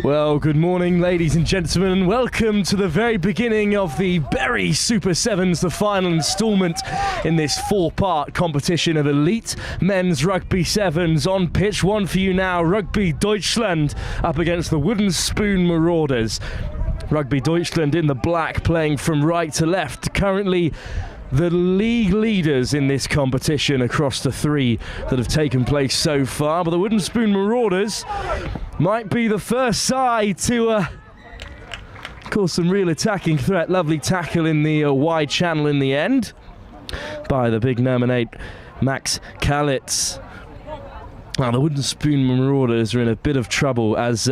Well, good morning, ladies and gentlemen. Welcome to the very beginning of the Berry Super Sevens, the final instalment in this four-part competition of elite men's rugby sevens. On pitch, one for you now, Rugby Deutschland up against the Wooden Spoon Marauders. Rugby Deutschland in the black, playing from right to left, currently the league leaders in this competition across the three that have taken place so far. But the Wooden Spoon Marauders might be the first side to cause some real attacking threat. Lovely tackle in the wide channel in the end by the big number 8, Max Kalitz. Now the Wooden Spoon Marauders are in a bit of trouble as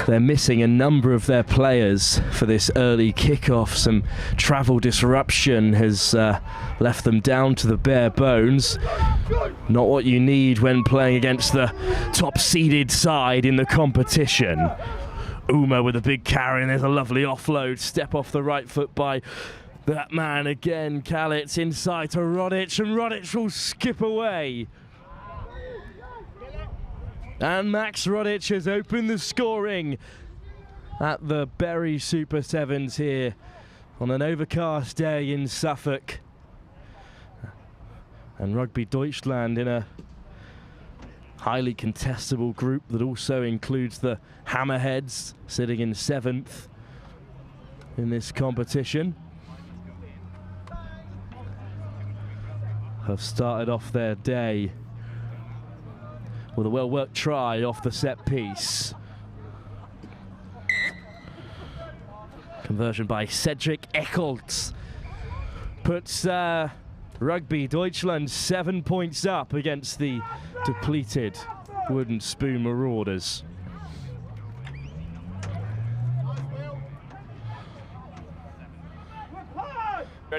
they're missing a number of their players for this early kickoff. Some travel disruption has left them down to the bare bones. Not what you need when playing against the top-seeded side in the competition. Uma with a big carry, and there's a lovely offload. Step off the right foot by that man again. Kalitz inside to Rodic, and Rodic will skip away. And Max Rodic has opened the scoring at the Berry Super Sevens here on an overcast day in Suffolk. And Rugby Deutschland in a highly contestable group that also includes the Hammerheads, sitting in 7th in this competition, have started off their day with a well-worked try off the set piece. Conversion by Cedric Eckholtz puts Rugby Deutschland 7 points up against the depleted Wooden Spoon Marauders.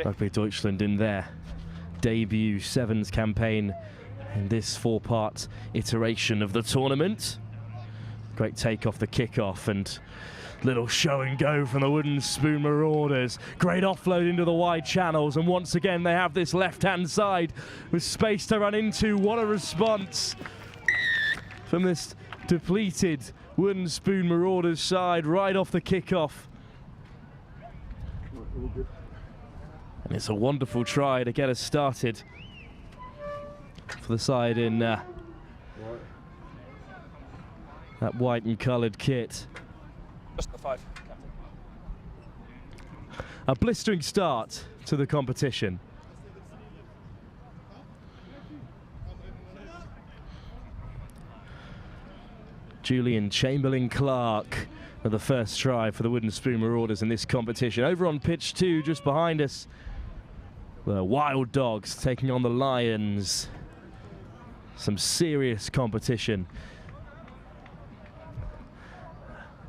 Rugby Deutschland in their debut Sevens campaign in this four-part iteration of the tournament. Great take off the kickoff and little show and go from the Wooden Spoon Marauders. Great offload into the wide channels, and once again they have this left-hand side with space to run into. What a response from this depleted Wooden Spoon Marauders side right off the kickoff. And it's a wonderful try to get us started for the side in that white and coloured kit. Just the 5, Captain. A blistering start to the competition. Julian Chamberlain-Clark at the first try for the Wooden Spoon Marauders in this competition. Over on pitch 2, just behind us, the Wild Dogs taking on the Lions. Some serious competition.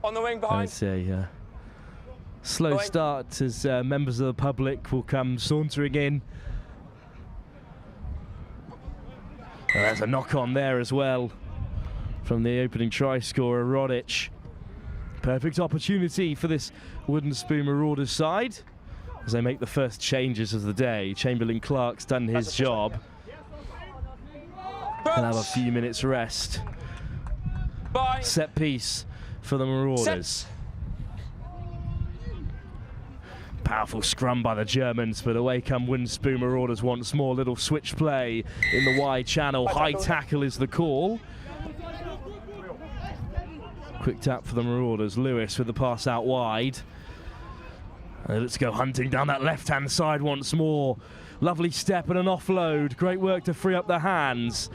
On the wing behind. It's a slow start as members of the public will come sauntering in. And there's a knock on there as well from the opening try scorer, Rodic. Perfect opportunity for this Wooden Spoon Marauders side as they make the first changes of the day. Chamberlain-Clark's done his job. And have a few minutes rest. Bye. Set piece for the Marauders. Set. Powerful scrum by the Germans, but away come Wooden Spoon Marauders once more. Little switch play in the wide channel. High tackle is the call. Quick tap for the Marauders. Lewis with the pass out wide. And let's go hunting down that left-hand side once more. Lovely step and an offload. Great work to free up the hands.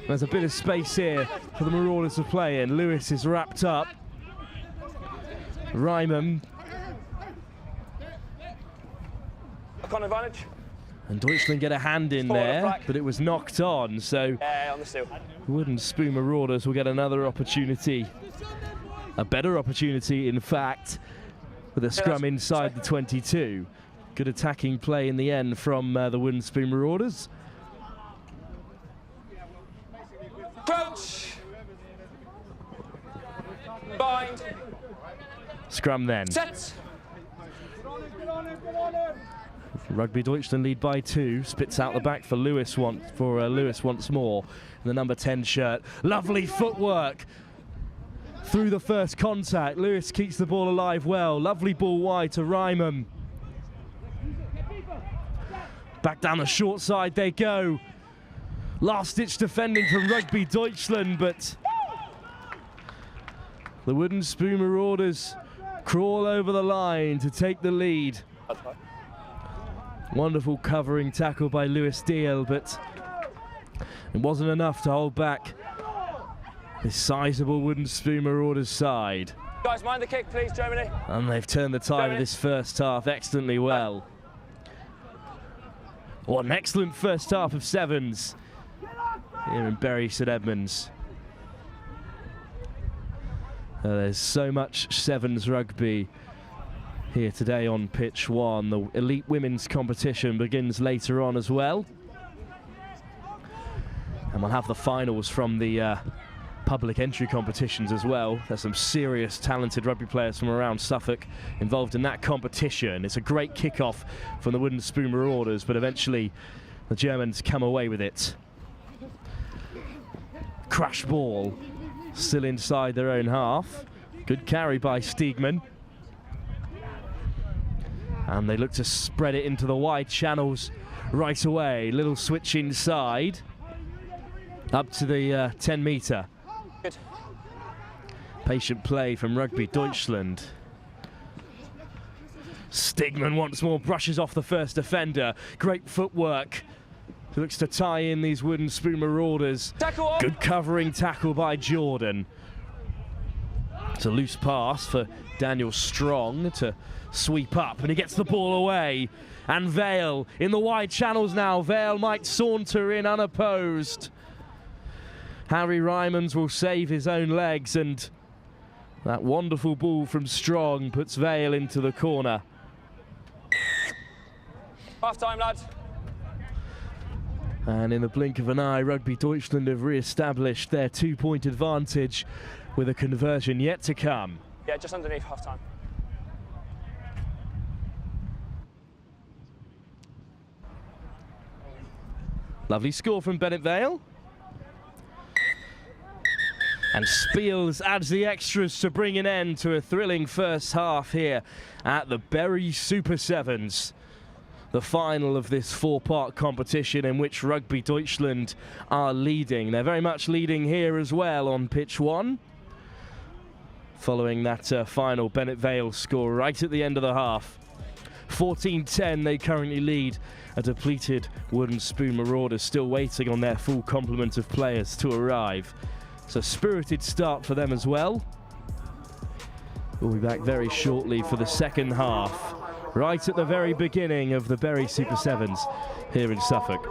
There's a bit of space here for the Marauders to play in. Lewis is wrapped up. Ryman. On advantage. And Deutschland get a hand in there, but it was knocked on. So On the steal. Wooden Spoon Marauders will get another opportunity. A better opportunity, in fact, with a scrum inside the 22. Good attacking play in the end from the Wooden Spoon Marauders. Crouch. Bind. Scrum then. Set. Rugby Deutschland lead by 2. Spits out the back for Lewis once more in the number 10 shirt. Lovely footwork through the first contact. Lewis keeps the ball alive well. Lovely ball wide to Ryman. Back down the short side they go. Last-ditch defending from Rugby Deutschland, but the Wooden Spoon Marauders crawl over the line to take the lead. Wonderful covering tackle by Lewis Deal, but it wasn't enough to hold back this sizable Wooden Spoon Marauders side. Guys, mind the kick, please, Germany. And they've turned the tide of this first half excellently well. What an excellent first half of Sevens here in Bury St Edmunds. There's so much Sevens rugby here today on pitch 1. The elite women's competition begins later on as well. And we'll have the finals from the public entry competitions as well. There's some serious talented rugby players from around Suffolk involved in that competition. It's a great kickoff from the Wooden Spoon Marauders, but eventually the Germans come away with it. Crash ball, still inside their own half. Good carry by Steegman. And they look to spread it into the wide channels right away. Little switch inside, up to the 10 metre. Good. Patient play from Rugby Deutschland. Steegman once more brushes off the first defender. Great footwork. He looks to tie in these Wooden Spoon Marauders. Tackle. Good covering tackle by Jordan. It's a loose pass for Daniel Strong to sweep up, and he gets the ball away. And Vale in the wide channels now. Vale might saunter in unopposed. Harry Rymans will save his own legs, and that wonderful ball from Strong puts Vale into the corner. Half time, lads. And in the blink of an eye, Rugby Deutschland have re-established their 2-point advantage with a conversion yet to come. Yeah, just underneath half time. Lovely score from Bennett Vale. And Spiels adds the extras to bring an end to a thrilling first half here at the Bury Super Sevens. The final of this 4-part competition in which Rugby Deutschland are leading. They're very much leading here as well on pitch 1. Following that final Bennett Vale score right at the end of the half. 14-10 they currently lead. A depleted Wooden Spoon Marauders still waiting on their full complement of players to arrive. It's a spirited start for them as well. We'll be back very shortly for the second half, right at the very beginning of the Bury Super Sevens here in Suffolk.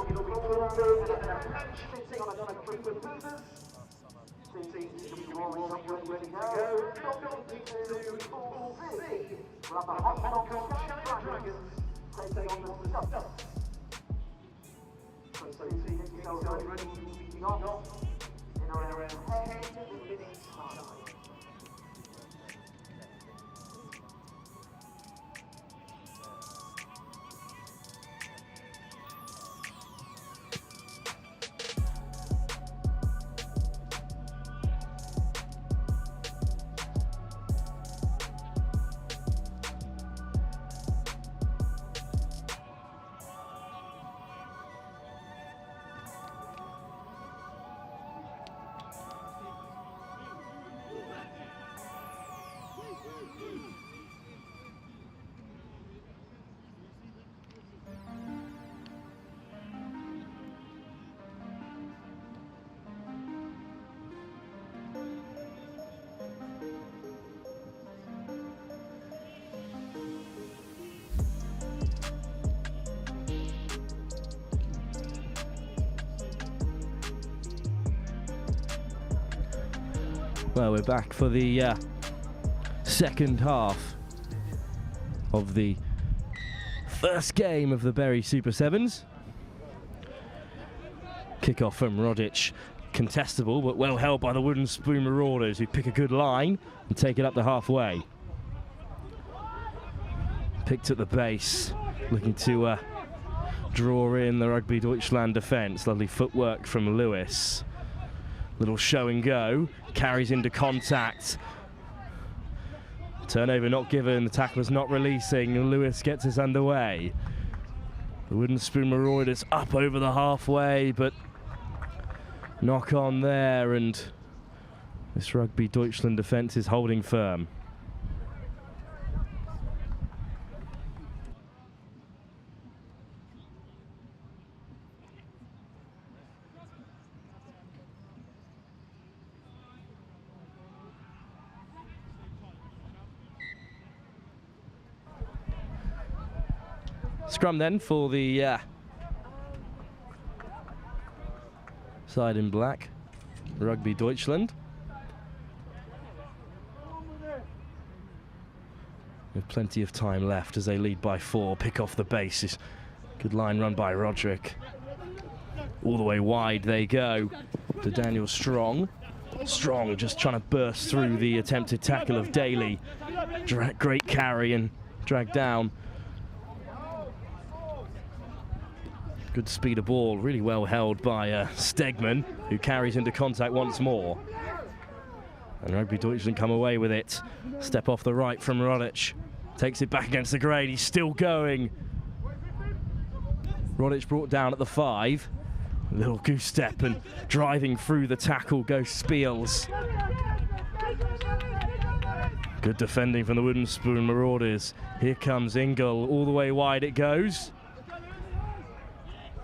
Well, we're back for the second half of the first game of the Bury Super Sevens. Kickoff from Rodic, contestable but well held by the Wooden Spoon Marauders, who pick a good line and take it up to halfway. Picked at the base, looking to draw in the Rugby Deutschland defence. Lovely footwork from Lewis. Little show and go. carries into contact. Turnover not given, the tackler's not releasing, and Lewis gets us underway. The Wooden Spoon Marauders up over the halfway, but knock on there, and this Rugby Deutschland defence is holding firm. Scrum then for the side in black, Rugby Deutschland. With plenty of time left as they lead by 4, pick off the bases. Good line run by Roderick. All the way wide they go to Daniel Strong. Strong just trying to burst through the attempted tackle of Daly. Great carry and drag down. Good speed of ball, really well held by Stegman, who carries into contact once more. And Rugby Deutschland come away with it. Step off the right from Rodich. Takes it back against the grade, he's still going. Rodich brought down at the 5. A little goose step and driving through the tackle goes Spiels. Good defending from the Wooden Spoon Marauders. Here comes Ingle, all the way wide it goes.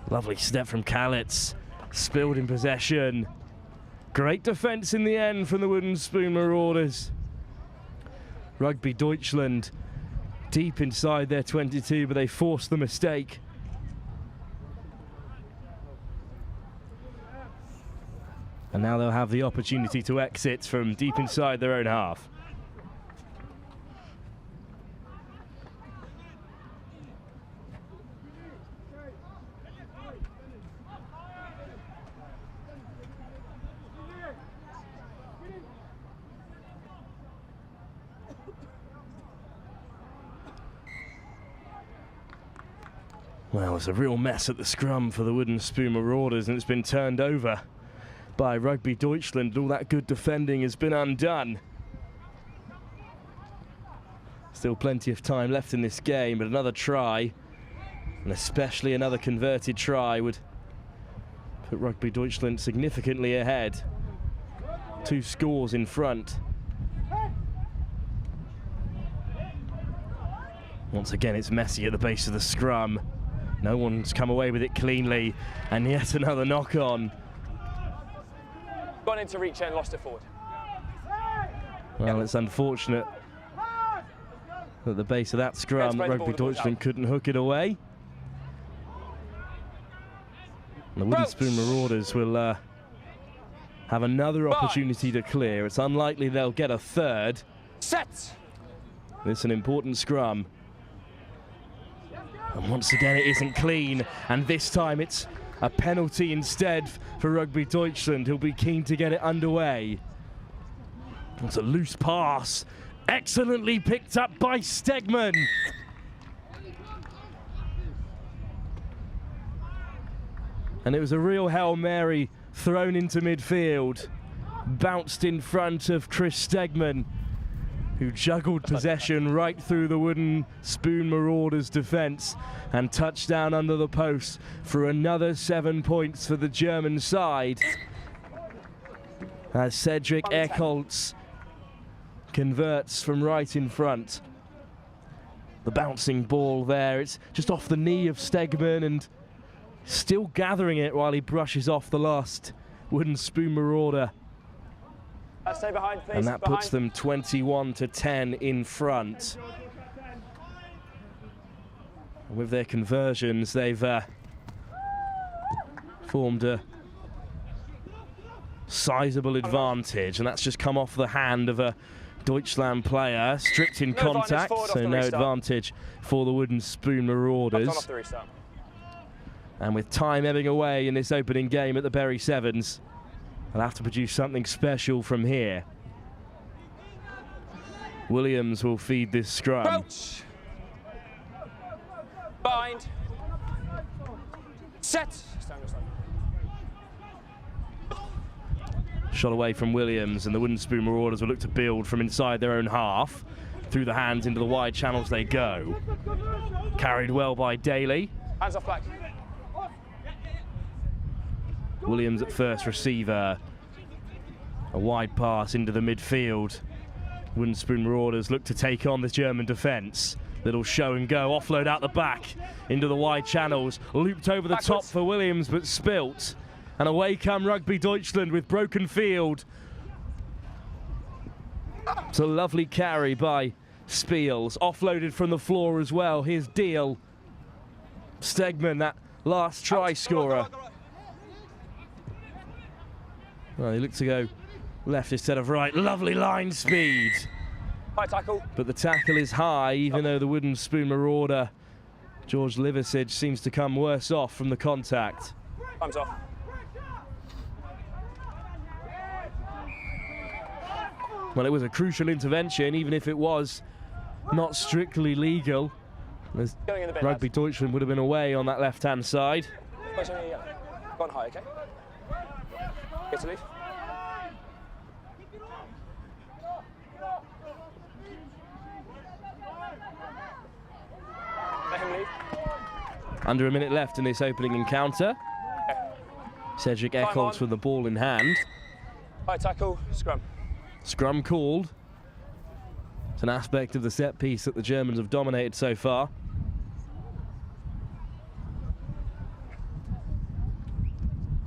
Lovely step from Kalitz, spilled in possession. Great defence in the end from the Wooden Spoon Marauders. Rugby Deutschland deep inside their 22, but they forced the mistake. And now they'll have the opportunity to exit from deep inside their own half. Well, it's a real mess at the scrum for the Wooden Spoon Marauders, and it's been turned over by Rugby Deutschland. All that good defending has been undone. Still plenty of time left in this game, but another try, and especially another converted try, would put Rugby Deutschland significantly ahead. 2 scores in front. Once again, it's messy at the base of the scrum. No one's come away with it cleanly, and yet another knock-on. Gone into reach and lost it forward. Well, it's unfortunate that the base of that scrum, Rugby Deutschland couldn't hook it away. And the Wooden Spoon Marauders will have another opportunity to clear. It's unlikely they'll get a third. Set! It's an important scrum. And once again, it isn't clean, and this time it's a penalty instead for Rugby Deutschland, who'll be keen to get it underway. It's a loose pass, excellently picked up by Stegman. And it was a real Hail Mary thrown into midfield, bounced in front of Chris Stegman, who juggled possession right through the Wooden Spoon Marauders defence and touchdown under the post for another 7 points for the German side. As Cedric Eckholtz converts from right in front. The bouncing ball there, it's just off the knee of Stegman and still gathering it while he brushes off the last Wooden Spoon Marauder. Stay behind, please. And that puts them 21-10 in front. With their conversions, they've formed a sizable advantage, and that's just come off the hand of a Deutschland player, stripped in contact, so no advantage for the Wooden Spoon Marauders. And with time ebbing away in this opening game at the Bury Sevens, they'll have to produce something special from here. Williams will feed this scrum. Approach. Bind. Set. Shot away from Williams, and the Wooden Spoon Marauders will look to build from inside their own half. Through the hands into the wide channels they go. Carried well by Daly. Hands off flag. Williams at first receiver. A wide pass into the midfield. Wooden Spoon Marauders look to take on this German defence. Little show and go, offload out the back into the wide channels. Looped over the top for Williams, but spilt. And away come Rugby Deutschland with broken field. It's a lovely carry by Spiels. Offloaded from the floor as well. Here's Deal. Stegman, that last try scorer. Well, he looked to go left instead of right. Lovely line speed. High tackle. But the tackle is high, even though the Wooden Spoon Marauder, George Liversidge, seems to come worse off from the contact. Time's off. Well, it was a crucial intervention, even if it was not strictly legal. As Going in the bin, Rugby Deutschland would have been away on that left-hand side. Go on high, okay? Get to leave. Let him leave. Under a minute left in this opening encounter. Cedric Eckholtz with the ball in hand. High tackle, scrum. Scrum called. It's an aspect of the set piece that the Germans have dominated so far.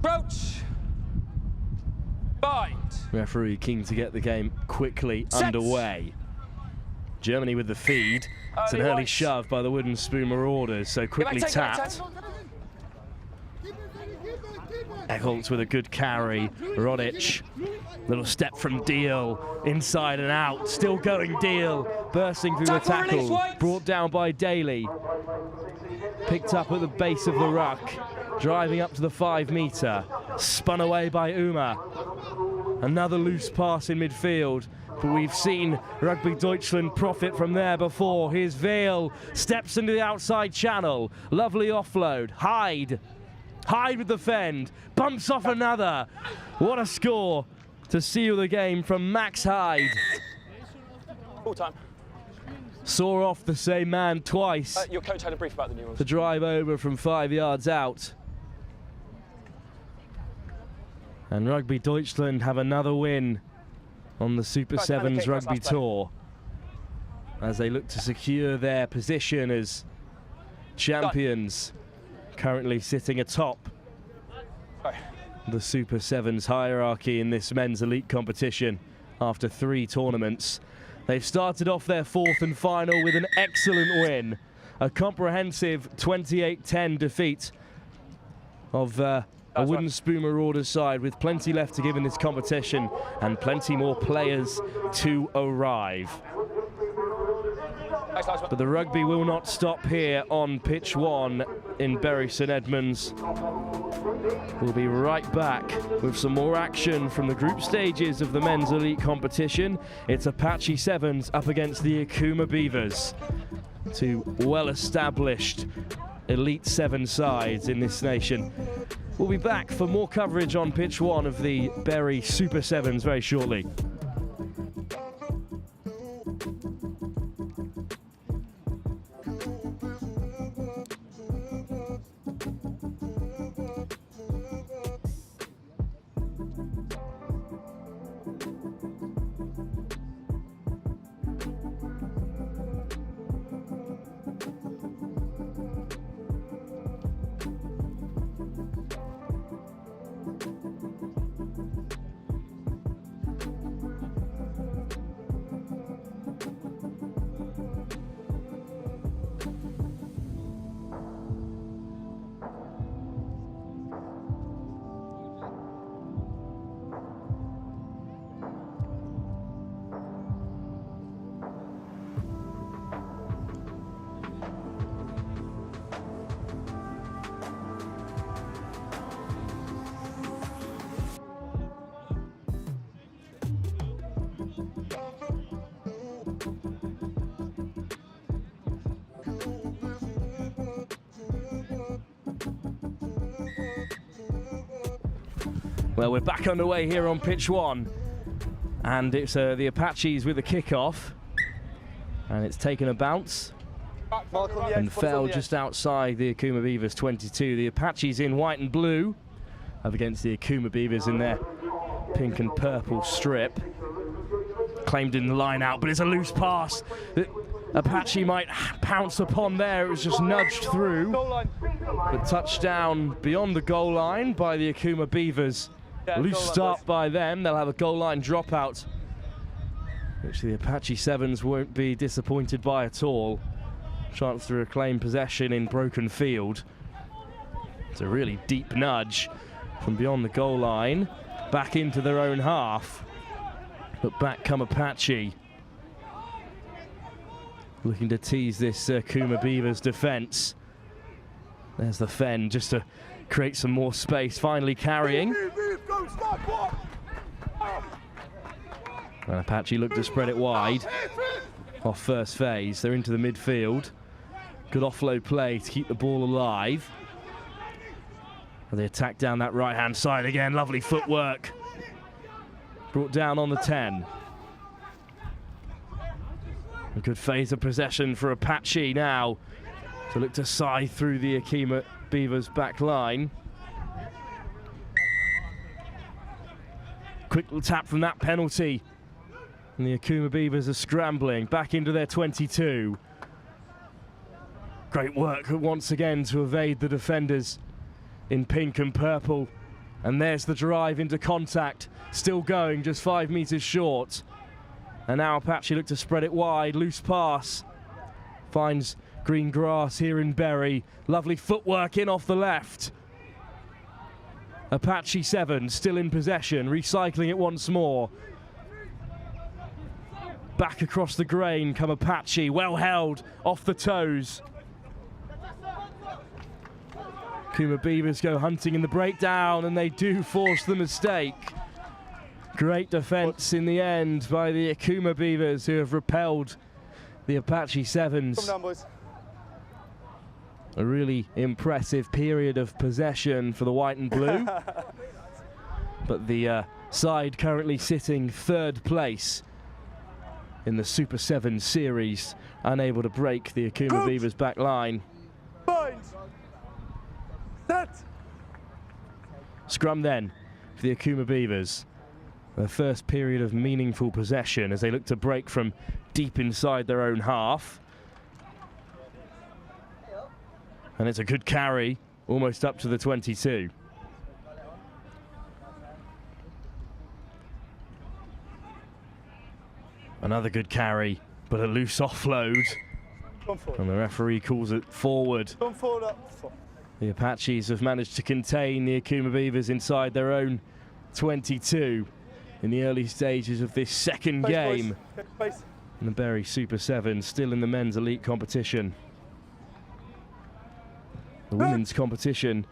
Approach. Bind. Referee keen to get the game quickly Set. underway. Germany with the feed. It's an early White. shove by the Wooden Spoon Marauders, so quickly Take that, tapped. Eckholtz with a good carry. Rodic, little step from Deal, inside and out, still going Deal, bursting through the tackle, brought down by Daly. Picked up at the base of the ruck, driving up to the 5 metre, spun away by Uma. Another loose pass in midfield, but we've seen Rugby Deutschland profit from there before. Here's Vale, steps into the outside channel, lovely offload, Hyde with the fend, bumps off another. What a score to seal the game from Max Hyde. Full time. Saw off the same man twice. Your coach had a brief about the new ones. To drive over from 5 yards out. And Rugby Deutschland have another win on the Super Sevens Rugby Tour as they look to secure their position as champions, currently sitting atop the Super Sevens hierarchy in this men's elite competition after 3 tournaments. They've started off their 4th and final with an excellent win, a comprehensive 28-10 defeat of a Wooden Spoon Marauders side with plenty left to give in this competition and plenty more players to arrive. But the rugby will not stop here on pitch 1 in Bury St Edmunds. We'll be right back with some more action from the group stages of the men's elite competition. It's Apache Sevens up against the Akuma Beavers, 2 well-established elite 7 sides in this nation. We'll be back for more coverage on pitch 1 of the Bury Super Sevens very shortly. Well, we're back underway here on pitch 1, and it's the Apaches with the kickoff, and it's taken a bounce and fell just outside the Akuma Beavers 22. The Apaches in white and blue up against the Akuma Beavers in their pink and purple strip. Claimed in the line out, but it's a loose pass that Apache might pounce upon there. It was just nudged through, but touchdown beyond the goal line by the Akuma Beavers. Loose start by them. They'll have a goal line dropout, which the Apache Sevens won't be disappointed by at all. Chance to reclaim possession in broken field. It's a really deep nudge from beyond the goal line, back into their own half. But back come Apache, looking to tease this Akuma Beavers defence. There's the Fen just to create some more space, finally carrying. And Apache look to spread it wide off first phase. They're into the midfield. Good offload play to keep the ball alive. They attack down that right-hand side again. Lovely footwork. Brought down on the 10. A good phase of possession for Apache now to look to scythe through the Akuma Beavers back line. Quick tap from that penalty. And the Akuma Beavers are scrambling back into their 22. Great work once again to evade the defenders in pink and purple. And there's the drive into contact. Still going, just 5 meters short. And now Apache look to spread it wide. Loose pass. Finds green grass here in Bury. Lovely footwork in off the left. Apache 7 still in possession, recycling it once more. Back across the grain come Apache, well held off the toes. Akuma Beavers go hunting in the breakdown, and they do force the mistake. Great defence in the end by the Akuma Beavers, who have repelled the Apache Sevens. A really impressive period of possession for the white and blue. But the side currently sitting third place in the Super 7 series, unable to break the Akuma Beavers back line. Scrum then for the Akuma Beavers. Their first period of meaningful possession as they look to break from deep inside their own half. And it's a good carry, almost up to the 22. Another good carry, but a loose offload. And the referee calls it forward. The Apaches have managed to contain the Akuma Beavers inside their own 22 in the early stages of this second game. And the Bury Super 7 still in the men's elite competition. The women's competition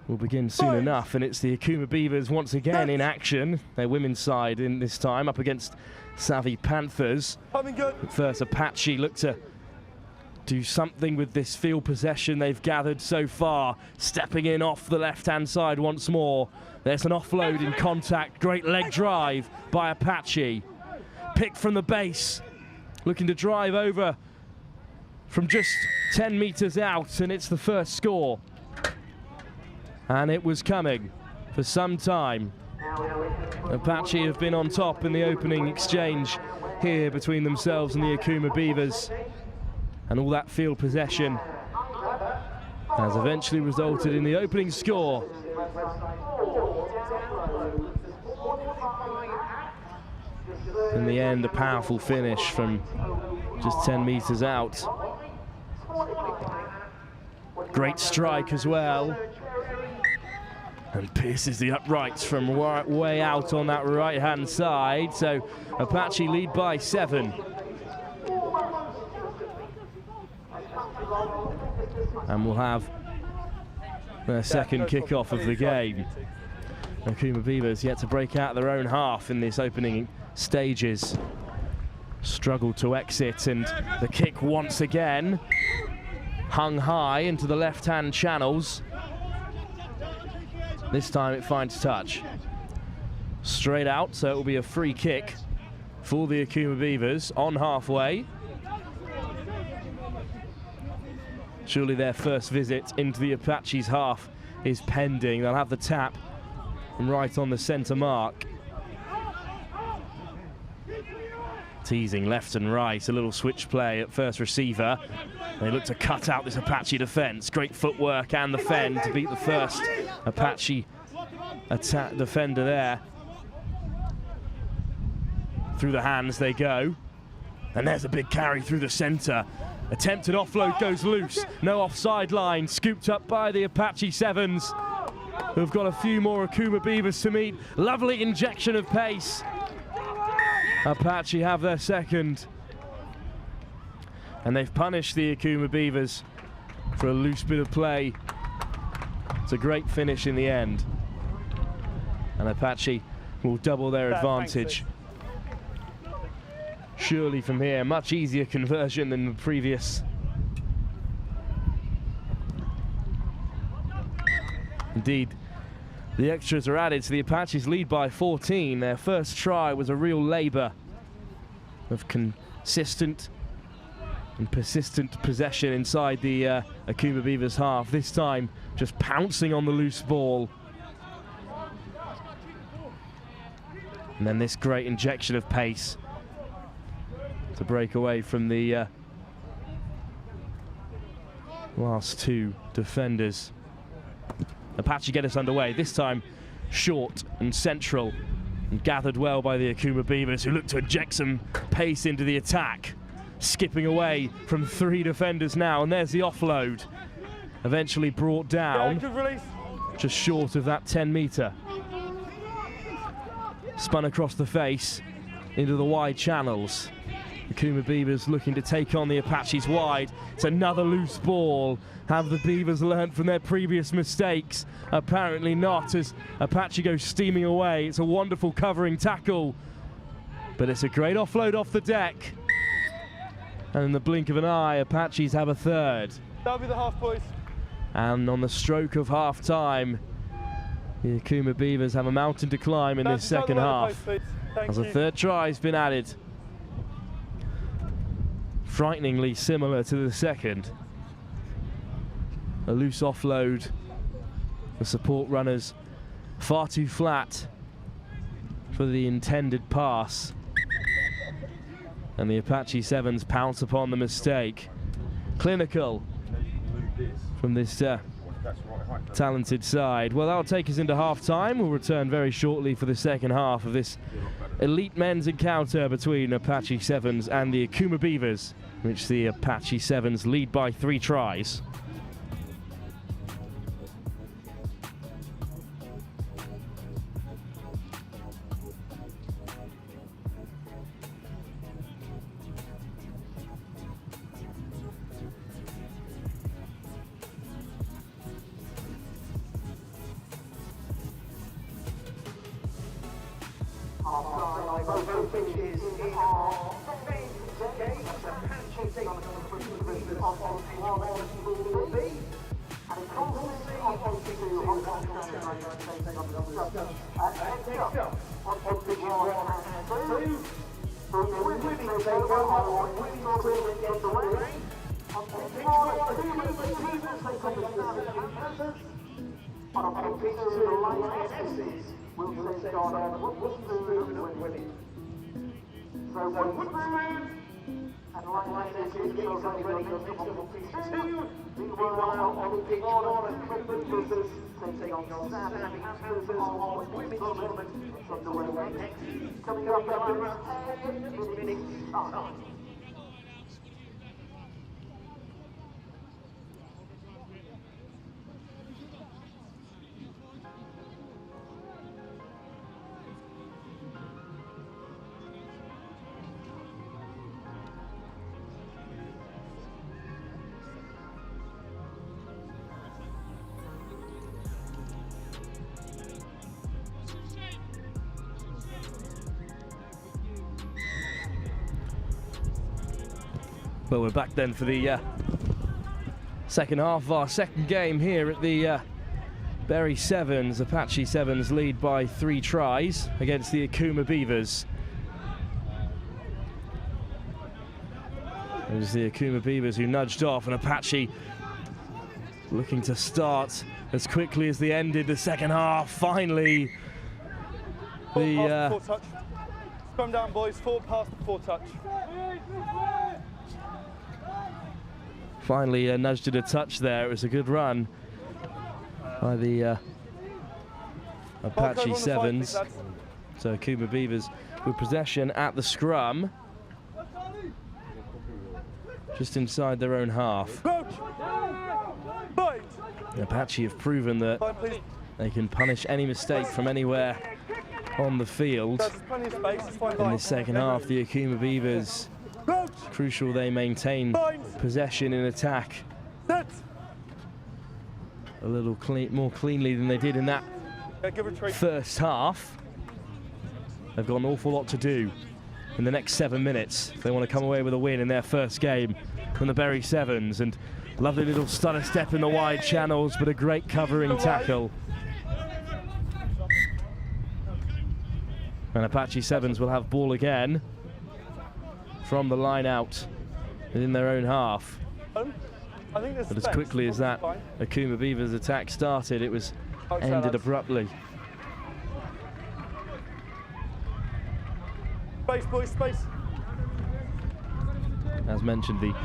will begin soon enough, and it's the Akuma Beavers once again in action. Their women's side in this time up against savvy Panthers. But first Apache look to do something with this field possession they've gathered so far. Stepping in off the left-hand side once more. There's an offload in contact. Great leg drive by Apache. Picked from the base. Looking to drive over from just 10 meters out, and it's the first score. And it was coming for some time. Apache have been on top in the opening exchange here between themselves and the Akuma Beavers. And all that field possession has eventually resulted in the opening score. In the end, a powerful finish from just 10 meters out. Great strike as well. And pierces the uprights from way out on that right-hand side. So Apache lead by 7. And we'll have their second kickoff of the game. Akuma Beavers yet to break out their own half in this opening stages. Struggled to exit, and the kick once again hung high into the left-hand channels. This time it finds touch. Straight out, so it will be a free kick for the Akuma Beavers on halfway. Surely their first visit into the Apache's half is pending. They'll have the tap right on the centre mark. Teasing left and right, a little switch play at first receiver. They look to cut out this Apache defence. Great footwork and the fend to beat the first Apache attack defender there. Through the hands they go. And there's a big carry through the centre. Attempted offload goes loose. No offside line. Scooped up by the Apache Sevens, who've got a few more Akuma Beavers to meet. Lovely injection of pace. Apache have their second. And they've punished the Akuma Beavers for a loose bit of play. It's a great finish in the end. And Apache will double their advantage. Surely from here, much easier conversion than the previous. Indeed, the extras are added, so the Apaches lead by 14. Their first try was a real labour of consistent and persistent possession inside the Akuma Beavers half. This time, just pouncing on the loose ball. And then this great injection of pace to break away from the last two defenders. Apache get us underway, this time short and central, and gathered well by the Akuma Beavers, who look to inject some pace into the attack. Skipping away from three defenders now, and there's the offload. Eventually brought down, just short of that 10-metre. Spun across the face into the wide channels. Akuma Beavers looking to take on the Apaches wide. It's another loose ball. Have the Beavers learned from their previous mistakes? Apparently not, as Apache goes steaming away. It's a wonderful covering tackle, but it's a great offload off the deck. And in the blink of an eye, Apaches have a third. That'll be the half, boys. And on the stroke of half time, the Akuma Beavers have a mountain to climb in this second half, as a third try has been added. Frighteningly similar to the second. A loose offload. The support runners far too flat for the intended pass. And the Apache Sevens pounce upon the mistake. Clinical from this talented side. Well, that'll take us into half-time. We'll return very shortly for the second half of this elite men's encounter between Apache Sevens and the Akuma Beavers, which the Apache Sevens lead by 3 tries. Well, we're back then for the second half of our second game here at the Bury Sevens, Apache Sevens lead by 3 tries against the Akuma Beavers. It was the Akuma Beavers who nudged off, and Apache looking to start as quickly as they ended the second half. Finally, Forward touch. Scrum down, boys. Forward pass, forward touch. Finally nudged it a touch there. It was a good run by the Apache Sevens. So Akuma Beavers with possession at the scrum, just inside their own half. Apache have proven that they can punish any mistake from anywhere on the field. In the second half, the Akuma Beavers, crucial they maintain possession in attack a little more cleanly than they did in that first half. They've got an awful lot to do in the next 7 minutes if they want to come away with a win in their first game from the Bury Sevens. And lovely little stutter step in the wide channels, but a great covering tackle. And Apache Sevens will have ball again from the line out in their own half. But as quickly as that Akuma Beavers attack started, it was ended abruptly. Space, boys, space. As mentioned, the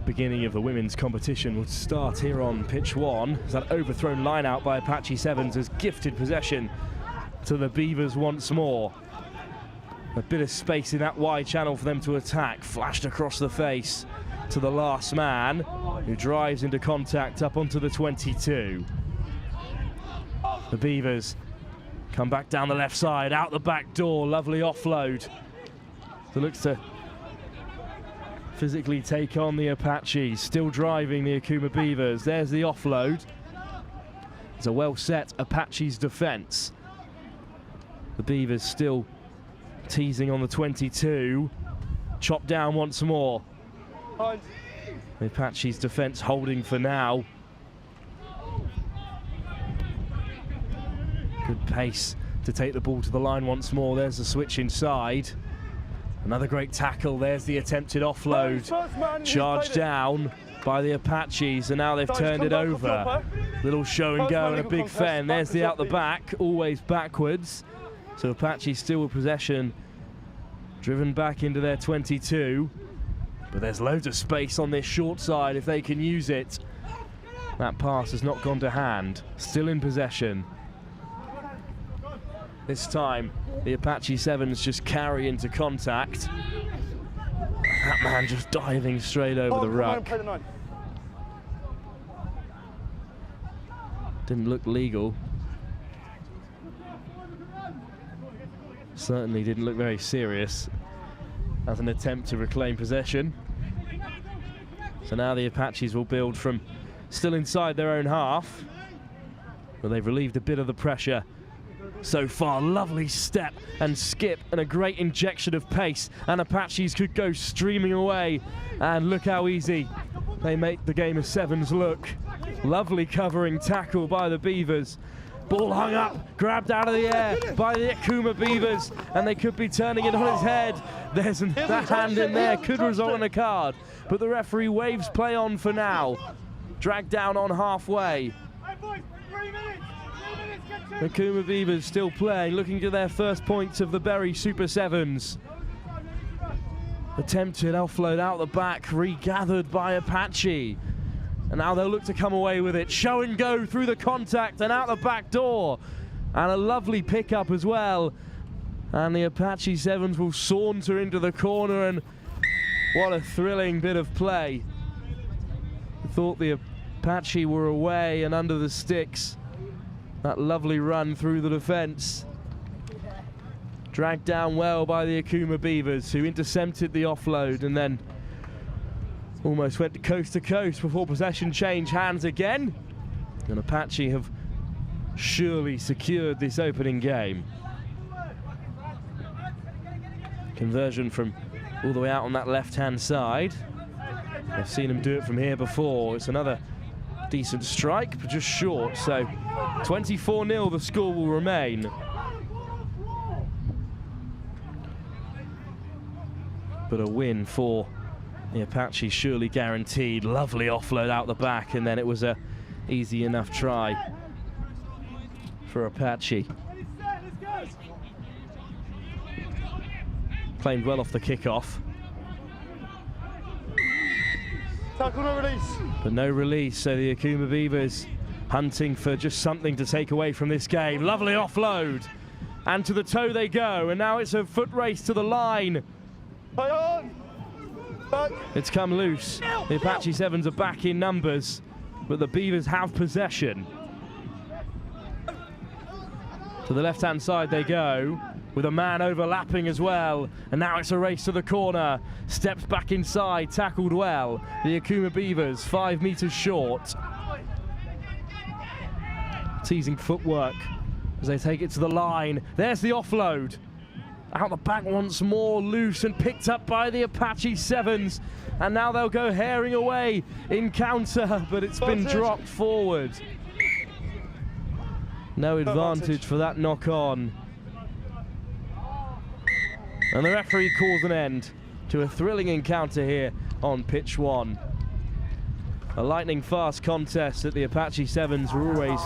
beginning of the women's competition will start here on pitch 1. As that overthrown line out by Apache Sevens has gifted possession to the Beavers once more. A bit of space in that wide channel for them to attack. Flashed across the face to the last man, who drives into contact up onto the 22. The Beavers come back down the left side, out the back door. Lovely offload. So looks to physically take on the Apaches. Still driving the Akuma Beavers. There's the offload. It's a well set Apache's defense. The Beavers still teasing on the 22. Chopped down once more. The Apache's defense holding for now. Good pace to take the ball to the line once more. There's the switch inside. Another great tackle. There's the attempted offload. Charged down by the Apaches, and now they've turned it over. Little show and go and a big fen. There's the out the back, always backwards. So Apache still with possession, driven back into their 22. But there's loads of space on this short side if they can use it. That pass has not gone to hand. Still in possession. This time, the Apache Sevens just carry into contact. That man just diving straight over the ruck. Didn't look legal. Certainly didn't look very serious as an attempt to reclaim possession. So now the Apaches will build from still inside their own half. But they've relieved a bit of the pressure so far. Lovely step and skip and a great injection of pace, and Apaches could go streaming away. And look how easy they make the game of sevens look. Lovely covering tackle by the Beavers. Ball hung up, grabbed out of the air by the Akuma Beavers, and they could be turning it on his head. There's that hand in there, could result in a card, but the referee waves play on for now. Dragged down on halfway. Akuma Beavers still playing, looking to their first points of the Bury Super Sevens. Attempted offload out the back, regathered by Apache. And now they'll look to come away with it. Show and go through the contact and out the back door. And a lovely pickup as well. And the Apache Sevens will saunter into the corner, and what a thrilling bit of play. I thought the Apache were away and under the sticks. That lovely run through the defense. Dragged down well by the Akuma Beavers, who intercepted the offload and then almost went to coast before possession changed hands again. And Apache have surely secured this opening game. Conversion from all the way out on that left-hand side. I've seen him do it from here before. It's another Decent strike, but just short. So 24-0 the score will remain. But a win for the Apache surely guaranteed. Lovely offload out the back, and then it was a easy enough try for Apache. Claimed well off the kickoff. Tackle, no release. But no release, so the Akuma Beavers hunting for just something to take away from this game. Lovely offload. And to the toe they go, and now it's a foot race to the line. Hang on. Back. It's come loose. The Apache Sevens are back in numbers, but the Beavers have possession. To the left-hand side they go, with a man overlapping as well. And now it's a race to the corner. Steps back inside, tackled well. The Akuma Beavers, 5 meters short. Teasing footwork as they take it to the line. There's the offload. Out the back once more, loose and picked up by the Apache Sevens. And now they'll go herring away in counter, but it's been dropped forward. No advantage for that knock on. And the referee calls an end to a thrilling encounter here on pitch 1. A lightning fast contest that the Apache Sevens were always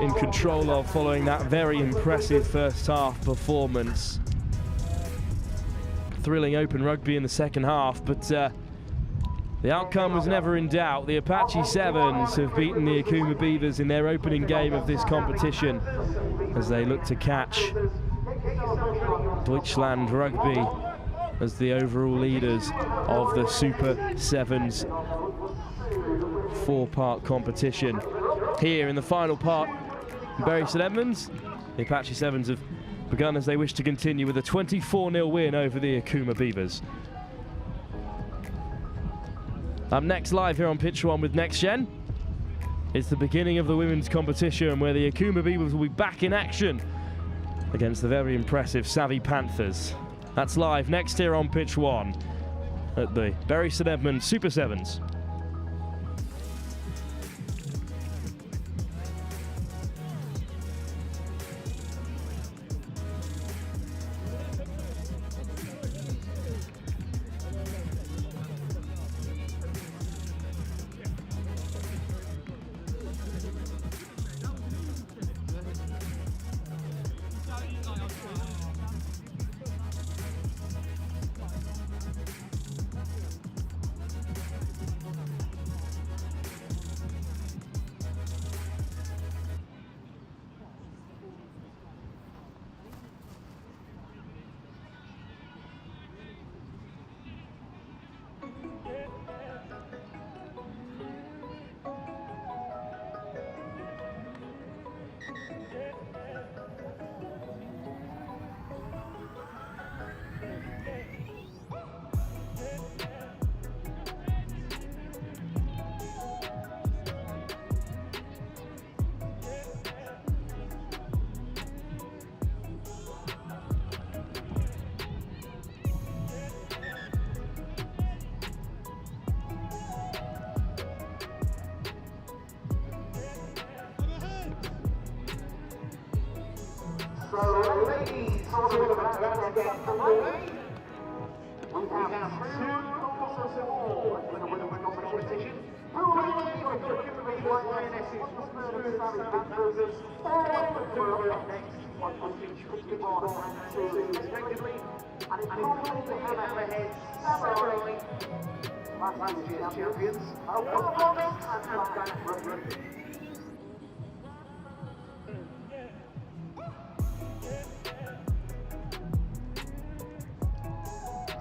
in control of following that very impressive first half performance. Thrilling open rugby in the second half, but the outcome was never in doubt. The Apache Sevens have beaten the Akuma Beavers in their opening game of this competition as they look to catch Deutschland Rugby as the overall leaders of the Super Sevens 4-part competition. Here in the final part, in Bury St Edmunds, the Apache Sevens have begun as they wish to continue with a 24-0 win over the Akuma Beavers. Up next live here on pitch 1 with Next Gen, it's the beginning of the women's competition where the Akuma Beavers will be back in action against the very impressive savvy Panthers. That's live next here on pitch 1 at the Bury St Edmunds Super Sevens. So, ladies, let's get underway. We have 2 courses of all in the women's competition. Who will be Lionesses, Panthers, all up next on pitch 51 and 2 respectively. And it's probably to have at the head Samurai, last year's champions, Rugby and Rugby.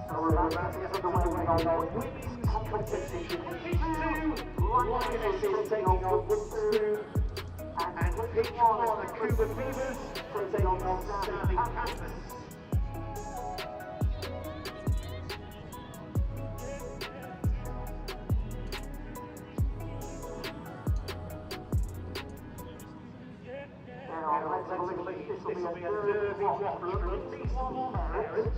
So we're about to get underway with our women's competition. Pitch 2, Lionesses taking on Rugby, and pitch 1, Akuma Beavers taking on Panthers. This will be a derby watch for at least 1 parent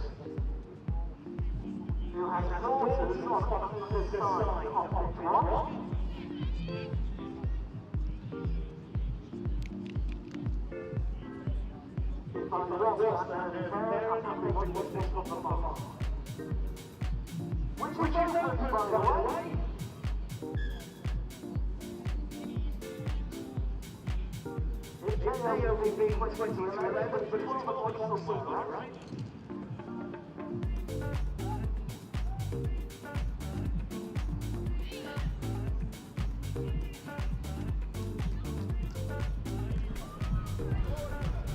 who has daughters on the side of the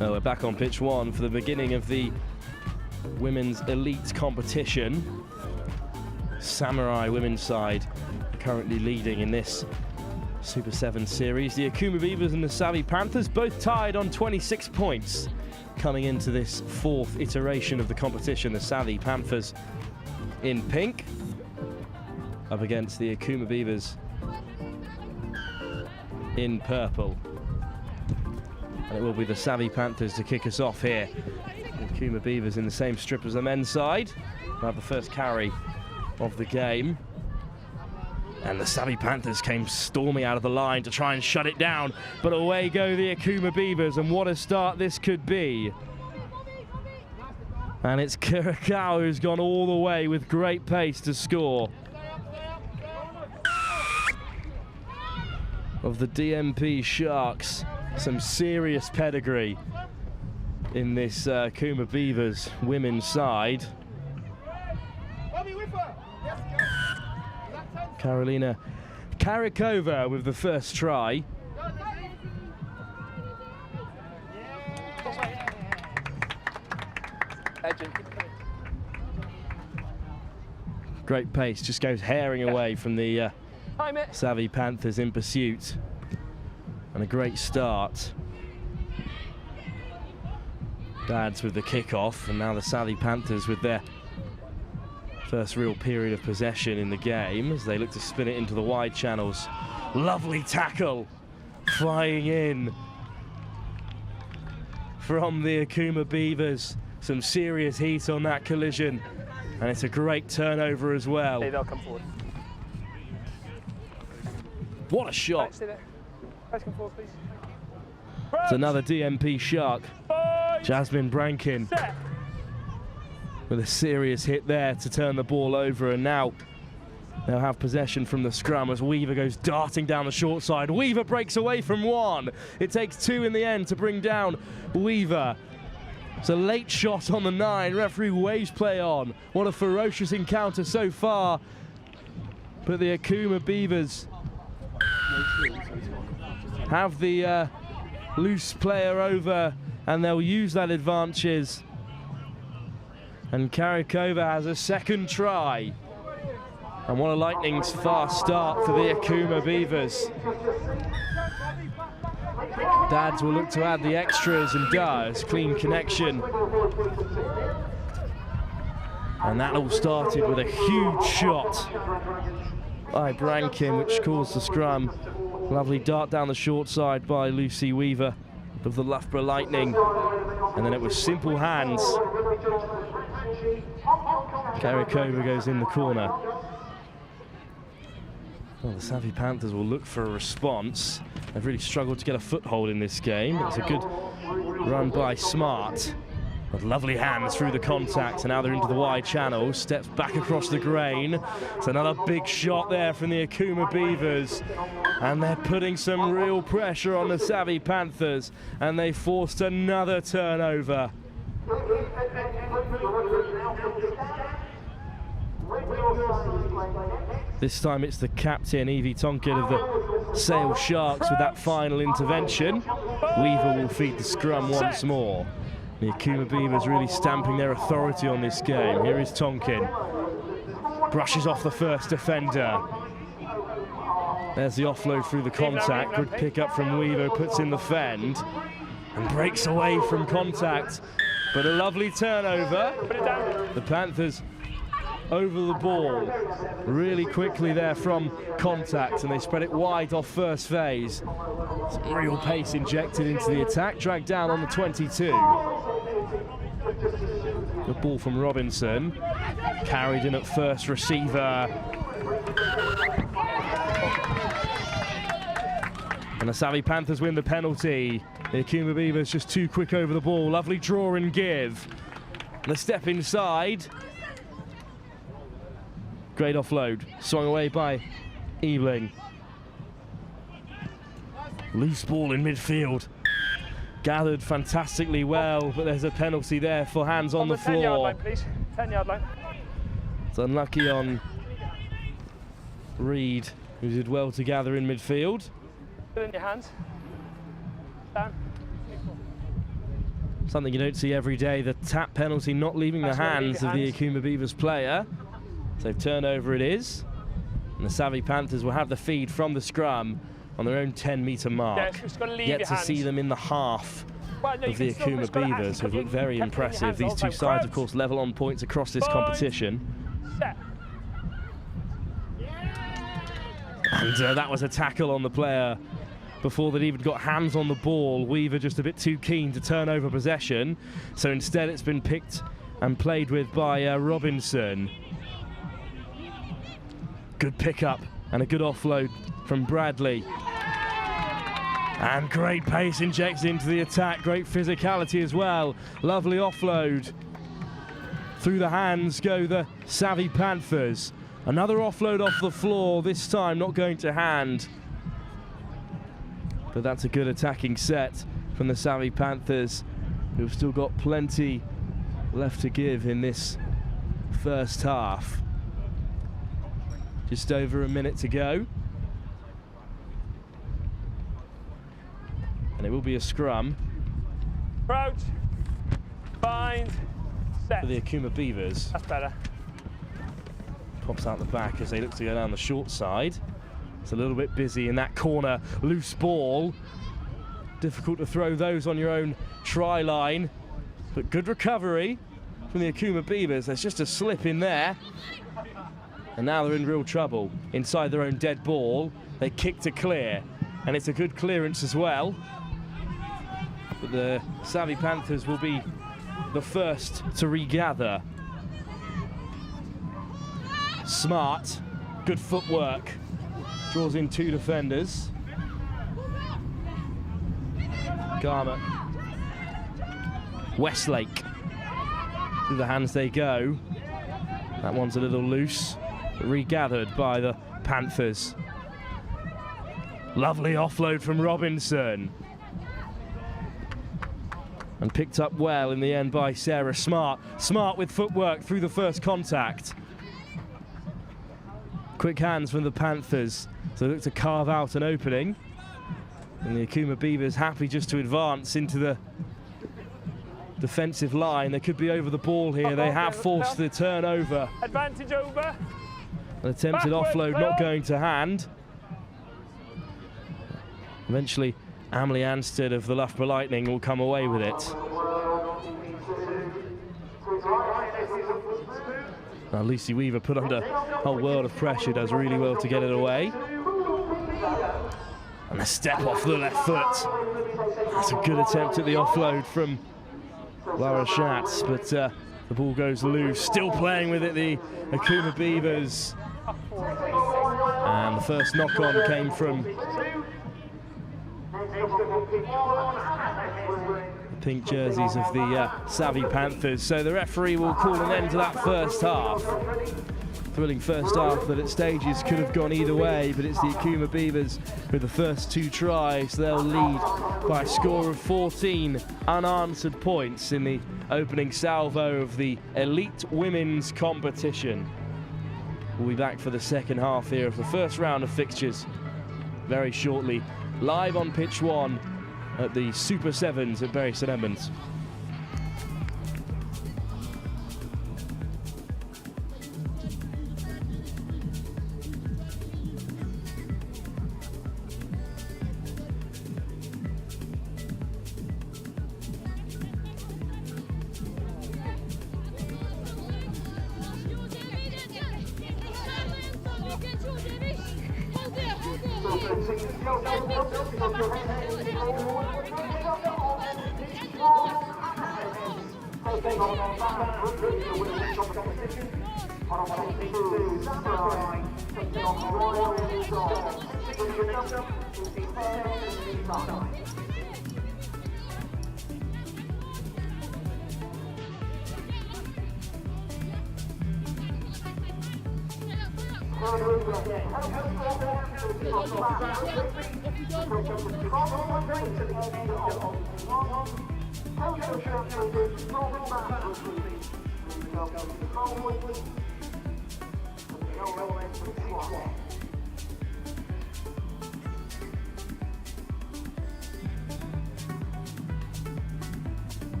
Well, we're back on pitch one for the beginning of the women's elite competition. Samurai women's side currently leading in this Super 7 series. The Akuma Beavers and the Savvy Panthers both tied on 26 points coming into this fourth iteration of the competition. The Savvy Panthers in pink up against the Akuma Beavers in purple. And it will be the Savvy Panthers to kick us off here. The Akuma Beavers in the same strip as the men's side. We'll have the first carry of the game. And the Savvy Panthers came storming out of the line to try and shut it down. But away go the Akuma Beavers, and what a start this could be. And it's Kurakawa who's gone all the way with great pace to score. Of the DMP Sharks, some serious pedigree in this Akuma Beavers women's side. Karolina Karakova with the first try. Great pace, just goes herring away from the Savvy Panthers in pursuit. And a great start. Dads with the kickoff, and now the Savvy Panthers with their first real period of possession in the game as they look to spin it into the wide channels. Lovely tackle flying in from the Akuma Beavers. Some serious heat on that collision, and it's a great turnover as well. Hey, they'll come forward. What a shot. Stay there. Guys, come forward, please. It's another DMP Shark. Jasmine Brankin with a serious hit there to turn the ball over, and now they'll have possession from the scrum as Weaver goes darting down the short side. Weaver breaks away from one. It takes two in the end to bring down Weaver. It's a late shot on the 9. Referee waves play on. What a ferocious encounter so far. But the Akuma Beavers have the loose player over, and they'll use that advantage. And Karakova has a second try. And what a lightning's fast start for the Akuma Beavers. Dads will look to add the extras and does. Clean connection. And that all started with a huge shot by Brankin, which caused the scrum. Lovely dart down the short side by Lucy Weaver of the Loughborough Lightning. And then it was simple hands. Karakova goes in the corner. Well, the Savvy Panthers will look for a response. They've really struggled to get a foothold in this game. It's a good run by Smart. With lovely hands through the contact, and now they're into the wide channel. Steps back across the grain. It's another big shot there from the Akuma Beavers. And they're putting some real pressure on the Savvy Panthers. And they forced another turnover. This time it's the captain, Evie Tonkin of the Sale Sharks, with that final intervention. Weaver will feed the scrum once more. The Akuma Beavers really stamping their authority on this game. Here is Tonkin. Brushes off the first defender. There's the offload through the contact. Good pick up from Weaver, puts in the fend and breaks away from contact. But a lovely turnover. The Panthers over the ball really quickly there from contact, and they spread it wide off first phase. Some real pace injected into the attack, dragged down on the 22. The ball from Robinson, carried in at first receiver. And the Savvy Panthers win the penalty. The Akuma Beavers just too quick over the ball. Lovely draw and give. And the step inside. Great offload. Swung away by Eveling. Loose ball in midfield. Gathered fantastically well, but there's a penalty there for hands on the floor. 10-yard line, please. 10-yard line. It's unlucky on Reed, who did well to gather in midfield. Put it in your hands. Down. Something you don't see every day, the tap penalty not leaving the hands of the Akuma Beavers player. So turnover it is. And the Savvy Panthers will have the feed from the scrum on their own 10-metre mark. Yes, Yet to see them in the half of the Akuma Beavers, who've looked very impressive. These two sides, of course, level on points across this competition. Set. And that was a tackle on the player before they'd even got hands on the ball. Weaver just a bit too keen to turn over possession. So instead it's been picked and played with by Robinson. Good pickup and a good offload from Bradley. And great pace injects into the attack, great physicality as well. Lovely offload. Through the hands go the Savvy Panthers. Another offload off the floor, this time not going to hand. But that's a good attacking set from the Savvy Panthers, who've still got plenty left to give in this first half. Just over a minute to go. And it will be a scrum. Crouch, bind, set. For the Akuma Beavers. That's better. Pops out the back as they look to go down the short side. It's a little bit busy in that corner. Loose ball. Difficult to throw those on your own try line. But good recovery from the Akuma Beavers. There's just a slip in there. And now they're in real trouble. Inside their own dead ball. They kick to clear. And it's a good clearance as well. But the Savvy Panthers will be the first to regather. Smart. Good footwork. Draws in two defenders. Garment. Westlake. Through the hands they go. That one's a little loose, but regathered by the Panthers. Lovely offload from Robinson. And picked up well in the end by Sarah Smart. Smart with footwork through the first contact. Quick hands from the Panthers. So they look to carve out an opening. And the Akuma Beavers happy just to advance into the defensive line. They could be over the ball here. They have forced the turnover. Advantage over. An attempted offload not going to hand. Eventually, Amelie Anstead of the Loughborough Lightning will come away with it. Now Lucy Weaver, put under a whole world of pressure, does really well to get it away. And a step off the left foot. That's a good attempt at the offload from Lara Schatz, but the ball goes loose. Still playing with it, the Akuma Beavers. And the first knock-on came from the pink jerseys of the Savvy Panthers. So the referee will call an end to that first half. Thrilling first half that at stages could have gone either way, but it's the Akuma Beavers with the first two tries. They'll lead by a score of 14 unanswered points in the opening salvo of the elite women's competition. We'll be back for the second half here of the first round of fixtures very shortly, live on pitch 1 at the Super Sevens at Bury St Edmunds.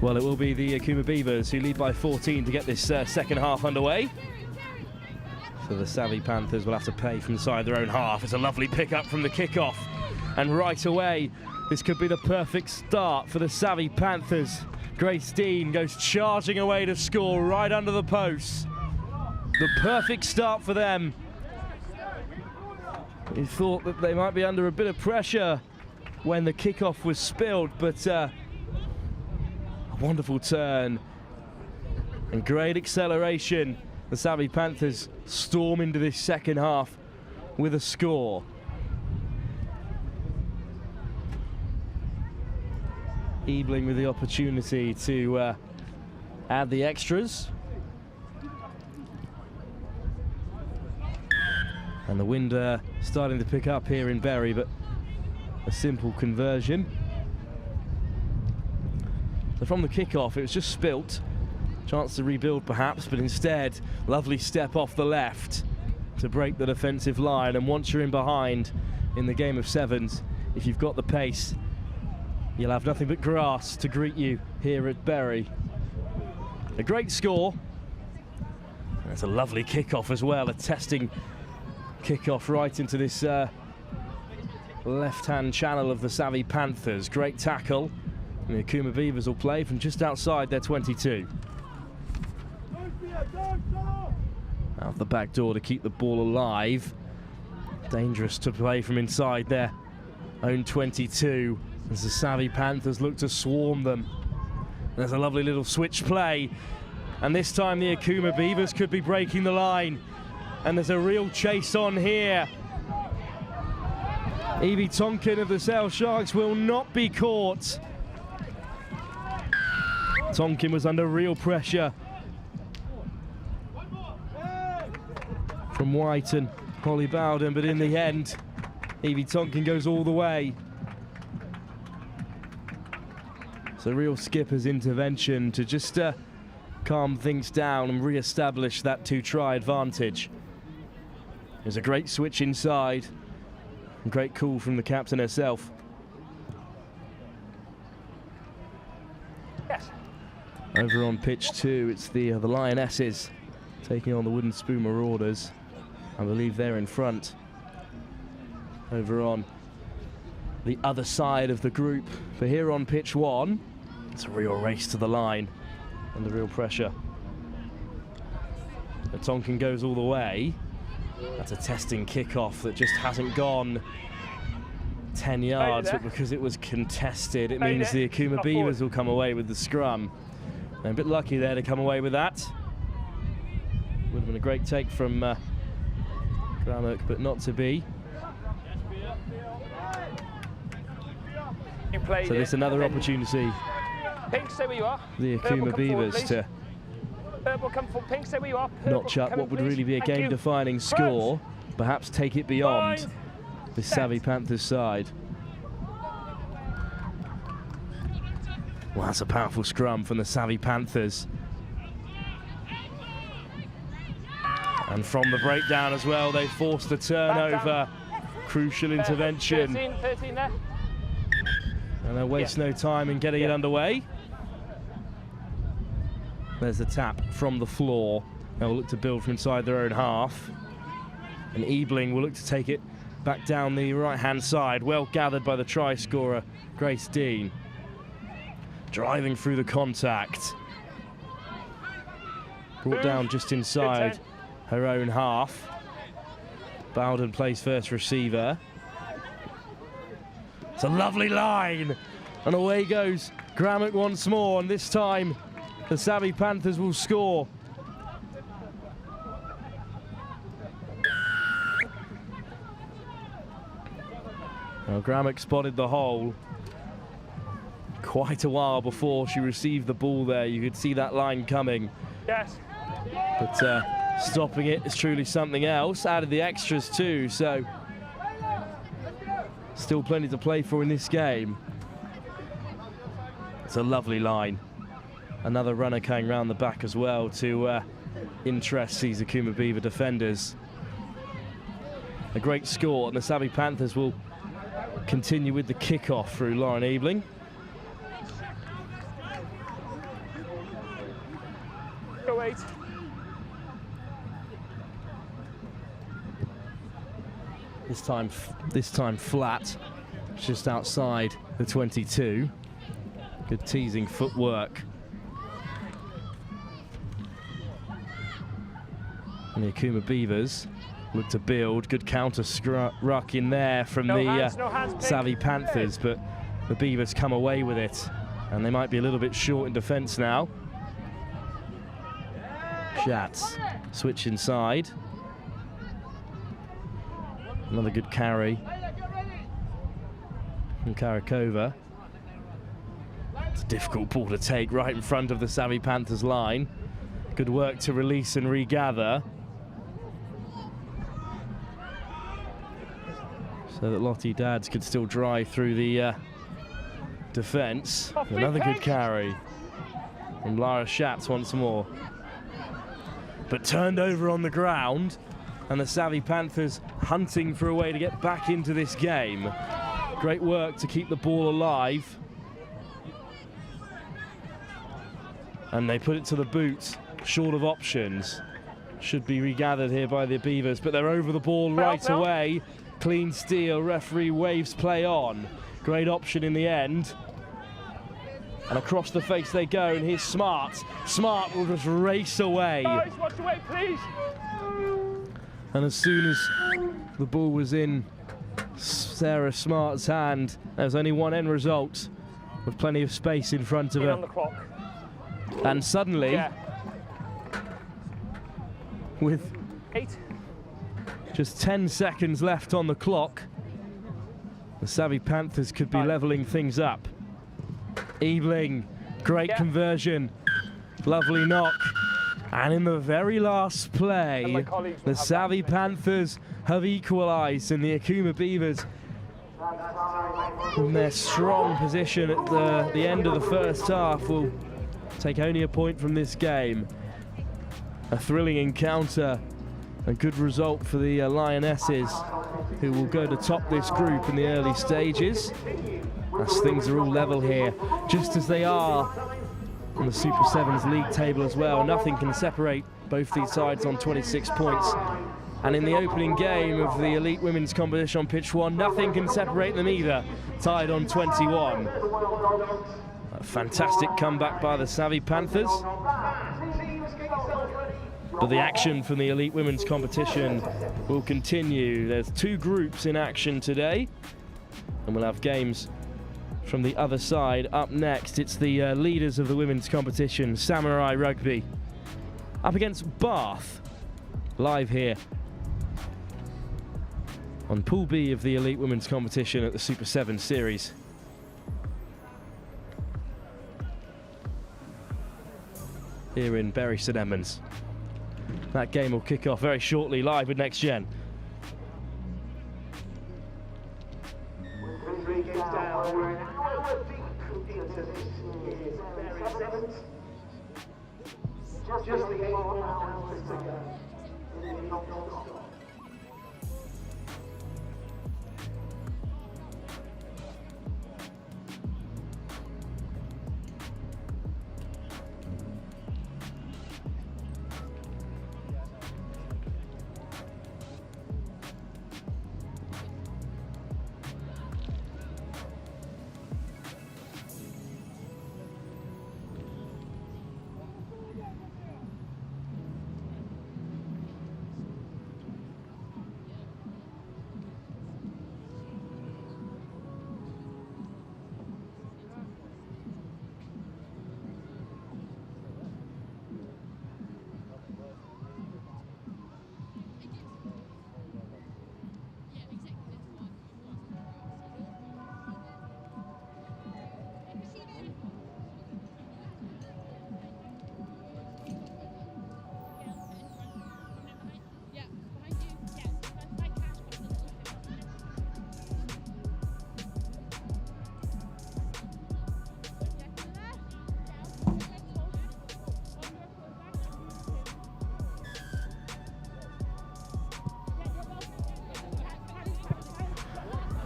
Well, it will be the Akuma Beavers who lead by 14 to get this second half underway. So the savvy Panthers will have to pay from inside their own half. It's a lovely pick-up from the kickoff. And right away, this could be the perfect start for the savvy Panthers. Grace Dean goes charging away to score right under the post. The perfect start for them. You thought that they might be under a bit of pressure when the kickoff was spilled, but a wonderful turn and great acceleration. The savvy Panthers storm into this second half with a score. Ebling with the opportunity to add the extras. And the wind starting to pick up here in Bury, but a simple conversion. So from the kickoff, it was just spilt. Chance to rebuild perhaps, but instead, lovely step off the left to break the defensive line. And once you're in behind in the game of sevens, if you've got the pace, you'll have nothing but grass to greet you here at Bury. A great score. There's a lovely kickoff as well, a testing kickoff right into this left-hand channel of the savvy Panthers. Great tackle. And the Akuma Beavers will play from just outside their 22. Out the back door to keep the ball alive. Dangerous to play from inside their own 22 as the savvy Panthers look to swarm them. There's a lovely little switch play, and this time the Akuma Beavers could be breaking the line, and there's a real chase on here. Evie Tonkin of the Sale Sharks will not be caught. Tonkin was under real pressure from White and Holly Bowden, but in the end, Evie Tonkin goes all the way. It's a real skipper's intervention to just calm things down and re-establish that two-try advantage. There's a great switch inside, and great call from the captain herself. Yes. Over on pitch 2, it's the Lionesses taking on the Wooden Spoon Marauders. I believe they're in front. Over on the other side of the group. But here on pitch 1, it's a real race to the line under real pressure. But Tonkin goes all the way. That's a testing kickoff that just hasn't gone 10 yards, but because it was contested, it means the Akuma Beavers will come away with the scrum. They're a bit lucky there to come away with that. Would have been a great take from Grammock, but not to be. So there's another opportunity. Pink, stay where you are. The Akuma Beavers to Pink, stay where you are. Purple, notch up come what in, would please. really be a Thank you. game-defining score, perhaps take it beyond the savvy Panthers side. Well, that's a powerful scrum from the savvy Panthers. And from the breakdown as well, they forced the turnover. Crucial intervention. 13 there. And they waste no time in getting it underway. There's a tap from the floor. They'll look to build from inside their own half. And Ebling will look to take it back down the right-hand side. Well gathered by the try scorer, Grace Dean. Driving through the contact. Brought down just inside her own half. Bowden plays first receiver. It's a lovely line. And away goes Grammock once more, and this time the savvy Panthers will score. Now Grammock spotted the hole. quite a while before she received the ball there. You could see that line coming. Yes. But stopping it is truly something else. Added the extras too, so still plenty to play for in this game. It's a lovely line. Another runner coming round the back as well to interest these Akuma Beaver defenders. A great score, and the Savvy Panthers will continue with the kickoff through Lauren Ebling. Go 8. This time flat, just outside the 22. Good teasing footwork. And the Akuma Beavers look to build. Good counter ruck in there from Savvy Panthers, but the Beavers come away with it, and they might be a little bit short in defence now. Schatz switch inside. Another good carry from Karakova. It's a difficult ball to take right in front of the Savvy Panthers line. Good work to release and regather, so that Lottie Dads could still drive through the defence. Another good carry from Lara Schatz once more. But turned over on the ground, and the Savvy Panthers hunting for a way to get back into this game. Great work to keep the ball alive. And they put it to the boot, short of options. Should be regathered here by the Beavers, but they're over the ball right away. Clean steal, referee waves play on. Great option in the end. And across the face they go, and here's Smart. Smart will just race away. Guys, watch away, please. And as soon as the ball was in Sarah Smart's hand, there was only one end result, with plenty of space in front of her. On the clock. And suddenly, with 8. just 10 seconds left on the clock, the Savvy Panthers could be levelling things up. Ebling, great conversion, lovely knock. And in the very last play, the Savvy Panthers have equalised, and the Akuma Beavers, from their strong position at the end of the first half, will take only a point from this game. A thrilling encounter, a good result for the Lionesses, who will go to top this group in the early stages, as things are all level here, just as they are on the Super Sevens league table as well. Nothing can separate both these sides on 26 points. And in the opening game of the Elite Women's competition on pitch 1, nothing can separate them either, tied on 21. A fantastic comeback by the Savvy Panthers. But the action from the Elite Women's competition will continue. There's 2 groups in action today, and we'll have games from the other side. Up next, it's the leaders of the women's competition, Samurai Rugby, up against Bath, live here on Pool B of the Elite Women's competition at the Super 7 Series. Here in Bury St Edmunds. That game will kick off very shortly, live with Next Gen.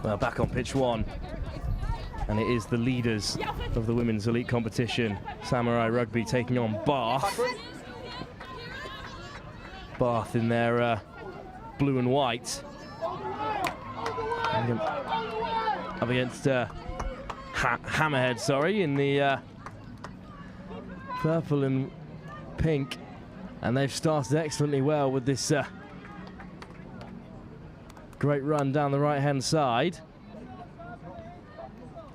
Well, back on pitch 1. And it is the leaders of the women's elite competition, Samurai Rugby, taking on Bath. Bath in their blue and white. Up against Hammerhead, sorry, in the purple and pink. And they've started excellently well with this great run down the right-hand side.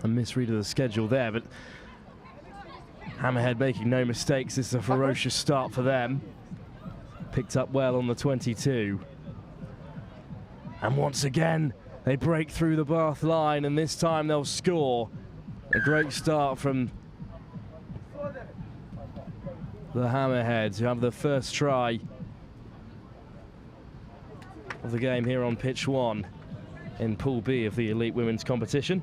A misread of the schedule there, but Hammerhead making no mistakes. This is a ferocious start for them. Picked up well on the 22. And once again, they break through the Bath line, and this time they'll score. A great start from the Hammerheads, who have the first try of the game here on pitch 1 in Pool B of the elite women's competition.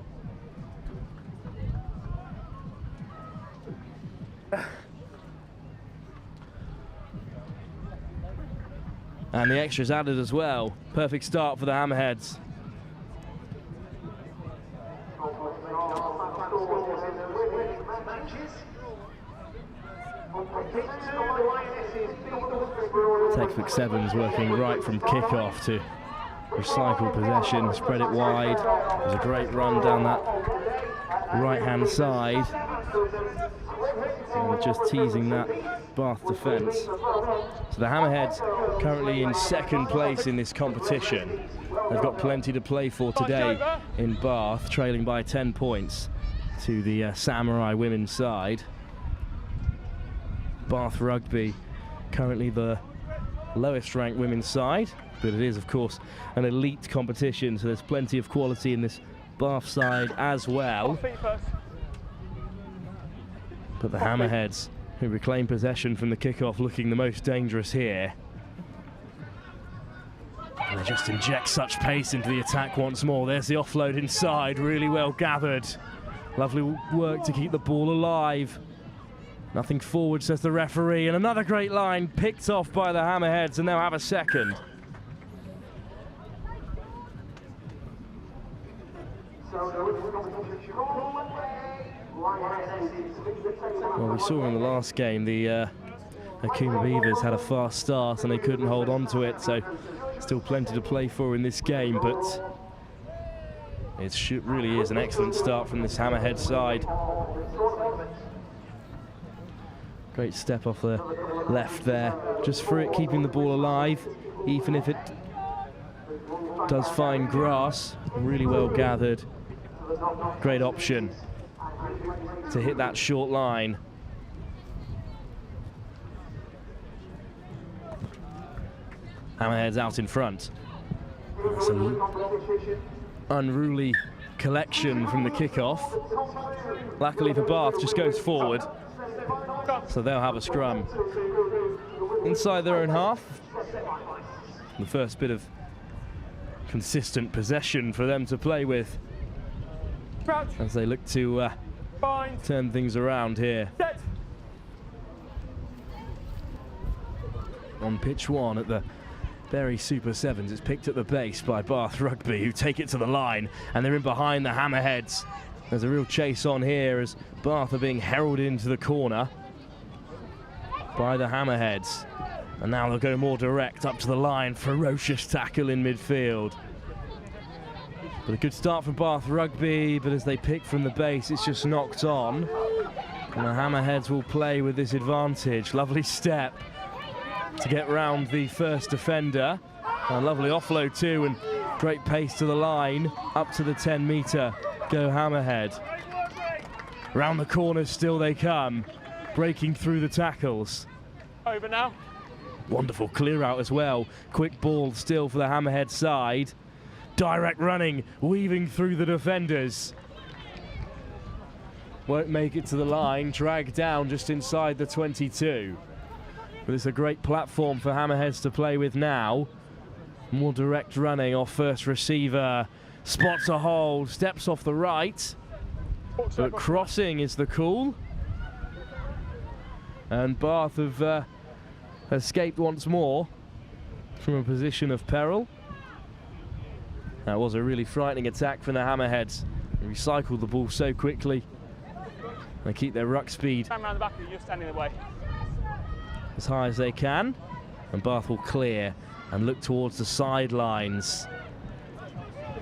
And the extras added as well. Perfect start for the Hammerheads. Textbook Sevens working right from kickoff to recycle possession, spread it wide. It was a great run down that right-hand side. And just teasing that Bath defence. So the Hammerheads currently in second place in this competition. They've got plenty to play for today in Bath, trailing by 10 points to the Samurai women's side. Bath Rugby currently the lowest ranked women's side, but it is of course an elite competition, so there's plenty of quality in this Bath side as well. But the Hammerheads, who reclaim possession from the kickoff, looking the most dangerous here. And they just inject such pace into the attack once more. There's the offload inside, really well gathered. Lovely work to keep the ball alive. Nothing forward, says the referee, and another great line picked off by the Hammerheads, and they'll have a second. Well, we saw in the last game the Akuma Beavers had a fast start and they couldn't hold on to it, so still plenty to play for in this game, but it really is an excellent start from this Hammerhead side. Great step off the left there, just for it, keeping the ball alive, even if it does find grass. Really well gathered. Great option to hit that short line. Hammerhead's out in front. That's an unruly collection from the kickoff. Luckily for Bath, just goes forward. So they'll have a scrum inside their own half. The first bit of consistent possession for them to play with as they look to turn things around here. On pitch 1 at the Berry Super Sevens, it's picked at the base by Bath Rugby, who take it to the line, and they're in behind the Hammerheads. There's a real chase on here as Bath are being heralded into the corner by the Hammerheads. And now they'll go more direct up to the line. Ferocious tackle in midfield. But a good start from Bath Rugby, but as they pick from the base, it's just knocked on. And the Hammerheads will play with this advantage. Lovely step to get round the first defender. A lovely offload too, and great pace to the line, up to the 10-metre. Go Hammerhead. Round the corner still they come, breaking through the tackles. Over now. Wonderful clear out as well. Quick ball still for the Hammerhead side. Direct running, weaving through the defenders. Won't make it to the line, dragged down just inside the 22. But it's a great platform for Hammerheads to play with now. More direct running off first receiver. Spots a hold, steps off the right. But crossing is the call. And Bath have escaped once more from a position of peril. That was a really frightening attack from the Hammerheads. They recycled the ball so quickly. They keep their ruck speed Stand around the back of you, you're standing in the way. as high as they can. And Bath will clear and look towards the sidelines.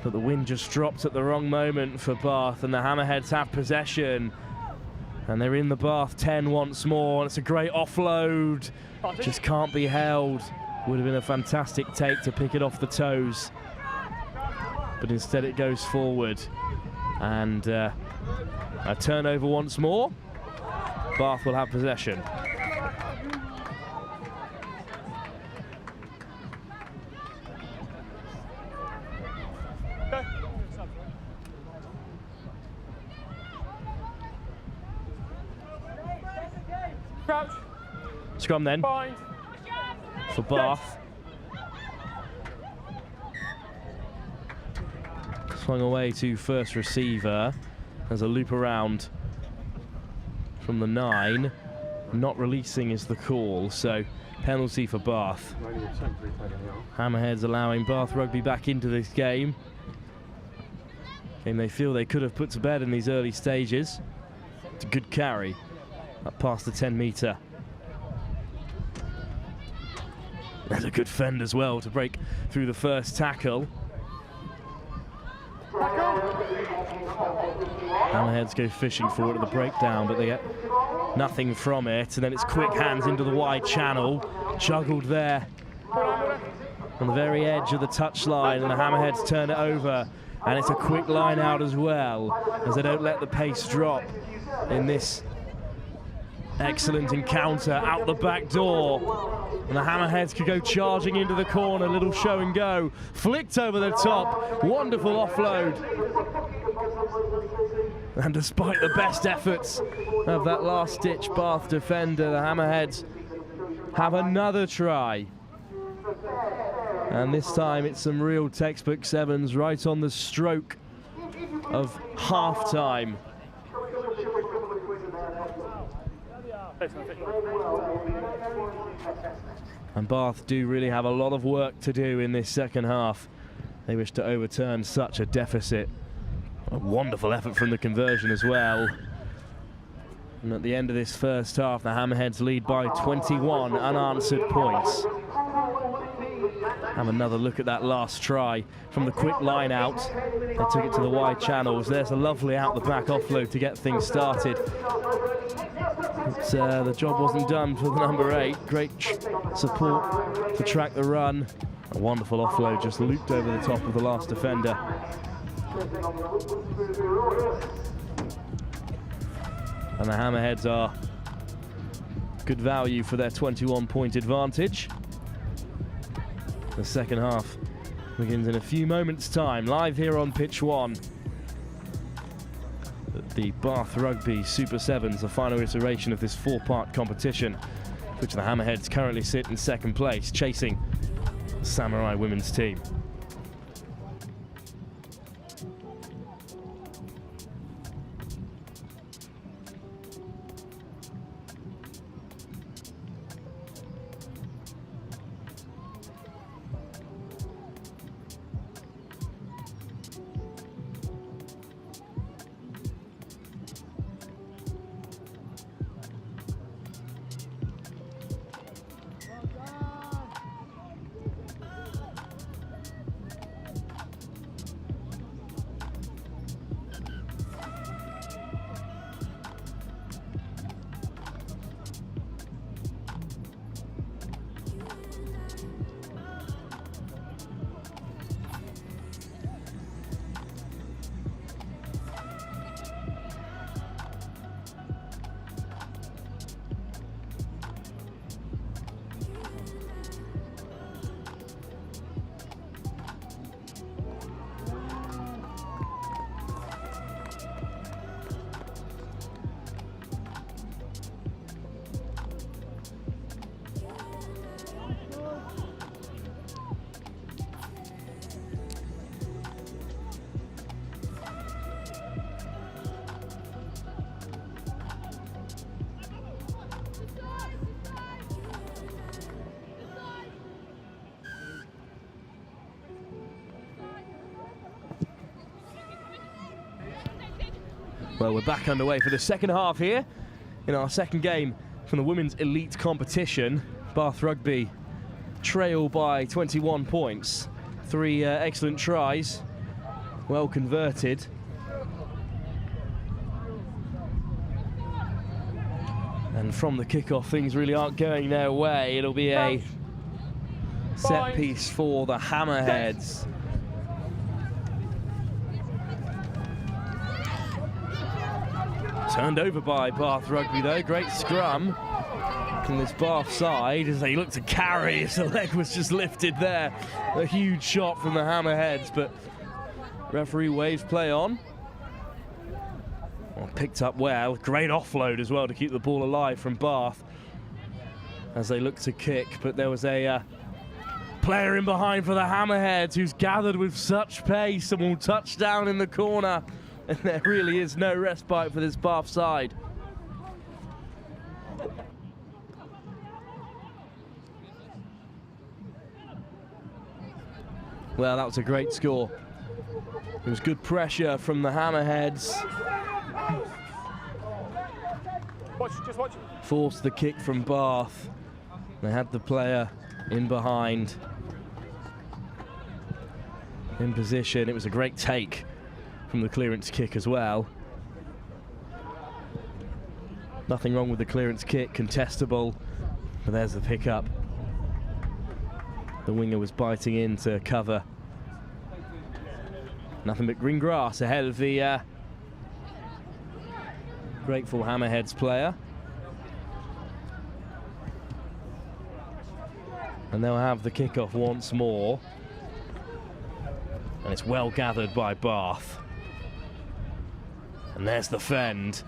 But the wind just dropped at the wrong moment for Bath, and the Hammerheads have possession. And they're in the Bath 10 once more, and it's a great offload. Just can't be held. Would have been a fantastic take to pick it off the toes. But instead it goes forward. And a turnover once more. Bath will have possession. Crouch. Scrum then Bind. for Bath. Swung away to first receiver. There's a loop around from the 9. Not releasing is the call, so penalty for Bath. Hammerheads allowing Bath Rugby back into this game. Game they feel they could have put to bed in these early stages. It's a good carry up past the 10 metre. There's a good fend as well to break through the first tackle. Hammerheads go fishing for it at the breakdown, but they get nothing from it. And then it's quick hands into the wide channel, juggled there on the very edge of the touchline, and the Hammerheads turn it over. And it's a quick line out as well, as they don't let the pace drop in this excellent encounter out the back door. And the Hammerheads could go charging into the corner, little show and go. Flicked over the top, wonderful offload. And despite the best efforts of that last-ditch Bath defender, the Hammerheads have another try. And this time it's some real textbook sevens right on the stroke of half-time. And Bath do really have a lot of work to do in this second half. They wish to overturn such a deficit. A wonderful effort from the conversion as well. And at the end of this first half, the Hammerheads lead by 21 unanswered points. Have another look at that last try from the quick line out. They took it to the wide channels. There's a lovely out the back offload to get things started. But, the job wasn't done for the number 8. Great support to track the run. A wonderful offload just looped over the top of the last defender. And the Hammerheads are good value for their 21-point advantage. The second half begins in a few moments' time, live here on pitch 1. The Bath Rugby Super Sevens, the final iteration of this 4-part competition, which the Hammerheads currently sit in second place, chasing the Samurai women's team. Well, we're back underway for the second half here in our second game from the women's elite competition. Bath Rugby trail by 21 points. 3 excellent tries, well converted. And from the kickoff, things really aren't going their way. It'll be a set piece for the Hammerheads. Turned over by Bath Rugby though, great scrum from this Bath side as they look to carry, as the leg was just lifted there. A huge shot from the Hammerheads, but referee waves play on. Well, picked up well, great offload as well to keep the ball alive from Bath as they look to kick, but there was a player in behind for the Hammerheads who's gathered with such pace and will touch down in the corner. And there really is no respite for this Bath side. Well, that was a great score. It was good pressure from the Hammerheads. Just watch. Forced the kick from Bath. They had the player in behind, in position. It was a great take from the clearance kick as well. Nothing wrong with the clearance kick, contestable, but there's the pickup. The winger was biting in to cover. Nothing but green grass ahead of the grateful Hammerheads player. And they'll have the kickoff once more. And it's well gathered by Bath. And there's the fend.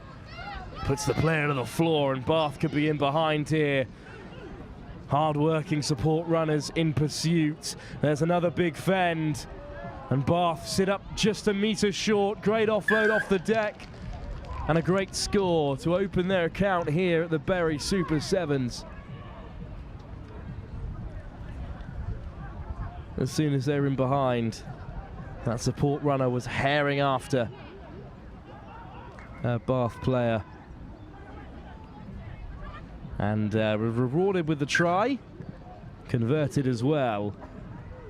Puts the player to the floor, and Bath could be in behind here. Hard-working support runners in pursuit. There's another big fend. And Bath sit up just a metre short. Great offload off the deck. And a great score to open their account here at the Bury Super Sevens. As soon as they're in behind, that support runner was herring after a Bath player. And rewarded with the try, converted as well.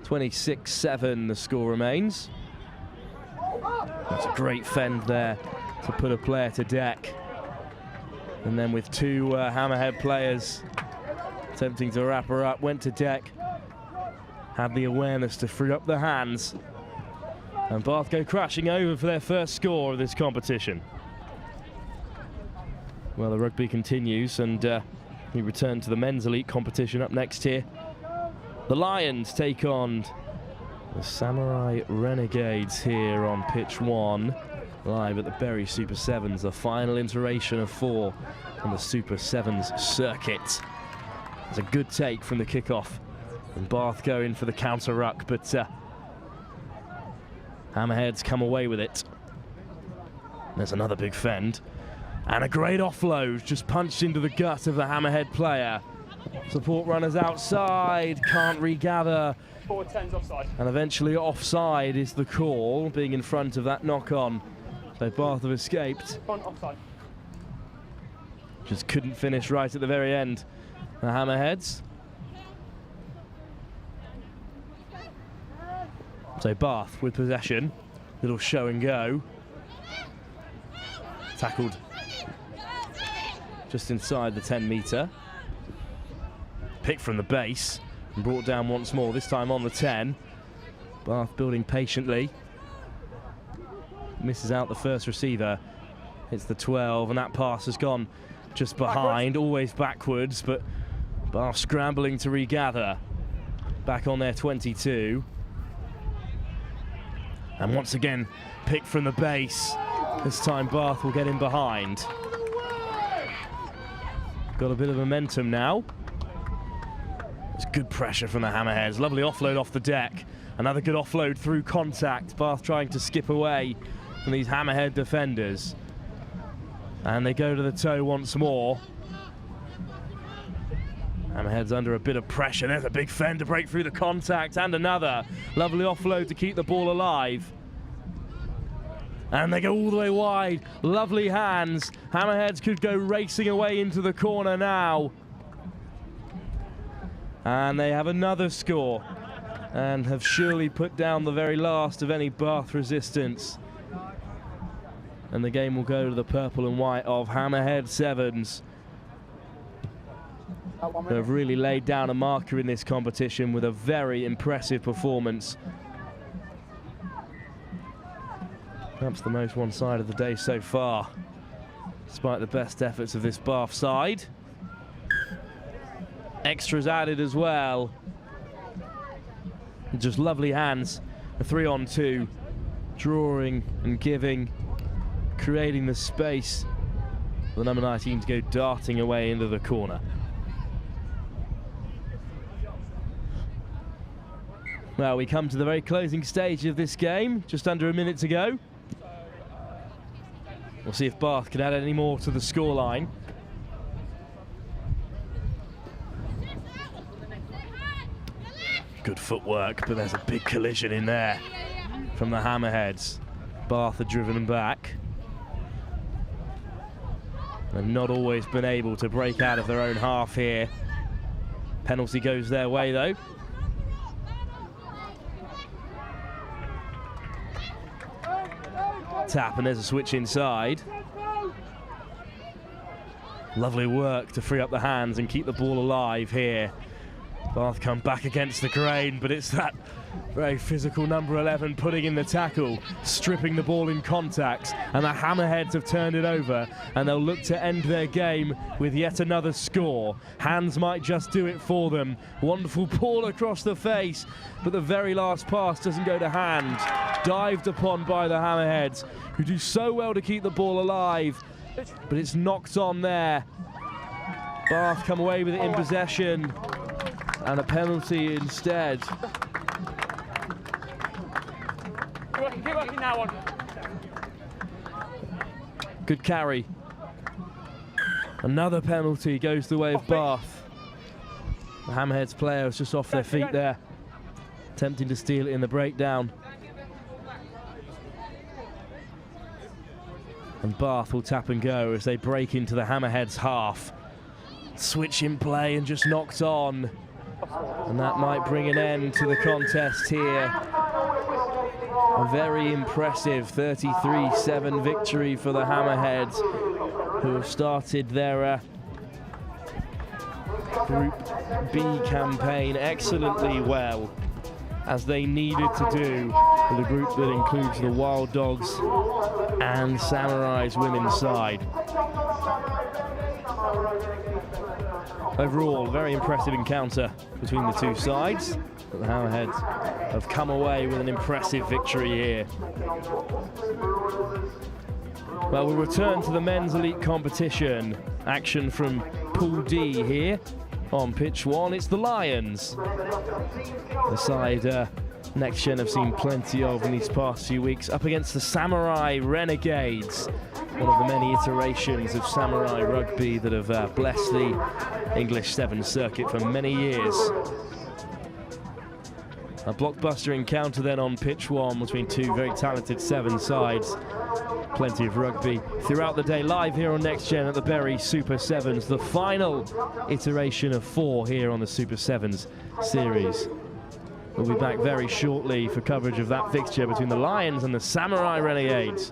26-7 the score remains. That's a great fend there to put a player to deck. And then with 2 Hammerhead players attempting to wrap her up, went to deck, had the awareness to free up the hands. And Bath go crashing over for their first score of this competition. Well, the rugby continues, and we return to the men's elite competition up next here. The Lions take on the Samurai Renegades here on pitch 1, live at the Bury Super Sevens, the final iteration of 4 on the Super Sevens circuit. It's a good take from the kickoff, and Bath go in for the counter ruck, but Hammerheads come away with it. There's another big fend. And a great offload, just punched into the gut of the Hammerhead player. Support runners outside, can't regather. 4-10's offside. And eventually offside is the call, being in front of that knock-on. So Bath have escaped. Offside. Just couldn't finish right at the very end. The Hammerheads. So Bath with possession. Little show and go. Tackled just inside the 10-metre. Picked from the base and brought down once more, this time on the 10. Bath building patiently. Misses out the first receiver. Hits the 12, and that pass has gone just behind, always backwards, but Bath scrambling to regather. Back on their 22. And once again, picked from the base. This time Bath will get in behind. Got a bit of momentum now. It's good pressure from the Hammerheads. Lovely offload off the deck. Another good offload through contact. Bath trying to skip away from these Hammerhead defenders. And they go to the toe once more. Hammerhead's under a bit of pressure. There's a big fend to break through the contact, and another. Lovely offload to keep the ball alive. And they go all the way wide. Lovely hands. Hammerheads could go racing away into the corner now. And they have another score and have surely put down the very last of any Bath resistance. And the game will go to the purple and white of Hammerhead Sevens, who have really laid down a marker in this competition with a very impressive performance. Perhaps the most one-sided of the day so far, despite the best efforts of this Bath side. Extras added as well. Just lovely hands, a 3-on-2, drawing and giving, creating the space for the number 19 to go darting away into the corner. Well, we come to the very closing stage of this game, just under a minute to go. We'll see if Bath can add any more to the scoreline. Good footwork, but there's a big collision in there from the Hammerheads. Bath are driven back. They've not always been able to break out of their own half here. Penalty goes their way though. Tap, and there's a switch inside. Lovely work to free up the hands and keep the ball alive here. Bath come back against the grain, but it's that very physical number 11 putting in the tackle, stripping the ball in contact, and the Hammerheads have turned it over, and they'll look to end their game with yet another score. Hands might just do it for them. Wonderful ball across the face, but the very last pass doesn't go to hand. Dived upon by the Hammerheads, who do so well to keep the ball alive, but it's knocked on there. Bath come away with it in possession, and a penalty instead. Keep working that one. Good carry. Another penalty goes the way of Bath. The Hammerheads player was just off their feet there, attempting to steal it in the breakdown. And Bath will tap and go as they break into the Hammerheads half. Switch in play and just knocked on. And that might bring an end to the contest here. A very impressive 33-7 victory for the Hammerheads, who have started their Group B campaign excellently well, as they needed to do, with a group that includes the Wild Dogs and Samurai's women's side. Overall, very impressive encounter between the two sides. But the Hammerheads have come away with an impressive victory here. Well, we'll return to the men's elite competition. Action from Pool D here on pitch 1. It's the Lions. The side NextGen have seen plenty of in these past few weeks, up against the Samurai Renegades, one of the many iterations of Samurai Rugby that have blessed the English Sevens circuit for many years. A blockbuster encounter then on pitch 1 between two very talented Sevens sides. Plenty of rugby throughout the day, live here on NextGen at the Bury Super Sevens, the final iteration of 4 here on the Super Sevens series. We'll be back very shortly for coverage of that fixture between the Lions and the Samurai Renegades.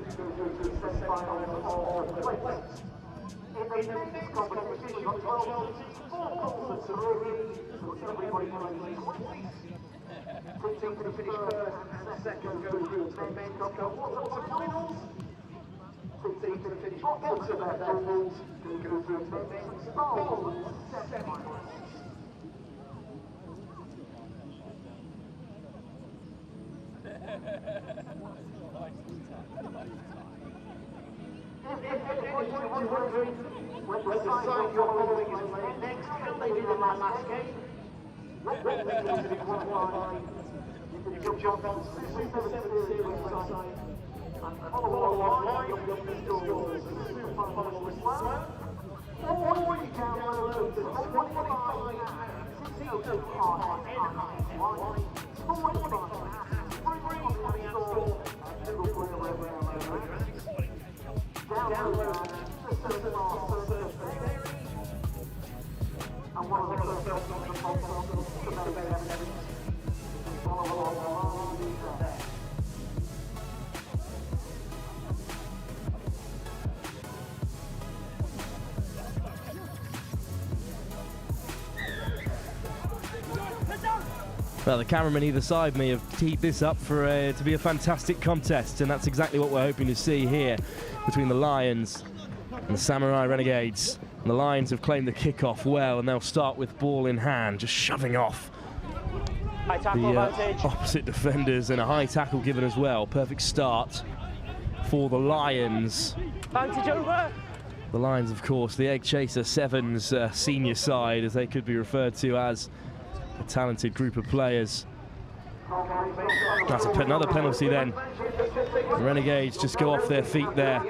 Well, the cameramen either side of me have teed this up for to be a fantastic contest, and that's exactly what we're hoping to see here between the Lions and the Samurai Renegades. And the Lions have claimed the kickoff well, and they'll start with ball in hand, just shoving off the opposite defenders, and a high tackle given as well. Perfect start for the Lions. Advantage over. The Lions, of course, the Egg Chaser Sevens senior side, as they could be referred to as. A talented group of players. That's another penalty then. The Renegades just go off their feet there.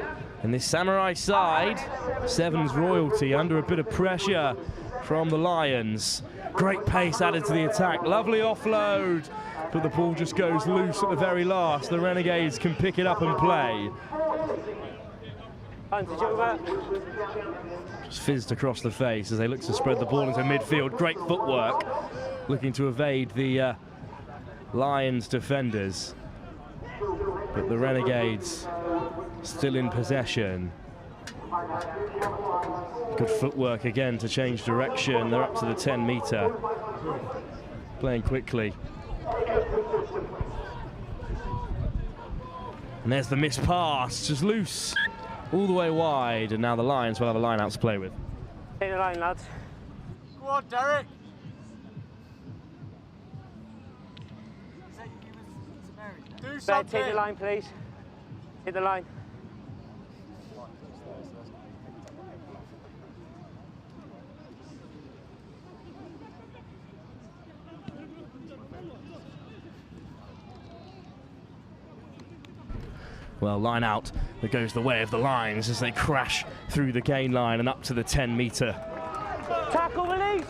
And this Samurai side, Sevens royalty under a bit of pressure from the Lions. Great pace added to the attack. Lovely offload. But the ball just goes loose at the very last. The Renegades can pick it up and play. Advantage over. Just fizzed across the face as they look to spread the ball into midfield. Great footwork. Looking to evade the Lions defenders. But the Renegades still in possession. Good footwork again to change direction. They're up to the 10-meter. Playing quickly. And there's the missed pass, just loose. All the way wide, and now the Lions will have a line out to play with. Take the line, lads. Go on, Derek. Do Take something. the line, please. Hit the line. Well, line out that goes the way of the Lions as they crash through the gain line and up to the 10-meter. Tackle, release.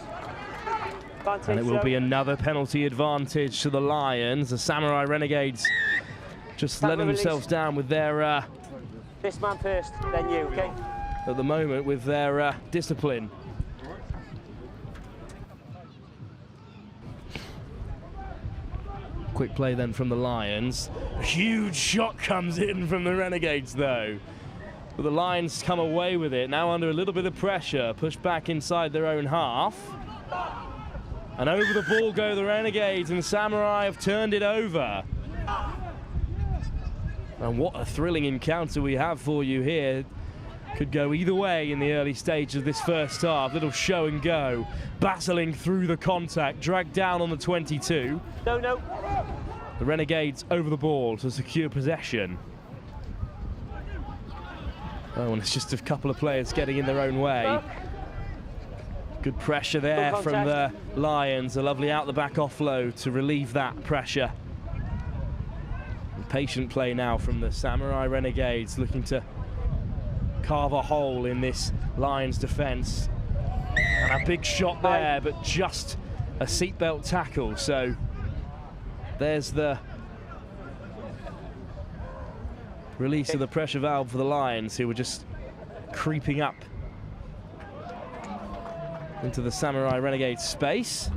Advantage, And it will be another penalty advantage to the Lions. The Samurai Renegades just letting themselves down with their, this man first, then you, okay? at the moment, with their discipline. Quick play then from the Lions. A huge shot comes in from the Renegades though. But the Lions come away with it, now under a little bit of pressure, pushed back inside their own half. And over the ball go the Renegades, and the Samurai have turned it over. And what a thrilling encounter we have for you here. Could go either way in the early stage of this first half. Little show and go. Battling through the contact, dragged down on the 22. No. The Renegades over the ball to secure possession. Oh, and it's just a couple of players getting in their own way. Good pressure there from the Lions. A lovely out-the-back offload to relieve that pressure. And patient play now from the Samurai Renegades, looking to carve a hole in this Lions defence. And a big shot there, but just a seatbelt tackle. So there's the release of the pressure valve for the Lions, who were just creeping up into the Samurai Renegade space,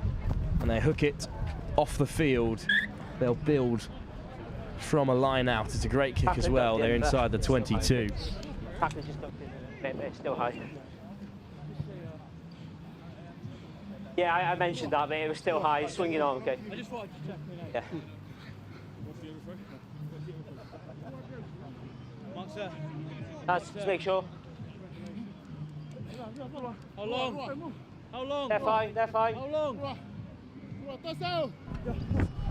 and they hook it off the field. They'll build from a line out. It's a great kick as well. They're inside the 22. Tackle's just got a bit, it's still high. Yeah, I mentioned that, but it was still high. It's swinging on, okay. I just wanted to check. Yeah. That's to make sure. How long? How long? They're fine, they're fine. How long?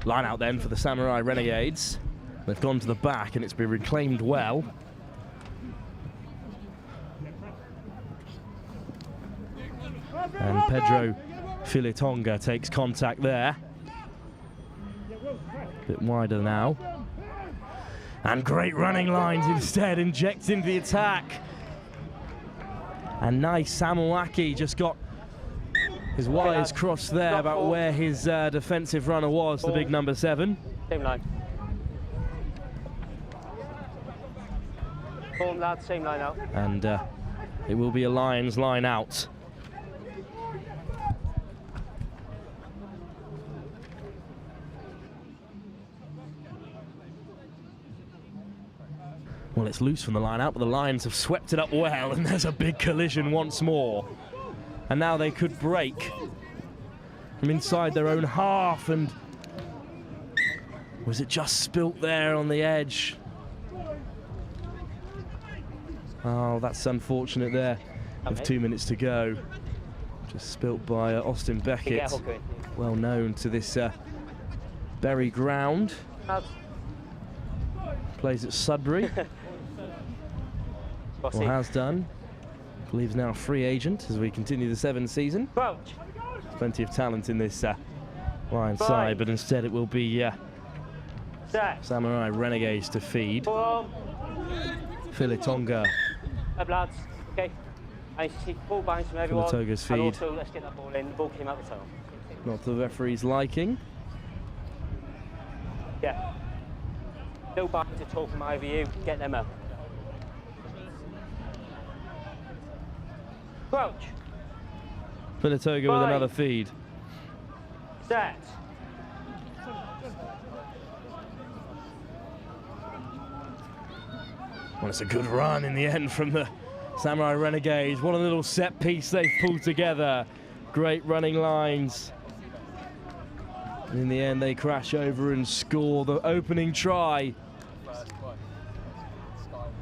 Line out then for the Samurai Renegades. They've gone to the back and it's been reclaimed well. And Pedro Filitonga takes contact there. A bit wider now. And great running lines instead, injects into the attack. And nice, Samuaki just got his wires crossed there about where his defensive runner was, the big number 7. Same line. Form, lad, same line out. And it will be a Lions line out. Well, it's loose from the line out, but the Lions have swept it up well, and there's a big collision once more. And now they could break from inside their own half, and was it just spilt there on the edge? Oh, that's unfortunate there. With 2 minutes to go. Just spilt by Austin Beckett, well known to this Bury ground. Plays at Sudbury. Or has done. I believe he's now a free agent as we continue the Sevens season. Crouch. Plenty of talent in this Lions side, but instead it will be Samurai Renegades to feed. Filitonga. Up, lads. Okay. I see ball bounce from everyone. Filitonga's feed. And also, let's get that ball in. The ball came out the tunnel. Not to the referee's liking. Yeah. No back to talk from either you. Get them up. Crouch. Filitonga with another feed. Set. Well, it's a good run in the end from the Samurai Renegades. What a little set piece they've pulled together. Great running lines. And in the end, they crash over and score the opening try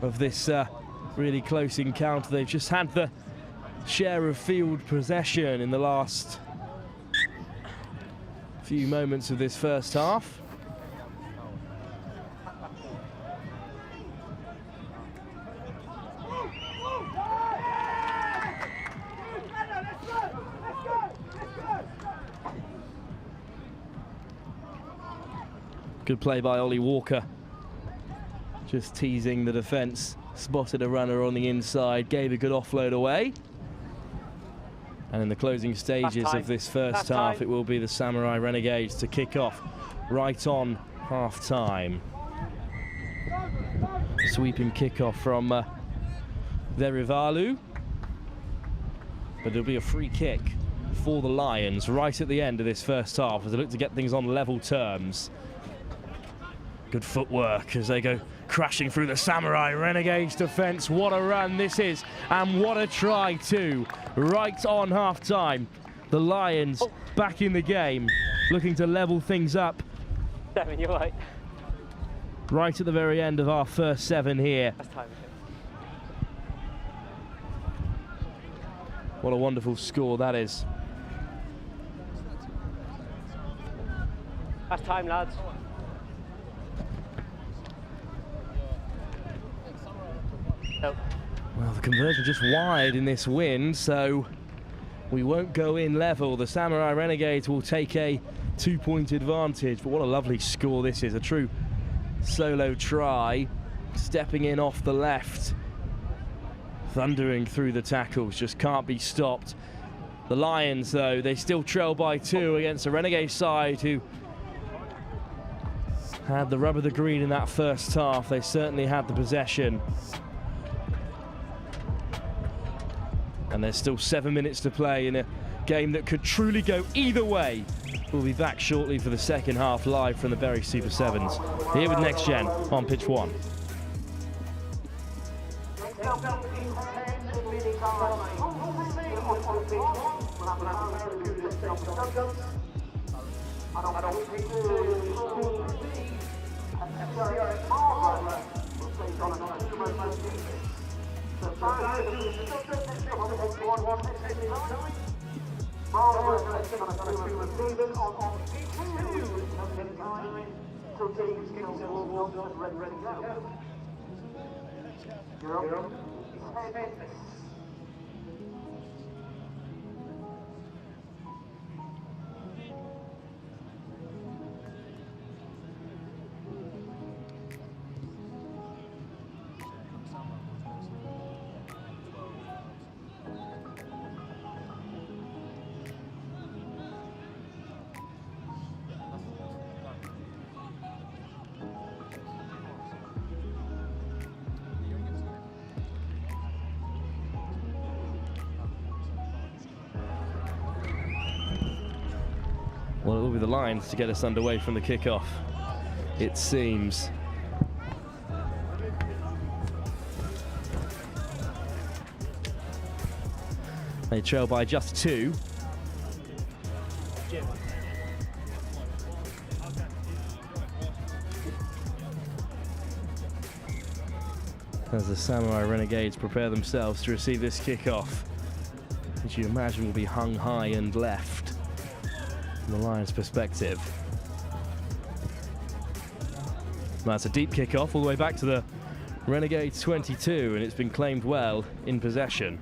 of this really close encounter. They've just had the share of field possession in the last few moments of this first half. Good play by Ollie Walker. Just teasing the defence. Spotted a runner on the inside, gave a good offload away. And in the closing stages of this first half, it will be the Samurai Renegades to kick off right on half-time. Sweeping kickoff from Verivalu. But it'll be a free kick for the Lions right at the end of this first half as they look to get things on level terms. Good footwork as they go crashing through the Samurai Renegades defence. What a run this is, and what a try too. Right on half-time, the Lions back in the game, looking to level things up. Devin, you're right. Right at the very end of our first 7 here. That's time. What a wonderful score that is. That's time, lads. Nope. Well, the conversion just wide in this win, so we won't go in level. The Samurai Renegades will take a 2-point advantage, but what a lovely score this is. A true solo try, stepping in off the left, thundering through the tackles, just can't be stopped. The Lions, though, they still trail by 2 against the Renegade side, who had the rub of the green in that first half. They certainly had the possession. And there's still 7 minutes to play in a game that could truly go either way. We'll be back shortly for the second half live from the Bury Super Sevens. Here with Next Gen on pitch 1. Well, it will be the Lions to get us underway from the kickoff, it seems. They trail by just 2. As the Samurai Renegades prepare themselves to receive this kickoff, which you imagine will be hung high and left from the Lions' perspective. That's a deep kickoff all the way back to the Renegades 22, and it's been claimed well in possession.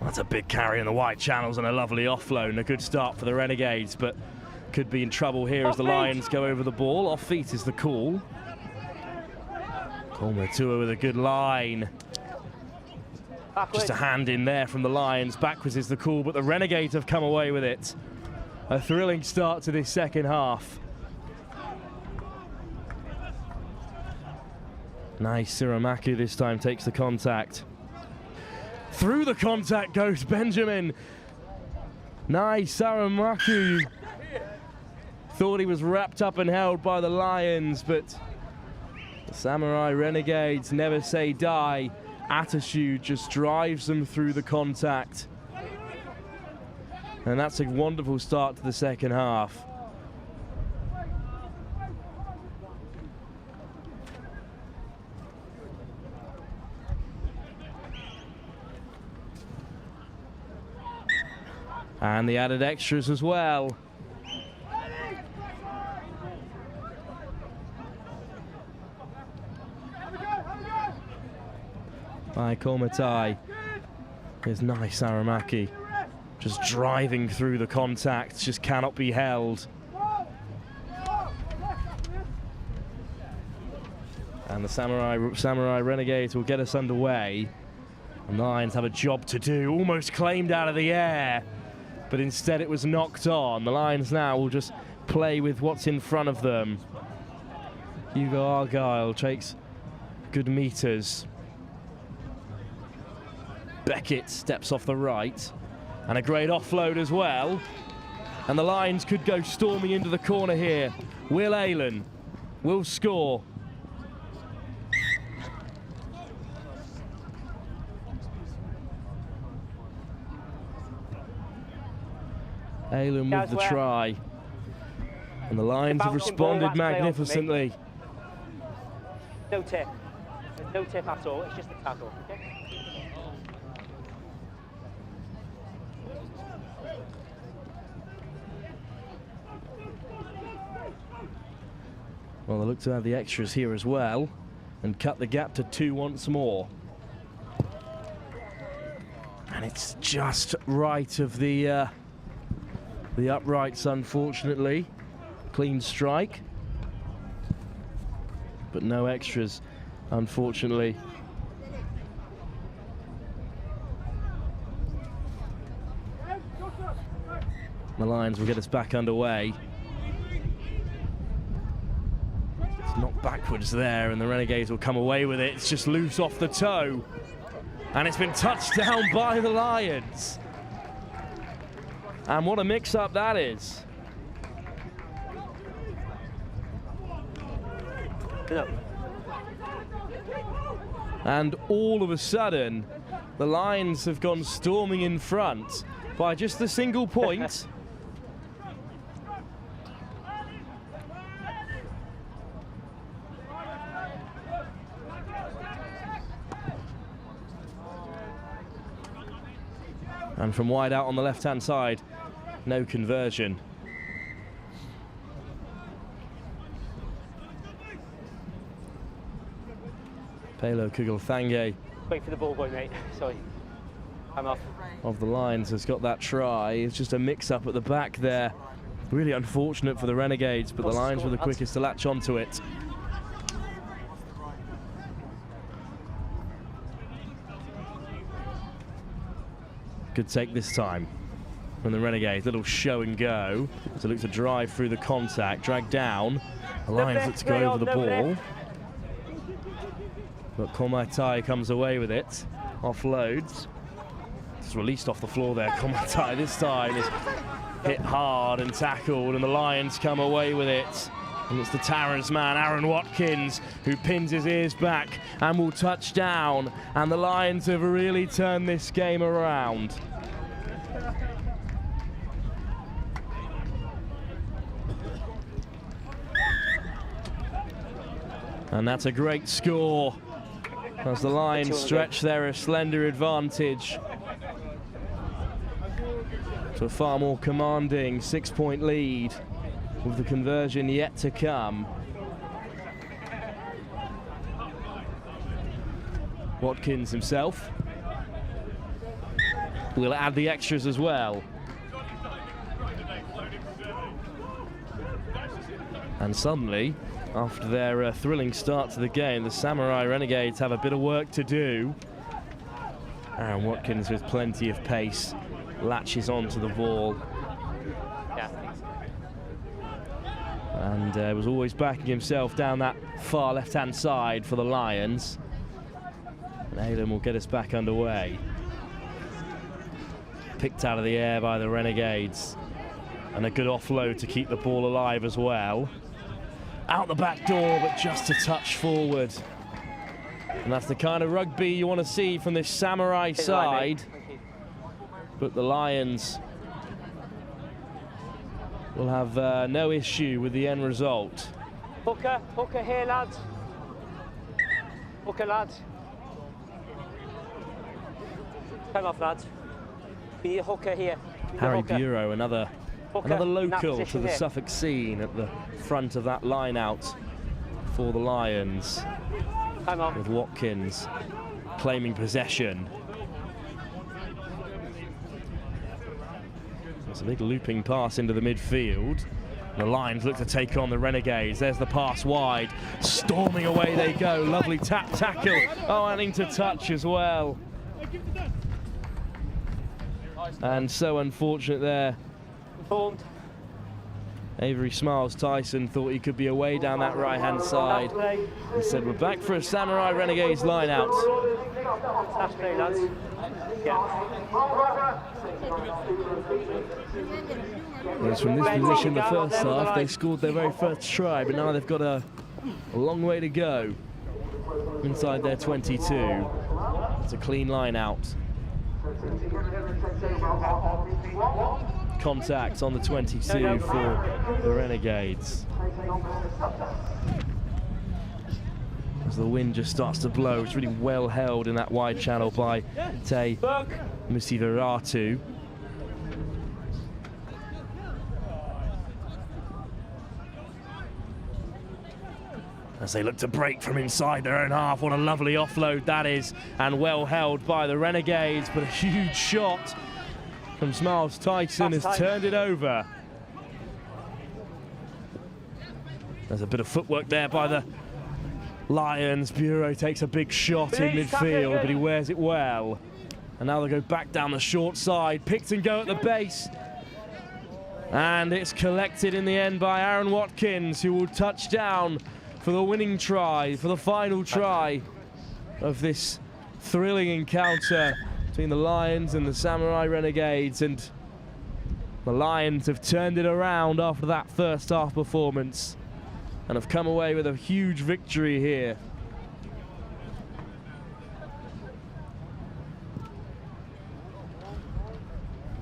That's a big carry in the wide channels and a lovely offload, and a good start for the Renegades, but could be in trouble here as the Lions go over the ball. Off feet is the call. Colmatua with a good line. Just a hand in there from the Lions. Backwards is the call, but the Renegades have come away with it. A thrilling start to this second half. Nice, Siramaku this time takes the contact. Through the contact goes Benjamin. Nice, Siramaku. Thought he was wrapped up and held by the Lions, but the Samurai Renegades never say die. Attitude just drives them through the contact. And that's a wonderful start to the second half. And the added extras as well. By Komatai. Here's nice Aramaki. Just driving through the contact, just cannot be held. And the Samurai Renegades will get us underway. And the Lions have a job to do, almost claimed out of the air, but instead it was knocked on. The Lions now will just play with what's in front of them. Hugo Argyle takes good meters. Beckett steps off the right, and a great offload as well. And the Lions could go storming into the corner here. Will Aylan will score. Aylan with the try. And the Lions have responded magnificently. No tip. No tip at all, it's just a tackle. Okay? Well, they look to have the extras here as well and cut the gap to 2 once more. And it's just right of the uprights, unfortunately. Clean strike, but no extras, unfortunately. The Lions will get us back underway. Not backwards there, and the Renegades will come away with it. It's just loose off the toe, and it's been touched down by the Lions. And what a mix-up that is. No. And all of a sudden, the Lions have gone storming in front by just a single point. And from wide out on the left-hand side, no conversion. Pelo Kugelthange. Wait for the ball boy, mate. Sorry. I'm off. Of the Lions has got that try. It's just a mix-up at the back there. Really unfortunate for the Renegades, but the Lions were the quickest to latch onto it. Good take this time from the Renegades. Little show and go. So look to drive through the contact, drag down. The Lions look to go over the ball. But Komaitai comes away with it. Offloads. Just released off the floor there. Komatai this time is hit hard and tackled, and the Lions come away with it. And it's the Tyrant's man, Aaron Watkins, who pins his ears back and will touch down. And the Lions have really turned this game around. And that's a great score as the Lions stretch their slender advantage to a far more commanding 6-point lead, with the conversion yet to come. Watkins himself will add the extras as well. And suddenly, after their thrilling start to the game, the Samurai Renegades have a bit of work to do. Aaron Watkins, with plenty of pace, latches onto the ball. Yeah. And was always backing himself down that far left-hand side for the Lions. And Aylan will get us back underway. Picked out of the air by the Renegades. And a good offload to keep the ball alive as well. Out the back door, but just a touch forward. And that's the kind of rugby you want to see from this Samurai side. But the Lions will have no issue with the end result. Hooker here, lads. Hooker, lads. Come off, lads. Be a hooker here. Harry Bureau, another local to the here. Suffolk scene at the front of that line out for the Lions. Come on. With Watkins claiming possession. It's a big looping pass into the midfield. The Lions look to take on the Renegades. There's the pass wide. Storming away they go. Lovely tackle. Oh, and into touch as well. And so unfortunate there. Informed. Avery Smiles Tyson thought he could be away down that right-hand side. He said, we're back for a Samurai Renegades line-out. That's play, lads. Yeah. Whereas from this position, the first half, they scored their very first try, but now they've got a long way to go inside their 22. It's a clean line-out. Contact on the 22 for the Renegades. As the wind just starts to blow, it's really well held in that wide channel by Te Musiveratu. As they look to break from inside their own half. What a lovely offload that is, and well held by the Renegades, but a huge shot from Smiles Tyson has turned it over. There's a bit of footwork there by the Lions. Bureau takes a big shot in midfield, but he wears it well. And now they go back down the short side. Picked and go at the base. And it's collected in the end by Aaron Watkins, who will touch down for the winning try, for the final try of this thrilling encounter between the Lions and the Samurai Renegades. And the Lions have turned it around after that first half performance and have come away with a huge victory here.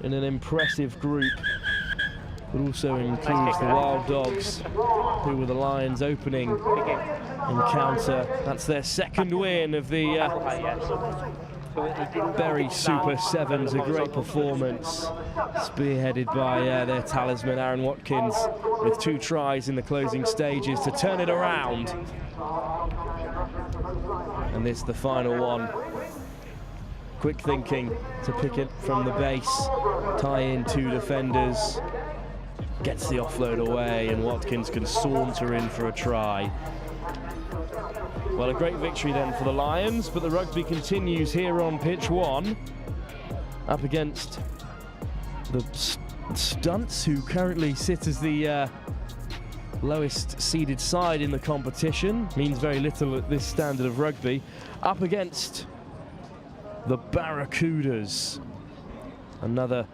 In an impressive group, but also includes the Wild Dogs, who were the Lions' opening encounter. That's their second win of the Berry Super Sevens. A great performance, spearheaded by their talisman Aaron Watkins, with 2 tries in the closing stages to turn it around. And this the final one. Quick thinking to pick it from the base, tie in 2 defenders, gets the offload away, and Watkins can saunter in for a try. Well, a great victory then for the Lions, but the rugby continues here on pitch 1, up against the Stunts, who currently sit as the lowest seeded side in the competition. Means very little at this standard of rugby. Up against the Barracudas, Another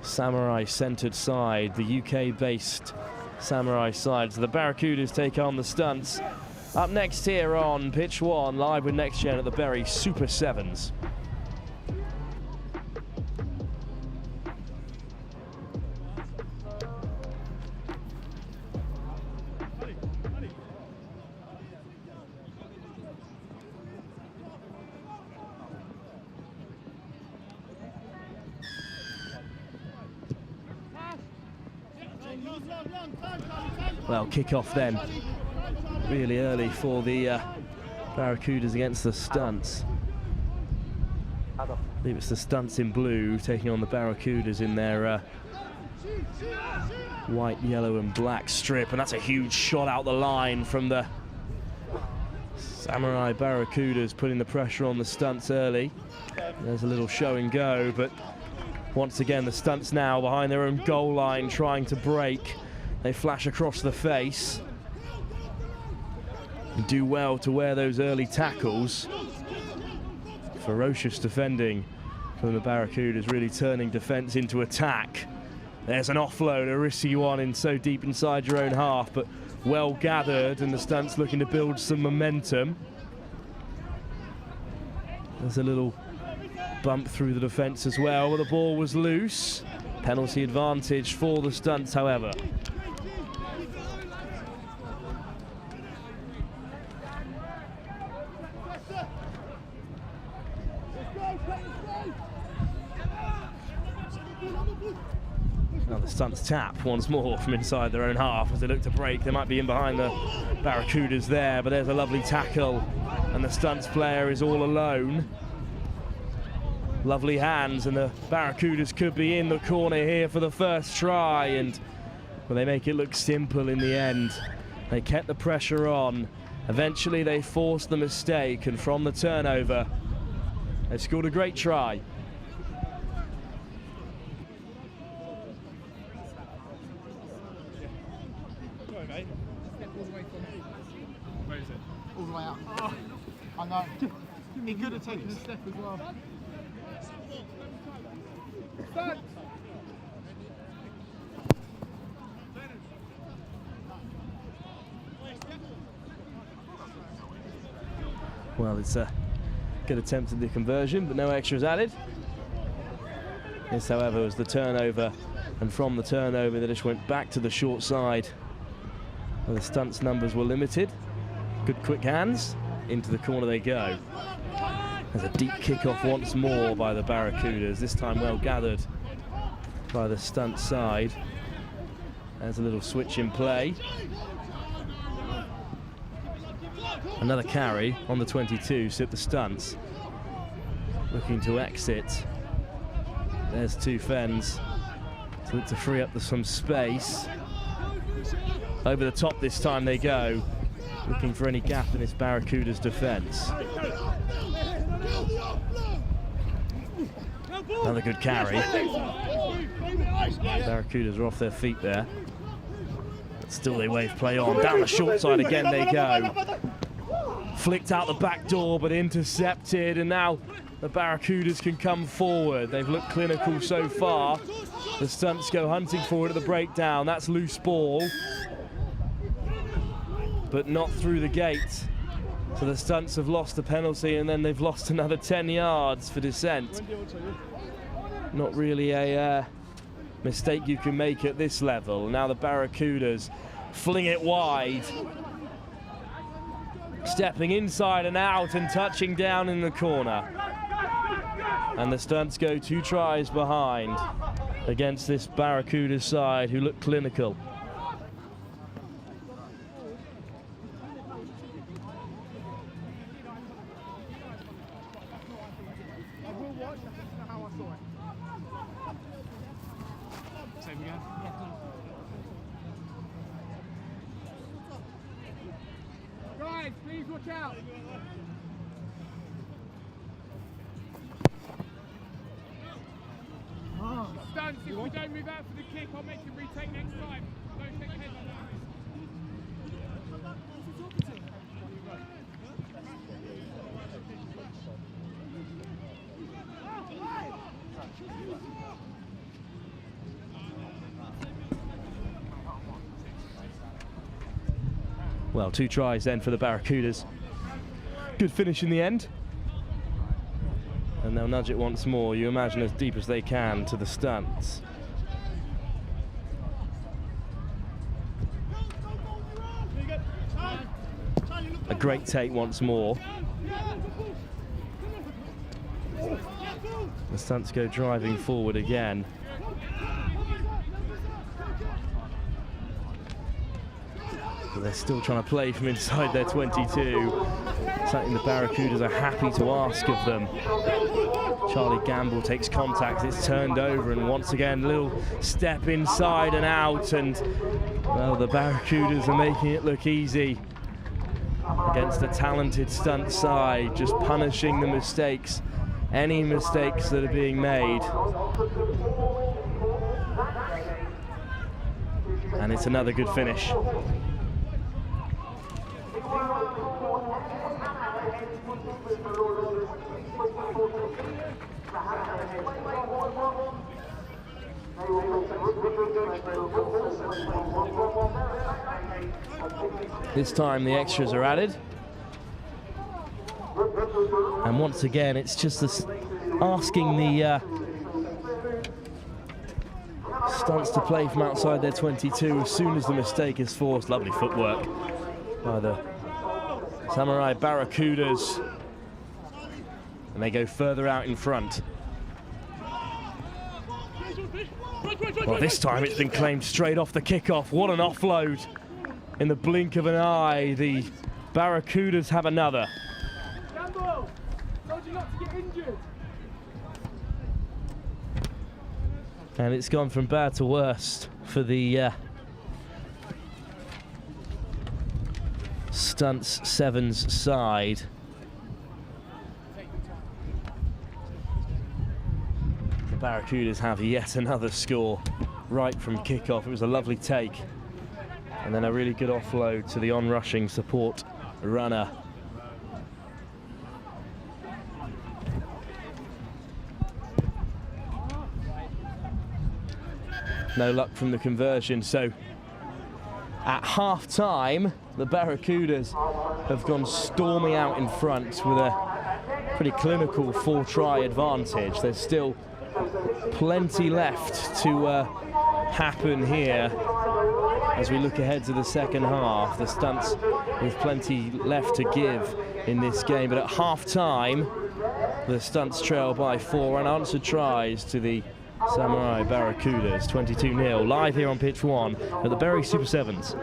Samurai-centred side, the UK-based Samurai side. So the Barracudas take on the Stunts. Up next here on Pitch 1, live with NextGen at the Bury Super Sevens. Well, kickoff then, really early for the Barracudas against the Stunts. I believe it's the Stunts in blue taking on the Barracudas in their white, yellow and black strip, and that's a huge shot out the line from the Samurai Barracudas, putting the pressure on the Stunts early. There's a little show and go, but once again the Stunts now behind their own goal line trying to break. They flash across the face and do well to wear those early tackles. Ferocious defending from the Barracudas, really turning defence into attack. There's an offload, a risky one in so deep inside your own half, but well gathered, and the Stunts looking to build some momentum. There's a little bump through the defence as well, but the ball was loose. Penalty advantage for the Stunts, however. Now the Stunts tap once more from inside their own half as they look to break. They might be in behind the Barracudas there, but there's a lovely tackle, and the Stunts player is all alone. Lovely hands, and the Barracudas could be in the corner here for the first try, and well, they make it look simple in the end. They kept the pressure on. Eventually they forced the mistake, and from the turnover, they scored a great try. Where is it? All the way up. Oh, I know. He could have taken a step as well. Well, it's a good attempt at the conversion, but no extras added. This, however, was the turnover, and from the turnover they just went back to the short side where the Stunts numbers were limited. Good quick hands, into the corner they go. There's a deep kickoff once more by the Barracudas, this time well gathered by the Stunts side. There's a little switch in play. Another carry on the 22, sit the Stunts. Looking to exit. There's two Fens. To look to free up some space. Over the top this time they go. Looking for any gap in this Barracuda's defence. Another good carry. Barracudas are off their feet there. But still they wave play on. Down the short side again they go. Flicked out the back door but intercepted, and now the Barracudas can come forward. They've looked clinical so far. The Stunts go hunting forward at the breakdown. That's loose ball, but not through the gate. So the Stunts have lost the penalty, and then they've lost another 10 yards for descent. Not really a mistake you can make at this level. Now the Barracudas fling it wide. Stepping inside and out and touching down in the corner. And the Stunts go 2 tries behind against this Barracuda side who look clinical. Same again? Guys, please watch out. Stunts, if we don't move out for the kick, I'll make him retake next time. Don't take head like that. Well, 2 tries then for the Barracudas. Good finish in the end. And they'll nudge it once more, you imagine, as deep as they can to the Stunts. A great take once more. The Stunts go driving forward again. But they're still trying to play from inside their 22. Something the Barracudas are happy to ask of them. Charlie Gamble takes contact, it's turned over, and once again, a little step inside and out, and well, the Barracudas are making it look easy against a talented Stunt side, just punishing the mistakes, any mistakes that are being made. And it's another good finish. This time the extras are added. And once again, it's just this asking the Stunts to play from outside their 22 as soon as the mistake is forced. Lovely footwork by the Samurai Barracudas. And they go further out in front. Well, this time it's been claimed straight off the kickoff. What an offload. In the blink of an eye, the Barracudas have another. Gamble, told you not to get injured. And it's gone from bad to worst for the Stunts Sevens side. The Barracudas have yet another score right from kickoff. It was a lovely take. And then a really good offload to the on-rushing support runner. No luck from the conversion, so at half-time, the Barracudas have gone storming out in front with a pretty clinical 4-try advantage. There's still plenty left to happen here as we look ahead to the second half. The Stunts with plenty left to give in this game, but at half-time, the Stunts trail by 4 unanswered tries to the Samurai Barracudas, 22-0, live here on pitch 1 at the Berry Super Sevens.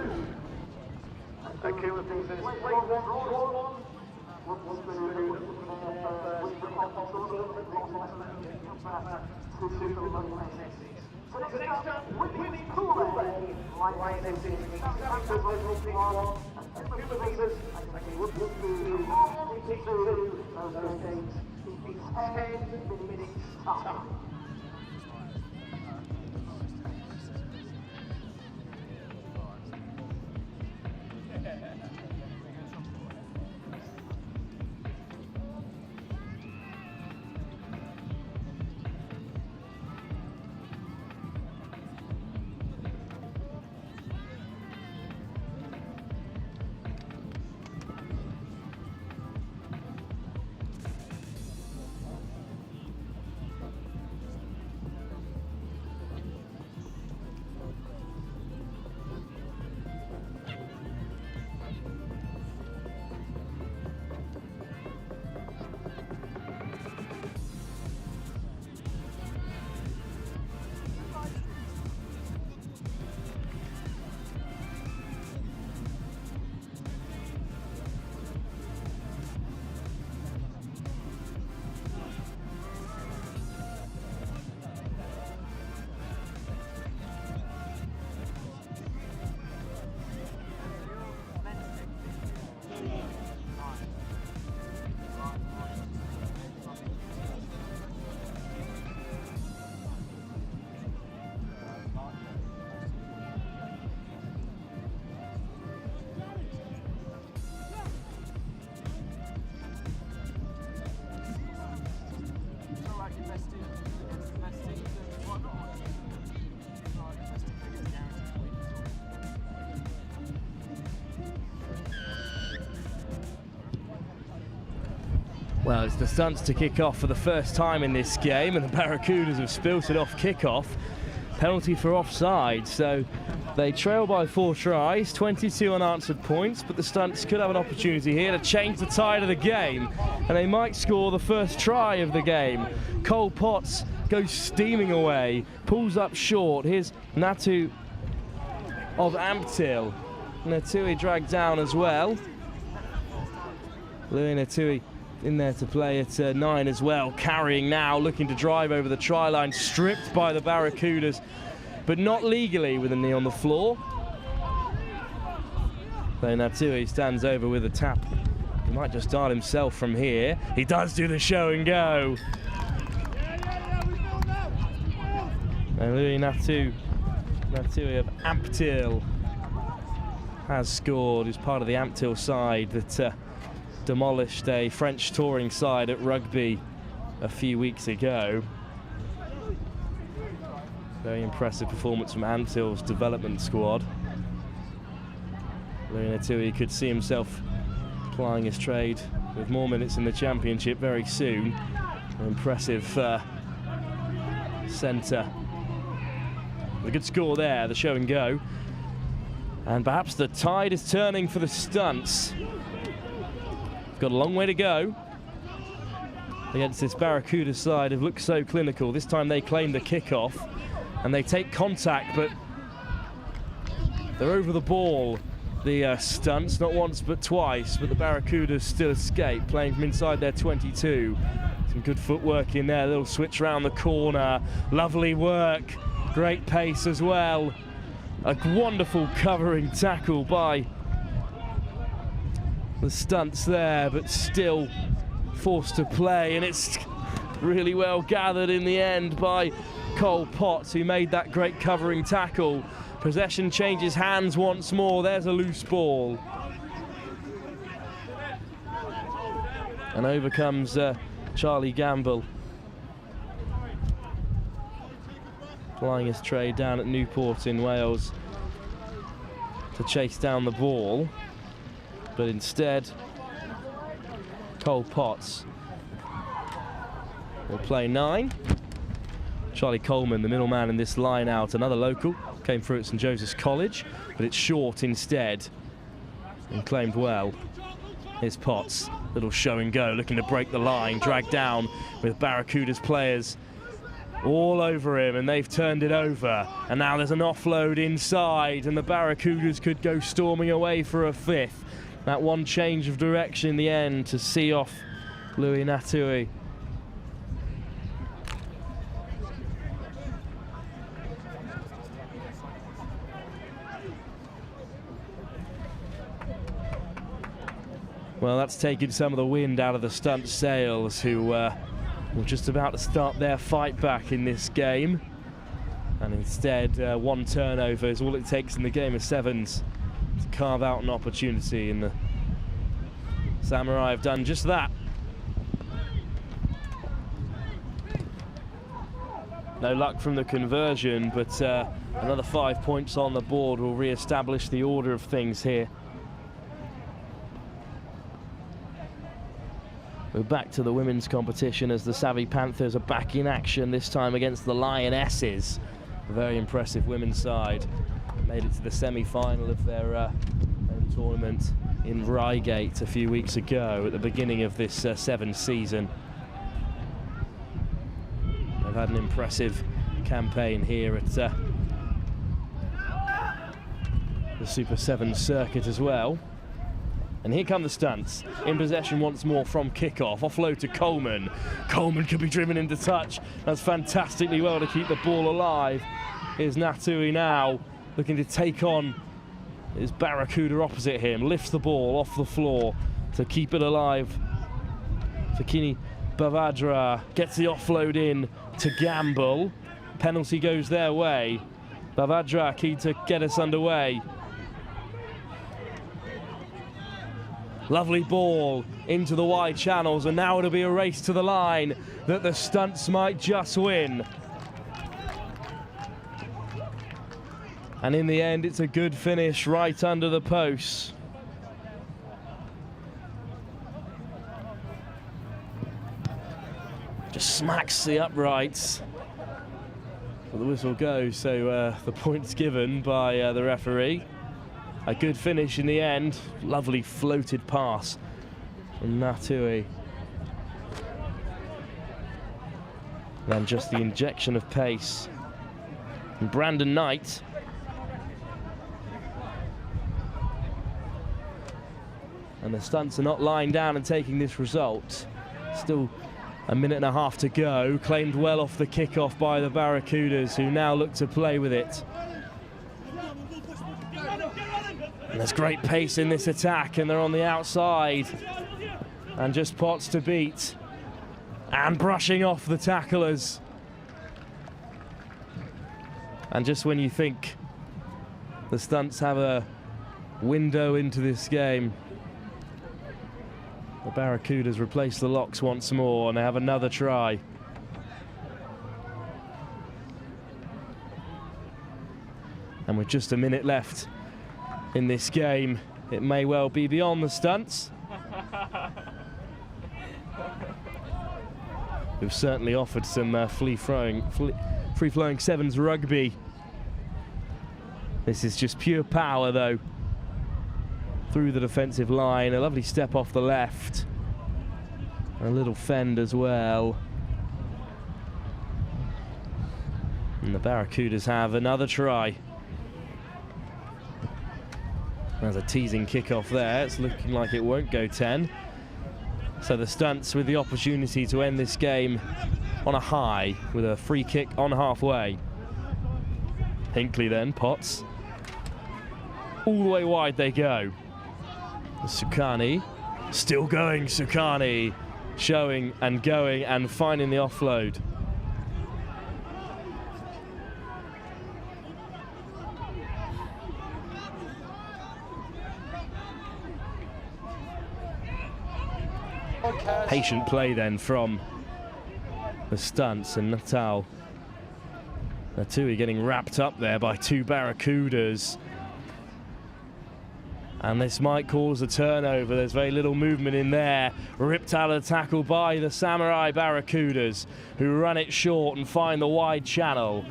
Well, it's the Stunts to kick off for the first time in this game, and the Barracudas have spilt it off kickoff. Penalty for offside, so they trail by 4 tries, 22 unanswered points, but the Stunts could have an opportunity here to change the tide of the game, and they might score the first try of the game. Cole Potts goes steaming away, pulls up short. Here's Natu of Amptil. Natui dragged down as well. Louis Natui in there to play at 9 as well, carrying now, looking to drive over the try line, stripped by the Barracudas, but not legally with a knee on the floor. So Natui stands over with a tap. He might just dart himself from here. He does do the show and go. And Louis Natui of Amptil has scored. He's part of the Amptil side that demolished a French touring side at Rugby a few weeks ago. Very impressive performance from Amptil's development squad. Louis Natui could see himself plying his trade with more minutes in the championship very soon. An impressive centre. A good score there, the show and go. And perhaps the tide is turning for the Stunts. Got a long way to go against this Barracuda side who've looked so clinical. This time they claim the kickoff and they take contact, but they're over the ball, the Stunts, not once but twice, but the Barracudas still escape, playing from inside their 22. Some good footwork in there, a little switch around the corner, lovely work, great pace as well. A wonderful covering tackle by the Stunts there, but still forced to play, and it's really well gathered in the end by Cole Potts, who made that great covering tackle. Possession changes hands once more. There's a loose ball. And over comes Charlie Gamble, plying his trade down at Newport in Wales to chase down the ball. But instead, Cole Potts will play 9. Charlie Coleman, the middleman in this line out, another local, came through at St Joseph's College, but it's short instead and claimed well. Here's Potts, little show and go, looking to break the line, dragged down with Barracuda's players all over him, and they've turned it over. And now there's an offload inside, and the Barracudas could go storming away for a 5th. That one change of direction in the end to see off Louis Natui. Well, that's taken some of the wind out of the Stunt sails, who were just about to start their fight back in this game. And instead, one turnover is all it takes in the game of sevens to carve out an opportunity, and the Samurai have done just that. No luck from the conversion, but another 5 points on the board will re-establish the order of things here. We're back to the women's competition as the Savvy Panthers are back in action, this time against the Lionesses. A very impressive women's side. Made it to the semi-final of their own tournament in Reigate a few weeks ago at the beginning of this sevens season. They've had an impressive campaign here at the Super 7 circuit as well. And here come the Stunts, in possession once more from kickoff. Offload to Coleman. Coleman can be driven into touch. That's fantastically well to keep the ball alive. Here's Natui now, looking to take on his Barracuda opposite him. Lifts the ball off the floor to keep it alive. Fakini Bavadra gets the offload in to Gamble. Penalty goes their way. Bavadra key to get us underway. Lovely ball into the wide channels, and now it'll be a race to the line that the Stunts might just win. And in the end, it's a good finish right under the posts. smacks the uprights. But the whistle goes, so the point's given by the referee. A good finish in the end. Lovely floated pass from Natui. And just the injection of pace from Brandon Knight. And the Stunts are not lying down and taking this result. Still a minute and a half to go. Claimed well off the kickoff by the Barracudas, who now look to play with it. And there's great pace in this attack, and they're on the outside. And just Potts to beat. And brushing off the tacklers. And just when you think the Stunts have a window into this game, the Barracudas replace the locks once more, and they have another try. And with just a minute left in this game, it may well be beyond the Stunts. Who've certainly offered some free-flowing sevens rugby. This is just pure power, though. Through the defensive line, a lovely step off the left. A little fend as well. And the Barracudas have another try. There's a teasing kickoff there. It's looking like it won't go 10. So the Stunts with the opportunity to end this game on a high with a free kick on halfway. Hinkley then, Potts. All the way wide they go. Sukani, still going, Sukani, showing and going and finding the offload. Patient play then from the Stunts, and Natui getting wrapped up there by two Barracudas. And this might cause a turnover. There's very little movement in there. Ripped out of the tackle by the Samurai Barracudas, who run it short and find the wide channel.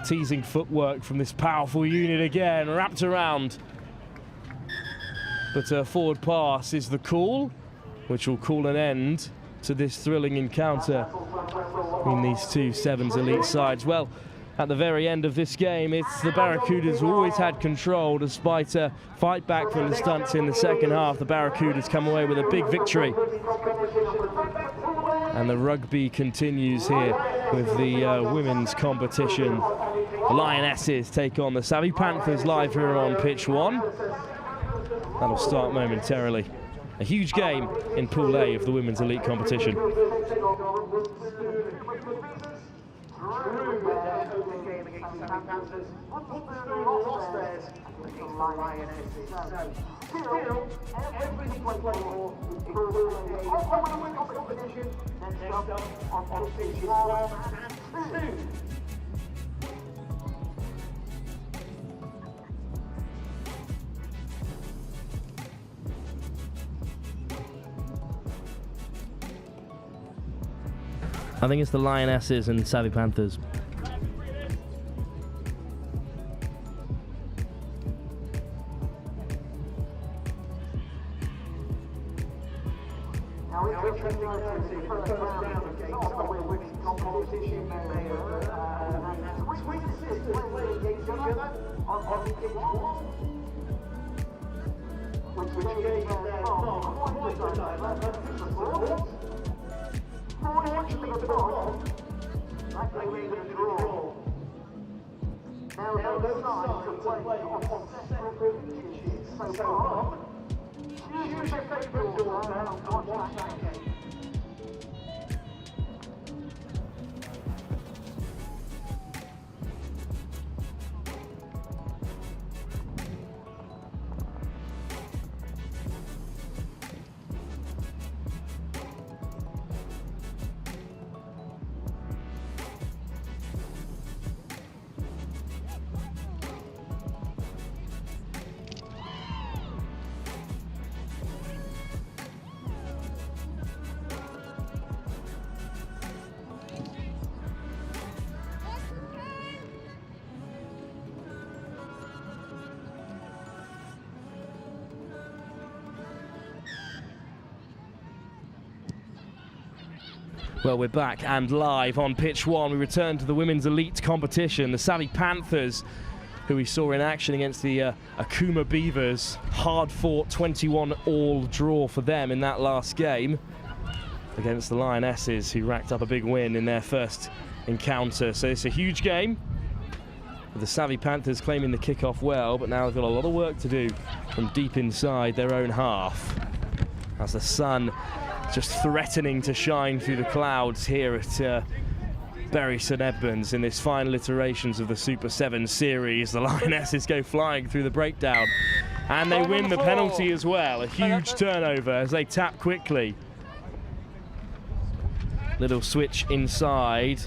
Teasing footwork from this powerful unit again, wrapped around. But a forward pass is the call, which will call an end to this thrilling encounter between these two Sevens elite sides. Well, at the very end of this game, it's the Barracudas who always had control despite a fight back from the Stunts in the second half. The Barracudas come away with a big victory. And the rugby continues here with the women's competition. The Lionesses take on the Savvy Panthers live here on pitch 1. That'll start momentarily. A huge game in Pool A of the women's elite competition. I think it's the Lionesses and Savvy Panthers. Well, we're back and live on pitch one. We return to the women's elite competition. The Savvy Panthers, who we saw in action against the Akuma Beavers. Hard-fought 21-all draw for them in that last game against the Lionesses, who racked up a big win in their first encounter. So it's a huge game. The Savvy Panthers claiming the kickoff well, but now they've got a lot of work to do from deep inside their own half, as the sun just threatening to shine through the clouds here at Bury St Edmunds in this final iterations of the Super 7 series. The Lionesses go flying through the breakdown, and they win the penalty as well. A huge turnover as they tap quickly. Little switch inside.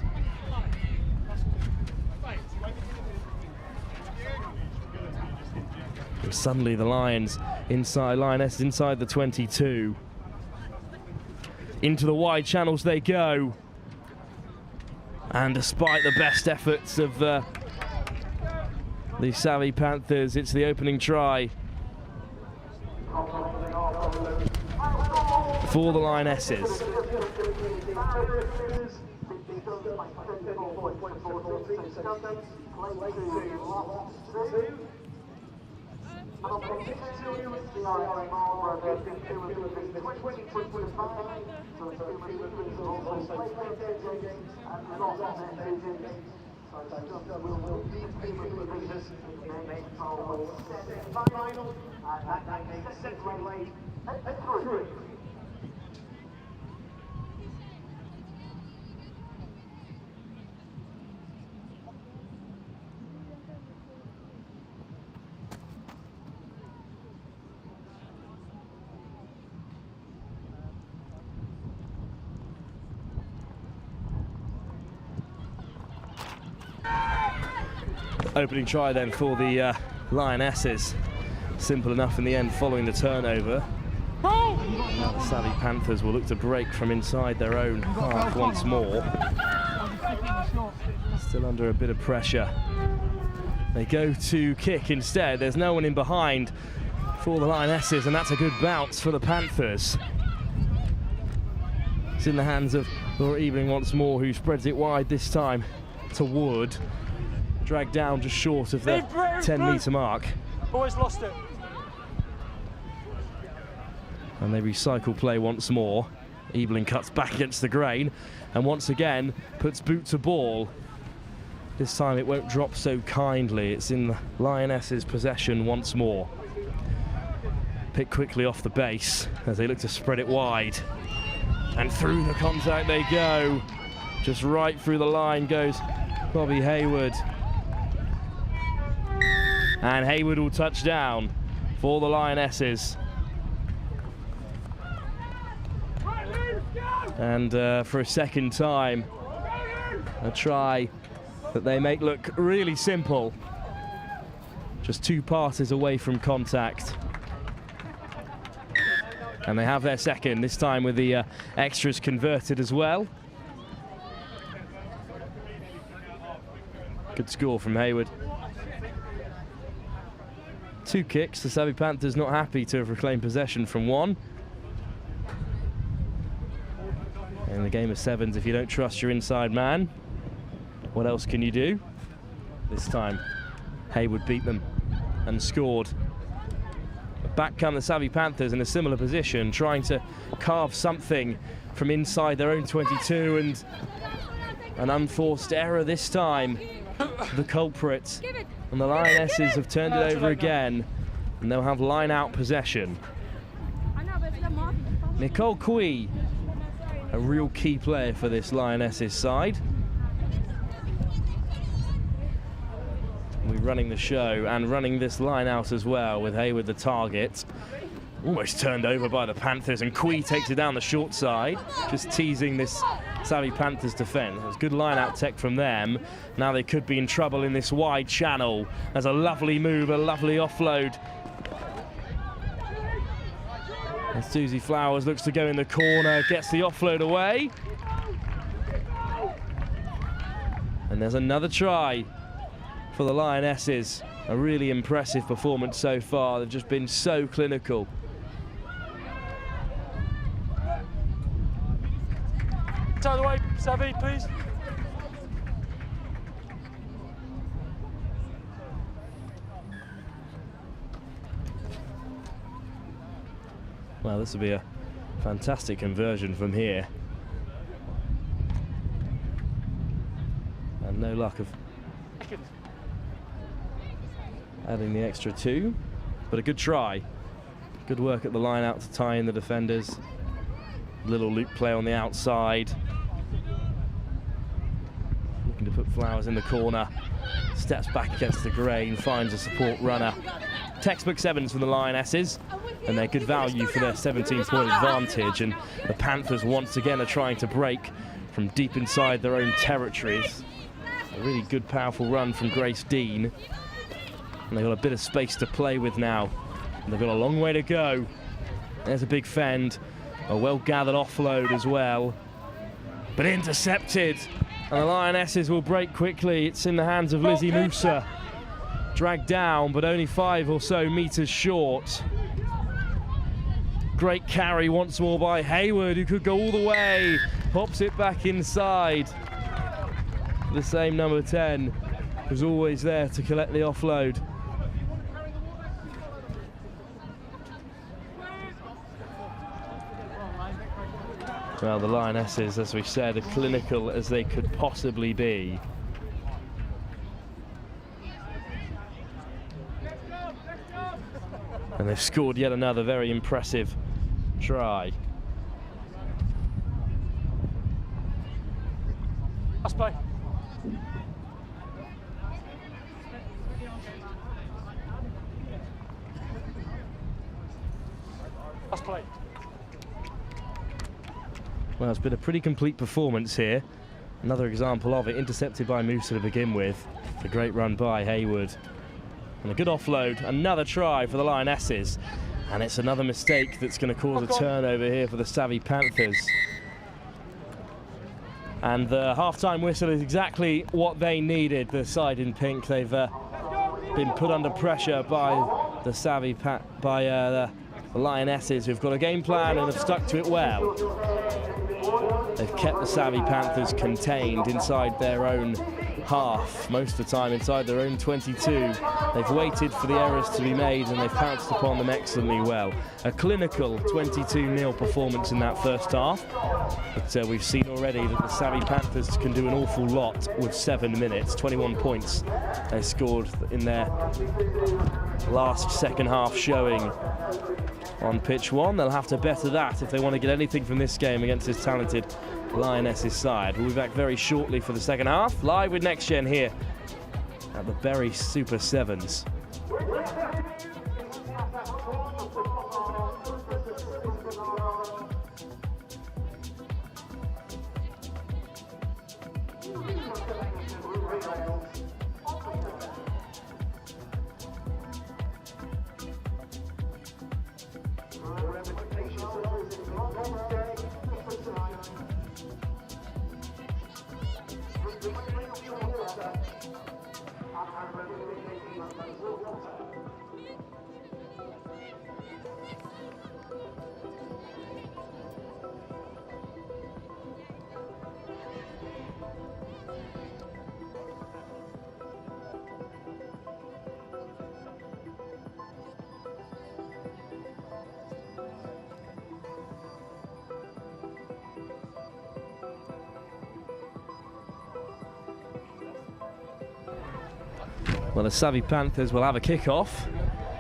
And suddenly the Lionesses inside the 22. Into the wide channels they go. And despite the best efforts of the Savvy Panthers, it's the opening try for the Lionesses. Opening try then for the Lionesses. Simple enough in the end following the turnover. Now the Savvy Panthers will look to break from inside their own half once more. Still under a bit of pressure. They go to kick instead. There's no one in behind for the Lionesses, and that's a good bounce for the Panthers. It's in the hands of Laura Evening once more, who spreads it wide this time to Wood. Dragged down just short of the 10-metre mark. Always lost it. And they recycle play once more. Eveling cuts back against the grain and once again puts boot to ball. This time it won't drop so kindly. It's in the Lionesses' possession once more. Picked quickly off the base as they look to spread it wide. And through the contact they go. Just right through the line goes Bobby Hayward. And Hayward will touch down for the Lionesses. And for a second time, a try that they make look really simple. Just 2 passes away from contact. And they have their second, this time with the extras converted as well. Good score from Hayward. 2 kicks, the Savvy Panthers not happy to have reclaimed possession from 1. In the game of sevens, if you don't trust your inside man, what else can you do? This time, Hayward beat them and scored. Back come the Savvy Panthers in a similar position, trying to carve something from inside their own 22, and an unforced error this time. The culprit. And the Lionesses have turned it over again, and they'll have line-out possession. Nicole Cui, a real key player for this Lionesses side. We're running the show and running this line out as well, with Hayward the target. Almost turned over by the Panthers, and Cui takes it down the short side, just teasing this Savvy Panthers defence. It was good line-out tech from them. Now they could be in trouble in this wide channel. There's a lovely move, a lovely offload. And Susie Flowers looks to go in the corner, gets the offload away. And there's another try for the Lionesses. A really impressive performance so far. They've just been so clinical. Out of the way. Savvy, please. Well, this will be a fantastic conversion from here. And no luck of adding the extra 2, but a good try. Good work at the line out to tie in the defenders. Little loop play on the outside. Looking to put Flowers in the corner. Steps back against the grain, finds a support runner. Textbook sevens from the Lionesses, and they're good value for their 17-point advantage. And the Panthers once again are trying to break from deep inside their own territories. A really good, powerful run from Grace Dean. And they've got a bit of space to play with now. And they've got a long way to go. There's a big fend. A well-gathered offload as well. But intercepted. And the Lionesses will break quickly. It's in the hands of Lizzie Musa. Dragged down, but only 5 or so meters short. Great carry once more by Hayward, who could go all the way. Pops it back inside. The same number 10, who's always there to collect the offload. Well, the Lionesses, as we said, are clinical as they could possibly be. And they've scored yet another very impressive try. Let's play. Let's play. Well, it's been a pretty complete performance here. Another example of it, intercepted by Musa to begin with. A great run by Hayward. And a good offload, another try for the Lionesses. And it's another mistake that's going to cause a turnover here for the savvy Panthers. And the half-time whistle is exactly what they needed, the side in pink. They've been put under pressure by the savvy the Lionesses, who've got a game plan and have stuck to it well. They've kept the savvy Panthers contained inside their own half, most of the time inside their own 22. They've waited for the errors to be made and they've pounced upon them excellently well. A clinical 22-0 performance in that first half, but we've seen already that the savvy Panthers can do an awful lot with 7 minutes. 21 points they scored in their last second half showing on pitch 1. They'll have to better that if they want to get anything from this game against this talented Lionesses side. We'll be back very shortly for the second half, live with Next Gen here at the Bury Super Sevens. Well, the savvy Panthers will have a kick-off.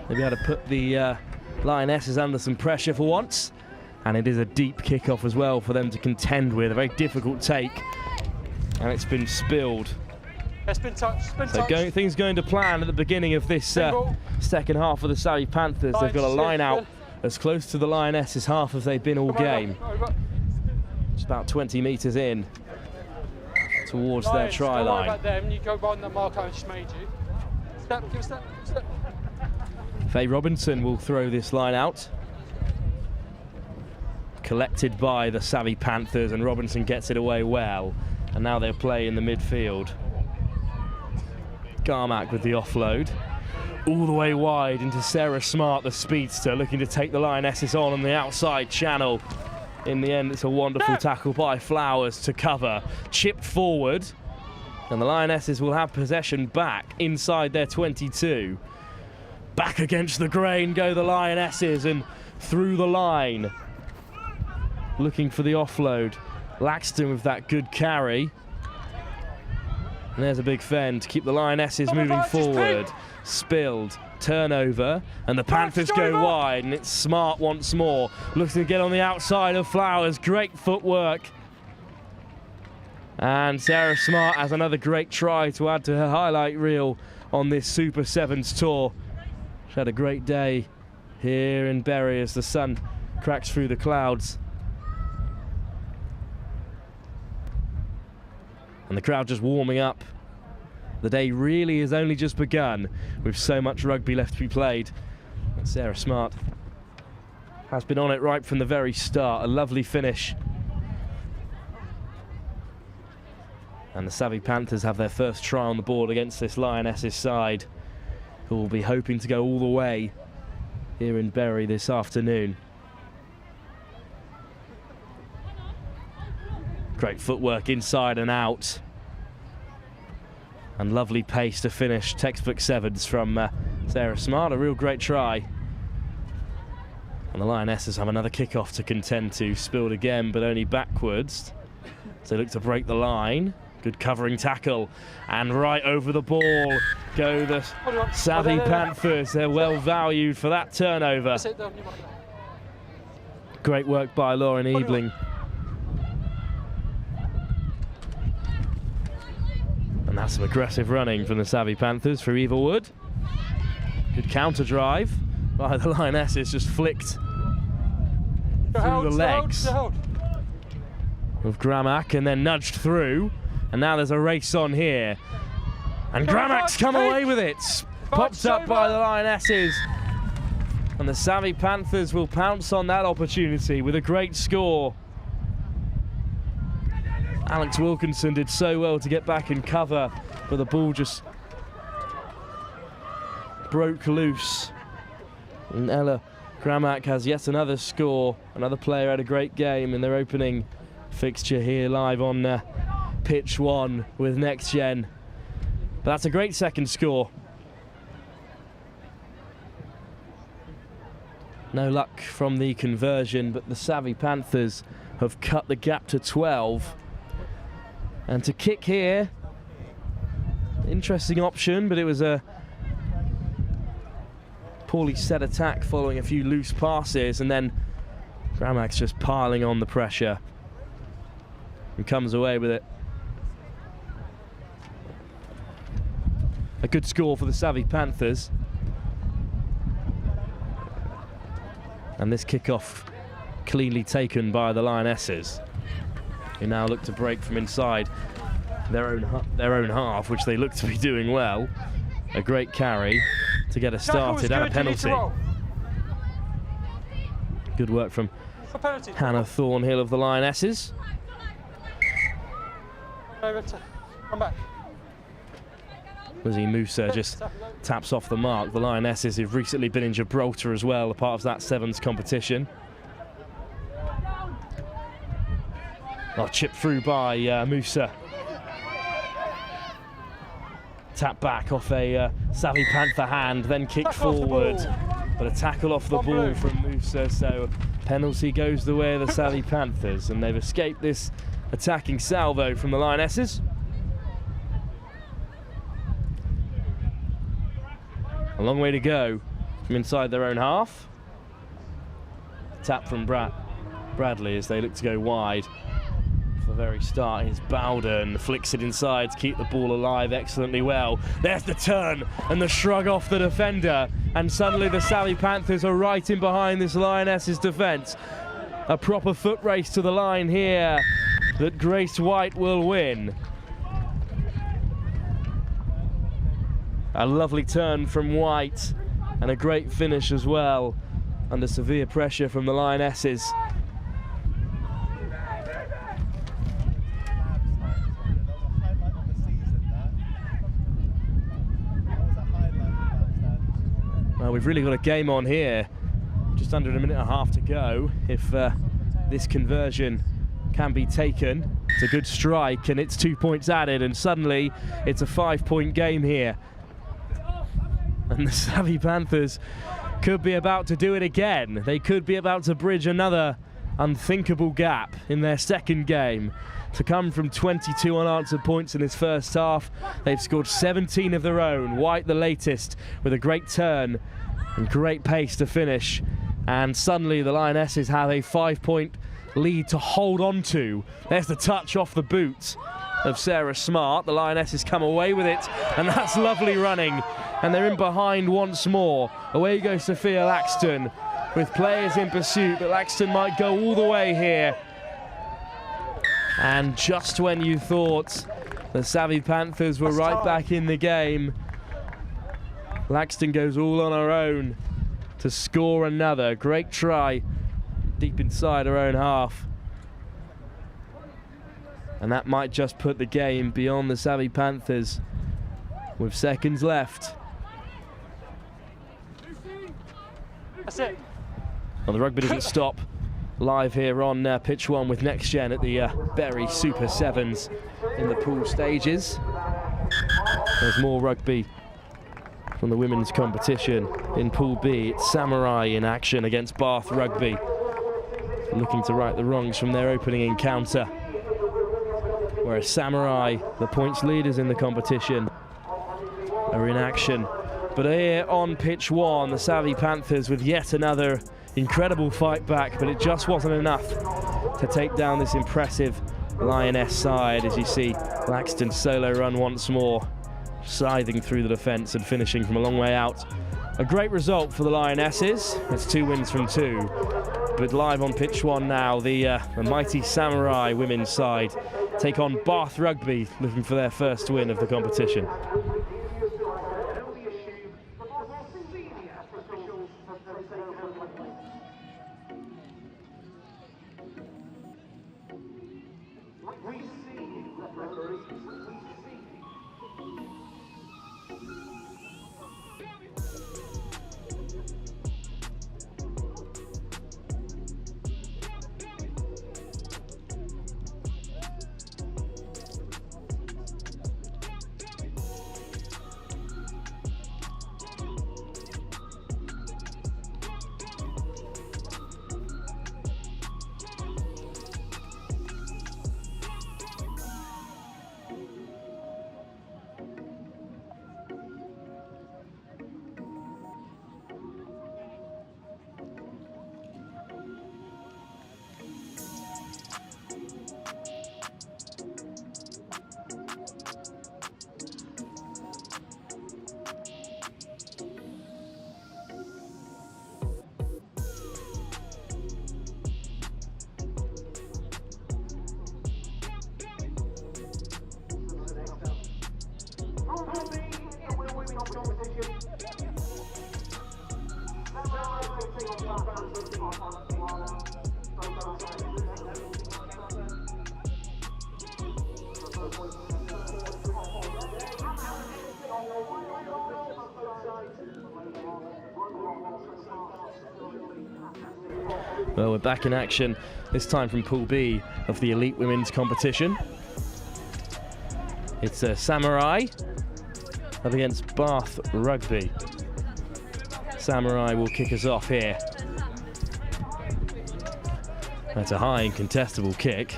They'll be able to put the Lionesses under some pressure for once. And it is a deep kick-off as well for them to contend with. A very difficult take. And it's been spilled. It's been touched. So things going to plan at the beginning of this second half for the savvy Panthers. They've got a line out as close to the Lionesses half as they've been all game. Just about 20 metres in towards their try line. About them. You go behind the marker and just made you. Step, give a step, step. Faye Robinson will throw this line out. Collected by the savvy Panthers, and Robinson gets it away well. And now they'll play in the midfield. Garmack with the offload. All the way wide into Sarah Smart, the speedster, looking to take the Lionesses on the outside channel. in the end, it's a wonderful tackle by Flowers to cover. Chipped forward, and the Lionesses will have possession back inside their 22. Back against the grain go the Lionesses, and through the line. Looking for the offload. Laxton with that good carry. And there's a big fend to keep the Lionesses moving forward. Spilled, turnover, and the Panthers go wide, and it's Smart once more. Looking to get on the outside of Flowers. Great footwork. And Sarah Smart has another great try to add to her highlight reel on this Super Sevens tour. She had a great day here in Bury as the sun cracks through the clouds. And the crowd just warming up. The day really has only just begun with so much rugby left to be played. And Sarah Smart has been on it right from the very start. A lovely finish. And the Savvy Panthers have their first try on the board against this Lionesses side, who will be hoping to go all the way here in Bury this afternoon. Great footwork inside and out. And lovely pace to finish. Textbook sevens from Sarah Smart. A real great try. And the Lionesses have another kickoff to contend to. Spilled again, but only backwards. So they look to break the line. Good covering tackle. And right over the ball go the Savvy Panthers. They're well valued for that turnover. Great work by Lauren Ebling. And that's some aggressive running from the Savvy Panthers through Eva Wood. Good counter drive by the Lionesses, just flicked through the legs of Gramack and then nudged through. And now there's a race on here. And Gramack's come away with it. Popped up by the Lionesses. And the Savvy Panthers will pounce on that opportunity with a great score. Alex Wilkinson did so well to get back in cover, but the ball just broke loose. And Ella Gramack has yet another score. Another player had a great game in their opening fixture here live on pitch 1 with NextGen. But that's a great second score. No luck from the conversion, but the Savvy Panthers have cut the gap to 12. And to kick here, interesting option, but it was a poorly set attack following a few loose passes, and then Gramack's just piling on the pressure and comes away with it. A good score for the Savvy Panthers. And this kickoff cleanly taken by the Lionesses, who now look to break from inside their own half, which they look to be doing well. A great carry to get us started and a penalty. Good work from Hannah Thornhill of the Lionesses. Come back. Lizzie Musa just taps off the mark. The Lionesses have recently been in Gibraltar as well, a part of that sevens competition. Oh, chipped through by Musa. Tap back off a Savvy Panther hand, then kick forward. But a tackle off the ball from Musa, so penalty goes the way of the Savvy Panthers, and they've escaped this attacking salvo from the Lionesses. A long way to go from inside their own half. Tap from Bradley as they look to go wide. For the very start, here's Bowden, flicks it inside to keep the ball alive excellently well. There's the turn and the shrug off the defender, and suddenly the Savvy Panthers are right in behind this Lionesses defence. A proper foot race to the line here that Grace White will win. A lovely turn from White and a great finish as well under severe pressure from the Lionesses. Well, we've really got a game on here. Just under a minute and a half to go. If this conversion can be taken. It's a good strike and it's 2 points added, and suddenly it's a 5-point game here. And the Savvy Panthers could be about to do it again. They could be about to bridge another unthinkable gap in their second game. To come from 22 unanswered points in this first half, they've scored 17 of their own. White the latest with a great turn and great pace to finish. And suddenly the Lionesses have a 5-point lead to hold on to. There's the touch off the boot of Sarah Smart. The Lionesses come away with it, and that's lovely running. And they're in behind once more. Away goes Sophia Laxton with players in pursuit, but Laxton might go all the way here. And just when you thought the Savvy Panthers were right back in the game, Laxton goes all on her own to score another. Great try deep inside her own half. And that might just put the game beyond the Savvy Panthers with seconds left. That's it. Well, the rugby doesn't stop. Live here on pitch 1 with NextGen at the Berry Super Sevens in the pool stages. There's more rugby from the women's competition. In Pool B, it's Samurai in action against Bath Rugby, looking to right the wrongs from their opening encounter. Whereas Samurai, the points leaders in the competition, are in action. But here on pitch 1, the Savvy Panthers with yet another incredible fight back, but it just wasn't enough to take down this impressive Lioness side. As you see, Laxton solo run once more, scything through the defence and finishing from a long way out. A great result for the Lionesses. It's 2 wins from 2. But live on pitch 1 now, the mighty Samurai women's side take on Bath Rugby, looking for their first win of the competition. Well, we're back in action, this time from Pool B of the Elite Women's competition. It's a Samurai up against Bath Rugby. Samurai will kick us off here. That's a high and contestable kick,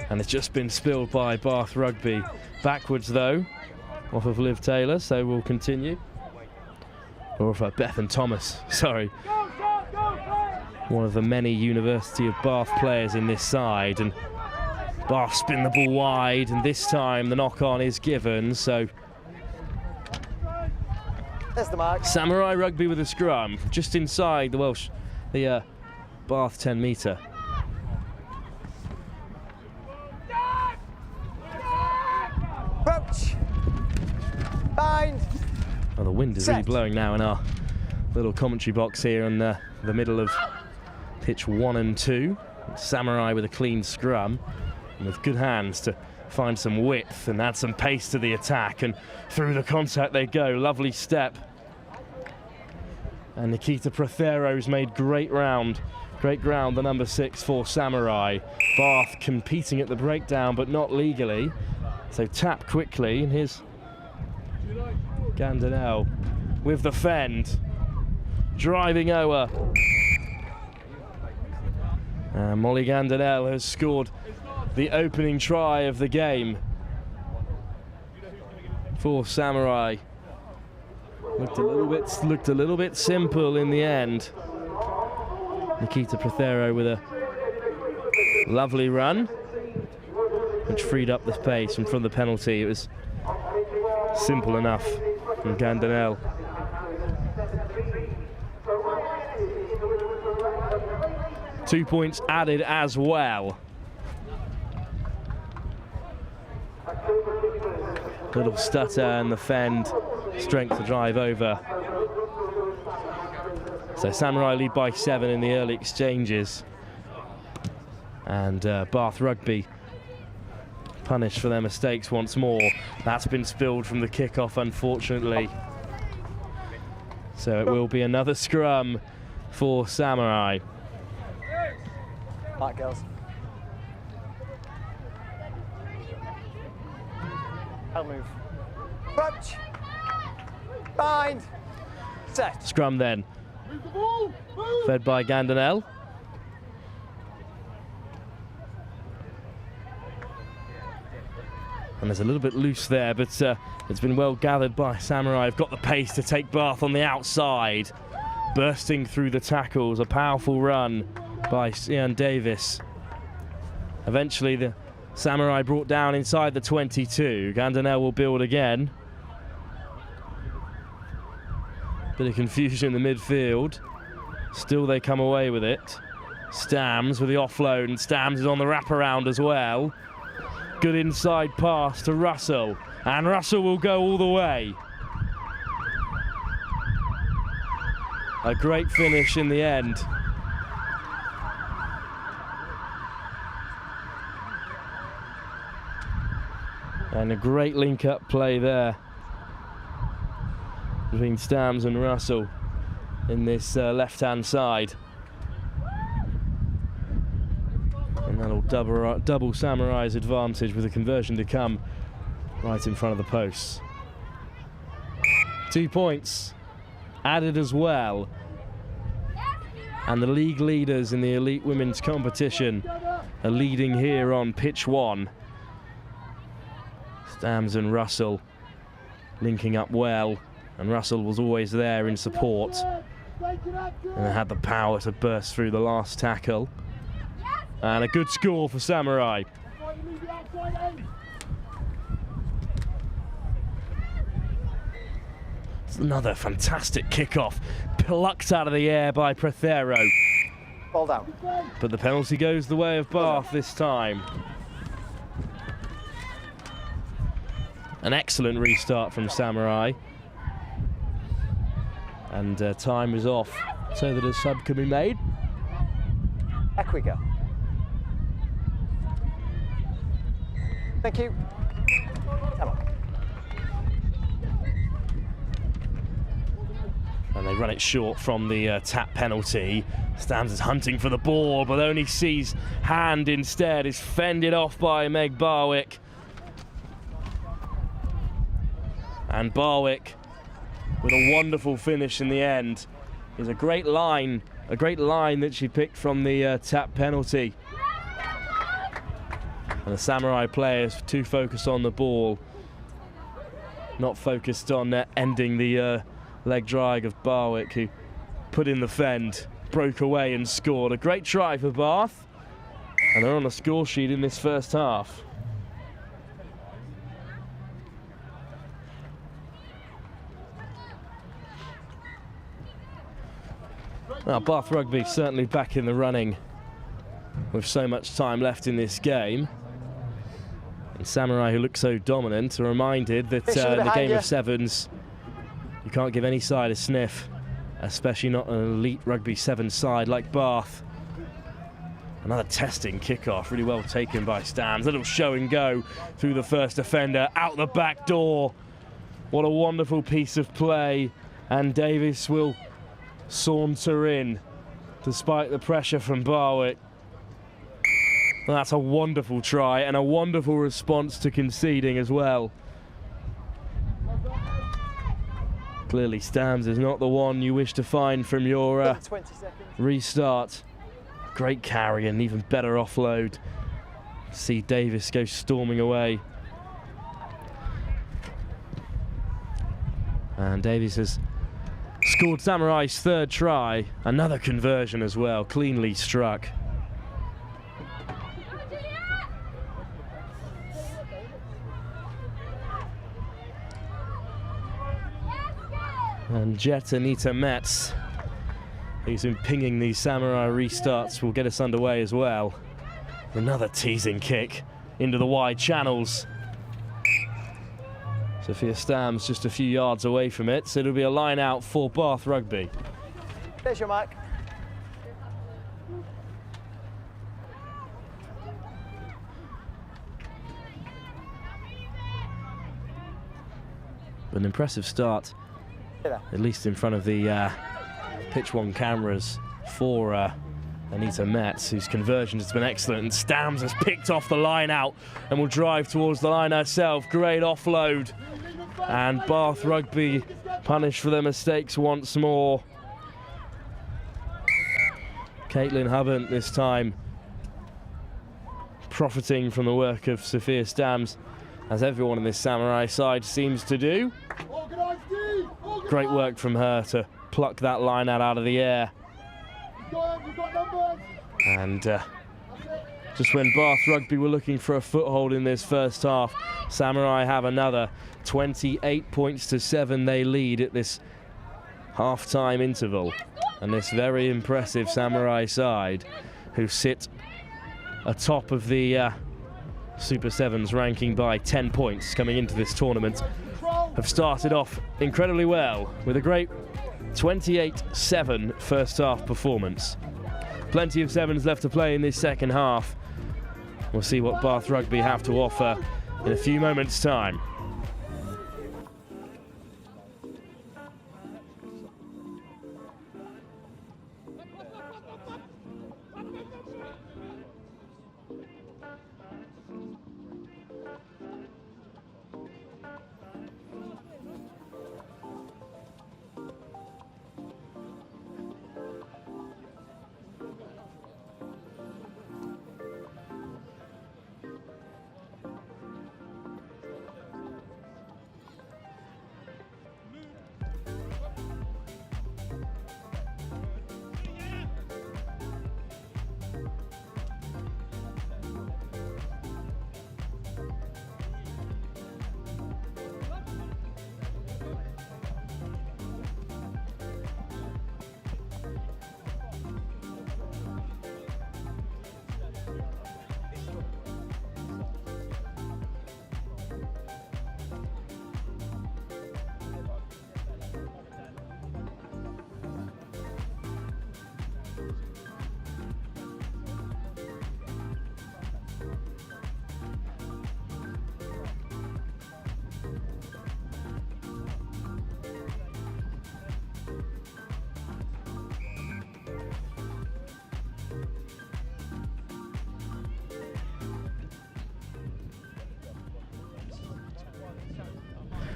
and it's just been spilled by Bath Rugby. Backwards though, off of Liv Taylor, so we'll continue. Or off of Bethan Thomas, sorry. One of the many University of Bath players in this side, and Bath spin the ball wide, and this time the knock-on is given, so there's the mark. Samurai Rugby with a scrum, just inside the Bath 10 metre. Approach. Bind. Oh, the wind is really blowing now in our little commentary box here in the middle of pitch 1 and 2. Samurai with a clean scrum and with good hands to find some width and add some pace to the attack, and through the contact they go. Lovely step. And Nikita Prothero's made great round Great ground, the number 6 for Samurai. Bath competing at the breakdown, but not legally. So tap quickly, and here's Gandanel with the fend. Driving over. And Molly Gandanel has scored the opening try of the game for Samurai. Looked a little bit simple in the end. Nikita Prothero with a lovely run, which freed up the space, and from the penalty it was simple enough from Gandanel. Two points added as well. Little stutter and the fend, strength to drive over. So Samurai lead by 7 in the early exchanges. And Bath Rugby punished for their mistakes once more. That's been spilled from the kickoff, unfortunately. So it will be another scrum for Samurai. Mark, girls. I'll move. Approach. Bind. Set. Scrum then. Fed by Gandanel. And there's a little bit loose there, but it's been well gathered by Samurai. I've got the pace to take Bath on the outside. Bursting through the tackles, a powerful run by Ian Davis. Eventually the Samurai brought down inside the 22. Gandanel will build again. Bit of confusion in the midfield. Still they come away with it. Stams with the offload, and Stams is on the wraparound as well. Good inside pass to Russell, and Russell will go all the way. A great finish in the end. And a great link-up play there between Stams and Russell in this left-hand side. And that'll double Samurai's advantage with a conversion to come right in front of the posts. 2 points added as well. And the league leaders in the elite women's competition are leading here on pitch 1. Stams and Russell linking up well, and Russell was always there in support and had the power to burst through the last tackle. And a good score for Samurai. It's another fantastic kickoff, plucked out of the air by Prothero. Ball down. But the penalty goes the way of Bath this time. An excellent restart from Samurai. And time is off so that a sub can be made. Back we go. Thank you. Come on. And they run it short from the tap penalty. Stams is hunting for the ball, but only sees hand instead. Is fended off by Meg Barwick. And Barwick with a wonderful finish in the end. Is a great line that she picked from the tap penalty. And the Samurai players too focused on the ball, not focused on ending the leg drag of Barwick, who put in the fend, broke away and scored. A great try for Bath, and they're on the score sheet in this first half. Now, Bath Rugby certainly back in the running with so much time left in this game. And Samurai, who look so dominant, are reminded that in the game of sevens, you can't give any side a sniff, especially not an elite rugby 7 side like Bath. Another testing kickoff, really well taken by Stams. Little show and go through the first defender, out the back door. What a wonderful piece of play. And Davis will saunter in despite the pressure from Barwick. That's a wonderful try and a wonderful response to conceding as well. Clearly Stams is not the one you wish to find from your restart. Great carry and even better offload. See Davis go storming away. And Davis has scored Samurai's third try. Another conversion as well, cleanly struck. And Jet Anita Metz, who's been pinging these Samurai restarts, will get us underway as well. Another teasing kick into the wide channels. Sophia Stams just a few yards away from it, so it'll be a line out for Bath Rugby. There's your mark. An impressive start, at least in front of the pitch one cameras for Anita Metz, whose conversion has been excellent, and Stams has picked off the line out and will drive towards the line herself. Great offload, and Bath Rugby punished for their mistakes once more. Caitlin Hubbard this time profiting from the work of Sophia Stams, as everyone in this Samurai side seems to do. Great work from her to pluck that line out of the air. And just when Bath Rugby were looking for a foothold in this first half, Samurai have another. 28 points to 7 they lead at this half-time interval. And this very impressive Samurai side, who sit atop of the Super Sevens ranking by 10 points coming into this tournament, have started off incredibly well with a great 28-7 first half performance. Plenty of sevens left to play in this second half. We'll see what Bath Rugby have to offer in a few moments' time.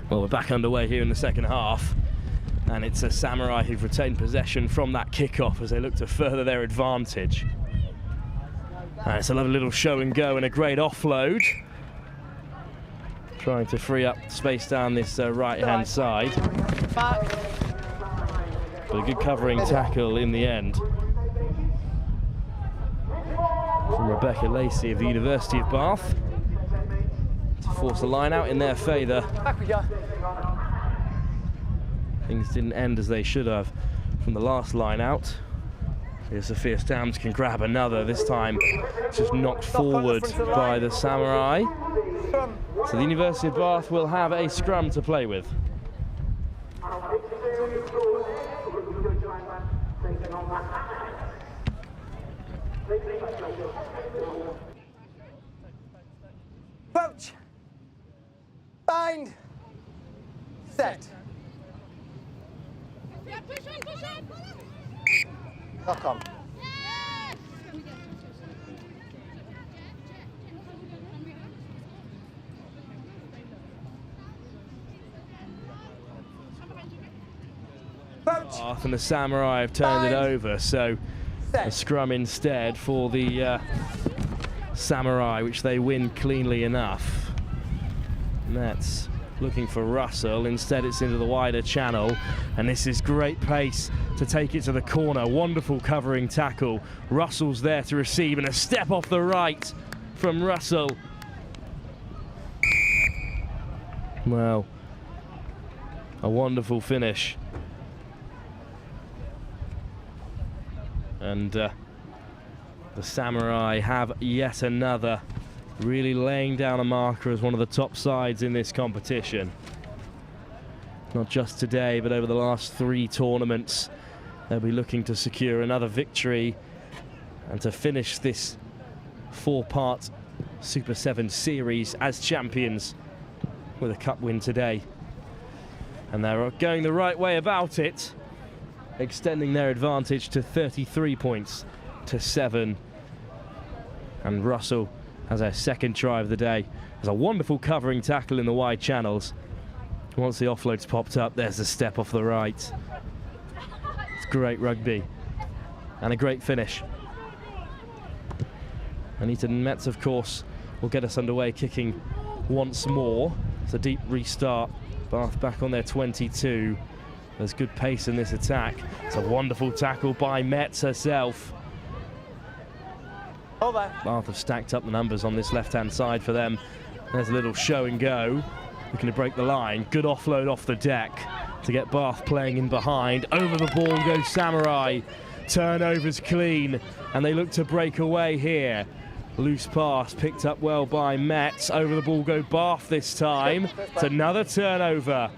Well, we're back underway here in the second half, and it's a Samurai who've retained possession from that kickoff as they look to further their advantage. And it's a lovely little show and go and a great offload, trying to free up space down this right-hand side. But a good covering tackle in the end from Rebecca Lacey of the University of Bath to force a line out in their favour. Things didn't end as they should have from the last line out. Here Sophia Stams can grab another, this time just knocked forward by the Samurai. So the University of Bath will have a scrum to play with. Approach. Bind. Set. Knock on. Bath and the Samurai have turned it over, so a scrum instead for the Samurai, which they win cleanly enough. Nets looking for Russell, instead it's into the wider channel, and this is great pace to take it to the corner. Wonderful covering tackle. Russell's there to receive, and a step off the right from Russell. Well, a wonderful finish. And the Samurai have yet another, really laying down a marker as one of the top sides in this competition. Not just today, but over the last 3 tournaments. They'll be looking to secure another victory and to finish this 4-part Super 7 series as champions with a cup win today. And they're going the right way about it, extending their advantage to 33 points to 7. And Russell has a second try of the day. There's a wonderful covering tackle in the wide channels. Once the offload's popped up, there's a step off the right. It's great rugby and a great finish. Anita Metz, of course, will get us underway kicking once more. It's a deep restart. Bath back on their 22. There's good pace in this attack. It's a wonderful tackle by Metz herself. Bath have stacked up the numbers on this left-hand side for them. There's a little show and go. Looking to break the line. Good offload off the deck to get Bath playing in behind. Over the ball goes Samurai. Turnovers clean, and they look to break away here. Loose pass picked up well by Metz. Over the ball go Bath this time. It's another turnover.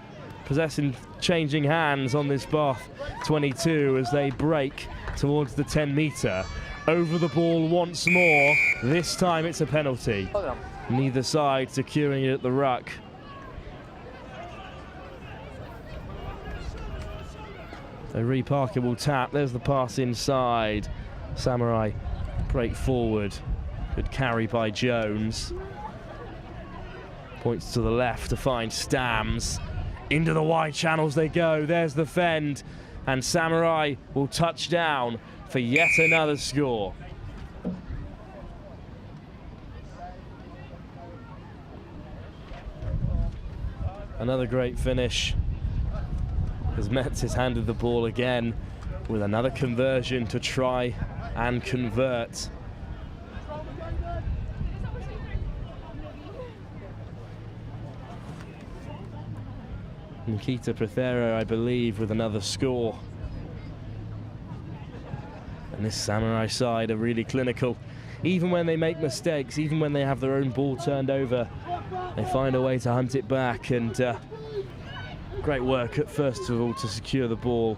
Possession changing hands on this Bath 22 as they break towards the 10-metre. Over the ball once more. This time it's a penalty. Neither side securing it at the ruck. A reparkable tap. There's the pass inside. Samurai break forward. Good carry by Jones. Points to the left to find Stams. Into the wide channels they go. There's the fend. And Samurai will touch down for yet another score. Another great finish as Metz has handed the ball again with another conversion to try and convert. Nikita Prothero, I believe, with another score. And this Samurai side are really clinical. Even when they make mistakes, even when they have their own ball turned over, they find a way to hunt it back. And great work at first of all to secure the ball.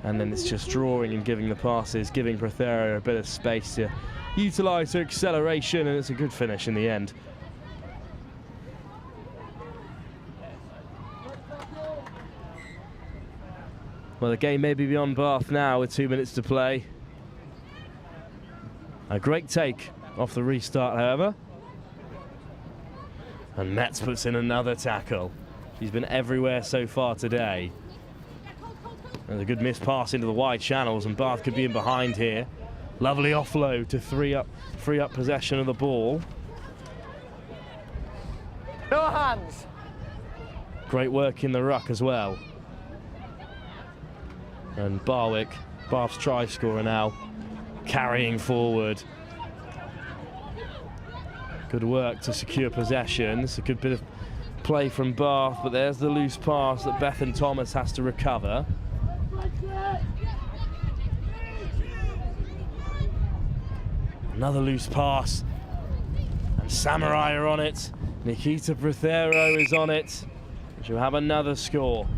And then it's just drawing and giving the passes, giving Prothero a bit of space to utilise her acceleration, and it's a good finish in the end. Well, the game may be beyond Bath now with 2 minutes to play. A great take off the restart, however. And Metz puts in another tackle. She's been everywhere so far today. There's a good missed pass into the wide channels, and Bath could be in behind here. Lovely offload to free up possession of the ball. No hands. Great work in the ruck as well. And Barwick, Bath's try scorer now, carrying forward. Good work to secure possession. It's a good bit of play from Bath, but there's the loose pass that Bethan Thomas has to recover. Another loose pass, and Samurai are on it. Nikita Prothero is on it. She'll have another score.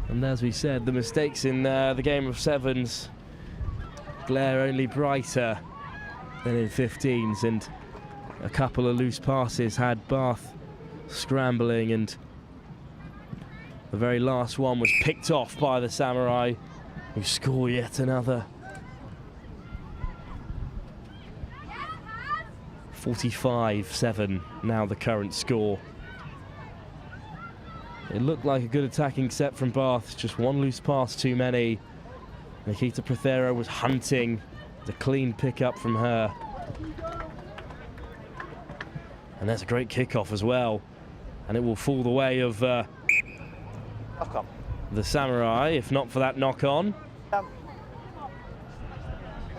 And as we said, the mistakes in the game of sevens glare only brighter than in 15s, and a couple of loose passes had Bath scrambling, and the very last one was picked off by the Samurai, who score yet another 45-7 now the current score. It looked like a good attacking set from Bath, just one loose pass too many. Nikita Prothero was hunting the clean pickup from her. And there's a great kickoff as well. And it will fall the way of the Samurai, if not for that knock-on.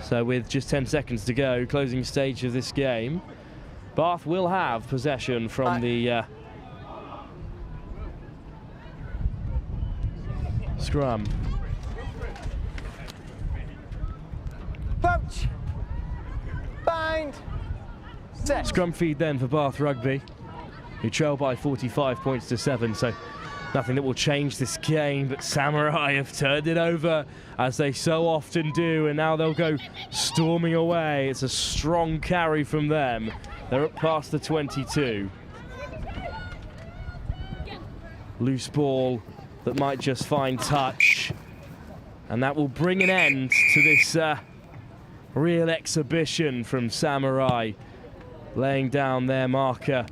So with just 10 seconds to go, closing stage of this game, Bath will have possession from the scrum. Poach. Bind. Set. Scrum feed then for Bath Rugby, who trail by 45 points to 7, so nothing that will change this game, but Samurai have turned it over, as they so often do, and now they'll go storming away. It's a strong carry from them. They're up past the 22. Loose ball that might just find touch, and that will bring an end to this real exhibition from Samurai, laying down their marker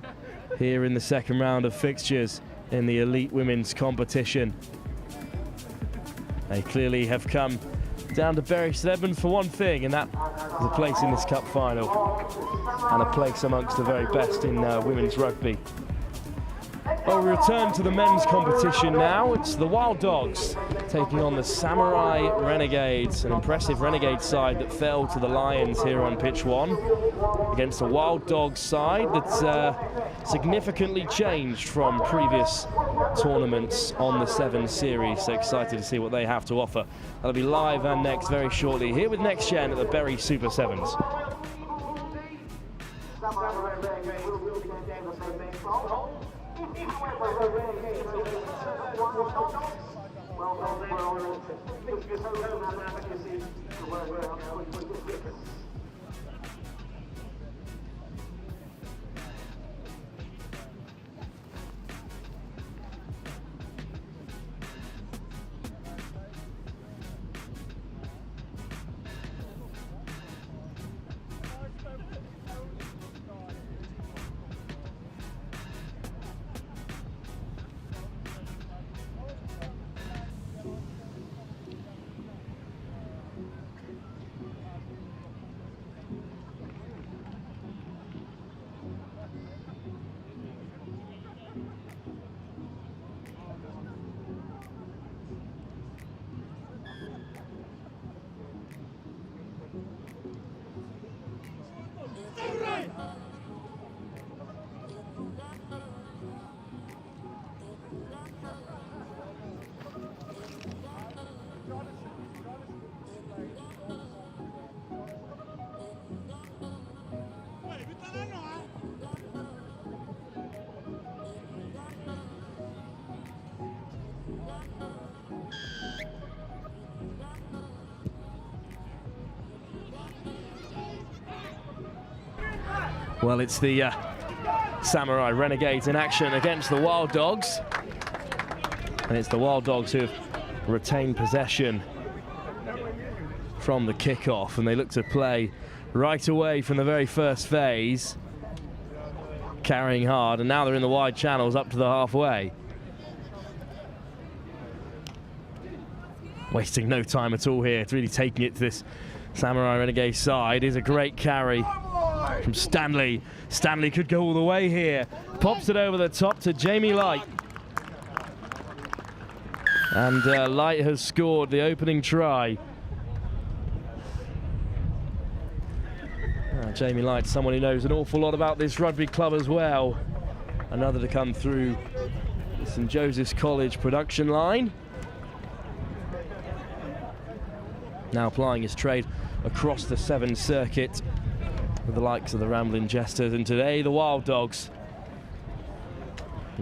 here in the second round of fixtures in the elite women's competition. They clearly have come down to Bury St Edmunds for one thing, and that is a place in this cup final and a place amongst the very best in women's rugby. Well, we return to the men's competition now. It's the Wild Dogs taking on the Samurai Renegades, an impressive Renegade side that fell to the Lions here on pitch 1 against a Wild Dogs side that's significantly changed from previous tournaments on the Sevens series. So excited to see what they have to offer. That'll be live and next very shortly here with Next Gen at the Bury Super Sevens. Well, it's the Samurai Renegades in action against the Wild Dogs. And it's the Wild Dogs who have retained possession from the kickoff, and they look to play right away from the very first phase, carrying hard, and now they're in the wide channels up to the halfway. Wasting no time at all here. It's really taking it to this Samurai Renegade side. Is a great carry from Stanley. Stanley could go all the way here. Pops it over the top to Jamie Light. And Light has scored the opening try. Jamie Light, someone who knows an awful lot about this rugby club as well. Another to come through the St Joseph's College production line. Now plying his trade across the Sevens circuit with the likes of the Ramblin' Jesters, and today the Wild Dogs.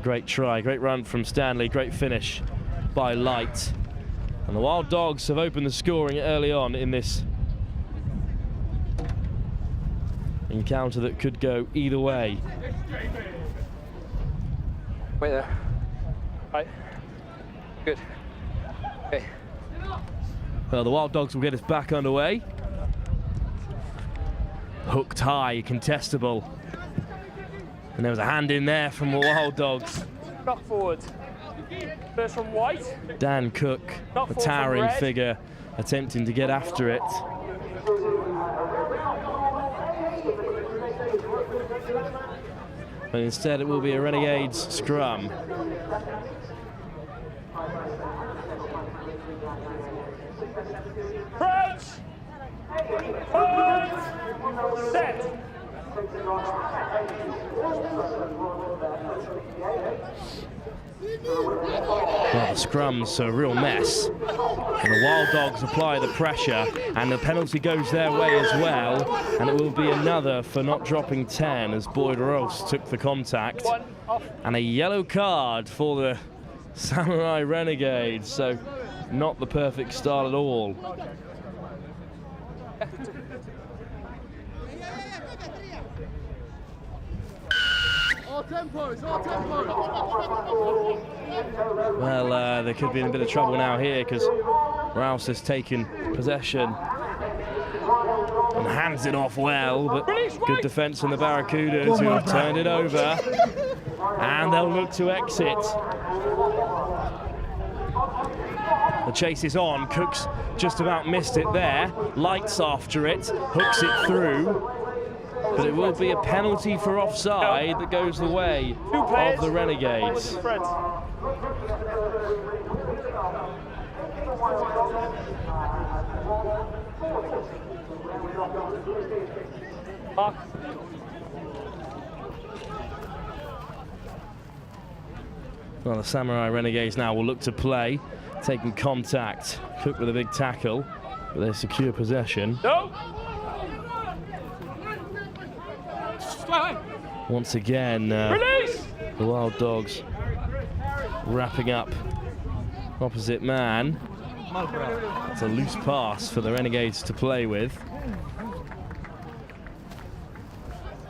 Great try, great run from Stanley, great finish by Light. And the Wild Dogs have opened the scoring early on in this encounter that could go either way. Wait there. Right. Good. Okay. Well, the Wild Dogs will get us back underway. hooked high, contestable. And there was a hand in there from the Wild Dogs. Knock forward. First from White. Dan Cook, Knock a forward towering from Red. figure, attempting to get after it. But instead it will be a Renegades scrum. Approach. Forward. Set. Well, the scrum's a real mess. And the Wild Dogs apply the pressure, and the penalty goes their way as well. And it will be another for not dropping 10 as Boyd Ross took the contact. And a yellow card for the Samurai Renegades. So not the perfect start at all. Well, there could be in a bit of trouble now here because Rouse has taken possession and hands it off well, but good defence from the Barracudas who have turned it over, and they'll look to exit. The chase is on. Cook's just about missed it there. Lights after it, hooks it through. But it will be a penalty for offside that goes the way of the Renegades. Well, the Samurai Renegades now will look to play, taking contact. Cook with a big tackle, but they secure possession. No. Once again, the Wild Dogs wrapping up opposite man. It's a loose pass for the Renegades to play with.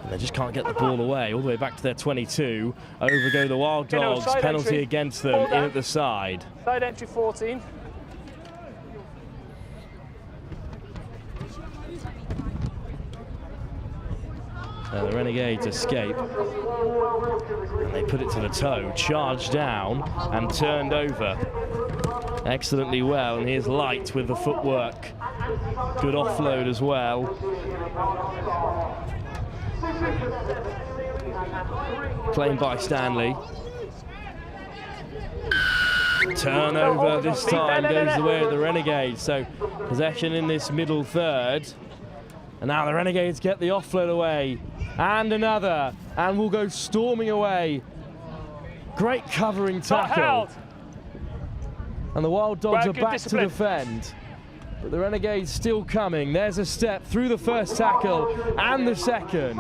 And they just can't get the ball away, all the way back to their 22. Over go the Wild Dogs, penalty entry. against them in at the side. Side entry 14. The Renegades escape. And they put it to the toe, charged down and turned over. Excellently well, and here's Light with the footwork. Good offload as well. Claimed by Stanley. Turnover this time goes the way of the Renegades. So possession in this middle third. And now the Renegades get the offload away. And another. And will go storming away. Great covering tackle. And the Wild Dogs are back to defend. But the Renegades still coming. There's a step through the first tackle and the second.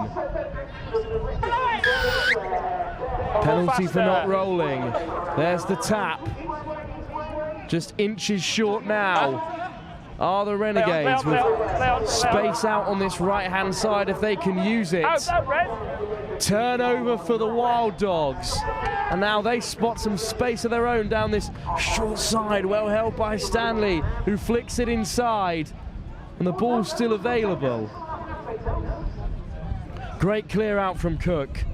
Penalty for not rolling. There's the tap. Just inches short now are the Renegades with space out on this right-hand side if they can use it. Turnover for the Wild Dogs. And now they spot some space of their own down this short side, well held by Stanley, who flicks it inside. And the ball's still available. Great clear out from Cook.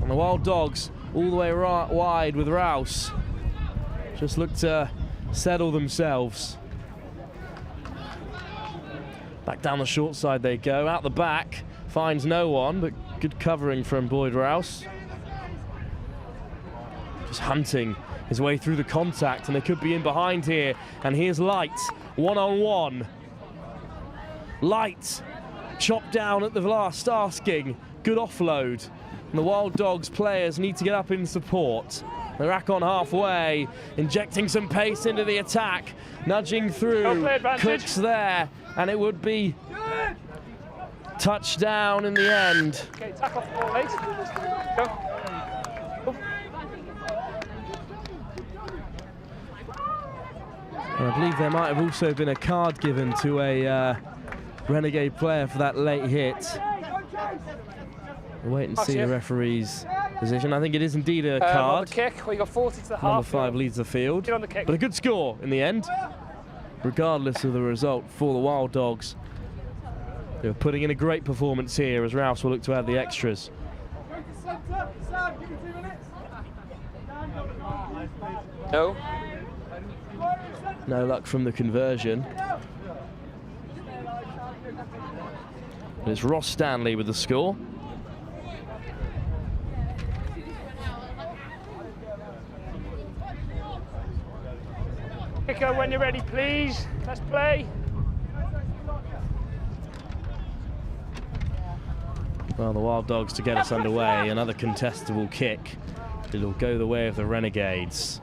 And the Wild Dogs all the way wide with Rouse. Just look to settle themselves. Back down the short side they go, out the back, finds no one, but good covering from Boyd Rouse. Just hunting his way through the contact, and they could be in behind here. And here's Light, one-on-one. Light, chopped down at the last asking, good offload. And the Wild Dogs players need to get up in support. They're back on halfway, injecting some pace into the attack, nudging through. Cook's there, and it would be touchdown in the end. Okay, tack off the ball, mate. Go. And I believe there might have also been a card given to a Renegade player for that late hit. We'll wait and see the referee's position. I think it is indeed a card. On the kick, well, you got 40 to the half. Number 5 leads the field. Get on the kick. But a good score in the end. regardless of the result for the Wild Dogs. They're putting in a great performance here as Rouse will look to add the extras. No. No luck from the conversion. But it's Ross Stanley with the score. Kicker, when you're ready, please. Let's play. Well, the Wild Dogs to get us underway. Another contestable kick. It'll go the way of the Renegades.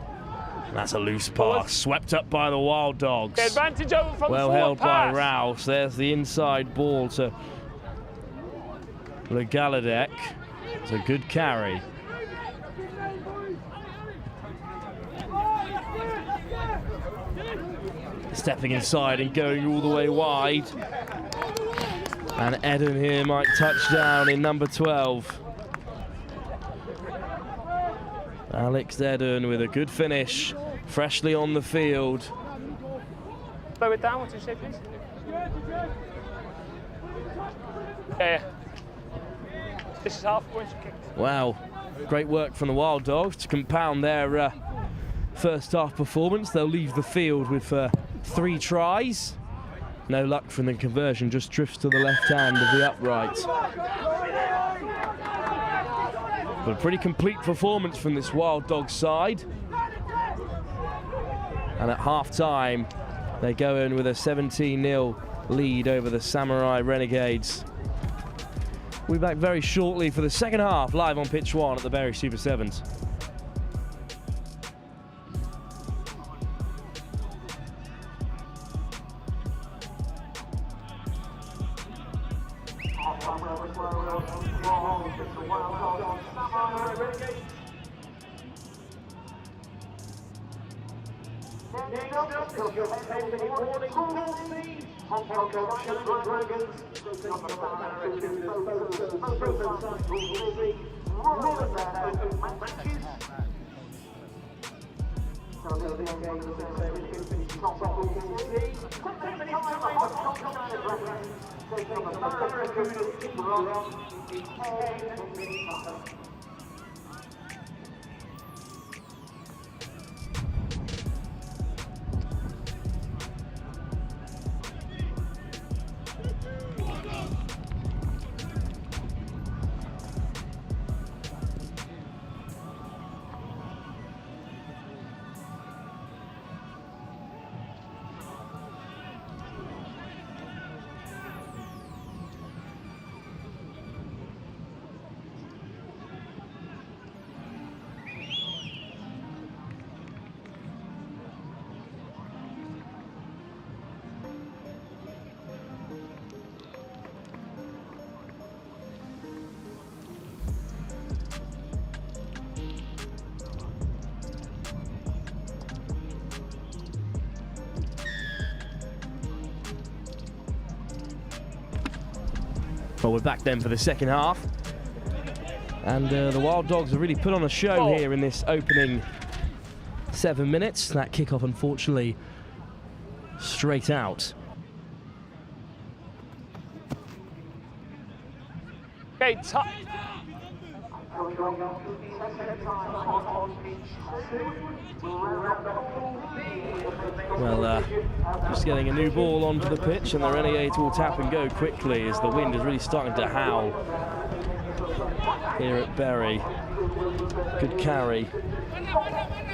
That's a loose pass, swept up by the Wild Dogs. The advantage over from Well the held by pass. Rouse. There's the inside ball to Lionesses. It's a good carry. Stepping inside and going all the way wide. And Eden here might touch down in number 12. Alex Eden with a good finish, freshly on the field. Slow it down, what did you say, please? Yeah. This is half point kick. Wow, great work from the Wild Dogs to compound their first half performance. They'll leave the field with 3 tries. No luck from the conversion, just drifts to the left hand of the upright. But a pretty complete performance from this Wild Dog side. And at half time, they go in with a 17-0 lead over the Samurai Renegades. We'll be back very shortly for the second half, live on pitch 1 at the Bury Super Sevens. Well, we're back then for the second half. And the Wild Dogs have really put on a show here in this opening 7 minutes. That kickoff, unfortunately, straight out. Okay, top. Well, just getting a new ball onto the pitch, and the Renegades will tap and go quickly as the wind is really starting to howl here at Bury. Good carry.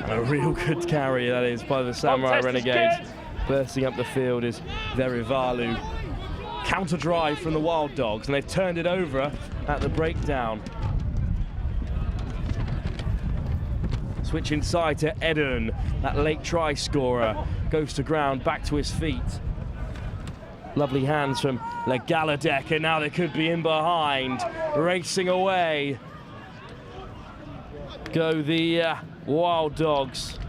And a real good carry, that is, by the Samurai Renegades. Bursting up the field is Verivalu. Counter drive from the Wild Dogs, and they've turned it over at the breakdown. Switch inside to Eden, that late try scorer. Goes to ground, back to his feet. Lovely hands from Lionesses, and now they could be in behind. Racing away go the Wild Dogs.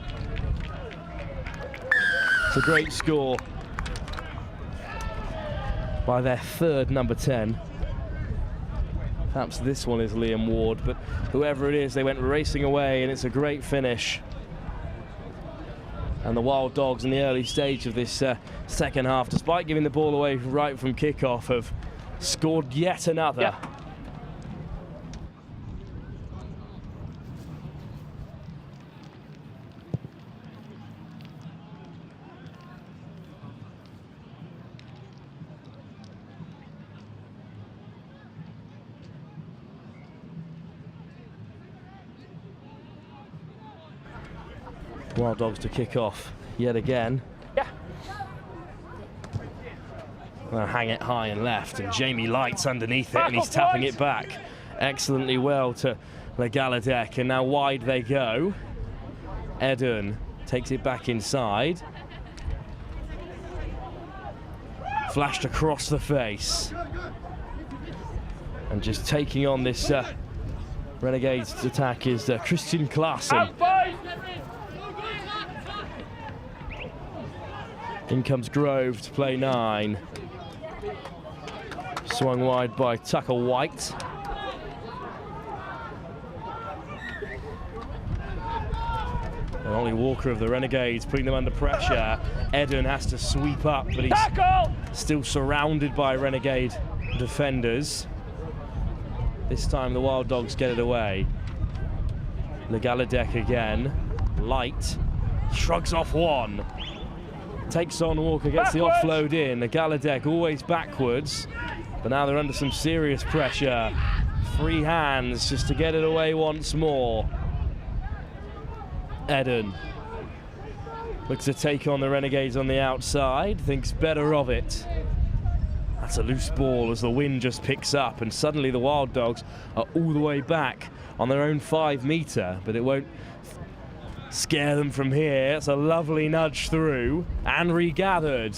It's a great score by their third number 10. Perhaps this one is Liam Ward, but whoever it is, they went racing away, and it's a great finish. And the Wild Dogs in the early stage of this second half, despite giving the ball away right from kickoff, have scored yet another. Yeah. Wild Dogs to kick off yet again. Yeah. They'll hang it high and left, and Jamie Light's underneath it, and he's tapping it back excellently well to Legaladec, and now wide they go. Eden takes it back inside. Flashed across the face. And just taking on this Renegades attack is Christian Klaassen. In comes Grove to play 9. Swung wide by Tucker White. And Ollie Walker of the Renegades putting them under pressure. Eden has to sweep up, but he's still surrounded by Renegade defenders. This time the Wild Dogs get it away. Legaladec again. Light shrugs off one. Takes on Walker, gets the offload in. Legaladec always backwards, but now they're under some serious pressure. Free hands just to get it away once more. Eden looks to take on the Renegades on the outside, thinks better of it. That's a loose ball as the wind just picks up, and suddenly the Wild Dogs are all the way back on their own 5 metre, but it won't scare them from here. It's a lovely nudge through and regathered.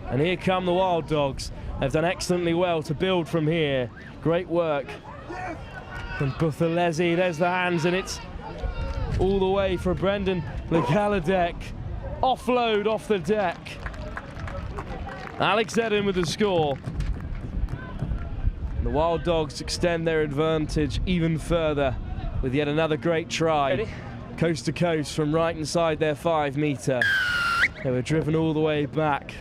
And here come the Wild Dogs. They've done excellently well to build from here. Great work from Buthelezi. There's the hands, and it's all the way for Brendan Legaladec. Offload off the deck. Alex Eden with the score. The Wild Dogs extend their advantage even further with yet another great try. Ready? Coast to coast from right inside their 5 metre. They were driven all the way back,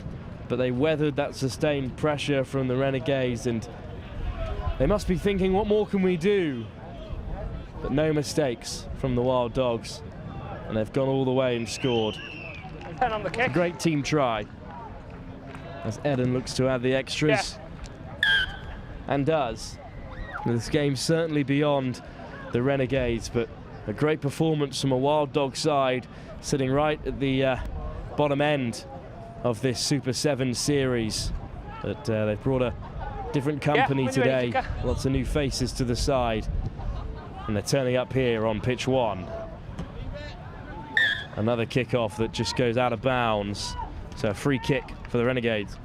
but they weathered that sustained pressure from the Renegades, and they must be thinking, what more can we do? But no mistakes from the Wild Dogs, and they've gone all the way and scored. 10 on the kick. Great team try. As Eden looks to add the extras. And does. This game's certainly beyond the Renegades, but a great performance from a Wild Dog side sitting right at the bottom end of this Super 7 series. But they've brought a different company today. Lots of new faces to the side. And they're turning up here on pitch 1. Another kickoff that just goes out of bounds. So a free kick for the Renegades.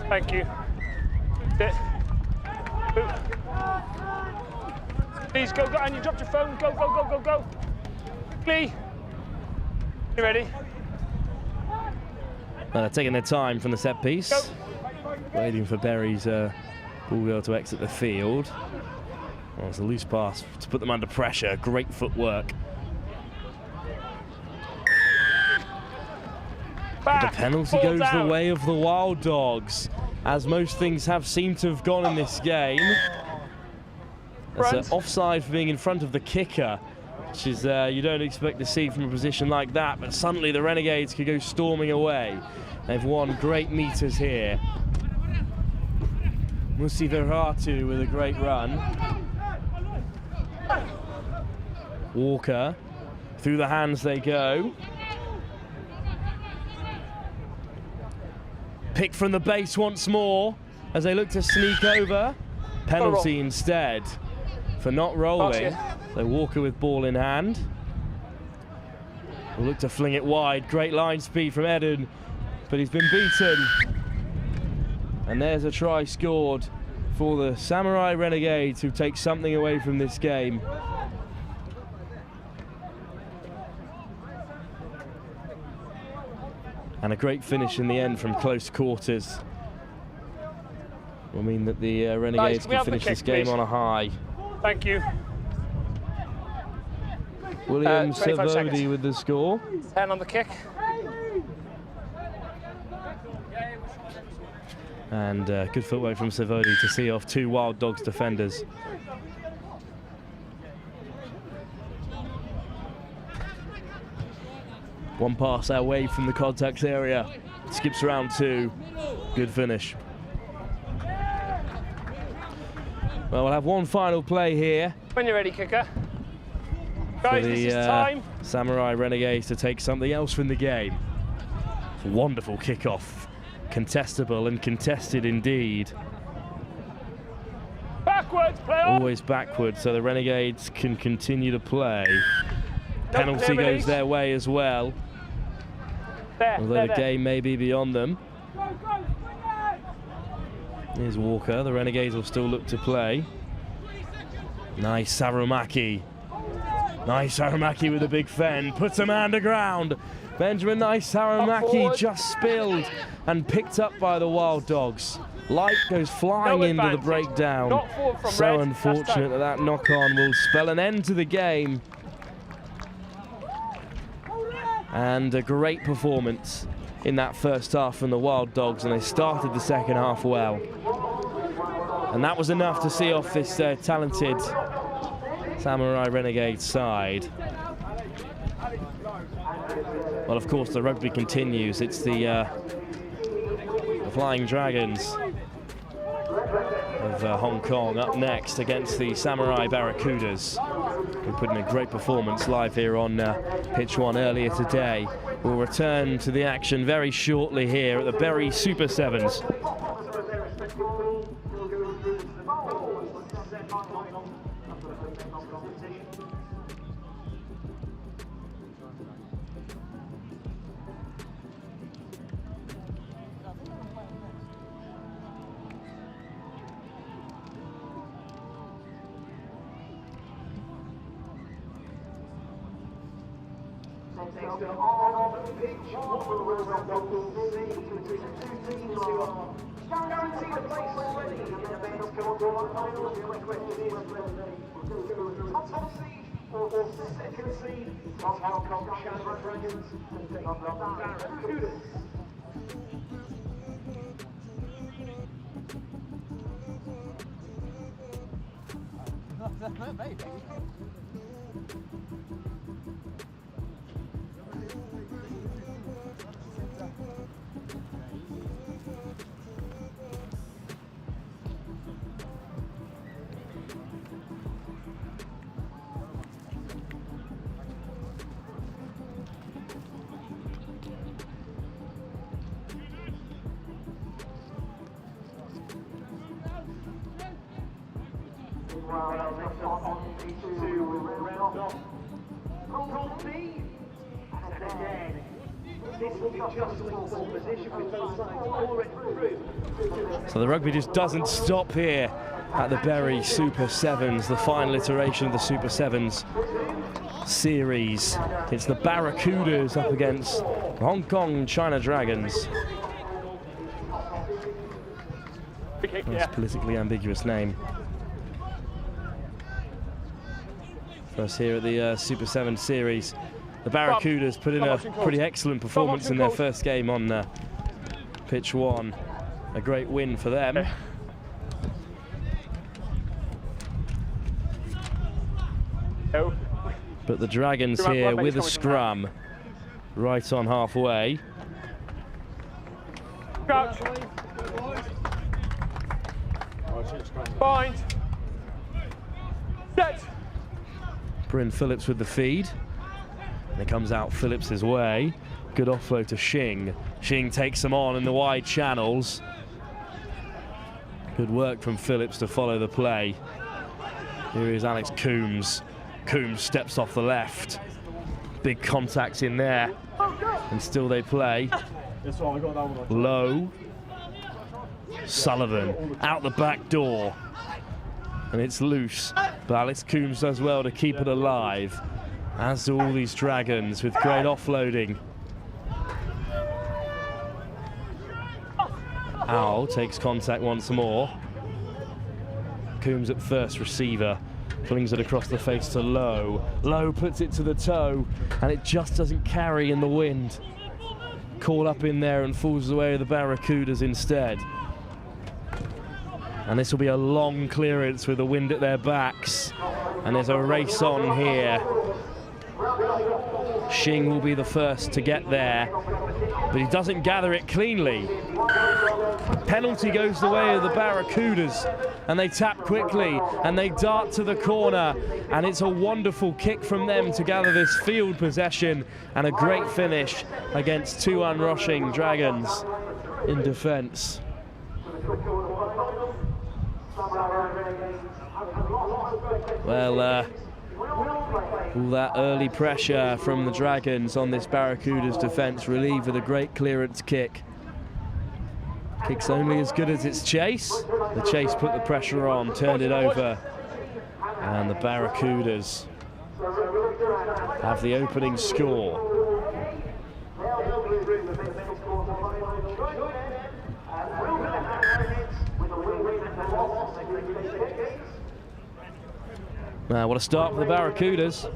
Thank you. Please go, and you dropped your phone. Go, go, go, go, go. Please. You ready? Taking their time from the set piece. Go. Waiting for Berry's ball girl to exit the field. Well, it's a loose pass to put them under pressure. Great footwork. But the penalty goes the way of the Wild Dogs, as most things have seemed to have gone in this game. It's offside for being in front of the kicker, which is you don't expect to see from a position like that, but suddenly the Renegades could go storming away. They've won great meters here. Musi Verhatu with a great run. Walker, through the hands they go. Picked from the base once more as they look to sneak over. Penalty instead for not rolling. So Walker with ball in hand. Will look to fling it wide. Great line speed from Eden, but he's been beaten. And there's a try scored for the Samurai Renegades, who take something away from this game. And a great finish in the end from close quarters. will mean that the Renegades can finish this game on a high. Thank you. William 25 Savodi seconds. with the score. 10 on the kick. And good footwork from Savodi to see off 2 Wild Dogs defenders. One pass away from the contact area. Skips around 2. Good finish. Well, we'll have one final play here. When you're ready, kicker. For Guys, the this is time. Samurai Renegades to take something else from the game. Wonderful kickoff. Contestable and contested indeed. Backwards, play on. Always backwards, so the Renegades can continue to play. Penalty clear goes release. their way as well. There, Although there. the game may be beyond them. Here's Walker. The Renegades will still look to play. Nice Sarumaki. Nice Sarumaki with a big fend. Puts a man to ground. Benjamin Nice Sarumaki just spilled and picked up by the Wild Dogs. Light goes flying No into the advantage. breakdown. Not forward from So red. unfortunate that knock-on will spell an end to the game. And a great performance in that first half from the Wild Dogs, and they started the second half well. And that was enough to see off this talented Samurai Renegade side. Well, of course, the rugby continues. It's the Flying Dragons of Hong Kong up next against the Samurai Barracudas, who put in a great performance live here on pitch 1 earlier today. We'll return to the action very shortly here at the Bury Super Sevens. Next up on the pitch, what will the World Cup see between the 2 teams who are guaranteed a place already in the men's quarterfinal. The only question is whether top seed or second seed of Hong Kong Shamrock Dragons and take on the Barracudas. Maybe. Well, next up on the 2 round off Pool B. And again, this will be just a full position with both sides already through. So the rugby just doesn't stop here at the Bury Super Sevens, the final iteration of the Super Sevens series. It's the Barracudas up against Hong Kong China Dragons. That's a politically ambiguous name. For us here at the Super 7 series, the Barracudas put in a pretty excellent performance in their first game on pitch 1. A great win for them. But the Dragons here with a scrum right on halfway. Crouch. Bind. Set. Bryn Phillips with the feed. And it comes out Phillips' way. Good offload to Xing. Xing takes them on in the wide channels. Good work from Phillips to follow the play. Here is Alex Coombs. Coombs steps off the left. Big contact in there. And still they play. Low. Sullivan out the back door. And it's loose. But Alex Coombs does well to keep it alive. As do all these Dragons with great offloading. Owl takes contact once more. Coombs at first receiver. Flings it across the face to Lowe. Lowe puts it to the toe, and it just doesn't carry in the wind. Caught up in there and falls away with the Barracudas instead. And this will be a long clearance with the wind at their backs. And there's a race on here. Xing will be the first to get there, but he doesn't gather it cleanly. Penalty goes the way of the Barracudas, and they tap quickly and they dart to the corner, and it's a wonderful kick from them to gather this field possession and a great finish against two unrushing Dragons in defence. Well, all that early pressure from the Dragons on this Barracuda's defence relieved with a great clearance kick. Kick's only as good as its chase. The chase put the pressure on, turned it over, and the Barracudas have the opening score. Now, what a start for the Barracudas.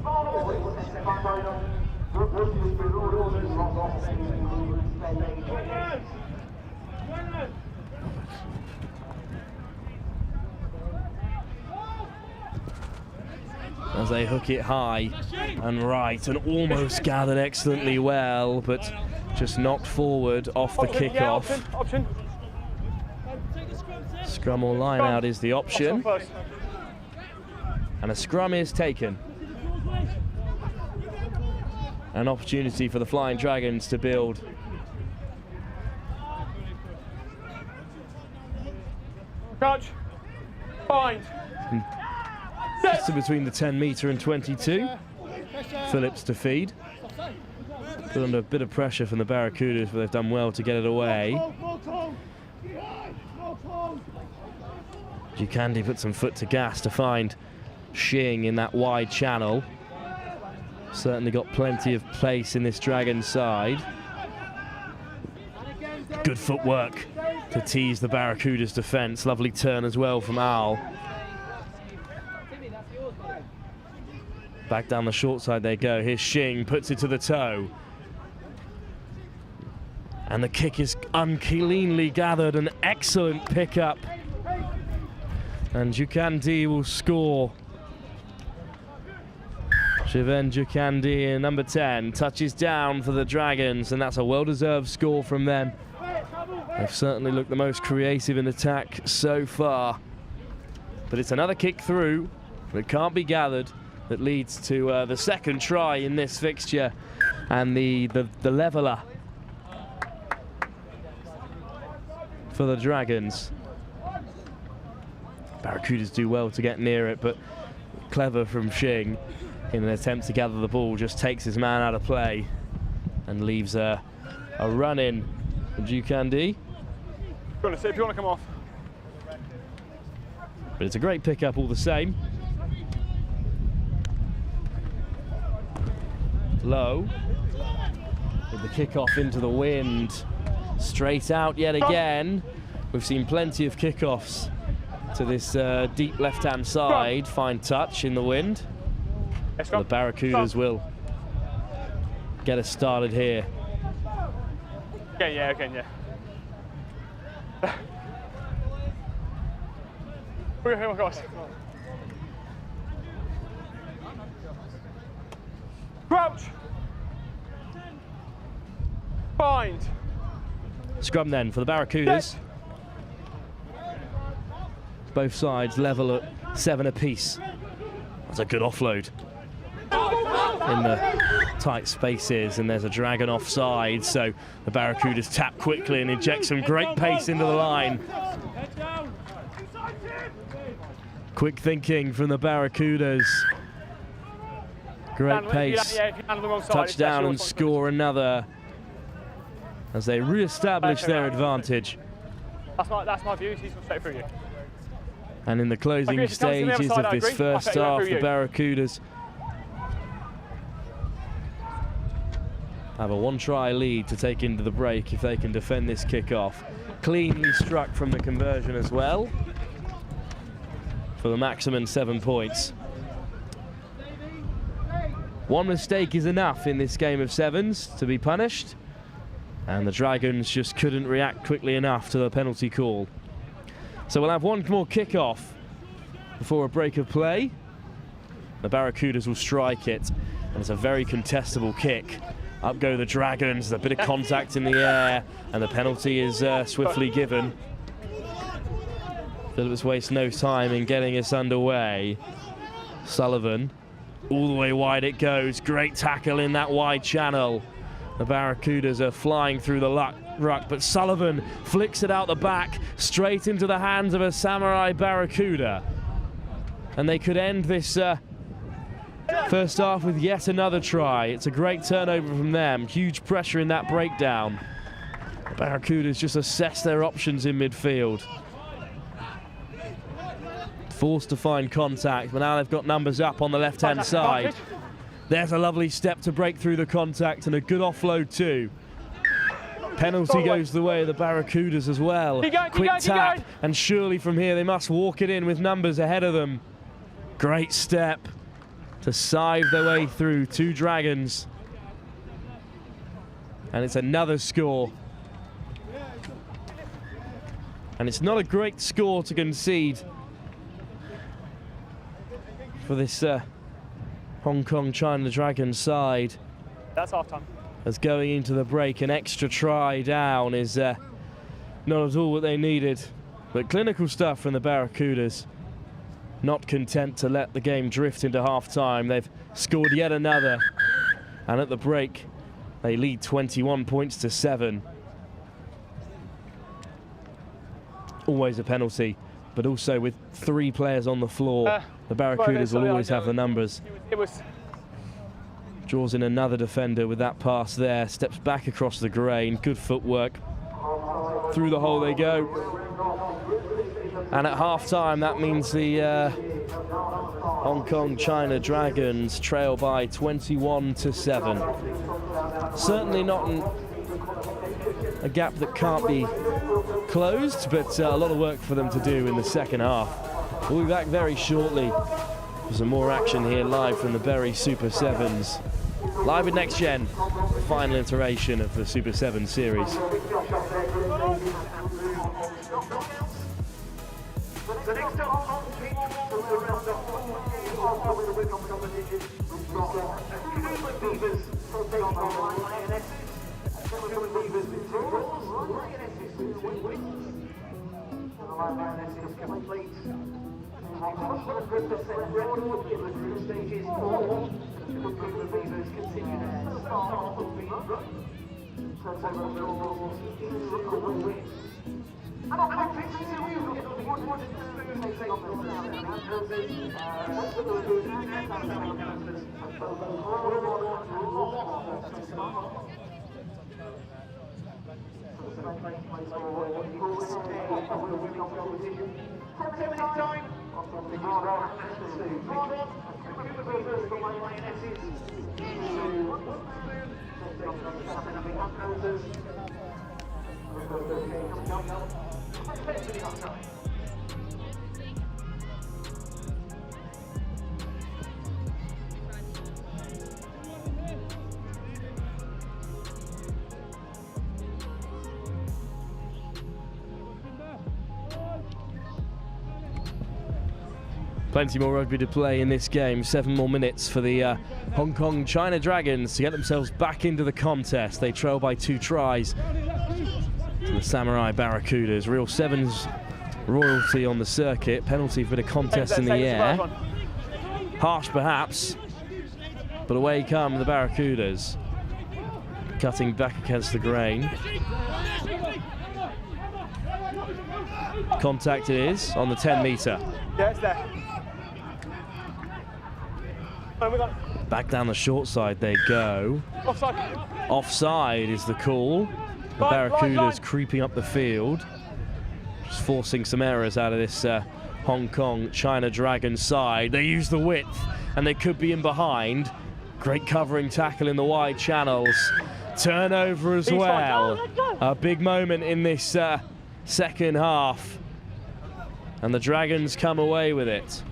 As they hook it high and right and almost gathered excellently well, but just knocked forward off the kickoff. Option. Scrum or line out is the option. And a scrum is taken. An opportunity for the Flying Dragons to build. Crouch. Bind. Just in between the 10-metre and 22. Phillips to feed. Put under a bit of pressure from the Barracudas, but they've done well to get it away. Jukandi put some foot to gas to find Xing in that wide channel. Certainly got plenty of place in this Dragon side. Good footwork to tease the Barracuda's defence. Lovely turn as well from Al. Back down the short side they go. Here's Xing, puts it to the toe. And the kick is uncleanly gathered. An excellent pickup. And Jukandi will score. Shiven Jukandi, number 10, touches down for the Dragons, and that's a well-deserved score from them. They've certainly looked the most creative in attack so far. But it's another kick through that can't be gathered that leads to the second try in this fixture and the leveller for the Dragons. Barracudas do well to get near it, but clever from Xing in an attempt to gather the ball, just takes his man out of play and leaves a run in for Jukandi. See if you want to come off. But it's a great pickup all the same. Low with the kickoff into the wind, straight out yet again. We've seen plenty of kickoffs to this deep left-hand side. Fine touch in the wind. The Barracudas will get us started here. Okay, yeah. Oh gosh. Crouch. Bind. Scrum then for the Barracudas. Both sides level at 7 apiece. That's a good offload in the tight spaces, and there's a Dragon offside, so the Barracudas tap quickly and inject some great pace into the line. Quick thinking from the Barracudas. Great pace. Touchdown and score another as they re-establish their advantage. That's my view. He's gone straight through you. And in the closing stages of this first half, the Barracudas have a one-try lead to take into the break if they can defend this kick-off. Cleanly struck from the conversion as well. for the maximum 7 points. One mistake is enough in this game of sevens to be punished, and the Dragons just couldn't react quickly enough to the penalty call. So we'll have one more kickoff before a break of play. The Barracudas will strike it, and it's a very contestable kick. Up go the Dragons, a bit of contact in the air, and the penalty is swiftly given. Phillips wastes no time in getting us underway. Sullivan, all the way wide it goes. Great tackle in that wide channel. The Barracudas are flying through the ruck, but Sullivan flicks it out the back, straight into the hands of a Samurai Barracuda. And they could end this first half with yet another try. It's a great turnover from them. Huge pressure in that breakdown. The Barracudas just assess their options in midfield. Forced to find contact, but now they've got numbers up on the left-hand side. There's a lovely step to break through the contact and a good offload too. Penalty goes the way of the Barracudas as well. Quick tap, and surely from here they must walk it in with numbers ahead of them. Great step to sieve their way through. Two Dragons. And it's another score. And it's not a great score to concede for this Hong Kong China Dragons side. That's half time. As going into the break, an extra try down is not at all what they needed. But clinical stuff from the Barracudas. Not content to let the game drift into half-time. They've scored yet another. And at the break, they lead 21 points to 7. Always a penalty, but also with 3 players on the floor, the Barracudas will always have the numbers. Draws in another defender with that pass there, steps back across the grain, good footwork. Through the hole they go. And at half-time, that means the Hong Kong China Dragons trail by 21 to 7. Certainly not a gap that can't be closed, but a lot of work for them to do in the second half. We'll be back very shortly for some more action here live from the Berry Super Sevens. Live at Next Gen, final iteration of the Super 7 series. The next up on pitch from the round of the rhythm competition, we've got Akuma Beavers taking on Lionesses. Akuma Beavers with 2 wins, Lionesses with 2 wins. And the Lionesses complete a 100% record in the group stages 4. Akuma Beavers continue their start of being run. Turns over the doors in the win. And on the pitch, we've got the Woodward Spoon taking on the Panthers. Plenty more rugby to play in this game. 7 more minutes for the Hong Kong China Dragons to get themselves back into the contest. They trail by 2 tries to the Samurai Barracudas. Real Sevens royalty on the circuit. Penalty for the contest in the air. Harsh perhaps, but away come the Barracudas. Cutting back against the grain. Contact it is on the 10 metre. Yeah, it's there. Back down the short side they go. Offside. Offside is the call. The Barracudas creeping up the field. Just forcing some errors out of this Hong Kong China Dragon side. They use the width and they could be in behind. Great covering tackle in the wide channels. Turnover as well. A big moment in this second half. And the Dragons come away with it.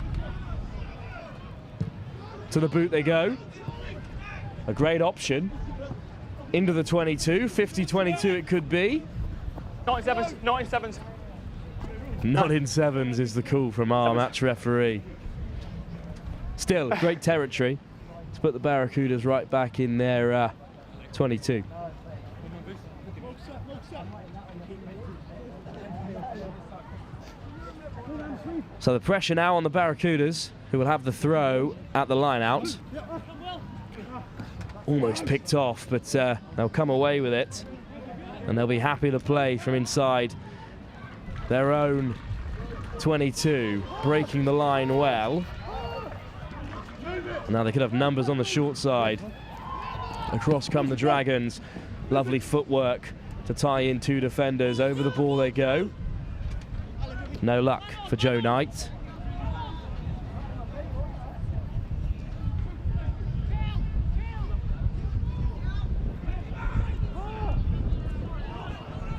To the boot they go. A great option. Into the 22, 50-22 it could be. Not in sevens, not in sevens. Not in sevens is the call from our match referee. Still, great territory to put the Barracudas right back in their 22. So the pressure now on the Barracudas, who will have the throw at the line out. Almost picked off, but they'll come away with it. And they'll be happy to play from inside their own 22, breaking the line well. Now they could have numbers on the short side. Across come the Dragons. Lovely footwork to tie in two defenders. Over the ball they go. No luck for Joe Knight.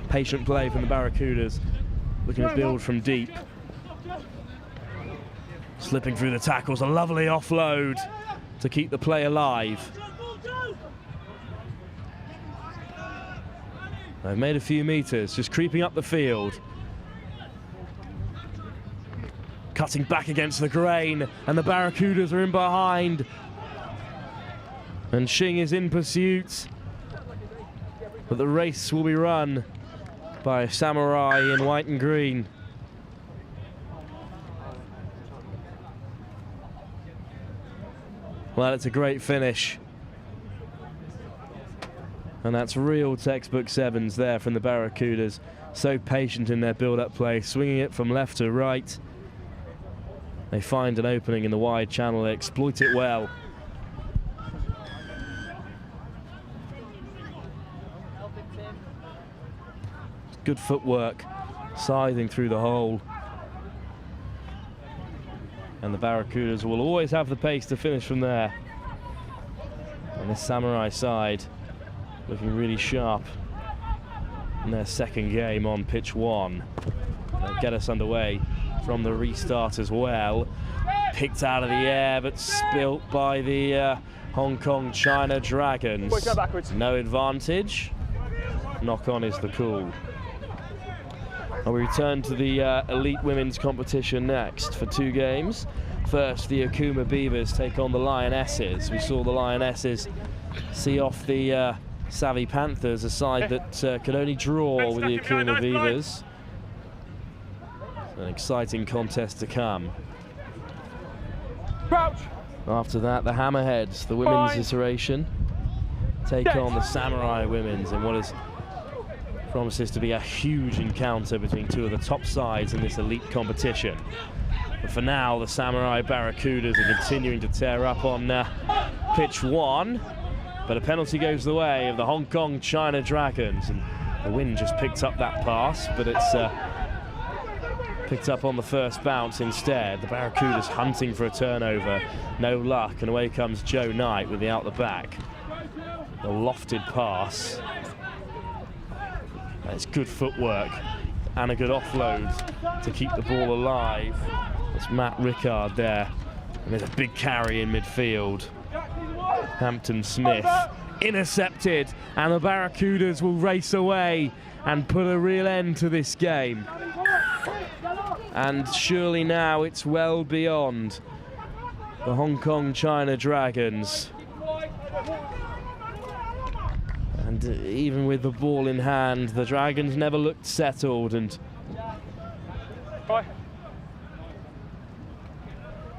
Patient play from the Barracudas, looking to build from deep. Slipping through the tackles, a lovely offload to keep the play alive. They've made a few meters, just creeping up the field. Cutting back against the grain, and the Barracudas are in behind. And Xing is in pursuit. But the race will be run by Samurai in white and green. Well, it's a great finish. And that's real textbook sevens there from the Barracudas. So patient in their build-up play, swinging it from left to right. They find an opening in the wide channel, they exploit it well. Good footwork, scything through the hole. And the Barracudas will always have the pace to finish from there. And this Samurai side looking really sharp in their second game on pitch one. They'll get us underway from the restart as well. Picked out of the air but spilt by the Hong Kong China Dragons. No advantage. Knock on is the call. And we return to the elite women's competition next for two games. First, the Akuma Beavers take on the Lionesses. We saw the Lionesses see off the savvy Panthers, a side that could only draw with the Akuma Beavers. An exciting contest to come. After that, the Hammerheads, the women's iteration, take on the Samurai women's in what is promises to be a huge encounter between two of the top sides in this elite competition. But for now, the Samurai Barracudas are continuing to tear up on pitch one, but a penalty goes the way of the Hong Kong China Dragons, and the wind just picked up that pass, but it's picked up on the first bounce instead. The Barracudas hunting for a turnover, no luck, and away comes Joe Knight with the out the back. A lofted pass. It's good footwork and a good offload to keep the ball alive. It's Matt Rickard there, and there's a big carry in midfield. Hampton Smith intercepted, and the Barracudas will race away and put a real end to this game. And surely now it's well beyond the Hong Kong China Dragons. And even with the ball in hand, the Dragons never looked settled, and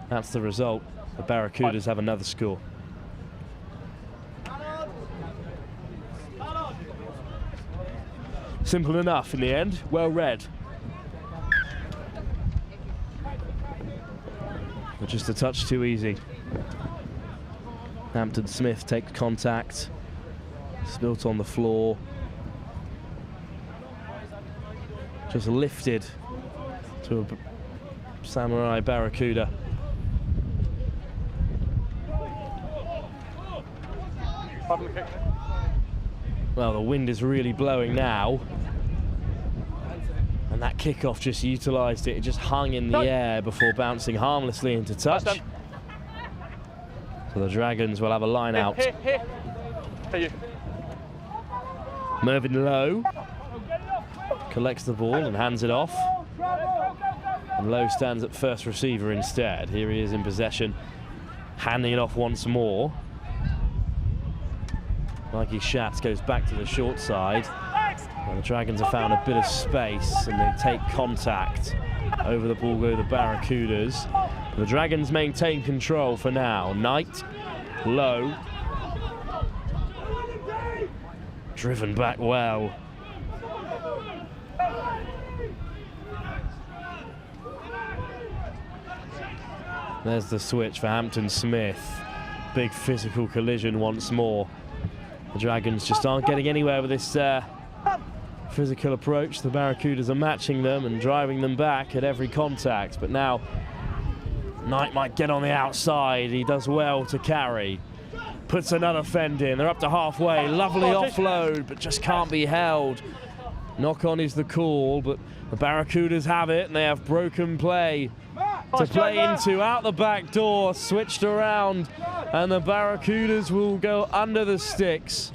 that's the result. The Barracudas have another score. Simple enough in the end, well read. But just a touch too easy. Hampton Smith takes contact. Spilt on the floor. Just lifted to a Samurai Barracuda. Well, the wind is really blowing now. And And that kickoff just utilised it. It just hung in the air before bouncing harmlessly into touch. So the Dragons will have a line out. Here. You. Mervyn Lowe collects the ball and hands it off. And Lowe stands at first receiver instead. Here he is in possession, handing it off once more. Mikey Schatz goes back to the short side. And the Dragons have found a bit of space and they take contact. Over the ball go the Barracudas. The Dragons maintain control for now. Knight, Lowe. Driven back well. There's the switch for Hampton Smith. Big physical collision once more. The Dragons just aren't getting anywhere with this physical approach. The Barracudas are matching them and driving them back at every contact. But now Knight might get on the outside. He does well to carry. Puts another fend in. They're up to halfway. Lovely offload, but just can't be held. Knock on is the call, but the Barracudas have it, and they have broken play to play into. Out the back door, switched around, and the Barracudas will go under the sticks.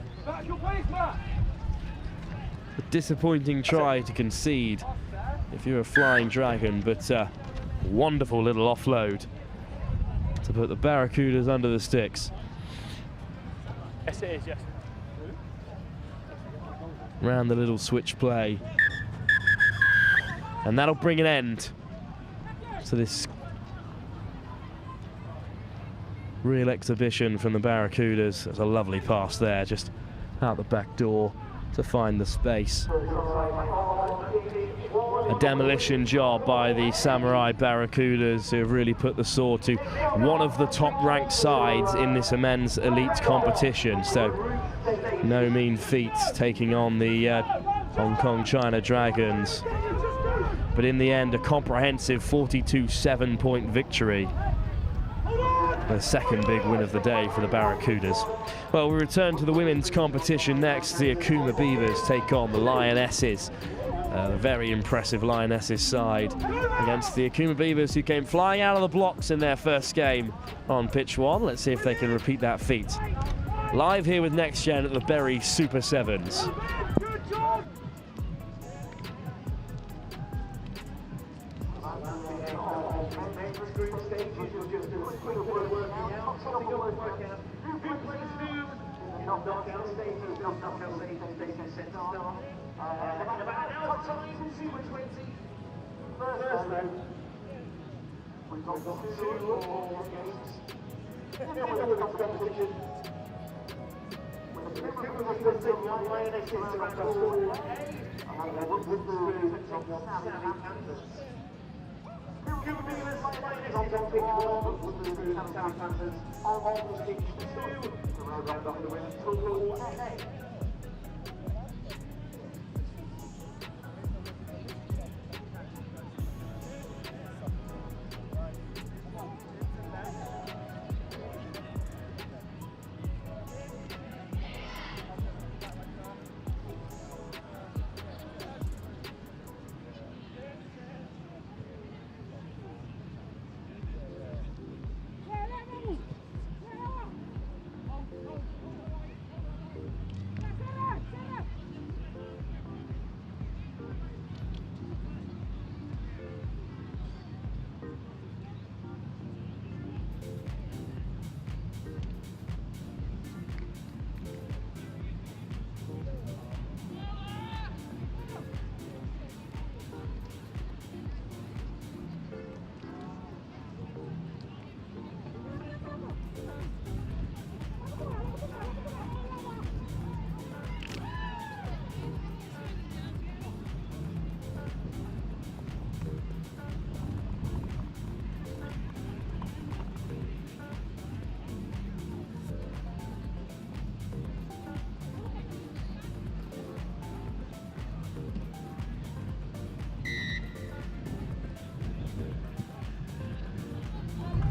A disappointing try to concede if you're a Flying Dragon, but wonderful little offload to put the Barracudas under the sticks. Yes, it is, yes. Round the little switch play. And that'll bring an end to this real exhibition from the Barracudas. There's a lovely pass there, just out the back door to find the space. A demolition job by the Samurai Barracudas, who have really put the sword to one of the top-ranked sides in this men's elite competition. So no mean feat taking on the Hong Kong China Dragons. But in the end, a comprehensive 42-7 point victory. The second big win of the day for the Barracudas. Well, we return to the women's competition next. The Akuma Beavers take on the Lionesses. A very impressive Lionesses side against the Akuma Beavers, who came flying out of the blocks in their first game on pitch one. Let's see if they can repeat that feat. Live here with Next Gen at the Berry Super Sevens.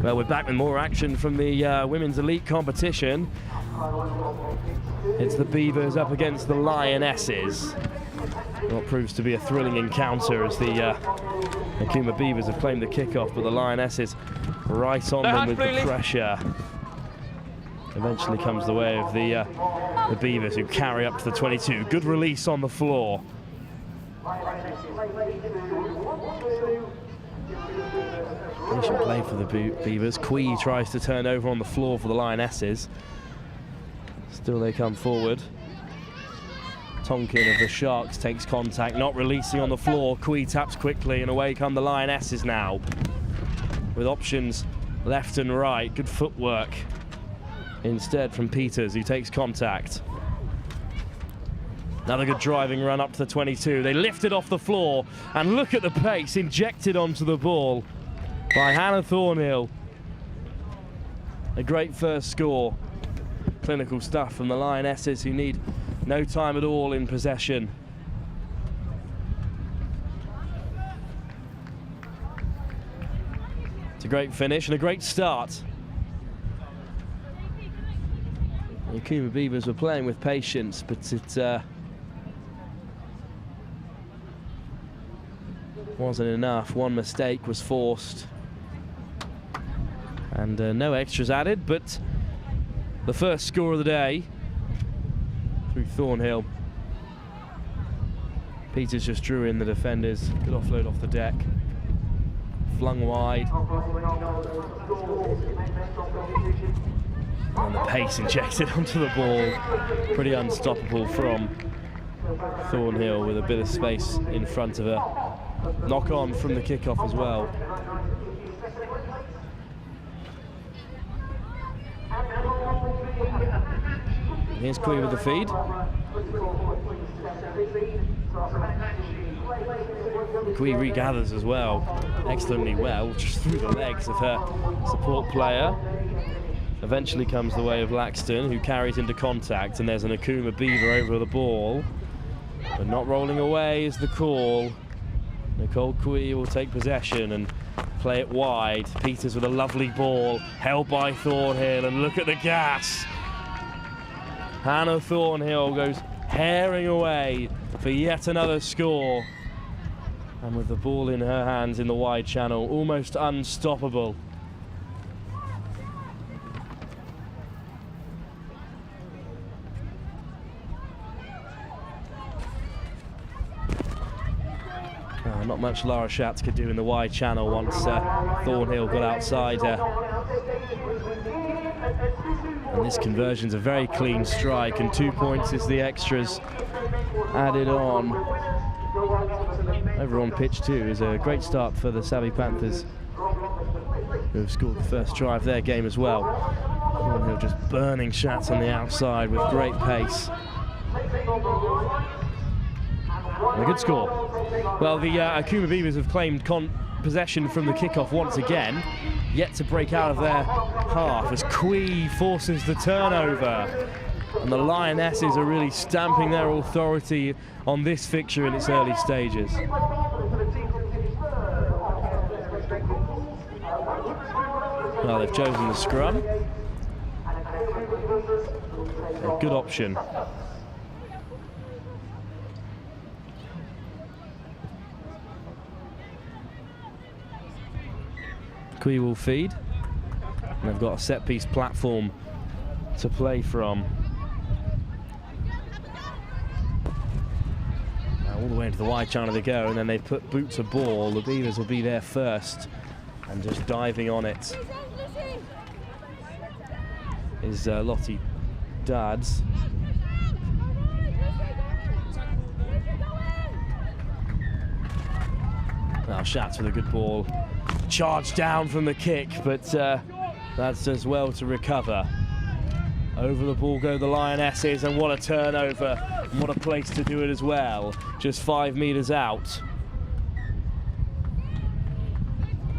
Well, we're back with more action from the women's elite competition. It's the Beavers up against the Lionesses. What proves to be a thrilling encounter as the Akuma Beavers have claimed the kickoff, but the Lionesses right on them with the pressure. Eventually comes the way of the Beavers, who carry up to the 22. Good release on the floor. Patient play for the Beavers. Quee tries to turn over on the floor for the Lionesses. Still they come forward. Tonkin of the Sharks takes contact, not releasing on the floor. Quee taps quickly, and away come the Lionesses now, with options left and right. Good footwork instead from Peters, who takes contact. Another good driving run up to the 22. They lift it off the floor, and look at the pace injected onto the ball by Hannah Thornhill. A great first score. Clinical stuff from the Lionesses, who need no time at all in possession. It's a great finish and a great start. The Akuma Beavers were playing with patience, but it wasn't enough. One mistake was forced, and no extras added, but the first score of the day through Thornhill. Peters just drew in the defenders. Good offload off the deck. Flung wide. And the pace injected onto the ball. Pretty unstoppable from Thornhill, with a bit of space in front of her. Knock on from the kickoff as well. Here's Quee with the feed. Quee regathers as well, excellently well, just through the legs of her support player. Eventually comes the way of Laxton, who carries into contact, and there's an Akuma Beaver over the ball. But not rolling away is the call. Nicole Quee will take possession and play it wide. Peters with a lovely ball, held by Thornhill, and look at the gas. Hannah Thornhill goes herring away for yet another score. And with the ball in her hands in the wide channel, almost unstoppable. Not much Lara Schatz could do in the wide channel once Thornhill got outside her. And this conversion's a very clean strike, and 2 points is the extras added on. Over on pitch 2 is a great start for the Savvy Panthers, who have scored the first try of their game as well. Thornhill just burning Schatz on the outside with great pace. And a good score. Well, the Akuma Beavers have claimed possession from the kickoff once again, yet to break out of their half as Quee forces the turnover. And the Lionesses are really stamping their authority on this fixture in its early stages. Well, they've chosen the scrum. A good option. Quee will feed, and they've got a set-piece platform to play from. Now all the way into the wide channel they go, and then they put boots of ball. The Beavers will be there first, and just diving on it is Lottie Dads. Now Schatz with a good ball. Charge down from the kick, but that's as well to recover. Over the ball go the Lionesses, and what a turnover, and what a place to do it as well. Just 5 meters out.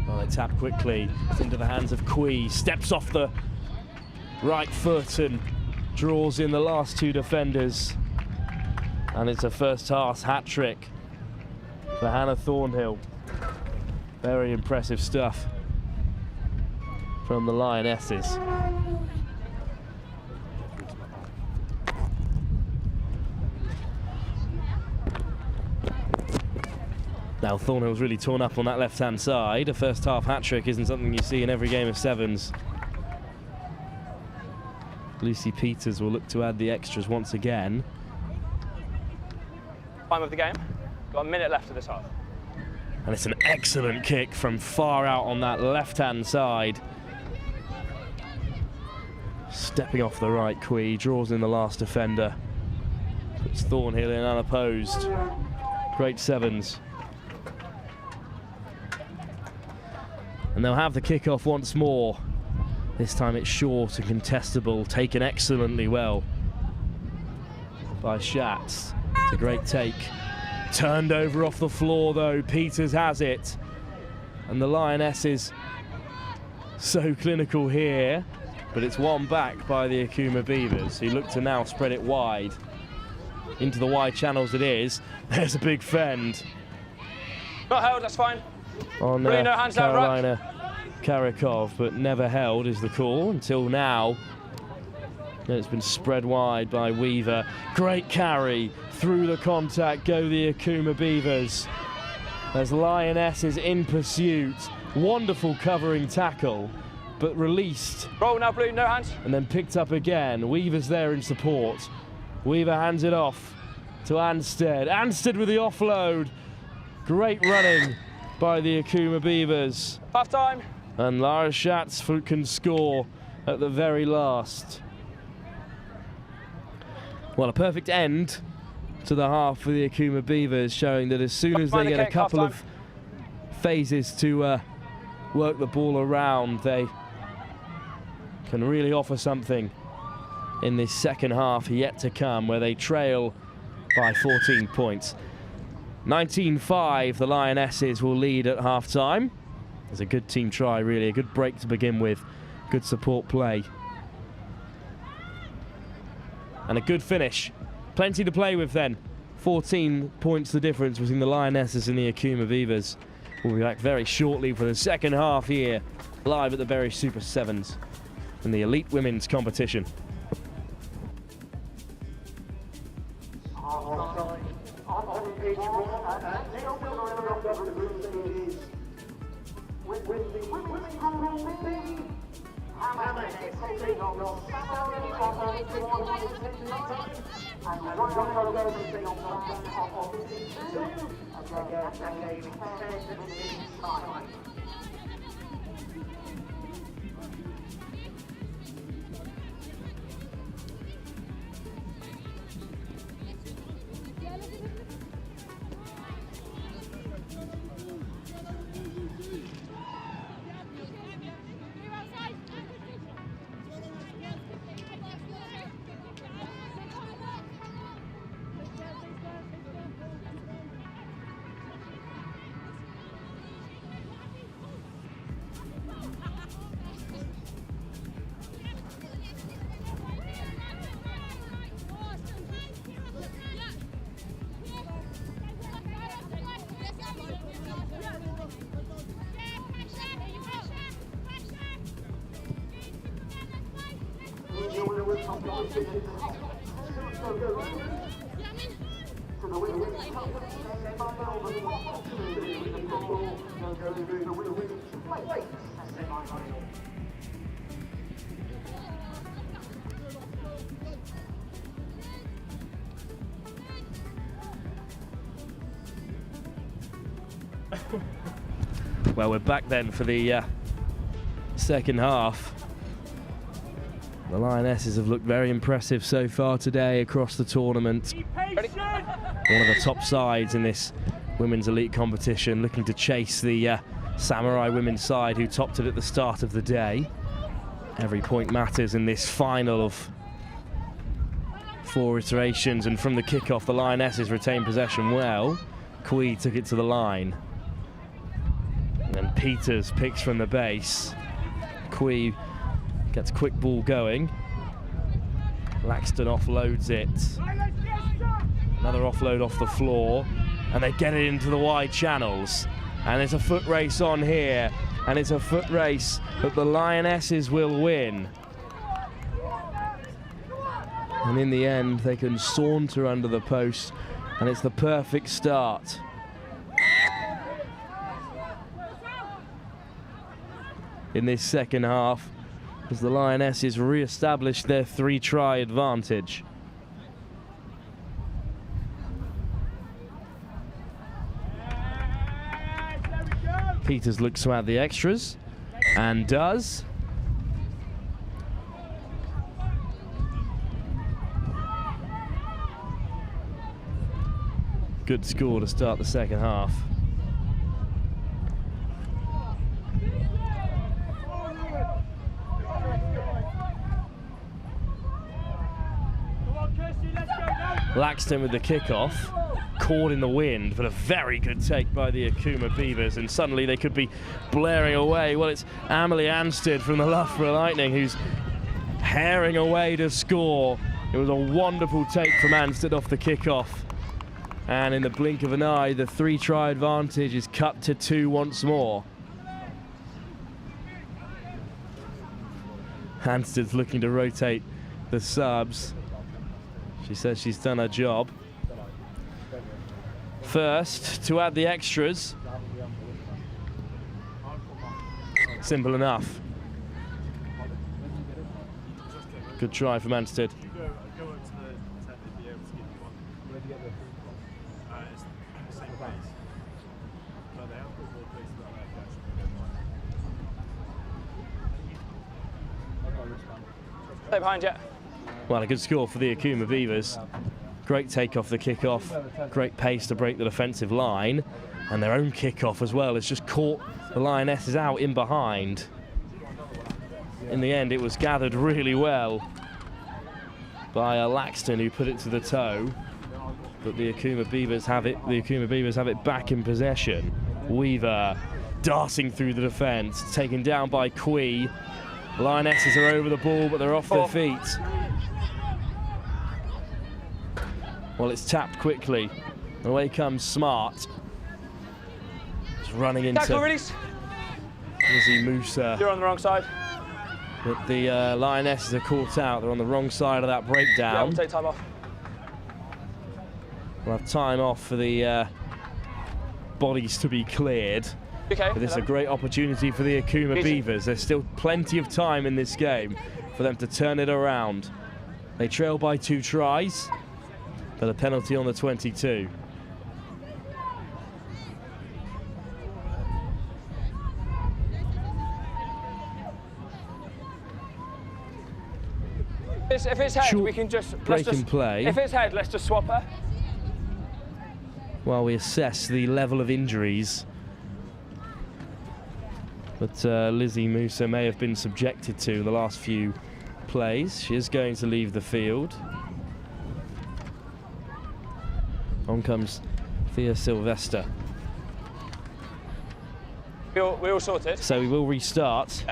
Well, they tap quickly. It's into the hands of Quee. Steps off the right foot and draws in the last 2 defenders. And it's a first half hat-trick for Hannah Thornhill. Very impressive stuff from the Lionesses. Now Thornhill's really torn up on that left-hand side. A first-half hat-trick isn't something you see in every game of sevens. Lucy Peters will look to add the extras once again. Time of the game. Got a minute left of this half. And it's an excellent kick from far out on that left-hand side. Stepping off the right, Quee draws in the last defender. Puts Thornhill in unopposed. Great sevens. And they'll have the kickoff once more. This time it's short and contestable, taken excellently well by Schatz. It's a great take. Turned over off the floor though, Peters has it. And the Lionesses so clinical here, but it's won back by the Akuma Beavers, who look to now spread it wide. Into the wide channels it is. There's a big fend. Not held, that's fine. On Really no hands down, Carolina Karakov, but never held is the call until now. And it's been spread wide by Weaver. Great carry through the contact, go the Akuma Beavers. As Lionesses in pursuit. Wonderful covering tackle, but released. Roll now, Blue, no hands. And then picked up again. Weaver's there in support. Weaver hands it off to Anstead. Anstead with the offload. Great running by the Akuma Beavers. Half time. And Lara Schatz can score at the very last. Well, a perfect end to the half for the Akuma Beavers, showing that as soon as they get a couple of phases to work the ball around, they can really offer something in this second half yet to come, where they trail by 14 points. 19-5, the Lionesses will lead at half-time. It's a good team try, really, a good break to begin with, good support play. And a good finish. Plenty to play with then. 14 points the difference between the Lionesses and the Akuma Beavers. We'll be back very shortly for the second half here, live at the Berry Super Sevens in the Elite Women's competition. Well, we're back then for the second half. The Lionesses have looked very impressive so far today across the tournament. One of the top sides in this women's elite competition, looking to chase the Samurai women's side who topped it at the start of the day. Every point matters in this final of 4 iterations, and from the kickoff the Lionesses retained possession well. Quee took it to the line. And then Peters picks from the base. Quee gets quick ball going. Laxton offloads it. Another offload off the floor. And they get it into the wide channels. And there's a foot race on here. And it's a foot race that the Lionesses will win. And in the end, they can saunter under the post. And it's the perfect start. in this second half as the Lionesses re-establish their 3-try advantage. Peters looks to add the extras, and does. Good score to start the second half. Laxton with the kickoff, caught in the wind, but a very good take by the Akuma Beavers, and suddenly they could be blaring away. Well, it's Amelie Anstead from the Loughborough Lightning who's herring away to score. It was a wonderful take from Anstead off the kickoff, and in the blink of an eye, the 3-try advantage is cut to 2 once more. Anstead's looking to rotate the subs. She says she's done her job. First, to add the extras. Simple enough. Good try from Anstead. Stay behind you. Well, a good score for the Akuma Beavers. Great take off the kickoff, great pace to break the defensive line, and their own kickoff as well has just caught the Lionesses out in behind. In the end, it was gathered really well by Laxton, who put it to the toe, but the Akuma Beavers have it. The Akuma Beavers have it back in possession. Weaver darting through the defence, taken down by Quee. Lionesses are over the ball, but they're off their feet. Well, it's tapped quickly. Away comes Smart. Just running into Lizzie Musa. You're on the wrong side. But the Lionesses are caught out. They're on the wrong side of that breakdown. Yeah, we'll take time off. We'll have time off for the bodies to be cleared. Okay. But this is a great opportunity for the Akuma Beavers. There's still plenty of time in this game for them to turn it around. They trail by 2 tries. But a penalty on the 22. If it's head, Short we can just break and play. If it's head, let's just swap her. While we assess the level of injuries that Lizzie Musa may have been subjected to the last few plays. She is going to leave the field. On comes Thea Sylvester. We all sorted. So we will restart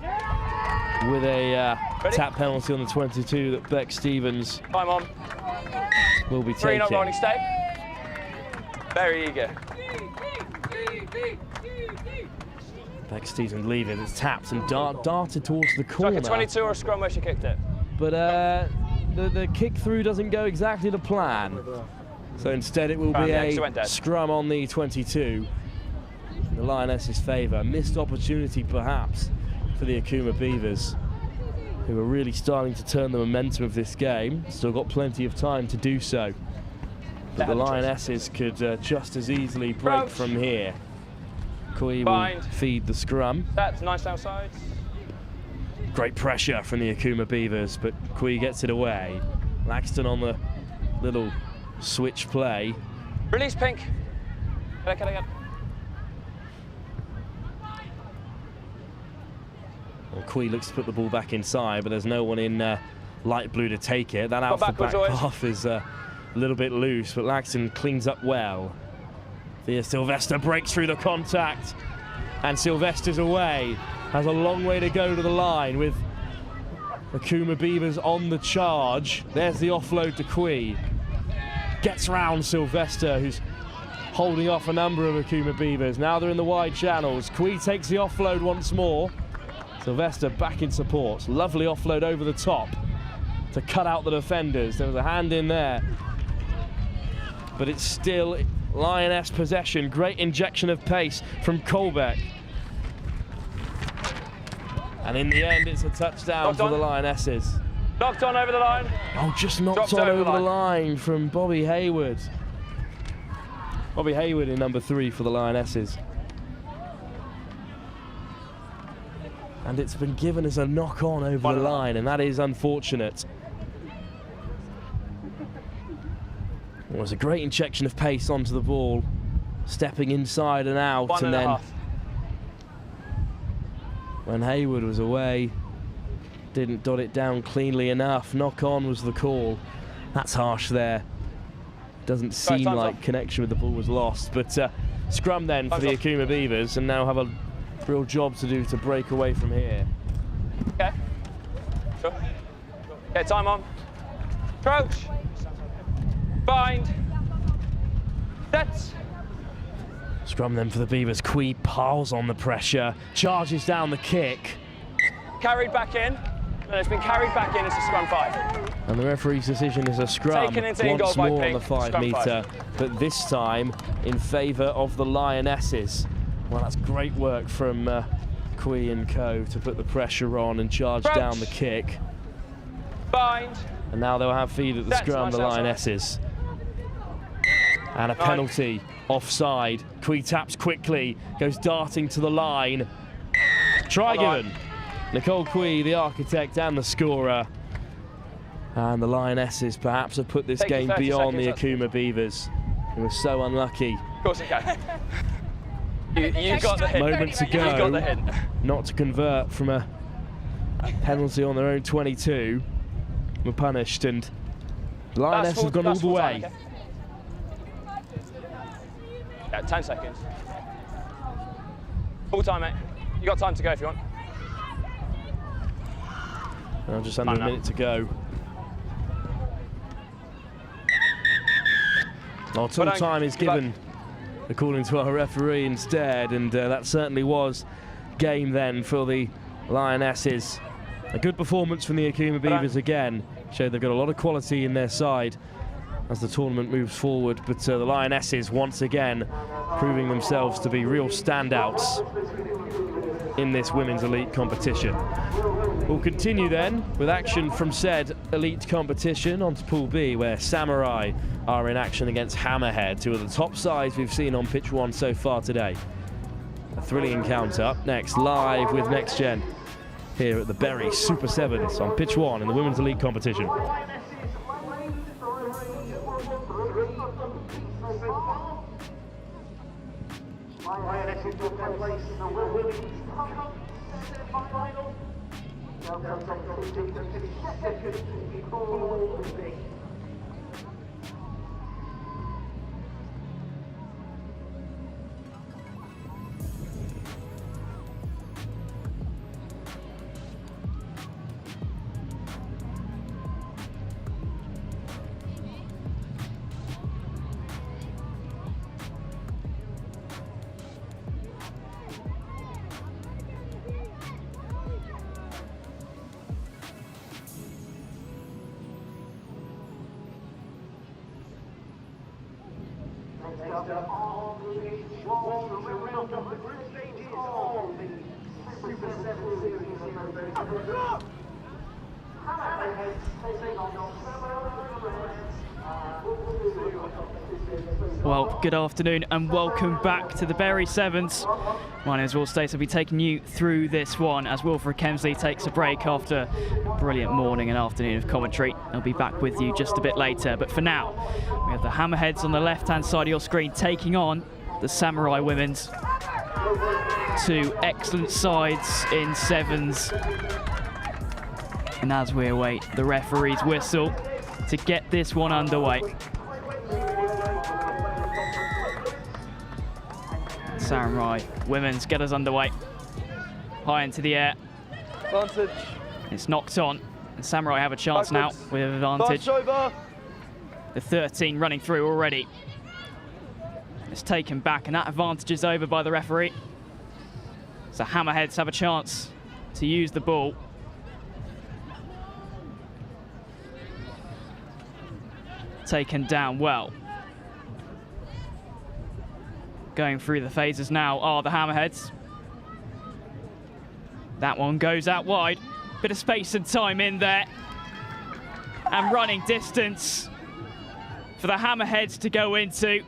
with a tap penalty on the 22 that Beck Stevens Time on. will be 3 not taking. rolling, stay. Very eager. Beck Stevens leaving. It's tapped and darted towards the corner. It's like a 22 or a scrum where she kicked it. But the kick through doesn't go exactly to plan. So instead it will be a scrum on the 22 in the Lionesses' favour. Missed opportunity perhaps for the Akuma Beavers, who are really starting to turn the momentum of this game. Still got plenty of time to do so. But the Lionesses could just as easily break from here. Kui will feed the scrum. That's nice outside. Great pressure from the Akuma Beavers, but Kui gets it away. Laxton on the little switch play. Release pink. Can I get? Well, Kui looks to put the ball back inside, but there's no one in light blue to take it. That out the back half is a little bit loose, but Laxton cleans up well. Thea Sylvester breaks through the contact, and Sylvester's away. Has a long way to go to the line with Akuma Beavers on the charge. There's the offload to Kui. Gets round Sylvester, who's holding off a number of Akuma Beavers. Now they're in the wide channels. Kui takes the offload once more. Sylvester back in support. Lovely offload over the top to cut out the defenders. There was a hand in there, but it's still Lioness possession. Great injection of pace from Colbeck. And in the end, it's a touchdown Knocked for on. the Lionesses. Knocked on over the line. Oh, just knocked Dropped on over over the the line from Bobby Hayward. Bobby Hayward in number 3 for the Lionesses. And it's been given as a knock-on over the line, and that is unfortunate. It was a great injection of pace onto the ball, stepping inside and out, 1.5. and then when Hayward was away, didn't dot it down cleanly enough. Knock-on was the call. That's harsh there. Doesn't seem like connection with the ball was lost, but scrum then for the Akuma Beavers, and now have a real job to do to break away from here. Okay. Sure. Okay, time on. Crouch. Bind. Set. Scrum then for the Beavers. Quee piles on the pressure, charges down the kick. Carried back in. And it's been carried back in. It's a scrum 5. And the referee's decision is a scrum Taken into in goal once by more on Pink. the 5 Scrum metre, 5. but this time in favour of the Lionesses. Well, that's great work from Quee and co to put the pressure on and charge Crouch. down the kick. Bind. And now they'll have feed at the Set. scrum, Nice the outside. Lionesses. And a penalty, offside. Quee taps quickly, goes darting to the line. Try given. Nicole Quee, the architect and the scorer. And the Lionesses perhaps have put this Take game 30 beyond the seconds, Akuma Beavers, who were so unlucky. Of course it can. you got the hint. Moment to You got go, the hint. not to convert from a penalty on their own 22. Were punished, and the Lionesses have gone all the way. Time, okay? Yeah, 10 seconds. Full time, mate. You got time to go if you want. Now just under a minute to go. Well, total time is given, according to our referee, instead, and that certainly was game then for the Lionesses. A good performance from the Akuma Beavers again. Showed they've got a lot of quality in their side as the tournament moves forward, but the Lionesses once again proving themselves to be real standouts in this women's elite competition. We'll continue then with action from said elite competition onto Pool B, where Samurai are in action against Hammerhead, two of the top sides we've seen on pitch 1 so far today. A thrilling encounter up next, live with Next Gen here at the Berry Super Sevens on pitch 1 in the women's elite competition. Lionesses will take place in the women's final. Well, good afternoon and welcome back to the Berry Sevens. My name is Will Stace. I'll be taking you through this one as Wilfred Kemsley takes a break after a brilliant morning and afternoon of commentary. I'll be back with you just a bit later, but for now, we have the Hammerheads on the left-hand side of your screen taking on the Samurai Women's. Two excellent sides in sevens. And as we await the referee's whistle to get this one underway. Samurai Women's get us underway. High into the air. Advantage. It's knocked on. And Samurai have a chance now with an advantage. Over. The 13 running through already. It's taken back and that advantage is over by the referee. So Hammerheads have a chance to use the ball. Taken down well. Going through the phases now are the Hammerheads. That one goes out wide. Bit of space and time in there. And running distance for the Hammerheads to go into,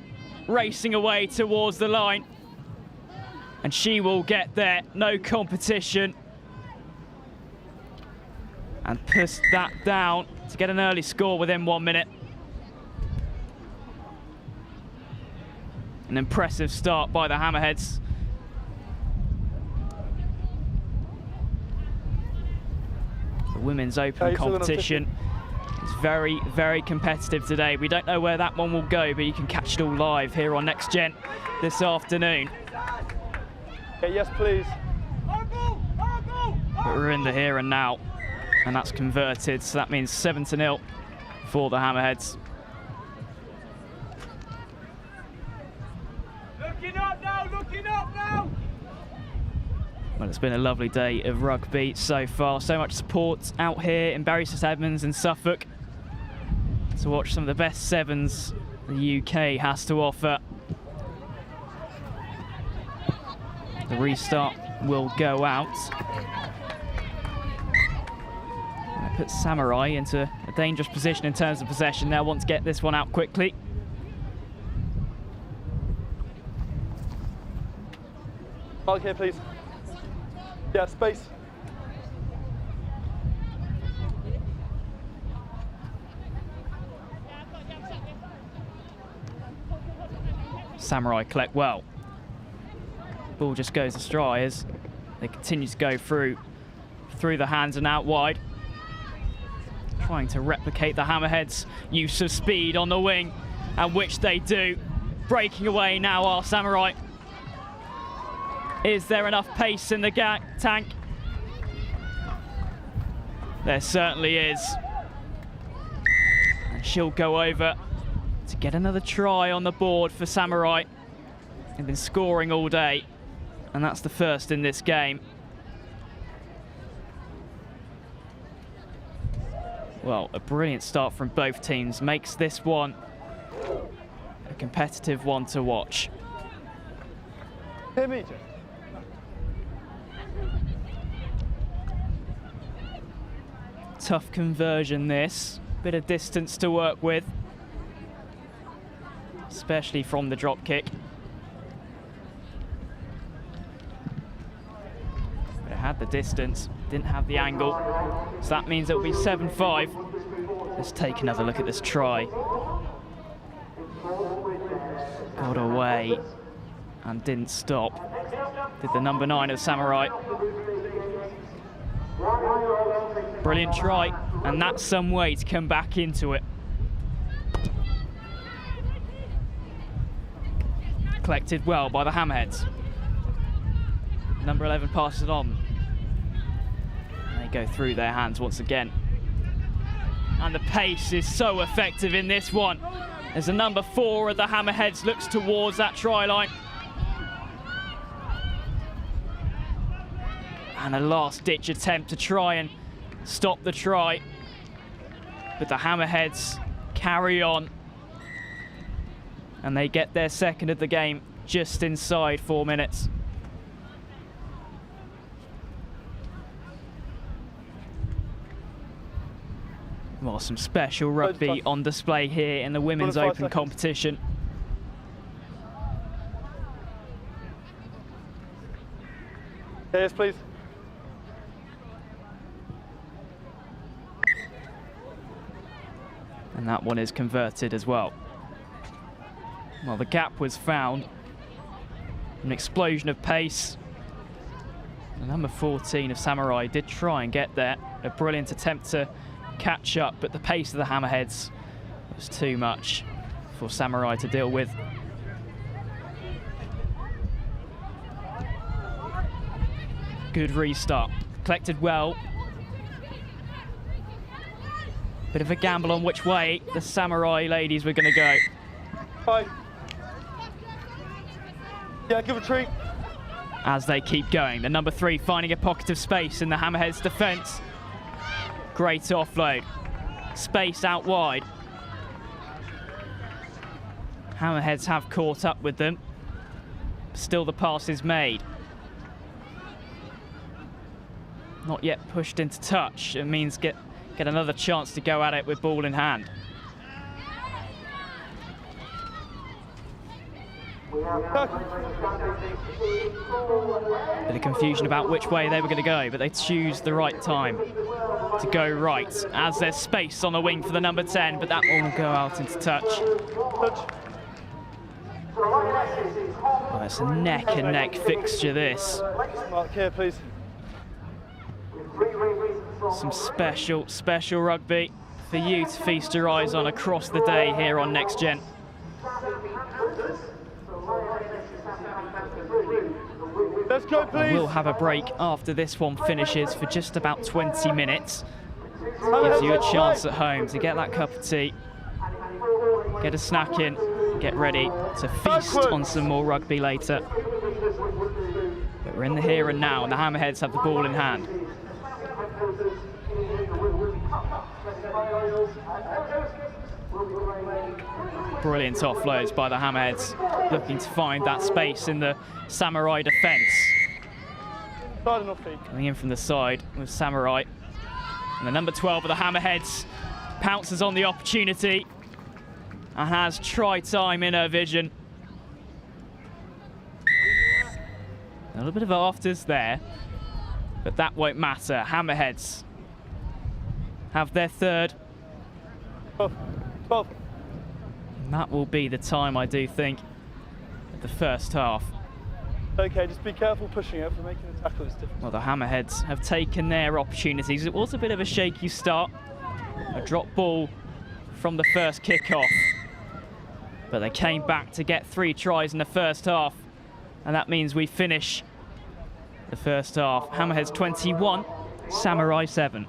racing away towards the line. And she will get there, no competition. And push that down to get an early score within 1 minute. An impressive start by the Hammerheads. The Women's Open competition is very, very competitive today. We don't know where that one will go, but you can catch it all live here on Next Gen this afternoon. Okay, yes, please. But we're in the here and now, and that's converted, so that means 7-0 for the Hammerheads. Looking up now, looking up now! Well, it's been a lovely day of rugby so far. So much support out here in Bury St Edmunds and Suffolk to watch some of the best sevens the UK has to offer. The restart will go out. That puts Samurai into a dangerous position in terms of possession. They'll want to get this one out quickly. Mark here, please. Yeah, space. Samurai collect well. Ball just goes astray as they continue to go through the hands and out wide. Trying to replicate the Hammerheads' use of speed on the wing, and which they do. Breaking away now are Samurai. Is there enough pace in the tank? There certainly is. And she'll go over to get another try on the board for Samurai. They've been scoring all day, and that's the first in this game. Well, a brilliant start from both teams makes this one a competitive one to watch. Hear me. Tough conversion this, bit of distance to work with, especially from the drop kick. But it had the distance, didn't have the angle, so that means it'll be 7-5. Let's take another look at this try. Got away and didn't stop. Did the number 9 of Samurai. Brilliant try, and that's some way to come back into it. Collected well by the Hammerheads. Number 11 passes it on. And they go through their hands once again. And the pace is so effective in this one, as the number 4 of the Hammerheads looks towards that try line. And a last-ditch attempt to try and stop the try. But the Hammerheads carry on. And they get their second of the game just inside 4 minutes. Well, some special rugby on display here in the Women's Open competition. Yes, please. And that one is converted as well. Well, the gap was found. An explosion of pace. The number 14 of Samurai did try and get there. A brilliant attempt to catch up, but the pace of the Hammerheads was too much for Samurai to deal with. Good restart. Collected well. Bit of a gamble on which way the Samurai ladies were going to go. Hi. Yeah, give a treat. As they keep going, the number 3 finding a pocket of space in the Hammerheads' defence. Great offload. Space out wide. Hammerheads have caught up with them. Still the pass is made. not yet pushed into touch. It means get another chance to go at it with ball in hand. Bit of confusion about which way they were going to go, but they choose the right time to go right, as there's space on the wing for the number 10, but that one will go out into touch. Oh, it's a neck-and-neck fixture, this. Mark here, please. Some special rugby for you to feast your eyes on across the day here on Next Gen. Let's go, please. We'll have a break after this one finishes for just about 20 minutes. Gives you a chance at home to get that cup of tea, get a snack in, get ready to feast on some more rugby later. But we're in the here and now, and the Hammerheads have the ball in hand. Brilliant offloads by the Hammerheads, looking to find that space in the Samurai defence. Coming in from the side with Samurai. And the number 12 of the Hammerheads pounces on the opportunity and has try time in her vision. A little bit of afters there, but that won't matter. Hammerheads have their third. 12. And that will be the time, I do think, of the first half. Okay, just be careful pushing it for making the tackle. It's difficult. Well, the Hammerheads have taken their opportunities. It was a bit of a shaky start. A drop ball from the first kickoff. But they came back to get 3 tries in the first half. And that means we finish the first half. Hammerheads 21, Samurai 7.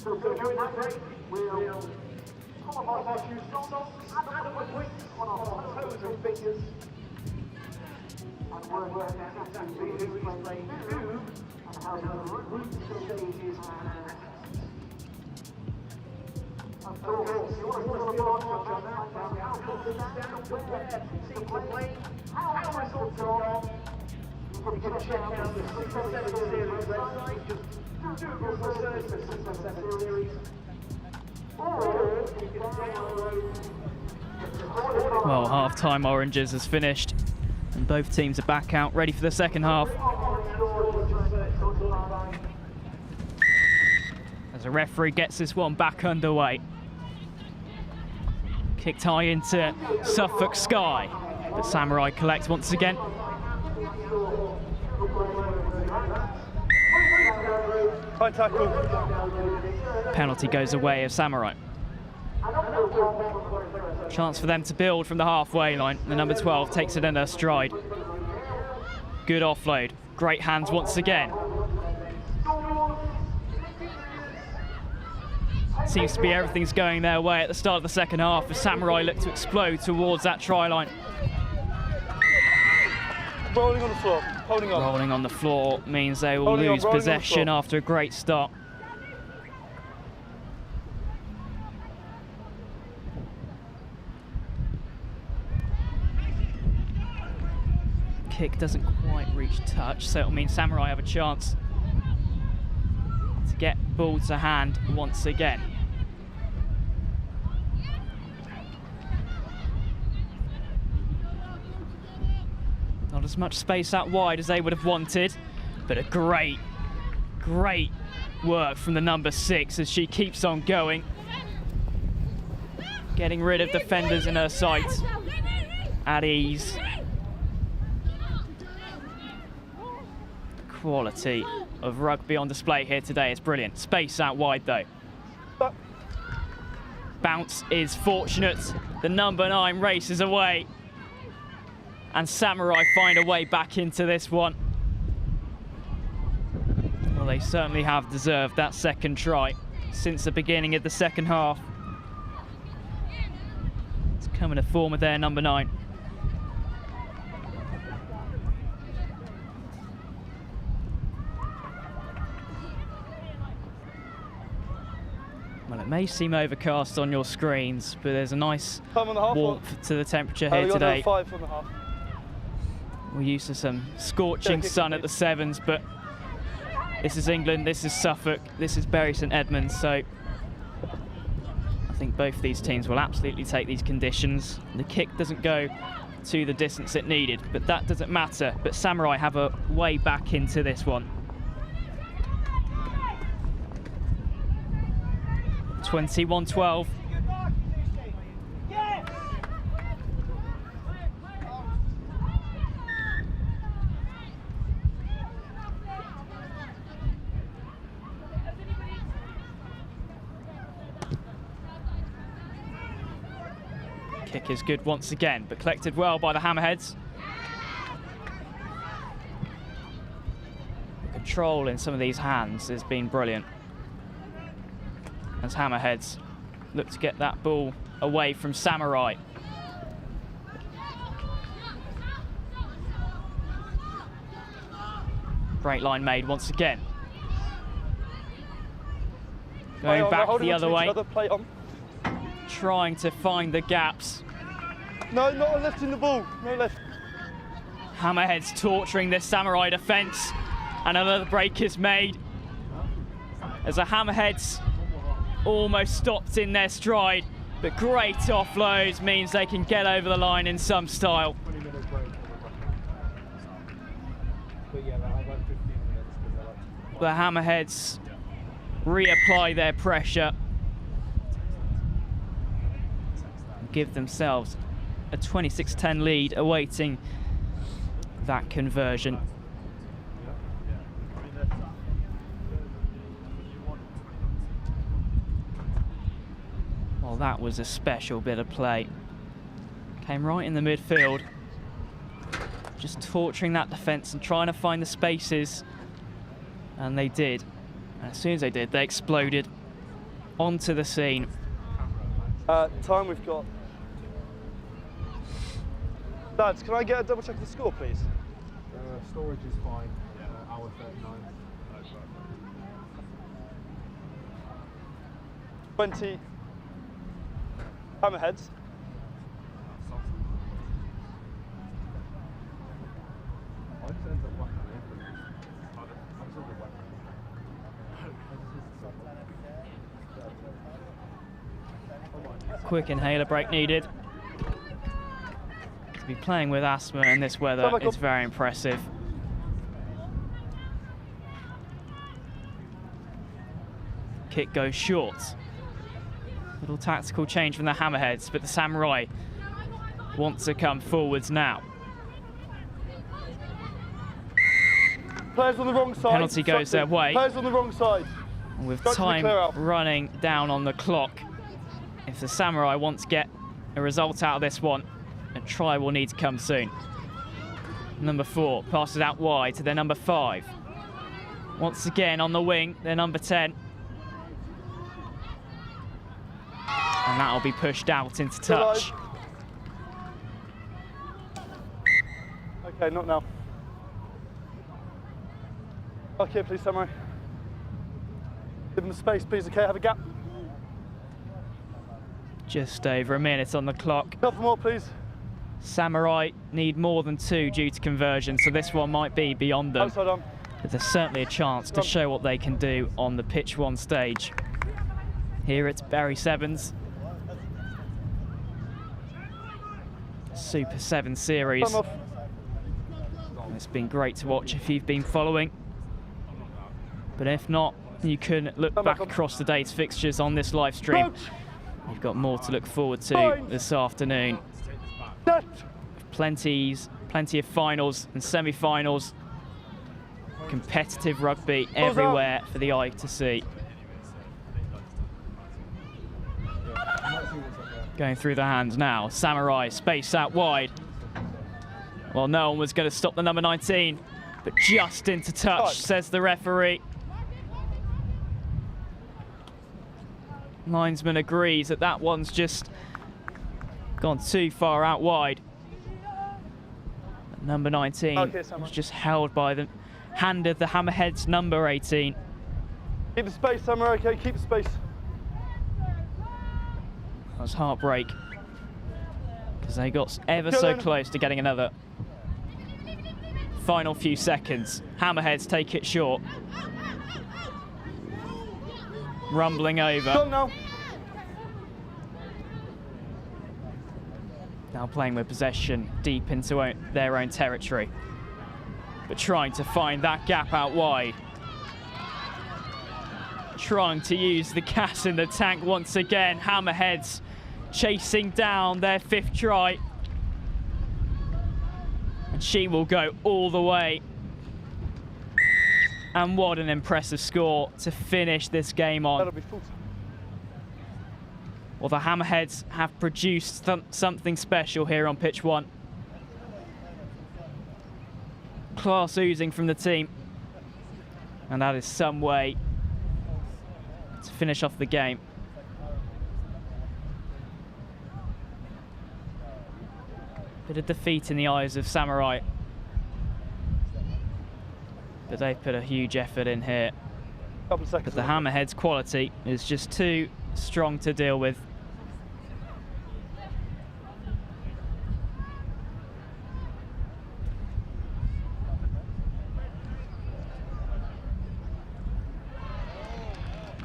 So during that break, we'll come off our shoes songs, add a quick on our toes and fingers, and work out how to who's playing who, and how to route the stages and actions. Of course, you want to put a mark on that, how close is down, where teams are playing, how results are on. You probably can check out the 6-7 series website, just Google for search for 6-7 series. Or you can download. Well, half-time Oranges has finished, and both teams are back out, ready for the second half. As a referee gets this one back underway. Kicked high into Suffolk Sky, but Samurai collect once again. High tackle. Penalty goes away of Samurai. Chance for them to build from the halfway line. The number 12 takes it in her stride. Good offload. Great hands once again. Seems to be everything's going their way at the start of the second half as Samurai look to explode towards that try line. Rolling on the floor, holding on. Rolling on the floor means they will lose possession after a great start. Kick doesn't quite reach touch, so it'll mean Samurai have a chance to get ball to hand once again. Not as much space out wide as they would have wanted, but a great work from the number 6 as she keeps on going, getting rid of defenders in her sight at ease. Quality of rugby on display here today is brilliant. Space out wide though. Bounce is fortunate. The number 9 races away, and Samurai find a way back into this one. Well, they certainly have deserved that second try since the beginning of the second half. It's coming to form with their number 9. Well, it may seem overcast on your screens, but there's a nice warmth to the temperature here today. 5 on the half. We're used to some scorching sun at the Sevens, but this is England, this is Suffolk, this is Bury St Edmunds, so I think both these teams will absolutely take these conditions. The kick doesn't go to the distance it needed, but that doesn't matter. But Samurai have a way back into this one. 21-12. Kick is good once again, but collected well by the Hammerheads. The control in some of these hands has been brilliant, as Hammerheads look to get that ball away from Samurai. Break line made once again. Going back the other way. Trying to find the gaps. No, not lifting the ball. No lift. Hammerheads torturing this Samurai defence. And another break is made as the Hammerheads almost stopped in their stride, but great offloads means they can get over the line in some style. The Hammerheads reapply their pressure, give themselves a 26-10 lead, awaiting that conversion. Well, that was a special bit of play. Came right in the midfield, just torturing that defence and trying to find the spaces, and they did. And as soon as they did, they exploded onto the scene. Time we've got. Lads, can I get a double check of the score, please? Storage is fine. Hour 39. 20 Hammerheads. Quick inhaler break needed. To be playing with asthma in this weather is very impressive. Kick goes short. Little tactical change from the Hammerheads, but the Samurai want to come forwards now. Players on the wrong side. Penalty goes their way. Players on the wrong side. With time running down on the clock, if the Samurai want to get a result out of this one, a try will need to come soon. Number 4 passes out wide to their number 5. Once again on the wing, their number 10. And that'll be pushed out into touch. Okay, not now. Okay, please, Samurai. Give them space, please, okay? Have a gap. Just over a minute on the clock. Couple more, please. Samurai need more than 2 due to conversion, so this one might be beyond them. Outside on. But there's certainly a chance to show what they can do on the pitch 1 stage. Here it's Bury Sevens. Super 7 series. It's been great to watch if you've been following. But if not, you can look back across the day's fixtures on this live stream. You've got more to look forward to this afternoon. Plenty of finals and semi-finals. Competitive rugby everywhere for the eye to see. Going through the hands now. Samurai, space out wide. Well, no one was going to stop the number 19, but just into touch, says the referee. Linesman agrees that that one's just gone too far out wide. Number 19 was just held by the hand of the Hammerheads number 18. Keep the space, Samurai, okay, keep the space. That was heartbreak, because they got ever so close to getting another. Final few seconds. Hammerheads take it short. Rumbling over. Now playing with possession deep into their own territory, but trying to find that gap out wide. Trying to use the gas in the tank once again. Hammerheads chasing down their 5th try. And she will go all the way. And what an impressive score to finish this game on. That'll be full. Well, the Hammerheads have produced something special here on pitch 1. Class oozing from the team. And that is some way to finish off the game. Bit of defeat in the eyes of Samurai. But they've put a huge effort in here. Couple of seconds. But the Hammerheads' quality is just too strong to deal with.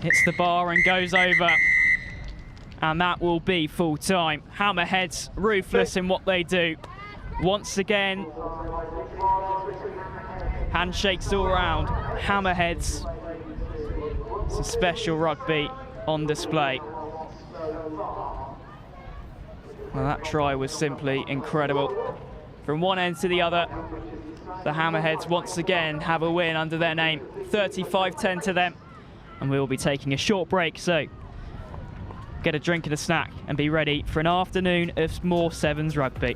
Hits the bar and goes over. And that will be full time. Hammerheads ruthless in what they do. Once again, handshakes all around. Hammerheads. Some special rugby on display. Well, that try was simply incredible. From one end to the other, the Hammerheads once again have a win under their name. 35-10 to them. And we will be taking a short break, so get a drink and a snack and be ready for an afternoon of more Sevens rugby.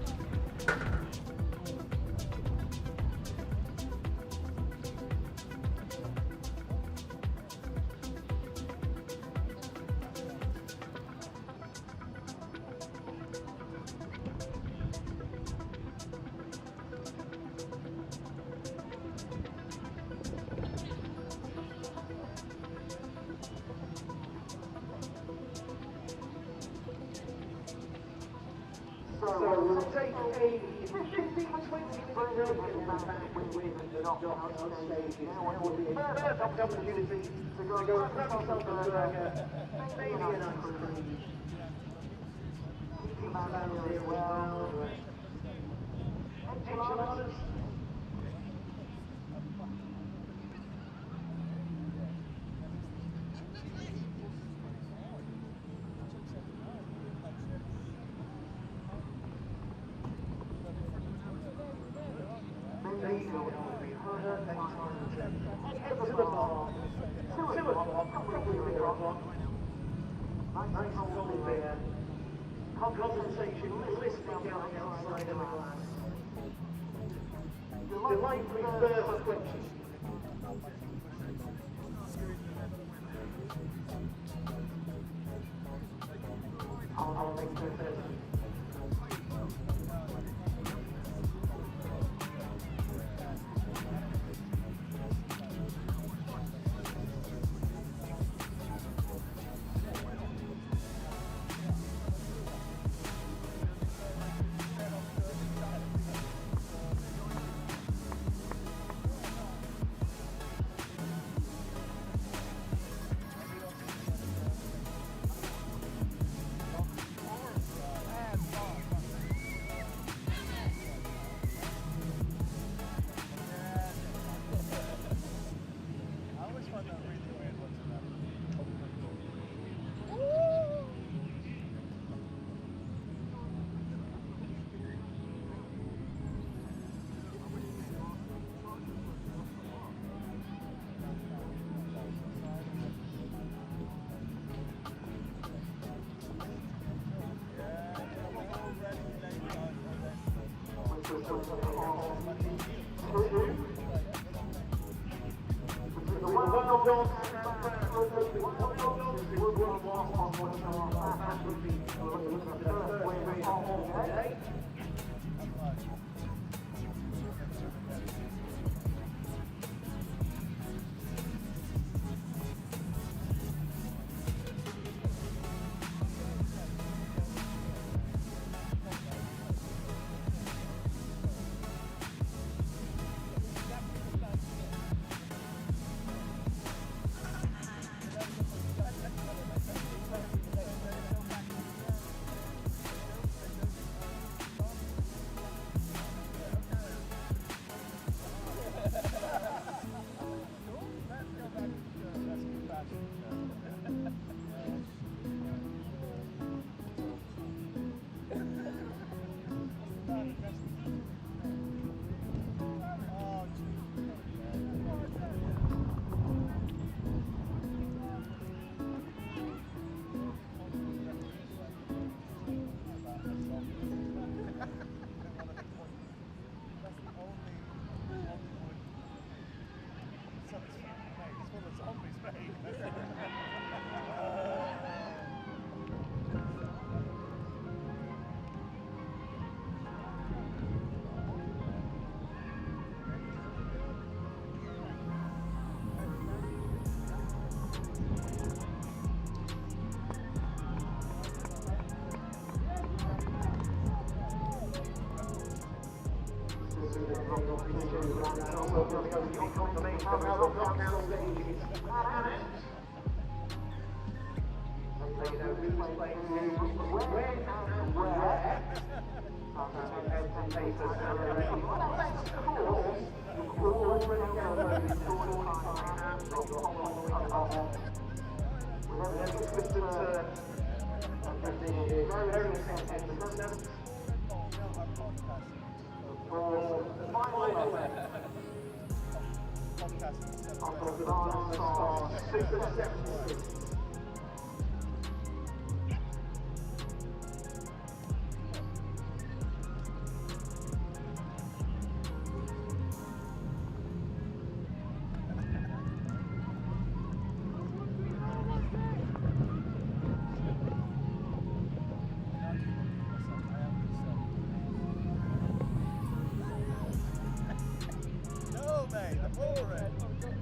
No, mate, I'm over it.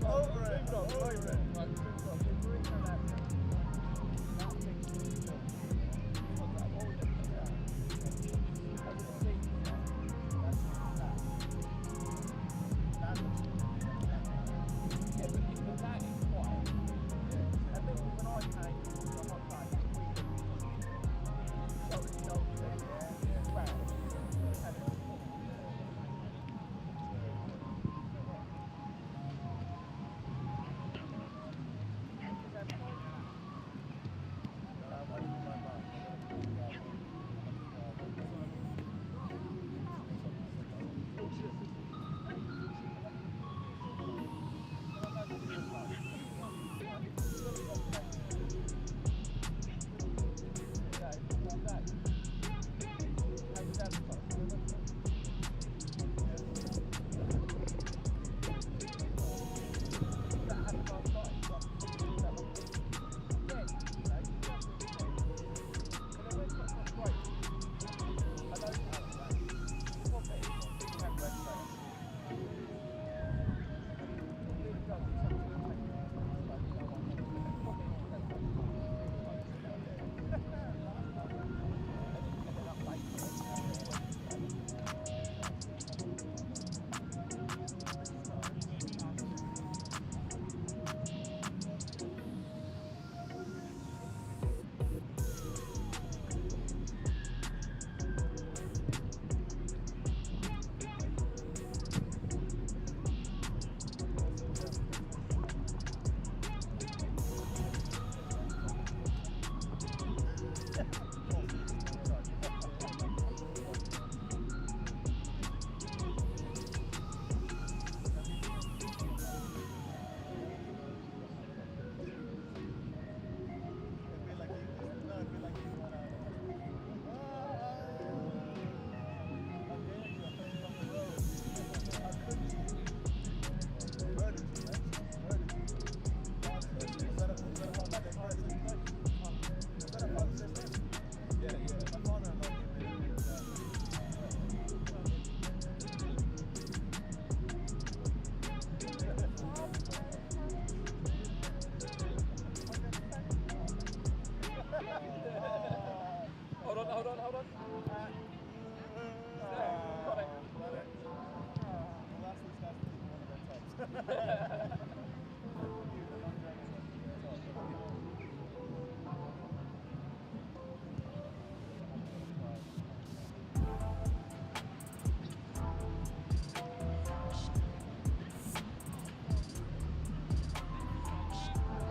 Over it.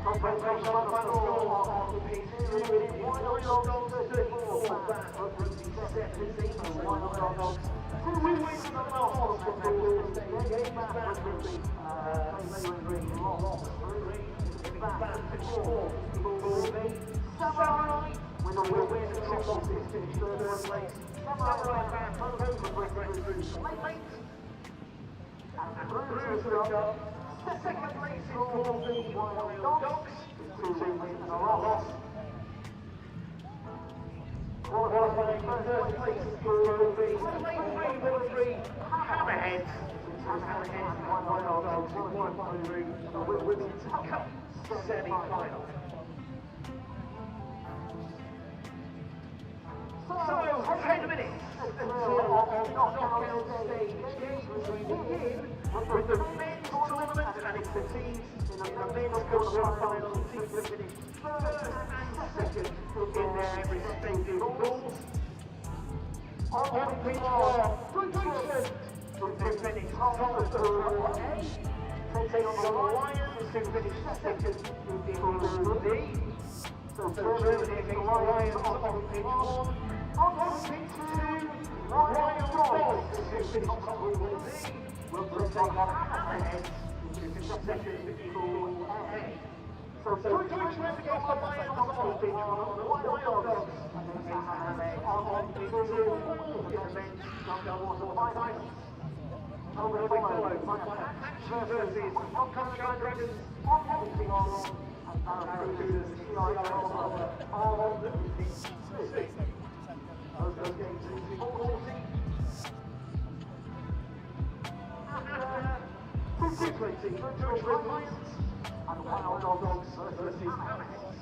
Concentration on the final score on page 2, Wild Dogs 34, Rugby 17, Wild Dogs. 2 wins and a loss for the game back Rugby. They lost 3, back 4, Samurai with a win and 2 losses, finished 3rd place. Samurai back over late. And Bruce up. Second place in Corby, Wild Dogs, 2 wins and a loss. Qualifying for 3rd place in Corby, 3 Hammerheads. Hammerheads and Wild Dogs in qualifying route for the Women's Cup semi-final. So, 10 minutes until knockout stage games. We begin with the men's tournament and its teams in the men's quarterfinal. Teams have finished 1st and 2nd in their respective pools. On pitch for Deutschland, who finished top of Pool A, take on the Lions, who finished 2nd in Pool D. So Germany against the Lions on pitch 1. On pitch 2, Wild Dogs, who finished top of Pool D. Will take on Hammerheads, who finished 2nd in Pool A. So Deutschland against the Lions on pitch 1, Wild Dogs against Hammerheads on pitch 2 in the men's knockout finals. Over the followed by Apache versus Akuma Dragons on pitch 1 and Barracudas on pitch 2. Those games in 440. 220 Deutschland Lions and Wild Dogs versus Hammerheads.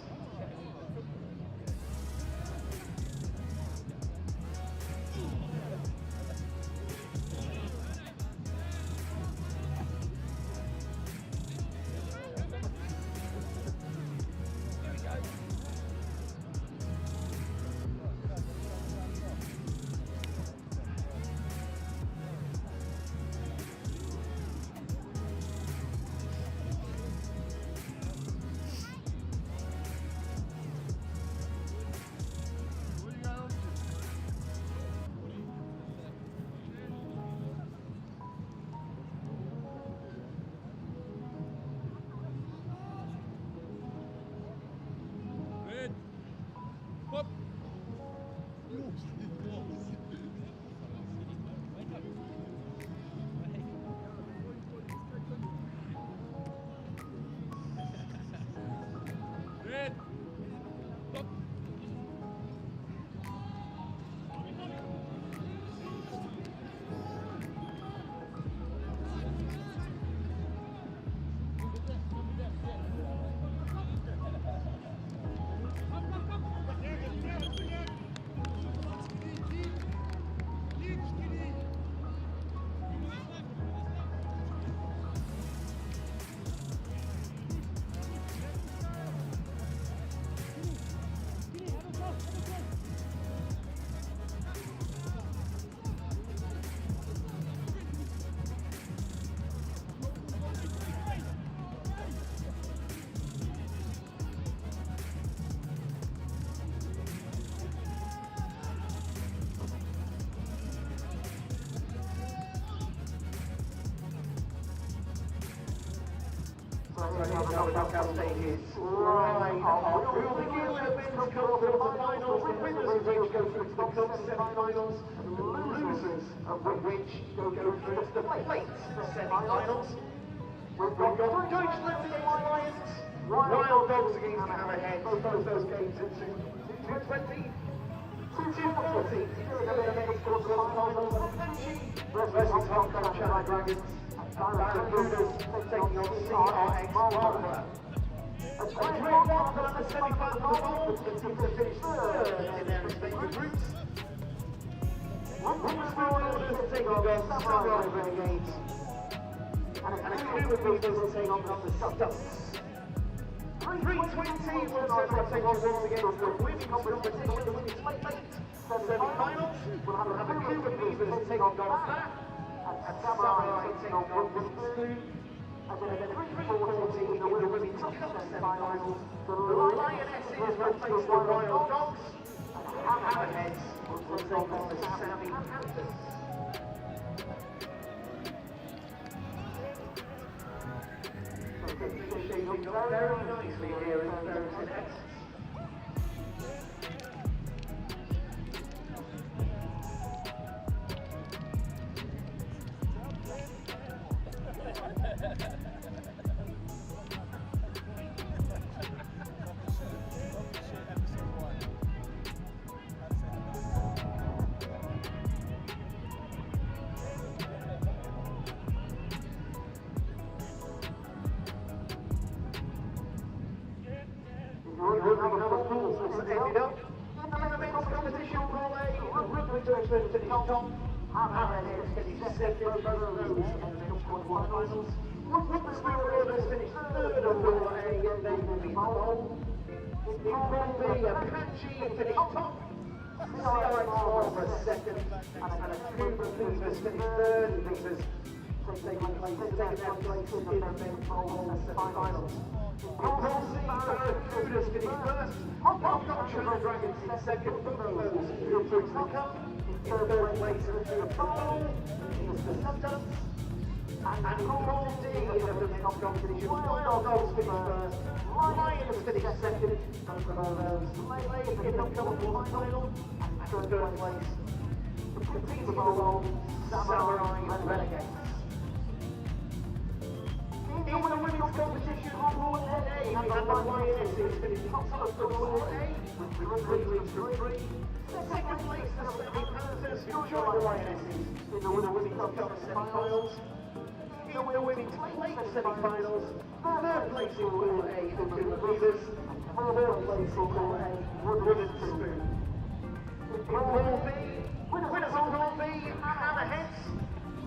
Knockout stages right on. We'll begin with the men's quarterfinals, the winners of which go through to the cup semi-finals, and the losers of which go through to the plate semi-finals. We've got Deutschland against Lions, Wild Dogs against Hammerheads, both those games in 220. 240, the men's quarterfinals, Apache versus Akuma Dragons. Barracudas taking on CRX Marauders. A great one for the semi-final, the teams have finished 3rd in their respective groups. Marauders take on the Samurai Renegades. And Akuma will take on the Stunts. 320 will take on once again the women's competition, the women's semi-finals. We'll have Akuma Beavers take on Barracudas. And Samurai take on Rugby 2, and then 340 in the women's cup semi-finals. The Lionesses will face the Wild Dogs, and Hammerheads will take on the Savvy Panthers. Shaping up very nicely here in Renegades. Deutschland to kickoff. Marauders finished second in both of those in the quarterfinals. Marauders finished third of Pool A, and they will be home. In Rugby, Apache finished top. CRX for second, and Beavers finished third. Beavers taking their place in the men's semi-finals. Barracudas finished first. Renegades in second. Beavers through to the cup. In third place in the final is the Stunts. And Rugby in the men's competition. Marauders finished first. Lionesses finished second. Marauders in the quarterfinal. And third place. Competing along Samurai Renegades. In the women's competition, Pool A, we have the Lionesses finished top of Pool A with 3 wins from 3. Second place, the Panthers, who joined the Lionesses in the women's cup semi-finals. In the women's late semi-finals, third place in Pool A for the Beavers, fourth place in Pool A, women's spoon. In Pool B, winners of Pool B, Hammerheads,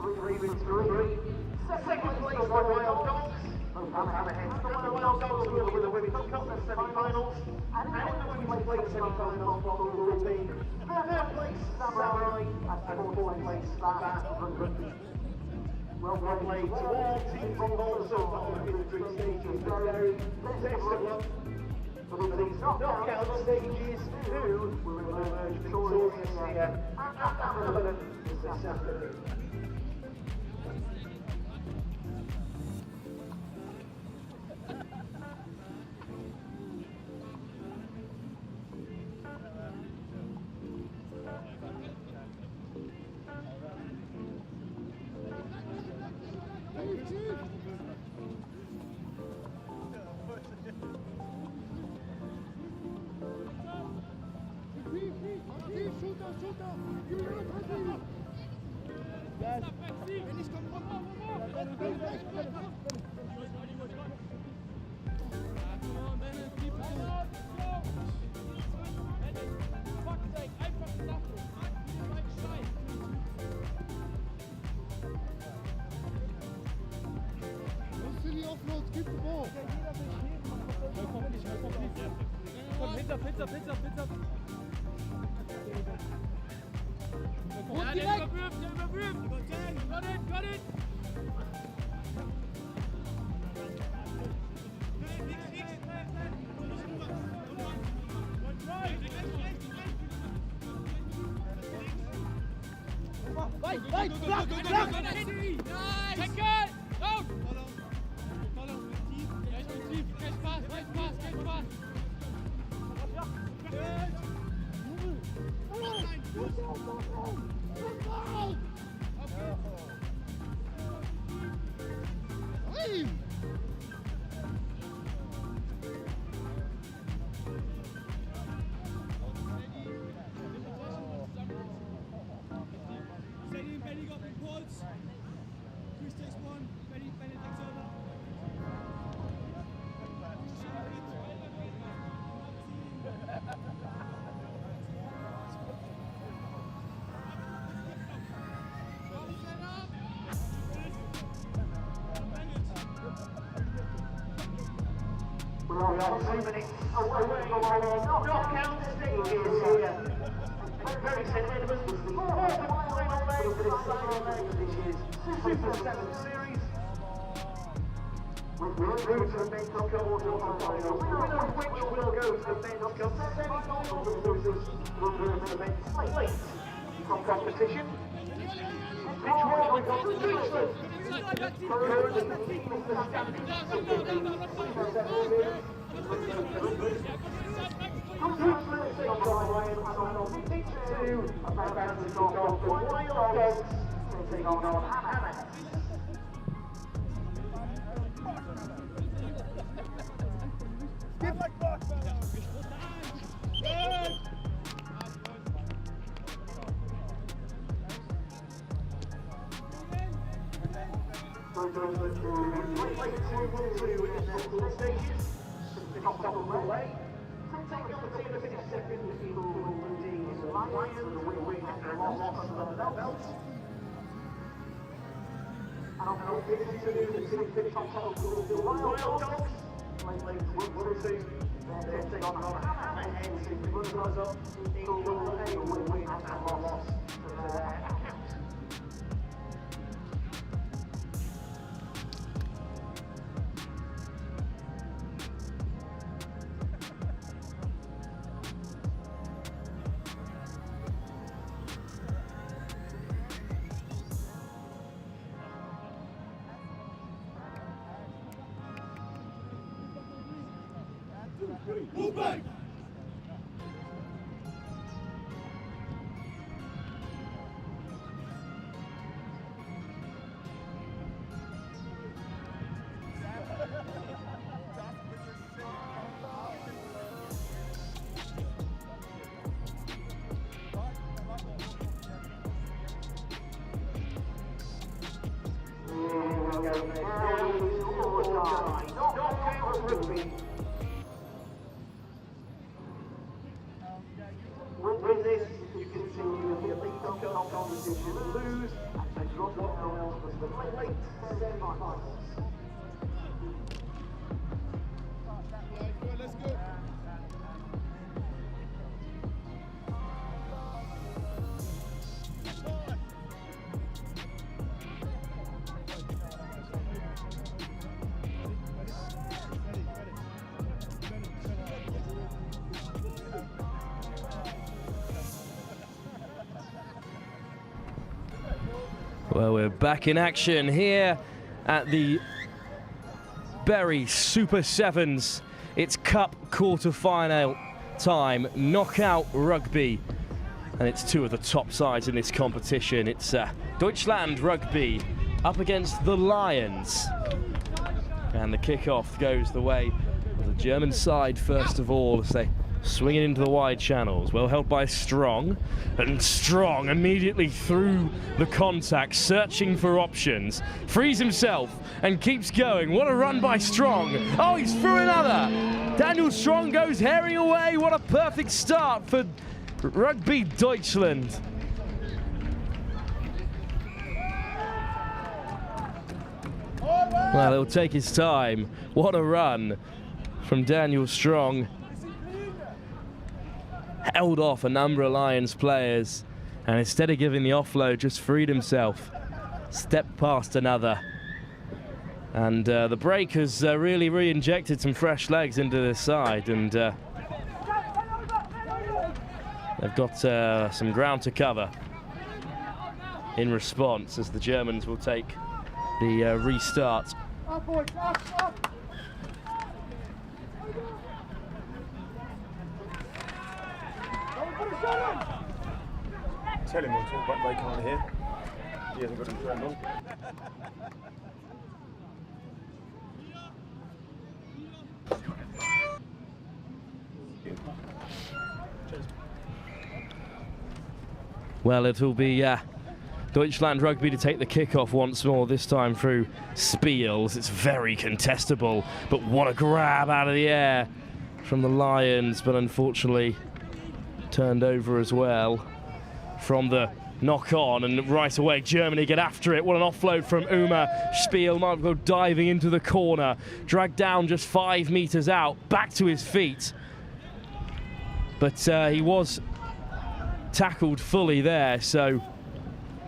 3 wins from 3. Second place, the Wild Dogs. Hammerheads. The Wild Dogs will win the women's cup semi-finals. And in the women's plate semi-finals, will be third place, Samurai, and fourth place, Rugby. Well played to all teams involved so far in the group stages. Very best of luck for these knockout stages. Who will emerge victorious here at Wimbledon this afternoon. Pizza. Ja, der überwirft. Got it. Weit, flach. Check it, out. Tief, kein Spaß. Benny got the pods. Chris takes one. Benny takes over. We are 2 minutes away from our knockout stages here. Very St. Edmunds, the fourth and final leg for this final leg of this year's Super 7 series. We're through to the main quarterfinal. From competition. Pitch world record to Deutschland. Currently leading the standings. With this, you can see the lead competition lose and drop down to the late semi-finals. Let's go. Well, we're back in action here at the Bury Super Sevens. It's Cup quarter-final time, knockout rugby. And it's two of the top sides in this competition. It's Deutschland Rugby up against the Lions. And the kickoff goes the way of the German side first of all as they swing it into the wide channels. Well held by Strong, and Strong immediately through the contact, searching for options, frees himself and keeps going. What a run by Strong. Oh, he's through another. Daniel Strong goes herring away. What a perfect start for Rugby Deutschland. Well, he'll take his time. What a run from Daniel Strong. Held off a number of Lions players, and instead of giving the offload, just freed himself, stepped past another. And the break has really re-injected some fresh legs into this side, and they've got some ground to cover in response as the Germans will take the restart. Tell him we'll talk, but they can't hear. He hasn't got his friend on. Well, it'll be Deutschland Rugby to take the kickoff once more, this time through Spiels. It's very contestable, but what a grab out of the air from the Lions, but unfortunately turned over as well from the knock on, and right away Germany get after it. What an offload from Uma. Spiel might go diving into the corner, dragged down just 5 meters out, back to his feet. But he was tackled fully there, so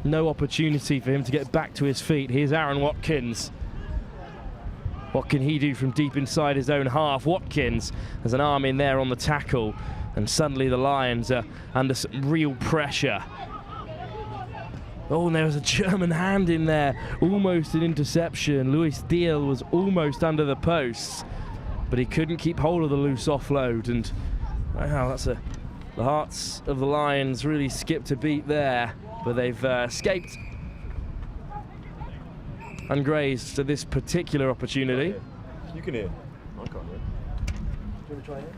no opportunity for him to get back to his feet. Here's Aaron Watkins. What can he do from deep inside his own half? Watkins has an arm in there on the tackle, and suddenly the Lions are under some real pressure. Oh, and there was a German hand in there, almost an interception. Luis Deal was almost under the posts, but he couldn't keep hold of the loose offload, and wow, the hearts of the Lions really skipped a beat there, but they've escaped ungrazed to this particular opportunity. You can hear. I can't hear. Do you want to try it?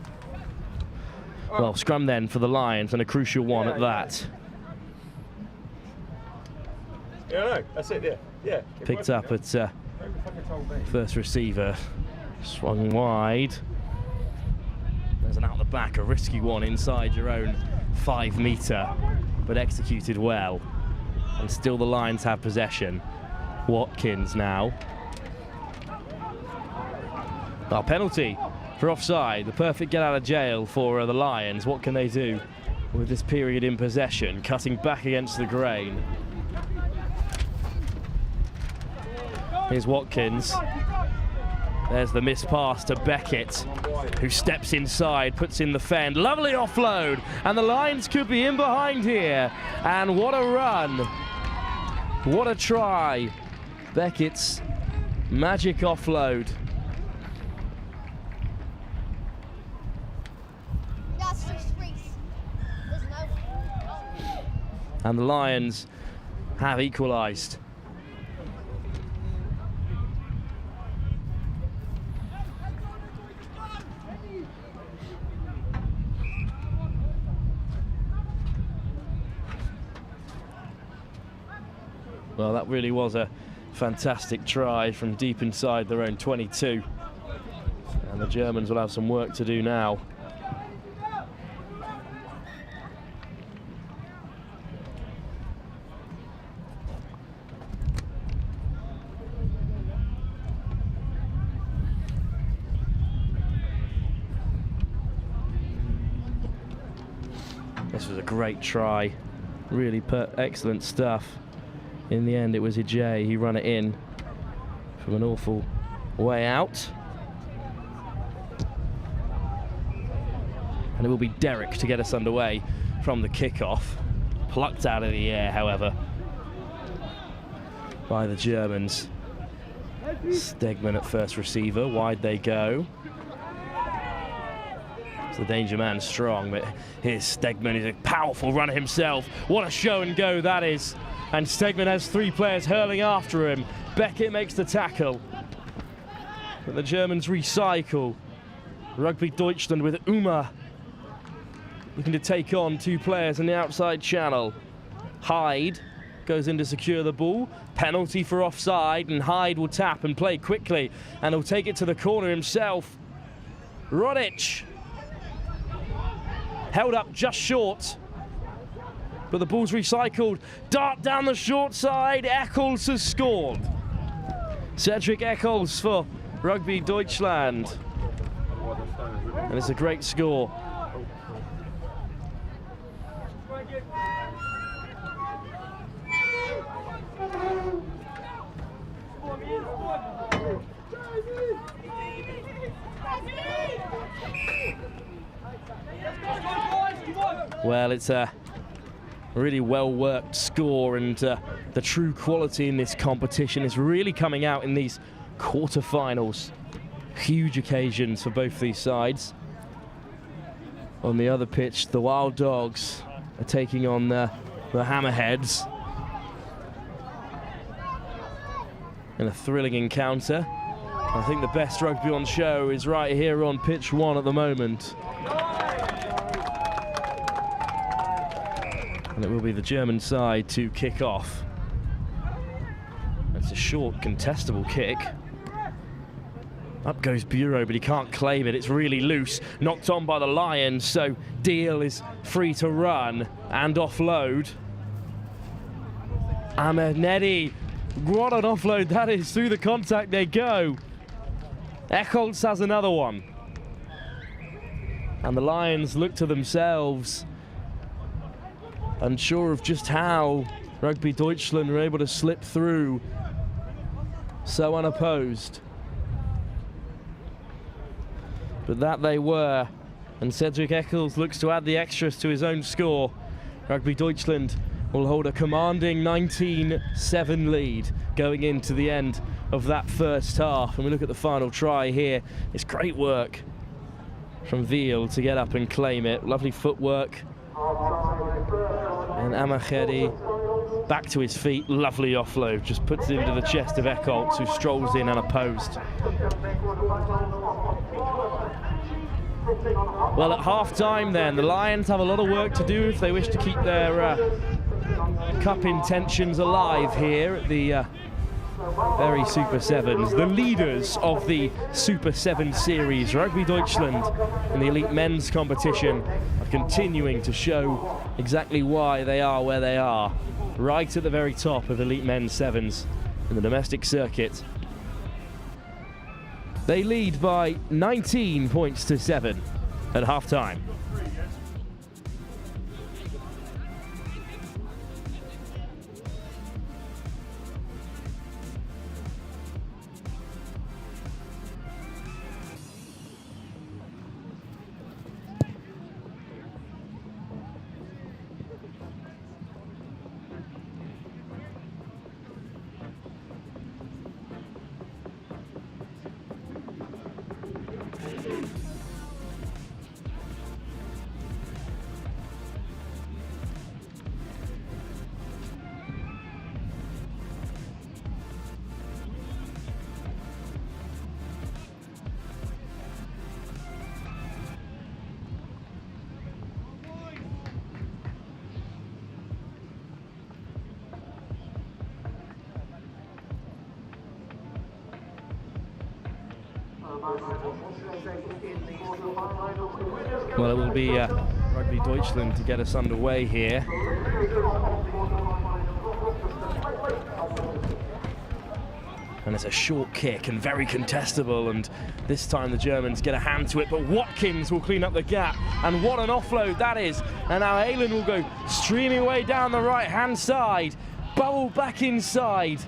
Well, scrum then for the Lions, and a crucial one at that. Yeah, no, that's it, yeah. Picked up at first receiver, swung wide. There's an out the back, a risky one inside your own 5 metre, but executed well. And still the Lions have possession. Watkins now. Well, penalty for offside, the perfect get out of jail for the Lions. What can they do with this period in possession? Cutting back against the grain. Here's Watkins. There's the missed pass to Beckett, who steps inside, puts in the fend. Lovely offload, and the Lions could be in behind here. And what a run. What a try. Beckett's magic offload. And the Lions have equalised. Well, that really was a fantastic try from deep inside their own 22. And the Germans will have some work to do now. This was a great try, really excellent stuff. In the end, it was Ijay. He ran it in from an awful way out. And it will be Derek to get us underway from the kickoff. Plucked out of the air, however, by the Germans. Stegman at first receiver. Wide they go. It's the danger man strong, but here's Stegman. He's a powerful runner himself. What a show and go that is. And Stegman has 3 players hurling after him. Beckett makes the tackle. But the Germans recycle. Rugby Deutschland with Uma looking to take on 2 players in the outside channel. Hyde goes in to secure the ball. Penalty for offside, and Hyde will tap and play quickly. And he'll take it to the corner himself. Rodic held up just short. But the ball's recycled. Dart down the short side. Eccles has scored. Cedric Eccles for Rugby Deutschland. And it's a great score. Well, it's a really well-worked score, and the true quality in this competition is really coming out in these quarterfinals. Huge occasions for both these sides. On the other pitch, the Wild Dogs are taking on the Hammerheads in a thrilling encounter. I think the best rugby on show is right here on pitch 1 at the moment. And it will be the German side to kick off. It's a short, contestable kick. Up goes Bureau, but he can't claim it. It's really loose. Knocked on by the Lions, so Deal is free to run and offload. Ahmed Nedi, what an offload that is. Through the contact they go. Eccles has another one. And the Lions look to themselves, unsure of just how Rugby Deutschland were able to slip through so unopposed. but that they were. And Cedric Eccles looks to add the extras to his own score. Rugby Deutschland will hold a commanding 19-7 lead going into the end of that first half. And we look at the final try here. It's great work from Veal to get up and claim it. Lovely footwork. And Amachedi back to his feet. Lovely offload. Just puts it into the chest of Eccles, who strolls in unopposed. Well, at half-time then, the Lions have a lot of work to do if they wish to keep their cup intentions alive here at the Berry Super Sevens. The leaders of the Super 7 series, Rugby Deutschland, in the elite men's competition, are continuing to show exactly why they are where they are, right at the very top of elite men's sevens in the domestic circuit. They lead by 19 points to 7 at half-time. Well, it will be Rugby Deutschland to get us underway here. And it's a short kick and very contestable, and this time the Germans get a hand to it, but Watkins will clean up the gap, and what an offload that is. And now Aylan will go streaming away down the right-hand side, bubble back inside.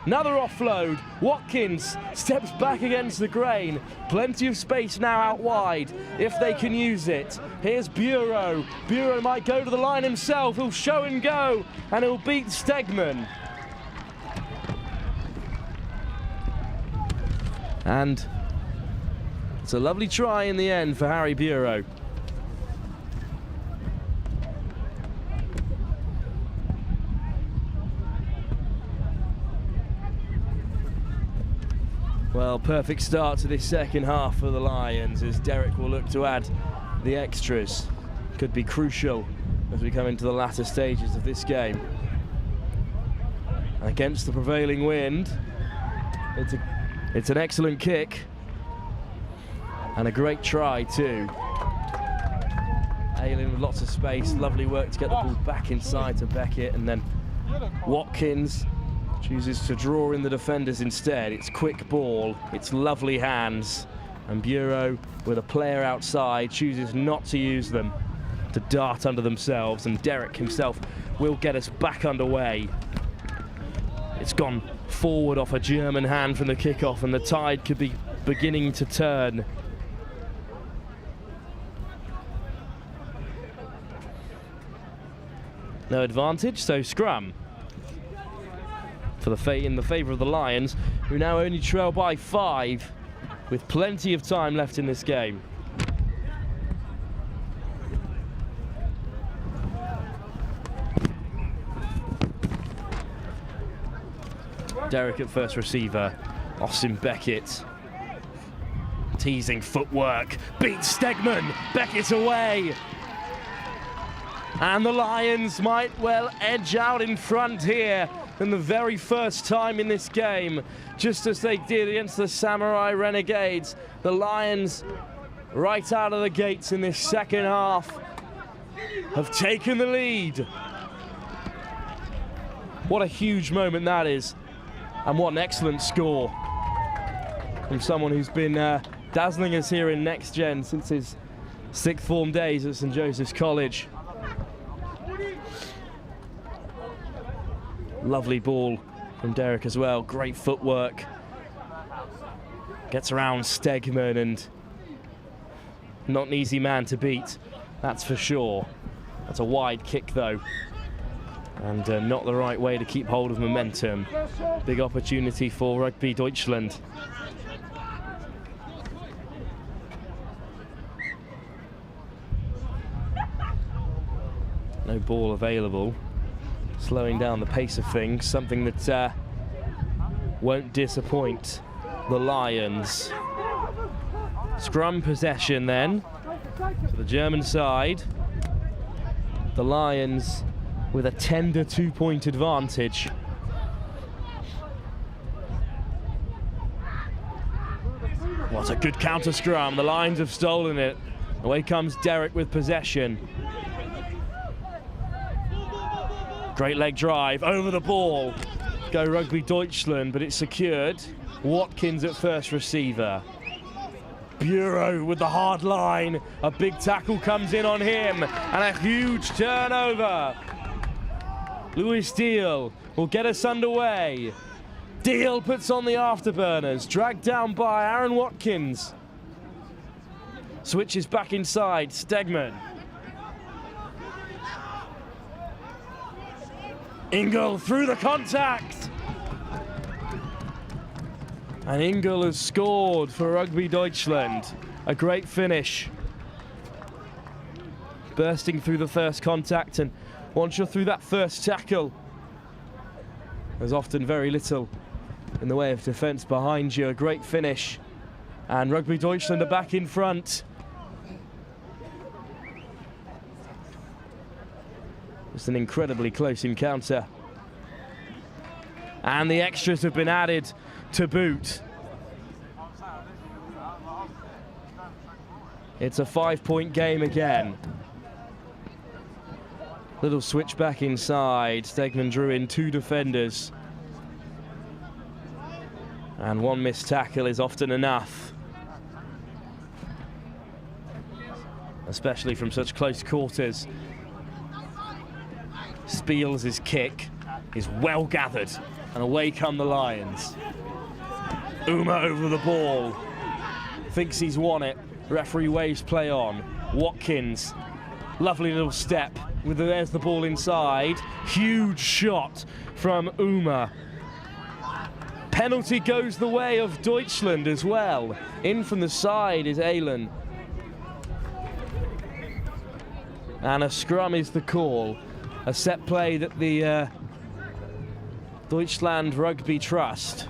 Another offload. Watkins steps back against the grain. Plenty of space now out wide if they can use it. Here's Bureau. Bureau might go to the line himself. He'll show and go, and he'll beat Stegman. And it's a lovely try in the end for Harry Bureau. Well, perfect start to this second half for the Lions as Derek will look to add the extras. Could be crucial as we come into the latter stages of this game. Against the prevailing wind, it's an excellent kick and a great try too. Aylan with lots of space, lovely work to get the ball back inside to Beckett, and then Watkins chooses to draw in the defenders instead. It's quick ball, it's lovely hands, and Bureau with a player outside chooses not to use them to dart under themselves, and Derek himself will get us back underway. It's gone forward off a German hand from the kickoff, and the tide could be beginning to turn. No advantage, so scrum for in the favour of the Lions, who now only trail by 5 with plenty of time left in this game. Derek at first receiver, Austin Beckett. Teasing footwork, beats Stegman, Beckett away. And the Lions might well edge out in front here in the very first time in this game, just as they did against the Samurai Renegades. The Lions, right out of the gates in this second half, have taken the lead. What a huge moment that is, and what an excellent score from someone who's been dazzling us here in Next Gen since his sixth form days at St. Joseph's College. Lovely ball from Derek as well, great footwork. Gets around Stegman and Not an easy man to beat, that's for sure. That's a wide kick though, and not the right way to keep hold of momentum. Big opportunity for Rugby Deutschland. No ball available, slowing down the pace of things, something that won't disappoint the Lions. Scrum possession then to the German side. The Lions with a tender 2-point advantage. What a good counter scrum. The Lions have stolen it. Away comes Derek with possession. Great leg drive over the ball. Go Rugby Deutschland, but it's secured. Watkins at first receiver. Bureau with the hard line. A big tackle comes in on him, and a huge turnover. Lewis Deal will get us underway. Deal puts on the afterburners, dragged down by Aaron Watkins. Switches back inside, Stegman. Ingle through the contact. And Ingle has scored for Rugby Deutschland. A great finish. Bursting through the first contact, and once you're through that first tackle, there's often very little in the way of defence behind you. A great finish. And Rugby Deutschland are back in front. It's an incredibly close encounter. And the extras have been added to boot. It's a 5-point game again. Little switch back inside. Stegman drew in 2 defenders. And 1 missed tackle is often enough, especially from such close quarters. Spiels' kick is well gathered, and away come the Lions. Uma over the ball, thinks he's won it. Referee waves play on. Watkins, lovely little step. There's the ball inside. Huge shot from Uma. Penalty goes the way of Deutschland as well. In from the side is Aylin. And a scrum is the call. A set play that the Deutschland Rugby trust.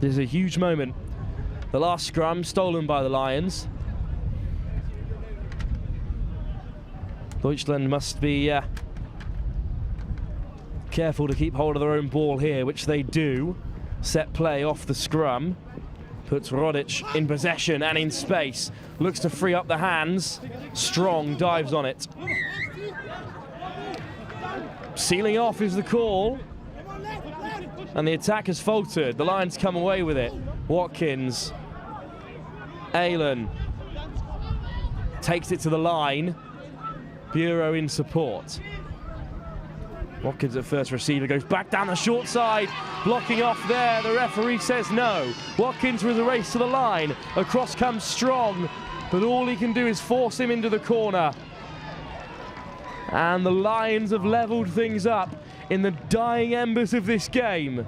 This is a huge moment. The last scrum stolen by the Lions. Deutschland must be careful to keep hold of their own ball here, which they do. Set play off the scrum. Puts Rodic in possession and in space. Looks to free up the hands. Strong dives on it. Sealing off is the call. And the attack has faltered. The Lions come away with it. Watkins. Aylin takes it to the line. Bureau in support. Watkins at first receiver, goes back down the short side, blocking off there. The referee says no. Watkins with a race to the line. Across comes Strong, but all he can do is force him into the corner. And the Lions have levelled things up in the dying embers of this game.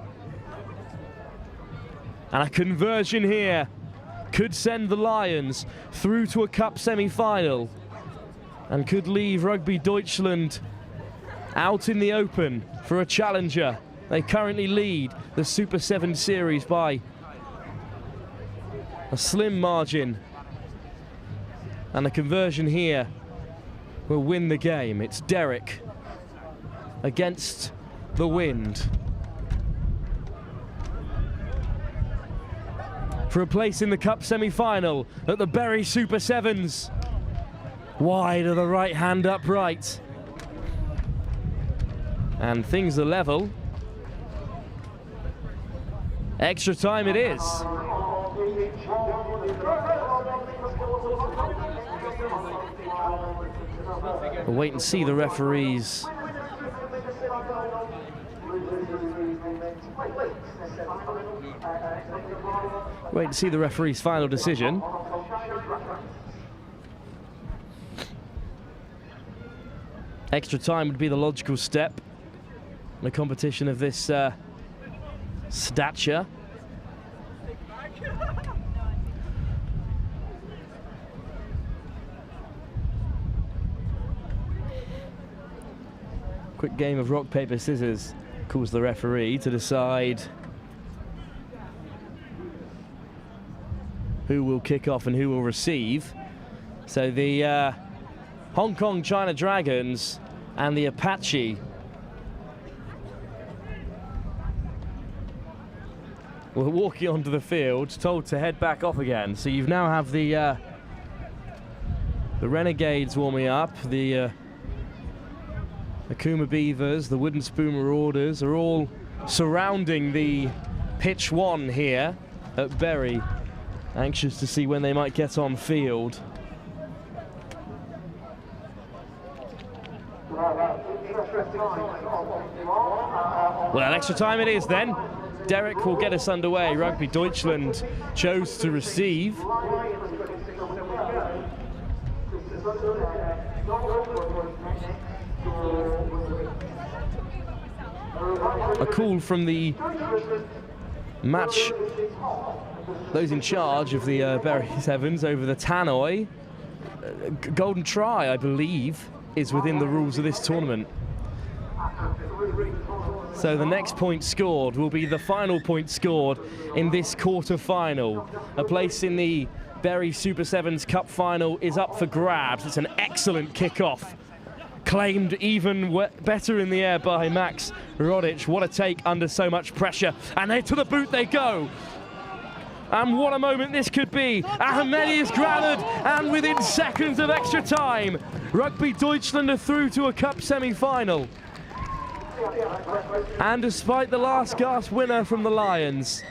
And a conversion here could send the Lions through to a cup semi-final and could leave Rugby Deutschland out in the open for a challenger. They currently lead the Super 7 series by a slim margin. And a conversion here will win the game. It's Derek against the wind. For a place in the cup semi-final at the Bury Super Sevens. Wide of the right hand upright. And things are level. Extra time it is. We'll wait and see the referees Wait to see the referee's final decision. Extra time would be the logical step in a competition of this stature. Quick game of rock, paper, scissors calls the referee to decide who will kick off and who will receive. So the Hong Kong China Dragons and the Apache were walking onto the field, told to head back off again. So you now have the Renegades warming up, the Akuma Beavers, the Wooden Spoon Marauders are all surrounding the pitch 1 here at Bury, anxious to see when they might get on field. Well, extra time it is then. Derek will get us underway. Rugby Deutschland chose to receive. A call from the match, those in charge of the Bury Sevens over the tannoy. Golden try, I believe, is within the rules of this tournament. So the next point scored will be the final point scored in this quarter-final. A place in the Bury Super Sevens Cup final is up for grabs. It's an excellent kickoff, claimed even better in the air by Max Rodic. What a take under so much pressure. And to the boot they go. And what a moment this could be. Ahmedi is gathered, and within seconds of extra time, Rugby Deutschland are through to a cup semi-final. And despite the last gasp winner from the Lions,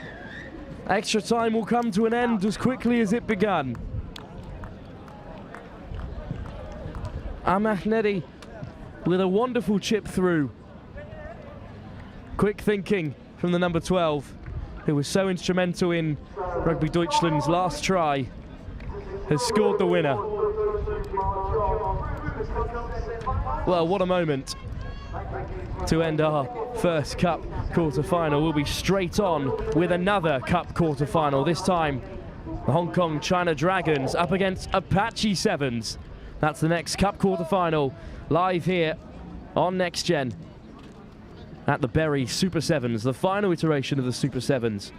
extra time will come to an end as quickly as it began. Ahmedi with a wonderful chip through. Quick thinking from the number 12, who was so instrumental in Rugby Deutschland's last try, has scored the winner. Well, what a moment to end our first Cup quarter-final. We'll be straight on with another Cup quarter-final. This time, the Hong Kong China Dragons up against Apache Sevens. That's the next Cup quarter-final, live here on Next Gen at the Bury Super Sevens, the final iteration of the Super Sevens.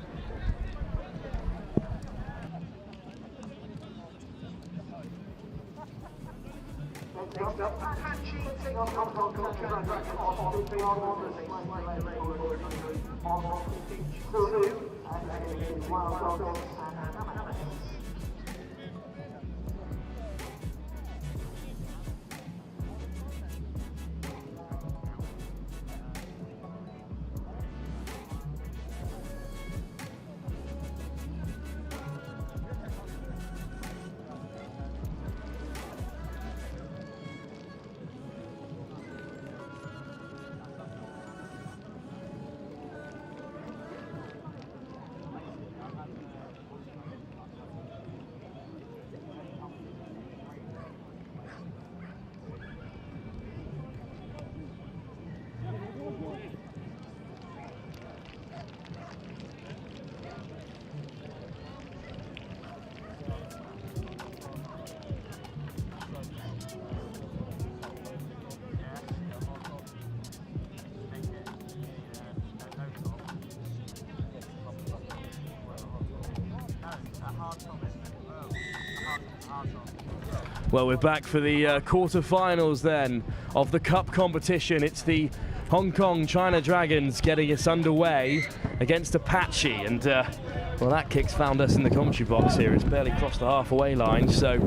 Well, we're back for the quarter-finals then of the Cup competition. It's the Hong Kong China Dragons getting us underway against Apache, and well, that kick's found us in the commentary box here. It's barely crossed the halfway line, so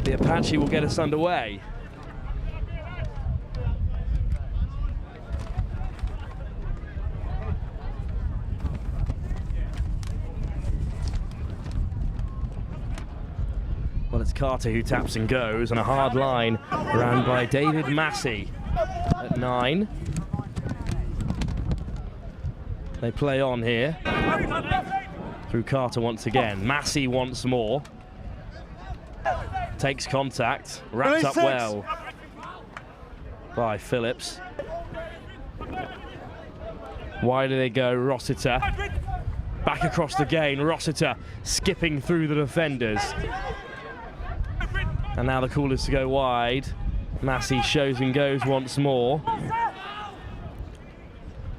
the Apache will get us underway. Well, it's Carter who taps and goes, and a hard line ran by David Massey at 9. They play on here. Through Carter once again. Massey once more. Takes contact. Wrapped up well by Phillips. Why do they go? Rossiter. Back across the gain. Rossiter skipping through the defenders. And now the call is to go wide. Massey shows and goes once more.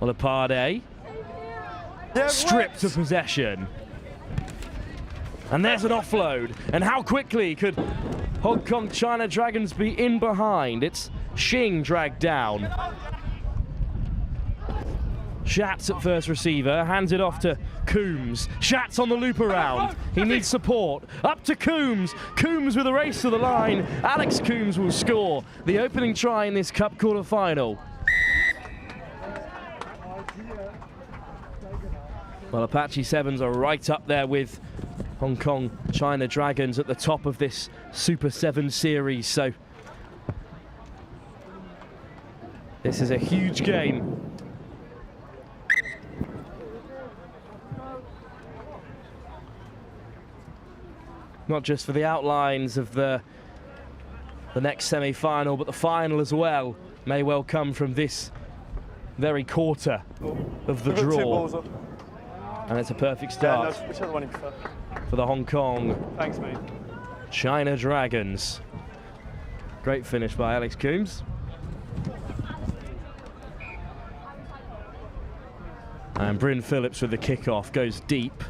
Olapade. Stripped of possession. And there's an offload. And how quickly could Hong Kong China Dragons be in behind? It's Xing dragged down. Schatz at first receiver, hands it off to Coombs. Schatz on the loop around. He needs support. Up to Coombs. Coombs with a race to the line. Alex Coombs will score the opening try in this Cup quarter-final. Well, Apache Sevens are right up there with Hong Kong China Dragons at the top of this Super 7 series. So this is a huge game. Not just for the outlines of the next semi-final, but the final as well may well come from this very quarter of the draw. And it's a perfect start whichever one you prefer. for the Hong Kong Thanks, mate. China Dragons. Great finish by Alex Coombs. And Bryn Phillips with the kickoff goes deep.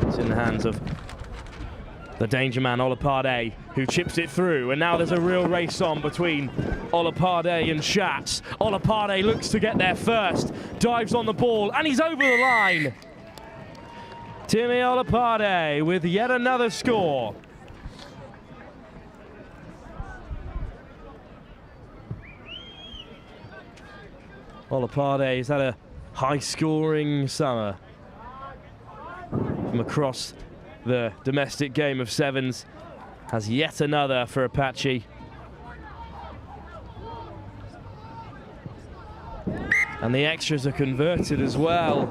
It's in the hands of the danger man Olapade, who chips it through, and now there's a real race on between Olapade and Schatz. Olapade looks to get there first, dives on the ball, and he's over the line. Timmy Olapade with yet another score. Olapade has had a high-scoring summer from across the domestic game of sevens. Has yet another for Apache. And the extras are converted as well.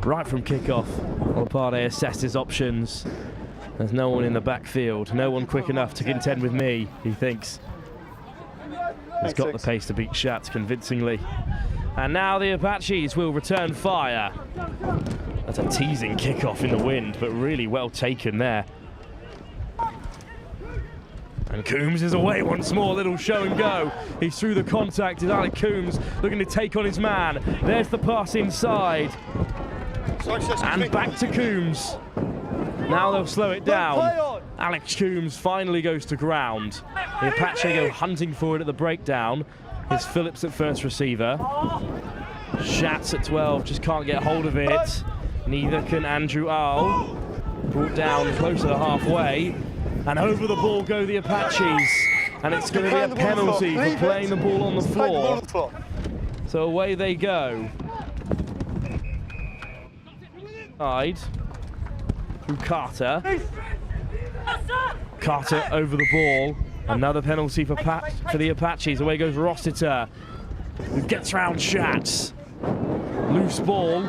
Right from kickoff, Olapade assessed his options. There's no one in the backfield, no one quick enough to contend with me, he thinks. He's got the pace to beat Schatz convincingly. And now the Apaches will return fire. That's a teasing kickoff in the wind, but really well taken there. And Coombs is away once more, little show and go. He's through the contact, is Alex Coombs looking to take on his man. There's the pass inside. And back to Coombs. Now they'll slow it down. Alex Coombs finally goes to ground. The Apache go hunting for it at the breakdown. Here's Phillips at first receiver. Schatz at 12, just can't get hold of it. Neither can Andrew Earl. Brought down closer to halfway. And over the ball go the Apaches. And it's going to be a penalty for playing the ball on the floor. So away they go. Side. Through Carter. Carter over the ball. Another penalty for the Apaches. Away goes Rossiter, who gets round Schatz. Loose ball,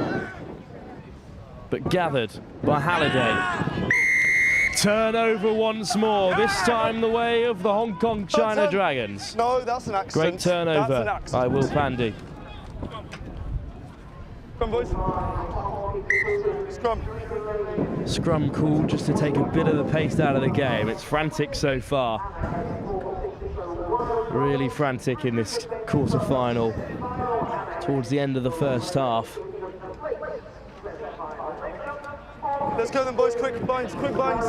but gathered by Halliday. Turnover once more, this time the way of the Hong Kong China Dragons. No, that's an accident. Great turnover by Will Pandy. Come on, boys. Scrum. Scrum call just to take a bit of the pace out of the game. It's frantic so far. Really frantic in this quarter-final towards the end of the first half. Let's go then, boys. Quick binds, quick binds.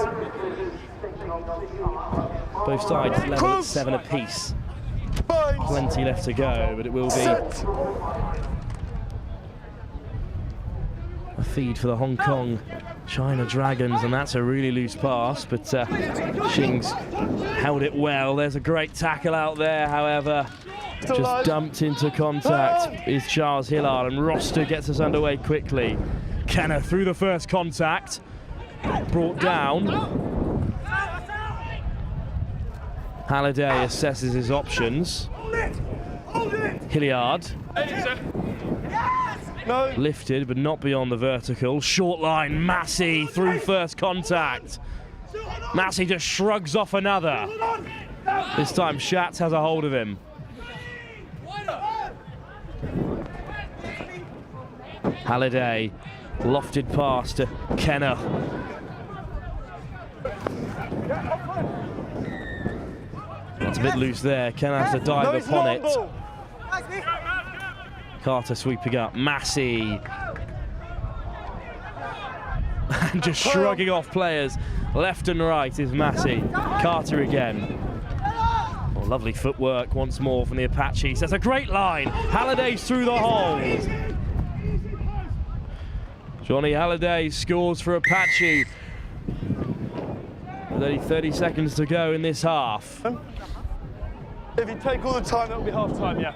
Both sides level at 7 apiece. Plenty left to go, but it will be a feed for the Hong Kong China Dragons, and that's a really loose pass, but Xing's held it well. There's a great tackle out there, however. Just dumped into contact is Charles Hillard, and Roster gets us underway quickly. Kenner through the first contact, brought down. Halliday assesses his options. Hilliard. No. Lifted, but not beyond the vertical. Short line, Massey through first contact. Massey just shrugs off another. This time Schatz has a hold of him. Halliday, lofted pass to Kenner. That's a bit loose there. Kenner has to dive upon it. Carter sweeping up. Massey. And just shrugging off players left and right is Massey. Carter again. Oh, lovely footwork once more from the Apaches. That's a great line. Halliday's through the hole. Johnny Halliday scores for Apache. With only 30 seconds to go in this half. If you take all the time, that'll be half time, yeah.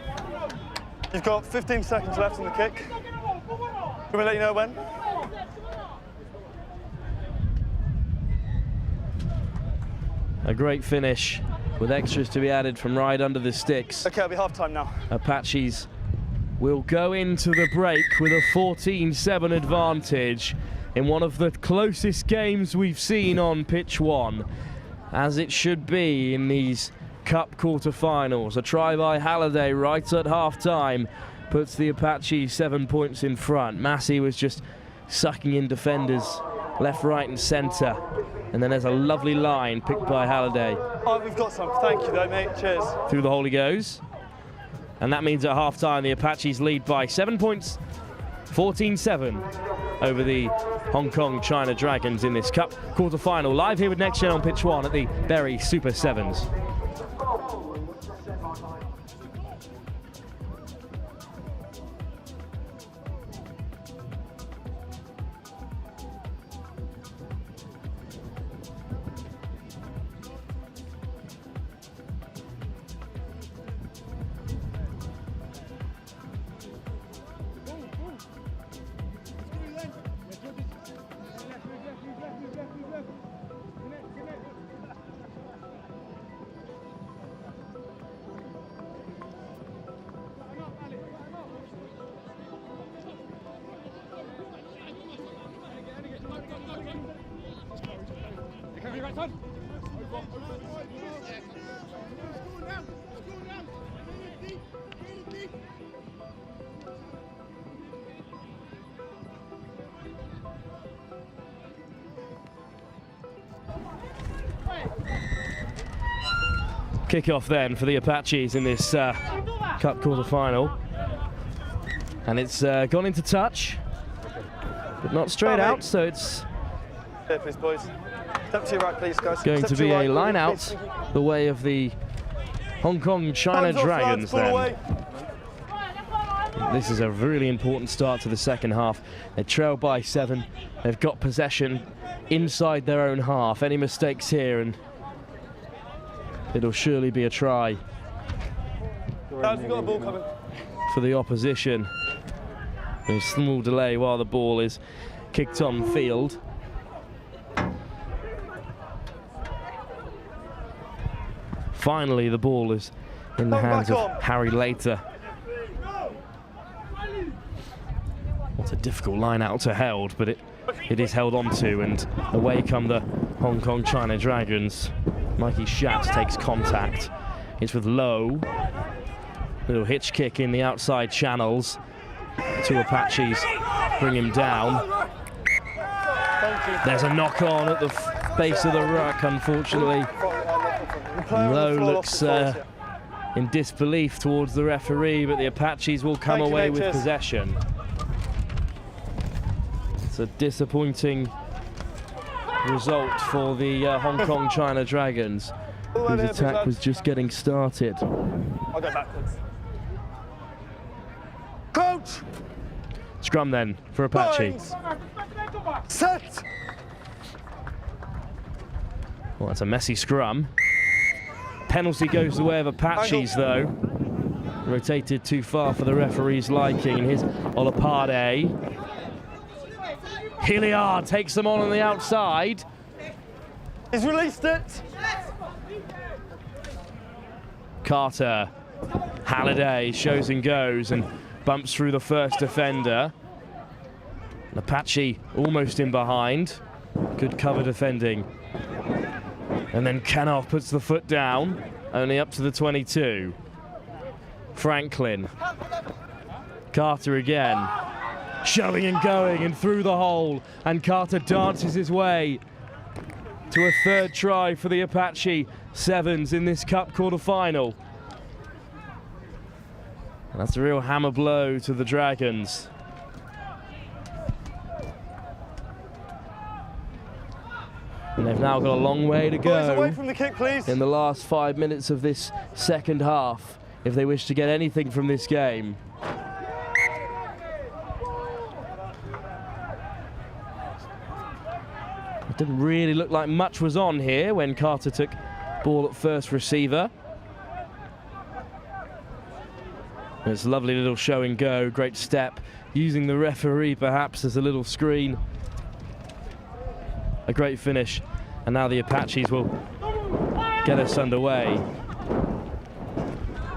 You've got 15 seconds left on the kick. Can we let you know when? A great finish with extras to be added from right under the sticks. Okay, it'll be half time now. Apaches will go into the break with a 14-7 advantage in one of the closest games we've seen on pitch one, as it should be in these Cup quarterfinals. A try by Halliday right at half-time puts the Apache 7 points in front. Massey was just sucking in defenders left, right and centre. And then there's a lovely line picked by Halliday. Oh, we've got some. Thank you though, mate. Cheers. Through the hole he goes. And that means at half-time the Apaches lead by 7 points, 14-7 over the Hong Kong China Dragons in this Cup quarter-final. Live here with Next Gen on pitch one at the Berry Super Sevens. Kickoff then for the Apaches in this Cup quarter-final. And it's gone into touch, but not straight out, so it's Here, please, boys. Step to your right, please, guys. going Step to be your a right, line out please. the way of the Hong Kong China Hands off, Dragons lads, pull then. away. This is a really important start to the second half. They trail by 7. They've got possession inside their own half. Any mistakes here and it'll surely be a try Lads, we've got a ball coming. for the opposition. There's a small delay while the ball is kicked on field. Finally, the ball is in the hands of Harry Later. What a difficult line out to held, but it is held onto, and away come the Hong Kong China Dragons. Mikey Schatz takes contact. It's with Lowe. Little hitch kick in the outside channels. 2 Apaches bring him down. There's a knock on at the base of the ruck, unfortunately. Lowe looks in disbelief towards the referee, but the Apaches will come away with possession. It's a disappointing result for the Hong Kong China Dragons, whose attack was just getting started. I'll go backwards. Coach! Scrum then for Apache. Lines. Set! Well, that's a messy scrum. Penalty goes the way of Apaches, though. Rotated too far for the referee's liking, and here's Olapade. Hilliard takes them on the outside. He's released it. Carter, Halliday shows and goes and bumps through the first defender. Apache almost in behind. Good cover defending. And then Kanoff puts the foot down, only up to the 22. Franklin. Carter again. Shoving and going and through the hole. And Carter dances his way to a third try for the Apache Sevens in this Cup quarter-final. And that's a real hammer blow to the Dragons. And they've now got a long way to Boys, go away from the kick, please. in the last 5 minutes of this second half if they wish to get anything from this game. It didn't really look like much was on here when Carter took ball at first receiver. It's a lovely little show and go, great step, using the referee perhaps as a little screen. A great finish, and now the Apaches will get us underway.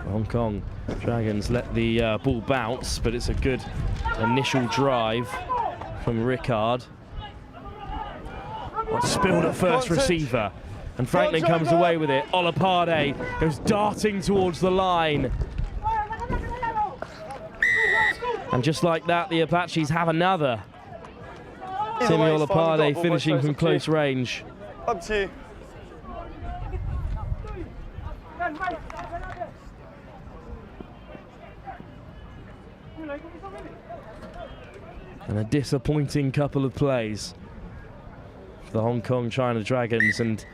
Hong Kong Dragons let the ball bounce, but it's a good initial drive from Rickard. Spilled at first receiver, and Franklin comes away with it. Olapade goes darting towards the line. And just like that, the Apaches have another. Timmy Olapade finishing from close range. Up to you. And a disappointing couple of plays for the Hong Kong China Dragons, and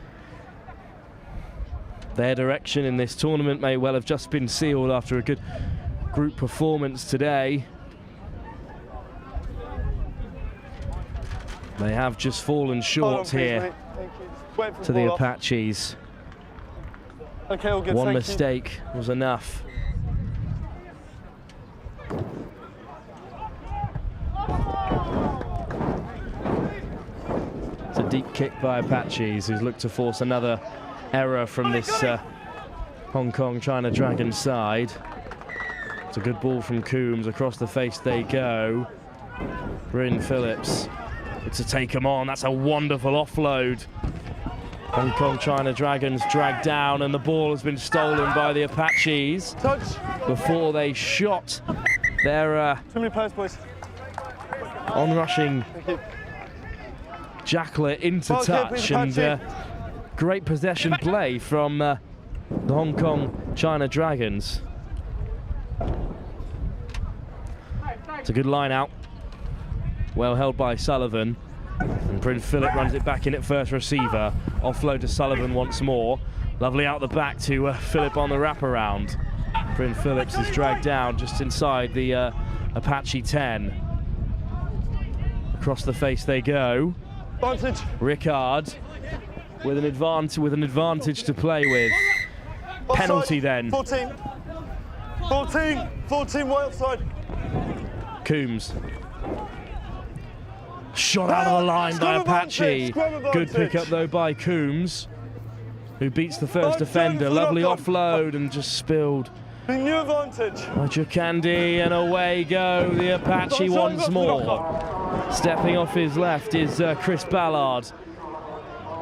their direction in this tournament may well have just been sealed after a good group performance today. They have just fallen short here to the Apaches. Okay, all good. One mistake was enough. It's a deep kick by Apaches, who's looked to force another error from this Hong Kong China Dragons side. It's a good ball from Coombs. Across the face they go. Bryn Phillips to take them on. That's a wonderful offload. Hong Kong China Dragons dragged down, and the ball has been stolen by the Apaches before they shot their on-rushing Jackler into touch. And great possession play from the Hong Kong China Dragons. It's a good line out. Well held by Sullivan. And Bryn Phillip runs it back in at first receiver. Offload to Sullivan once more. Lovely out the back to Phillip on the wraparound. Bryn Phillips is dragged down just inside the Apache 10. Across the face they go. Advantage. Rickard with an advantage to play with. Offside. Penalty then. 14 way offside. Coombs. Shot out of the line by Apache. Good pick up though by Coombs, who beats the first defender. Lovely offload and just spilled. New advantage. Chukandi, and away go the Apache once more. Stepping off his left is Chris Ballard.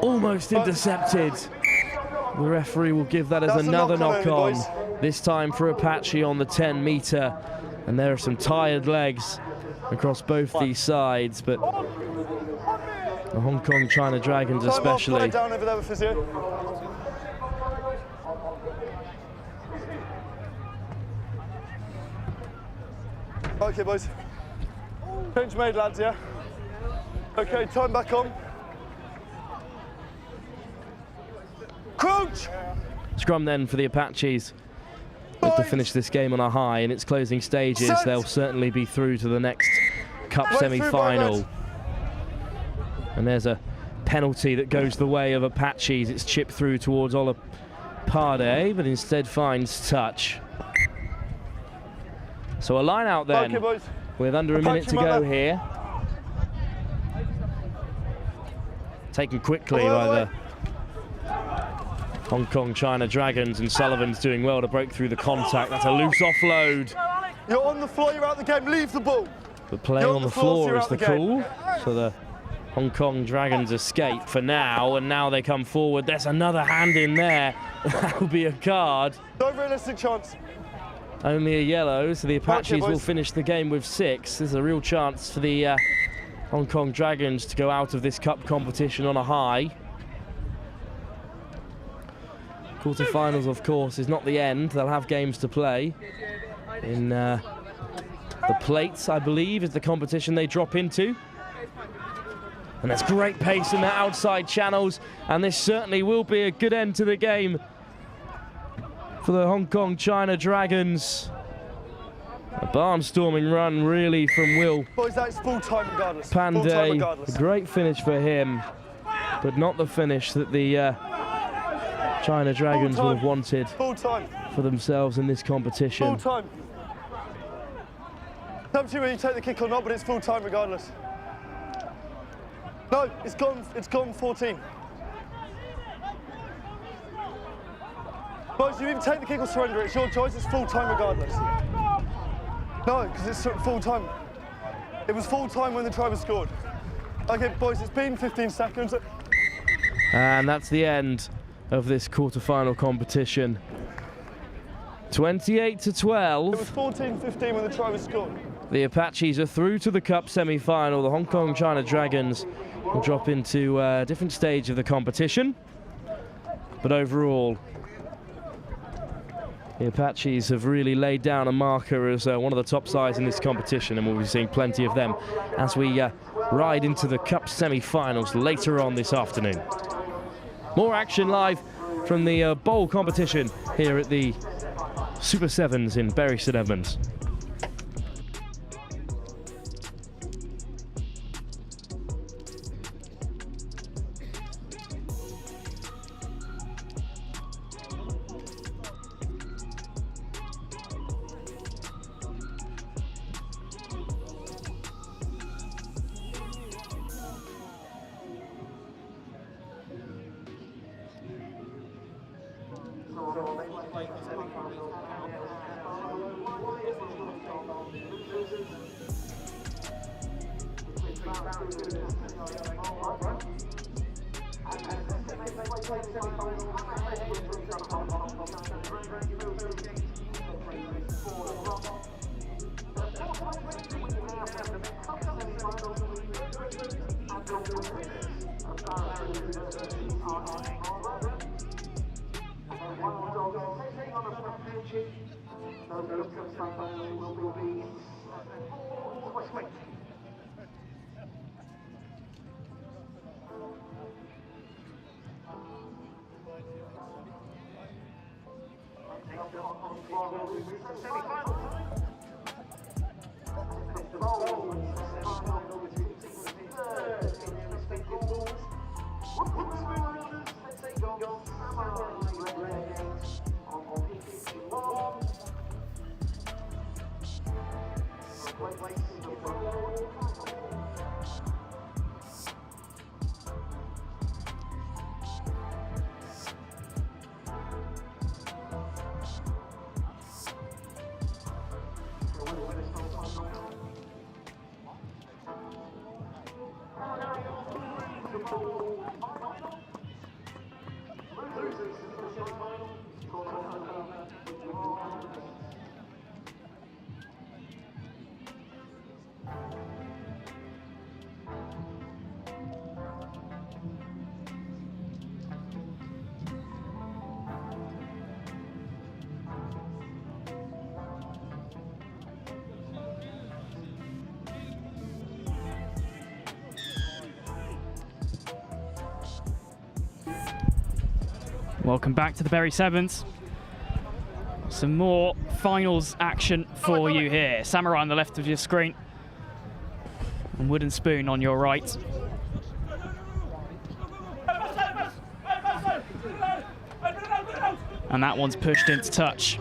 Almost intercepted. The referee will give that as another knock on. This time for Apache on the 10 metre. And there are some tired legs across both these sides, but the Hong Kong China Dragons especially. Down over there with physio. Okay, boys. Change made, lads, yeah? Okay, time back on. Crouch! Scrum then for the Apaches. Look to finish this game on a high. In its closing stages, they'll certainly be through to the next Cup semi-final. And there's a penalty that goes the way of Apaches. It's chipped through towards Olapade, but instead finds touch. So a line out then, with under a minute to go here. Taken quickly by the Hong Kong China Dragons, and Sullivan's doing well to break through the contact. That's a loose offload. You're on the floor, you're out the game, leave the ball. But playing on the floor is the call. So the Hong Kong Dragons escape for now, and now they come forward. There's another hand in there. That will be a card. No realistic chance. Only a yellow, so the Apaches will finish the game with 6. There's a real chance for the Hong Kong Dragons to go out of this cup competition on a high. Quarterfinals, of course, is not the end. They'll have games to play. In the plates, I believe, is the competition they drop into. And there's great pace in the outside channels, and this certainly will be a good end to the game for the Hong Kong China Dragons. A barnstorming run, really, from Will Boys, that is full time regardless. Pandey. A great finish for him, but not the finish that the China Dragons would have wanted for themselves in this competition. Full time. It's up to you whether you take the kick or not, but it's full time regardless. No, it's gone 14. Boys, you either take the kick or surrender it. It's your choice, it's full time regardless. No, because it's full time. It was full time when the try was scored. Okay, boys, it's been 15 seconds. And that's the end of this quarterfinal competition. 28-12. It was 14-15 when the try was scored. The Apaches are through to the Cup semi-final. The Hong Kong China Dragons will drop into a different stage of the competition. But overall, the Apaches have really laid down a marker as one of the top sides in this competition, and we'll be seeing plenty of them as we ride into the Cup semi-finals later on this afternoon. More action live from the bowl competition here at the Super Sevens in Bury St Edmunds. Welcome back to the Bury Sevens. Some more finals action for you here. Samurai on the left of your screen and Wooden Spoon on your right. And that one's pushed into touch.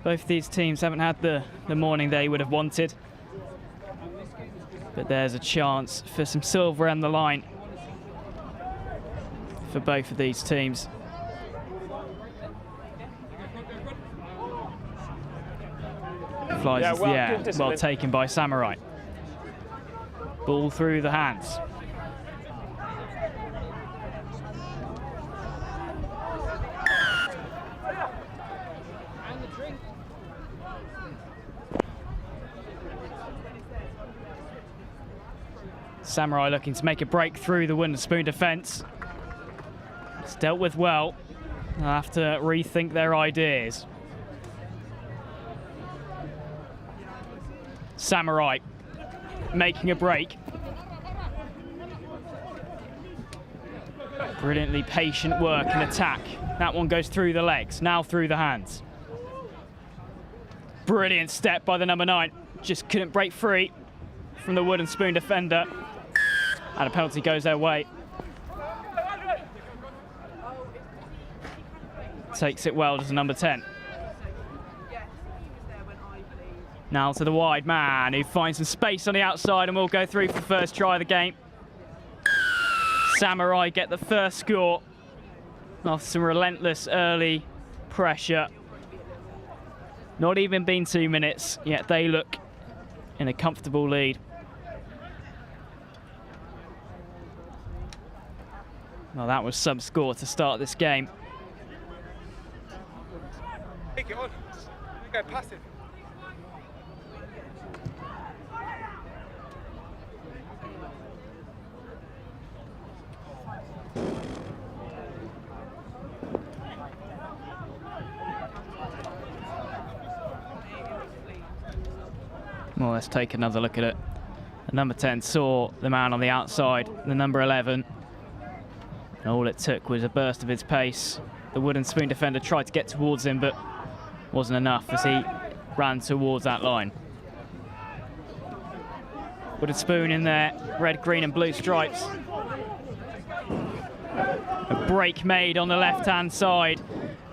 Both these teams haven't had the morning they would have wanted. But there's a chance for some silver on the line for both of these teams. Flies into the air, well taken by Samurai. Ball through the hands. Samurai looking to make a break through the wooden spoon defence. It's dealt with well. They'll have to rethink their ideas. Samurai making a break. Brilliantly patient work and attack. That one goes through the legs, now through the hands. Brilliant step by the number 9. Just couldn't break free from the wooden spoon defender. And a penalty goes their way. Takes it well to number 10. Now to the wide man, who finds some space on the outside and will go through for the first try of the game. Samurai get the first score after some relentless early pressure. Not even been 2 minutes, yet they look in a comfortable lead. Well, that was some score to start this game. Take it on. Go passive. Well, let's take another look at it. The number 10 saw the man on the outside, the number 11. And all it took was a burst of his pace. The wooden spoon defender tried to get towards him, but wasn't enough as he ran towards that line. Wooden spoon in there, red, green and blue stripes. A break made on the left-hand side.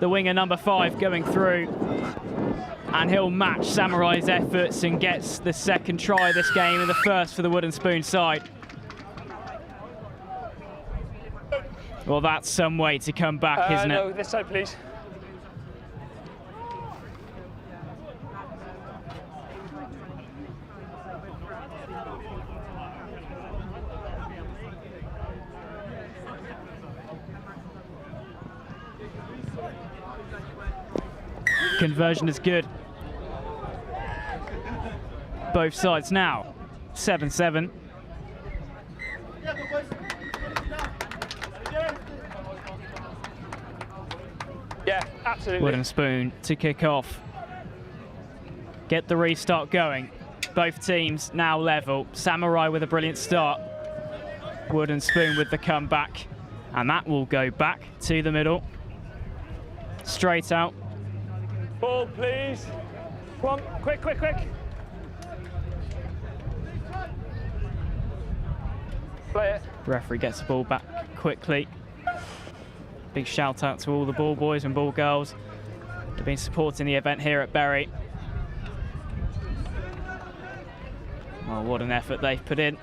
The winger number 5 going through. And he'll match Samurai's efforts and gets the second try of this game and the first for the wooden spoon side. Well, that's some way to come back, isn't it? No, this side, please. Conversion is good. Both sides now, 7-7. Yeah, absolutely. Wooden spoon to kick off. Get the restart going. Both teams now level. Samurai with a brilliant start. Wooden spoon with the comeback. And that will go back to the middle. Straight out. Ball, please. Come on, quick, quick, quick. Play it. Referee gets the ball back quickly. Big shout out to all the ball boys and ball girls who've been supporting the event here at Bury. Oh, what an effort they've put in.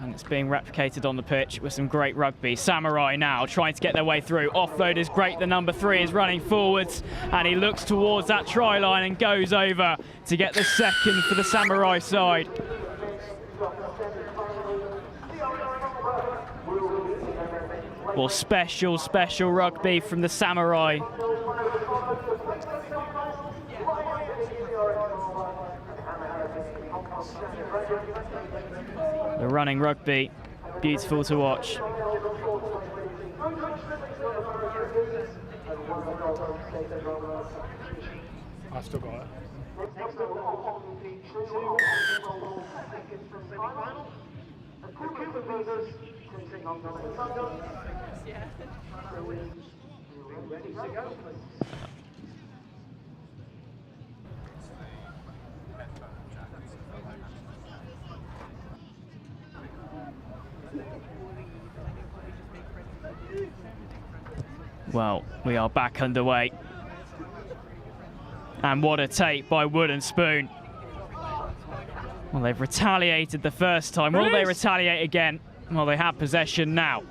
And it's being replicated on the pitch with some great rugby. Samurai now trying to get their way through. Offload is great. The number 3 is running forwards and he looks towards that try line and goes over to get the second for the Samurai side. Well, special rugby from the Samurai. The running rugby, beautiful to watch. I've still got it. Next up on the second from semi-final. Akuma Beavers taking on the Panthers. So we're ready to go. Well, we are back underway. And what a take by Wooden Spoon. Well, they've retaliated the first time. Will they retaliate again? Well, they have possession now.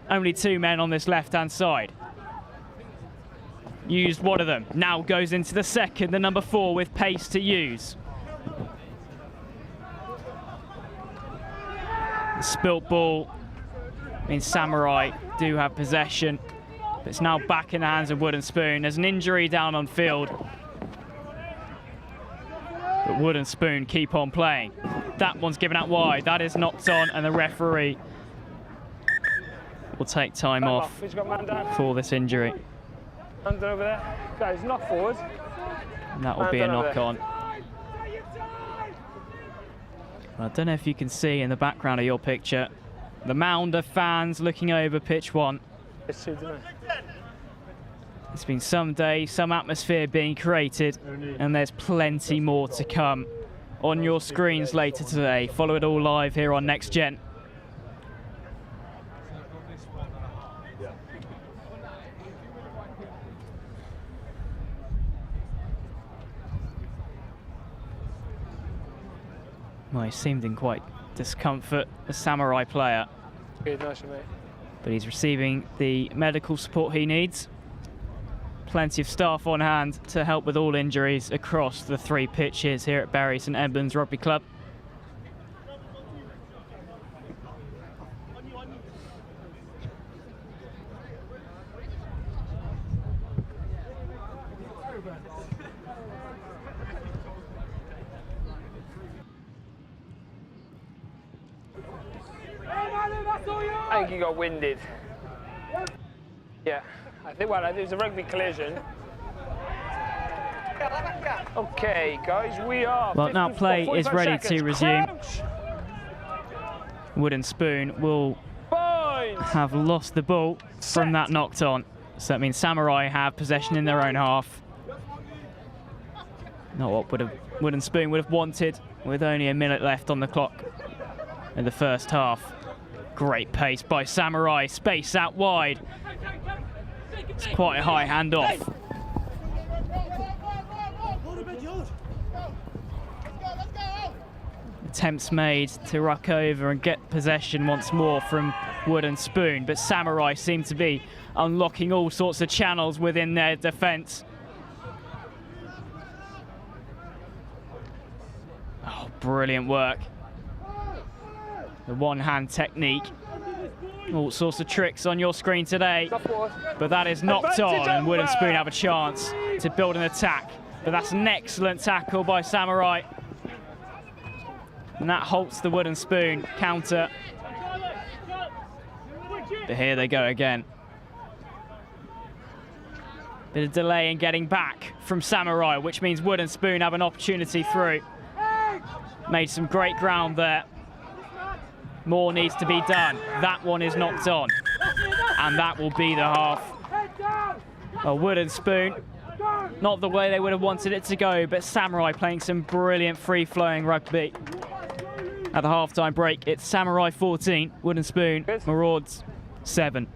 Only 2 men on this left-hand side. Used one of them. Now goes into the second, the number 4 with pace to use. The spilt ball means Samurai do have possession. But it's now back in the hands of Wooden Spoon. There's an injury down on field. But Wooden Spoon keep on playing. That one's given out wide. That is knocked on, and the referee will take time off for this injury. Hand over there. Guys, knock forward. And that will be a knock on. Well, I don't know if you can see in the background of your picture the mound of fans looking over pitch 1. It's been some day, some atmosphere being created, and there's plenty more to come on your screens later today. Follow it all live here on Next Gen. Well, he seemed in quite discomfort, the Samurai player. good, nice mate. But he's receiving the medical support he needs. Plenty of staff on hand to help with all injuries across the 3 pitches here at Bury St Edmunds Rugby Club. I think he got winded. Yeah, I think, well, it was a rugby collision. Okay, guys, we are. Well, now play is ready to resume. Wooden Spoon will have lost the ball from that knocked on. So that means Samurai have possession in their own half. Not what Wooden Spoon would have wanted with only a minute left on the clock in the first half. Great pace by Samurai, space out wide. It's quite a high handoff. Attempts made to ruck over and get possession once more from Wooden Spoon, but Samurai seem to be unlocking all sorts of channels within their defence. Oh, brilliant work. The one-hand technique. All sorts of tricks on your screen today, but that is knocked on, and Wooden Spoon have a chance to build an attack. But that's an excellent tackle by Samurai. And that halts the Wooden Spoon counter. But here they go again. Bit of delay in getting back from Samurai, which means Wooden Spoon have an opportunity through. Made some great ground there. More needs to be done. That one is knocked on. And that will be the half. A Wooden Spoon. Not the way they would have wanted it to go, but Samurai playing some brilliant free-flowing rugby. At the half-time break, it's Samurai 14, Wooden Spoon, Marauders 7.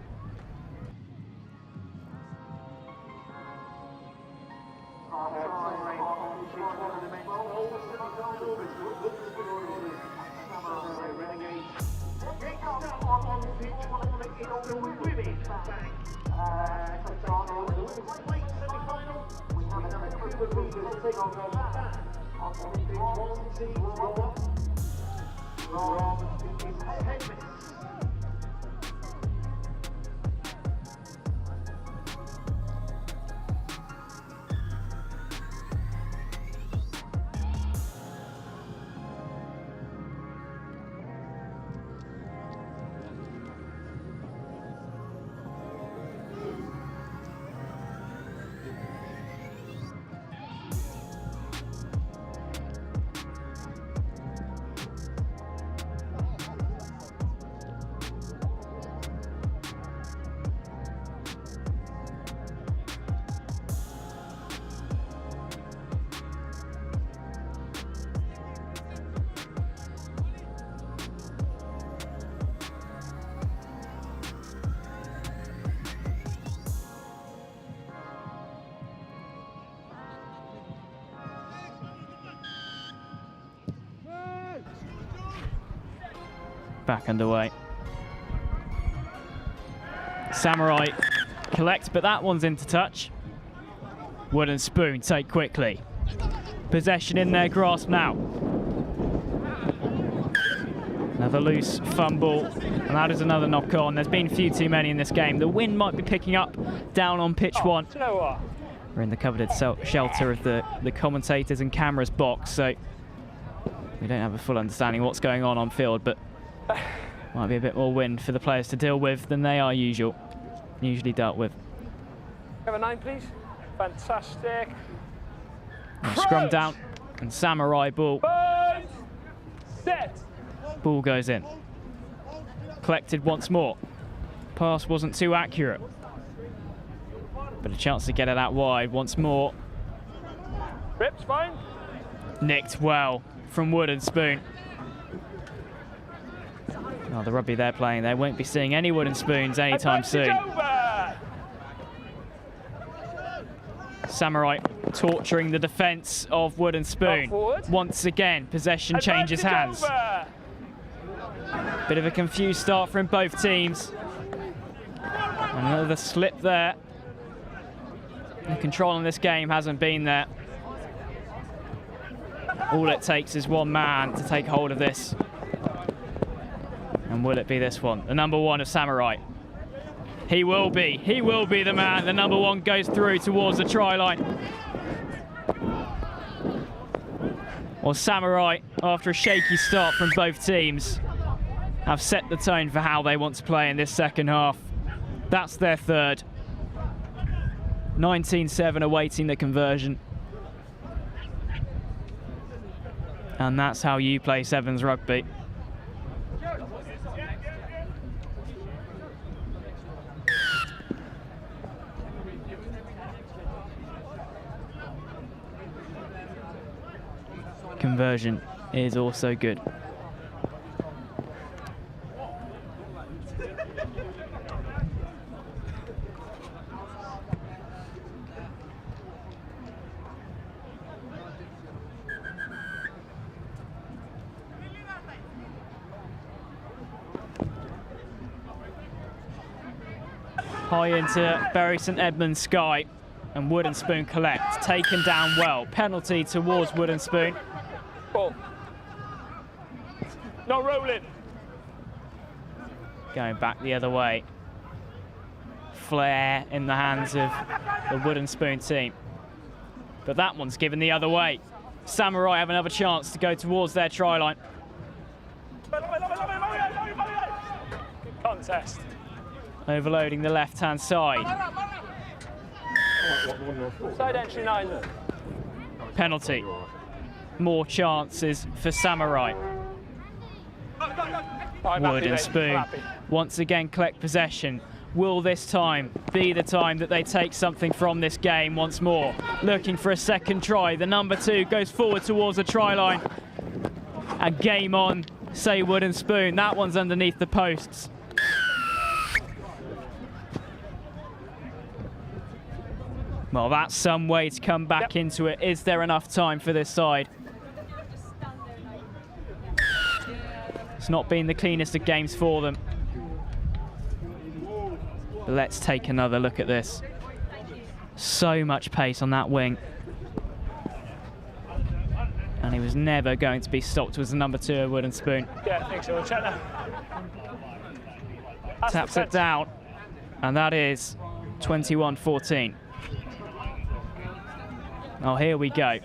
back underway. Samurai collect, but that one's into touch. Wooden Spoon take quickly. Possession in their grasp now. Another loose fumble, and that is another knock on. There's been a few too many in this game. The wind might be picking up down on pitch one. You know what? We're in the coveted shelter of the commentators and cameras box, so we don't have a full understanding of what's going on field, but might be a bit more wind for the players to deal with than they are usually dealt with. Have a 9, please. Fantastic. Scrum down, and Samurai ball. Point. Set. Ball goes in. Collected once more. Pass wasn't too accurate, but a chance to get it out wide once more. Rips, fine. Nicked well from Wooden Spoon. Oh, the rugby they're playing, they won't be seeing any Wooden Spoons anytime soon. Samurai torturing the defence of Wooden Spoon. Once again, possession changes hands. Bit of a confused start from both teams. Another slip there. The control on this game hasn't been there. All it takes is one man to take hold of this. And will it be this one? The number 1 of Samurai. He will be the man. The number 1 goes through towards the try line. Well, Samurai, after a shaky start from both teams, have set the tone for how they want to play in this second half. That's their third. 19-7 awaiting the conversion. And that's how you play Sevens rugby. Conversion is also good. High into Bury St Edmunds sky, and Wooden Spoon collect. Taken down well. Penalty towards Wooden Spoon. Ball. Not rolling. Going back the other way. Flare in the hands of the Wooden Spoon team. But that one's given the other way. Samurai have another chance to go towards their try line. Good contest. Overloading the left-hand side. Side entry 9. Penalty. More chances for Samurai. Wooden Spoon once again collect possession. Will this time be the time that they take something from this game once more? Looking for a second try. The number 2 goes forward towards the try line. And game on, say Wooden Spoon. That one's underneath the posts. Well, that's some way to come back into it. Is there enough time for this side? It's not been the cleanest of games for them. But let's take another look at this. So much pace on that wing. And he was never going to be stopped with the number 2 of Wooden Spoon. Yeah, I think so. We'll check now. Taps it down. And that is 21-14. Oh, here we go.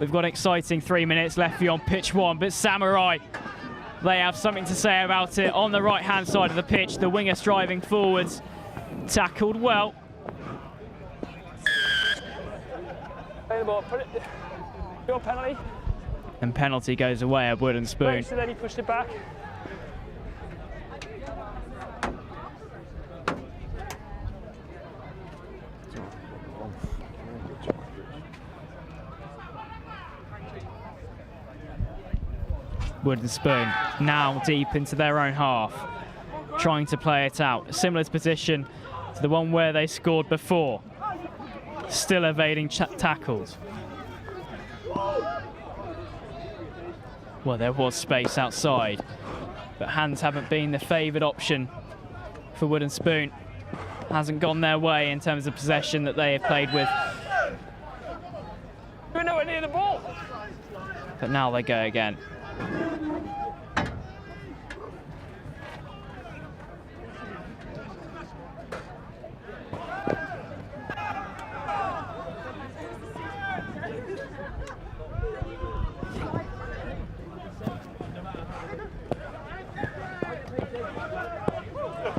We've got an exciting 3 minutes left beyond pitch 1, but Samurai, they have something to say about it on the right-hand side of the pitch. The winger striving forwards, tackled well. Put it. Your penalty. And penalty goes away at Wooden Spoon. So then he pushed it back. Wooden Spoon now deep into their own half, trying to play it out. A similar position to the one where they scored before. Still evading tackles. Well, there was space outside. but hands haven't been the favoured option for Wood and Spoon. Hasn't gone their way in terms of possession that they have played with. We're nowhere near the ball. But now they go again.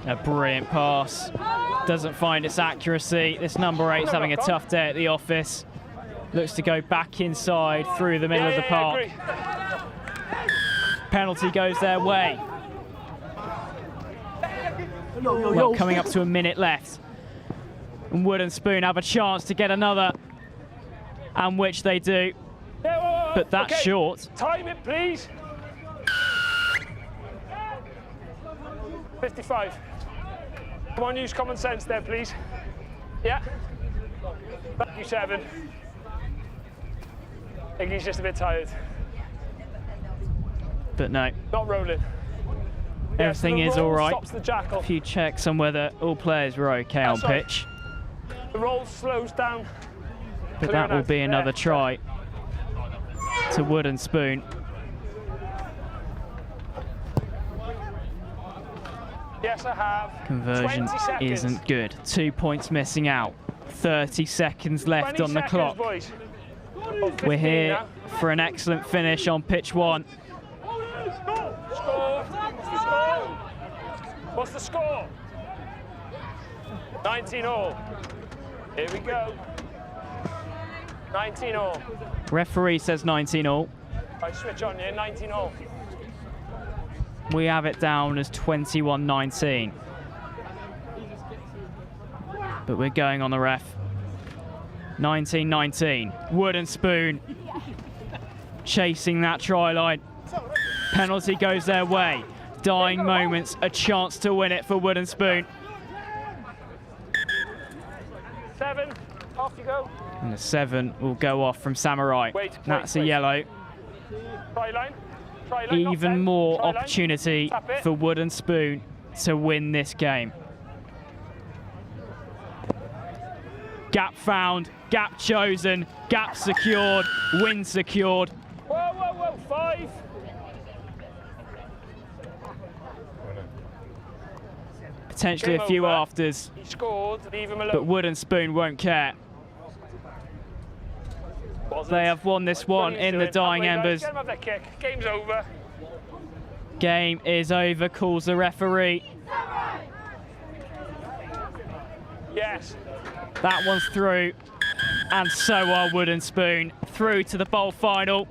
A brilliant pass. Doesn't find its accuracy. This number 8's having a tough day at the office. Looks to go back inside through the middle of the park. Penalty goes their way. Well, coming up to a minute left. And Wood and Spoon have a chance to get another, and which they do. But that's short. Time it, please. 55. Come on, use common sense there, please. Yeah. Thank you, 7. I think he's just a bit tired. But no. Not rolling. Everything is all right. Stops the jackal. A few checks on whether all players were okay on pitch. The roll slows down. But that will be another try to Wood and Spoon. Yes, I have. Conversion isn't good. 2 points missing out. 30 seconds left on the clock. Boys. We're here for an excellent finish on pitch 1. Score. What's the score? 19 all. Here we go. 19 all. Referee says 19 all. I switch on here, 19 all. We have it down as 21-19. But we're going on the ref. 19-19. Wood and Spoon chasing that try line. Penalty goes their way. Dying moments, a chance to win it for Wood and Spoon. 7, off you go. And the 7 will go off from Samurai. That's a yellow. Try line. Even more opportunity for Wood and Spoon to win this game. Gap found, gap chosen, gap secured, win secured. Whoa, 5. Potentially a few afters, He scored, leave him alone. but Wood and Spoon won't care. They have won this one in the dying embers. Get him up that kick. Game's over. Game is over, calls the referee. Yes. That one's through, and so are Wood and Spoon. Through to the bowl final.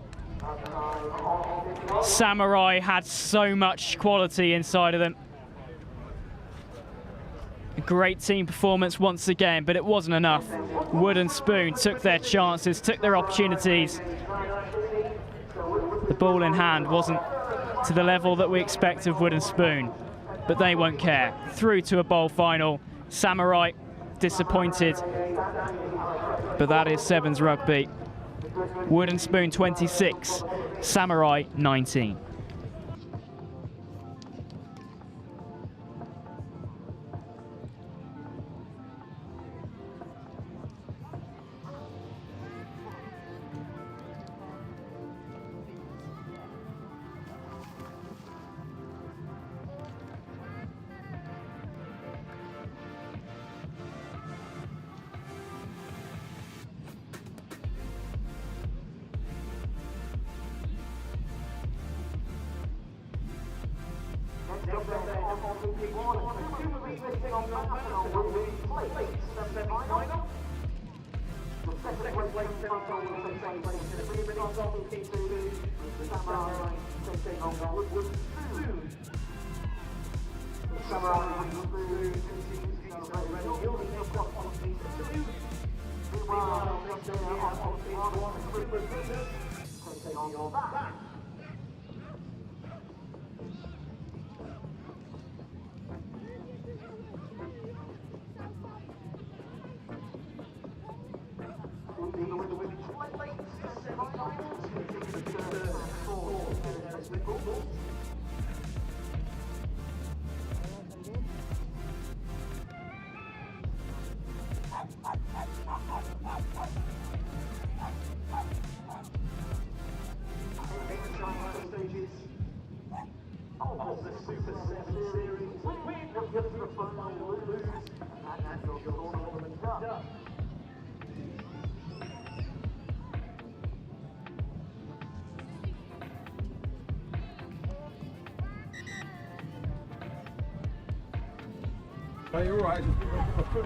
Samurai had so much quality inside of them. A great team performance once again, but it wasn't enough. Wood and Spoon took their chances, took their opportunities. The ball in hand wasn't to the level that we expect of Wood and Spoon, but they won't care. Through to a bowl final. Samurai disappointed, but that is Sevens Rugby. Wood and Spoon 26, Samurai 19.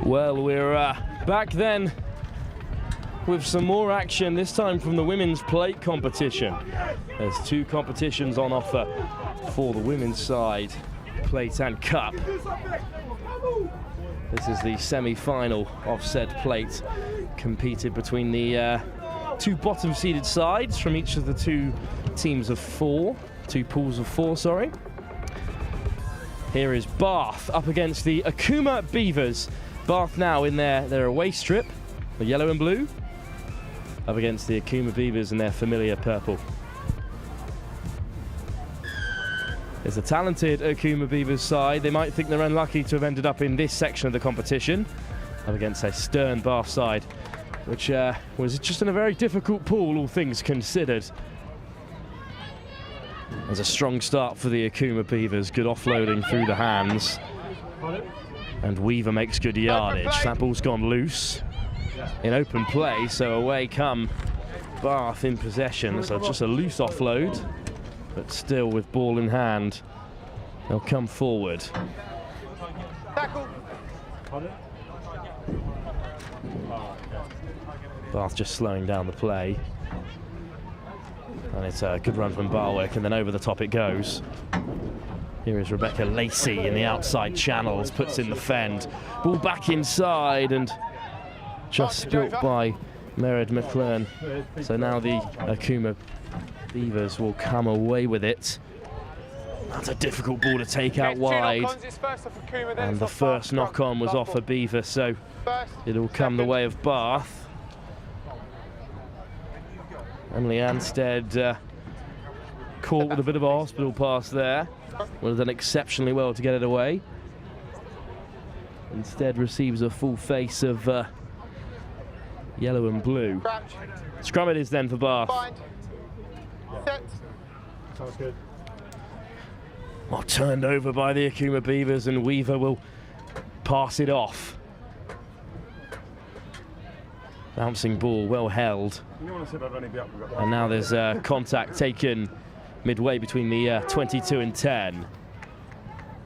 Well, we're back then with some more action, this time from the women's plate competition. There's two competitions on offer for the women's side, plate and cup. This is the semi-final of said plate, competed between the two bottom-seeded sides from each of the two teams of four, two pools of four, sorry. Here is Bath up against the Akuma Beavers. Bath now in their away strip, the yellow and blue, up against the Akuma Beavers in their familiar purple. It's a talented Akuma Beavers side. They might think they're unlucky to have ended up in this section of the competition, up against a stern Bath side, which was just in a very difficult pool, all things considered. There's a strong start for the Akuma Beavers, good offloading through the hands. And Weaver makes good yardage. That ball's gone loose in open play, so away come Bath in possession. So just a loose offload, but still with ball in hand, they'll come forward. Bath just slowing down the play. And it's a good run from Barwick, and then over the top it goes. Here is Rebecca Lacey in the outside channels, puts in the fend. Ball back inside and just spilt by Mered McClern. So now the Akuma Beavers will come away with it. That's a difficult ball to take out wide. And the first knock-on was off a Beaver, so it'll come the way of Bath. Emily Anstead caught with a bit of a hospital pass there. Would have done exceptionally well to get it away. Instead receives a full face of yellow and blue. Scrum it is then for Bath. Sounds good. Well, turned over by the Akuma Beavers, and Weaver will pass it off. Bouncing ball, well held. And now there's contact taken midway between the 22 and 10.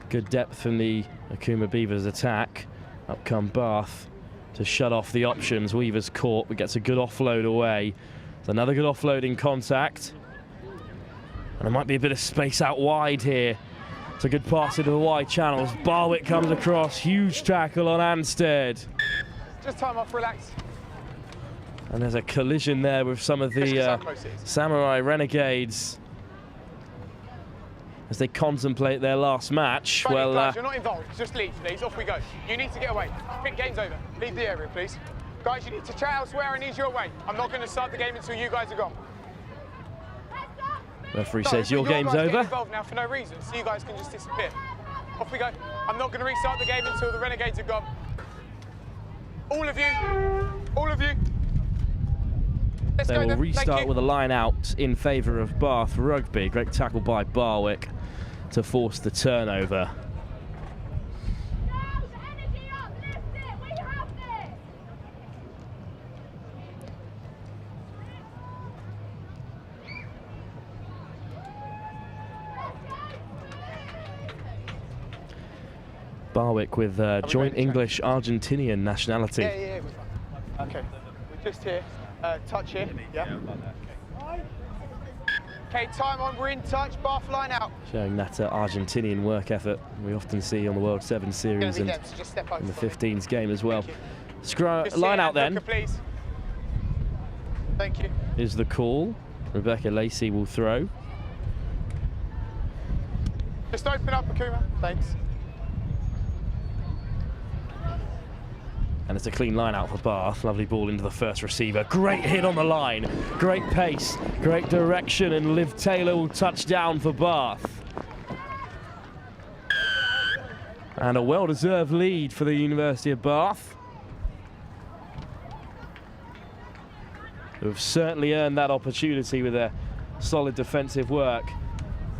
Good depth from the Akuma Beavers attack. Up come Bath to shut off the options. Weaver's caught, but gets a good offload away. There's another good offload in contact. And there might be a bit of space out wide here. It's a good pass into the wide channels. Barwick comes across, huge tackle on Anstead. Just time off, relax. And there's a collision there with some of the Samurai Renegades as they contemplate their last match. Well, guys, you're not involved. Just leave, please. Off we go. You need to get away. Quick, game's over. Leave the area, please. Guys, you need to chat elsewhere and ease your way. I'm not going to start the game until you guys are gone. Referee says your game's over. Involved now for no reason, so you guys can just disappear. Off we go. I'm not going to restart the game until the Renegades are gone. All of you. All of you. They will restart with a line out in favour of Bath Rugby. Great tackle by Barwick to force the turnover. Barwick with joint English-Argentinian nationality. Yeah. Okay, we're just here. Touch here. Yeah. Okay, time on. We're in touch. Bath line out. Showing that Argentinian work effort we often see on the World Sevens series and in the 15s game as well. Line out then. Please. Thank you. Is the call. Rebecca Lacey will throw. Just open up, Akuma. Thanks. And it's a clean line out for Bath. Lovely ball into the first receiver. Great hit on the line. Great pace, great direction, and Liv Taylor will touch down for Bath. And a well-deserved lead for the University of Bath. who have certainly earned that opportunity with their solid defensive work.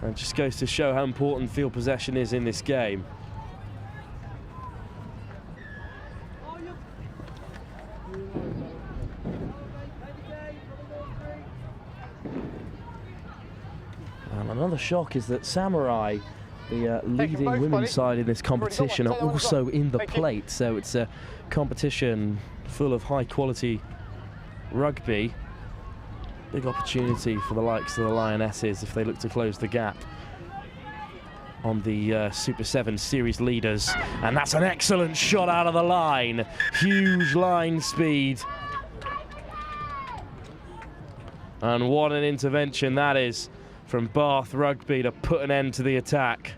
And it just goes to show how important field possession is in this game. And another shock is that Samurai, the leading women's side in this competition, are also in the plate. So it's a competition full of high quality rugby. Big opportunity for the likes of the Lionesses if they look to close the gap on the Super 7 series leaders. And that's an excellent shot out of the line. Huge line speed. And what an intervention that is from Bath Rugby to put an end to the attack.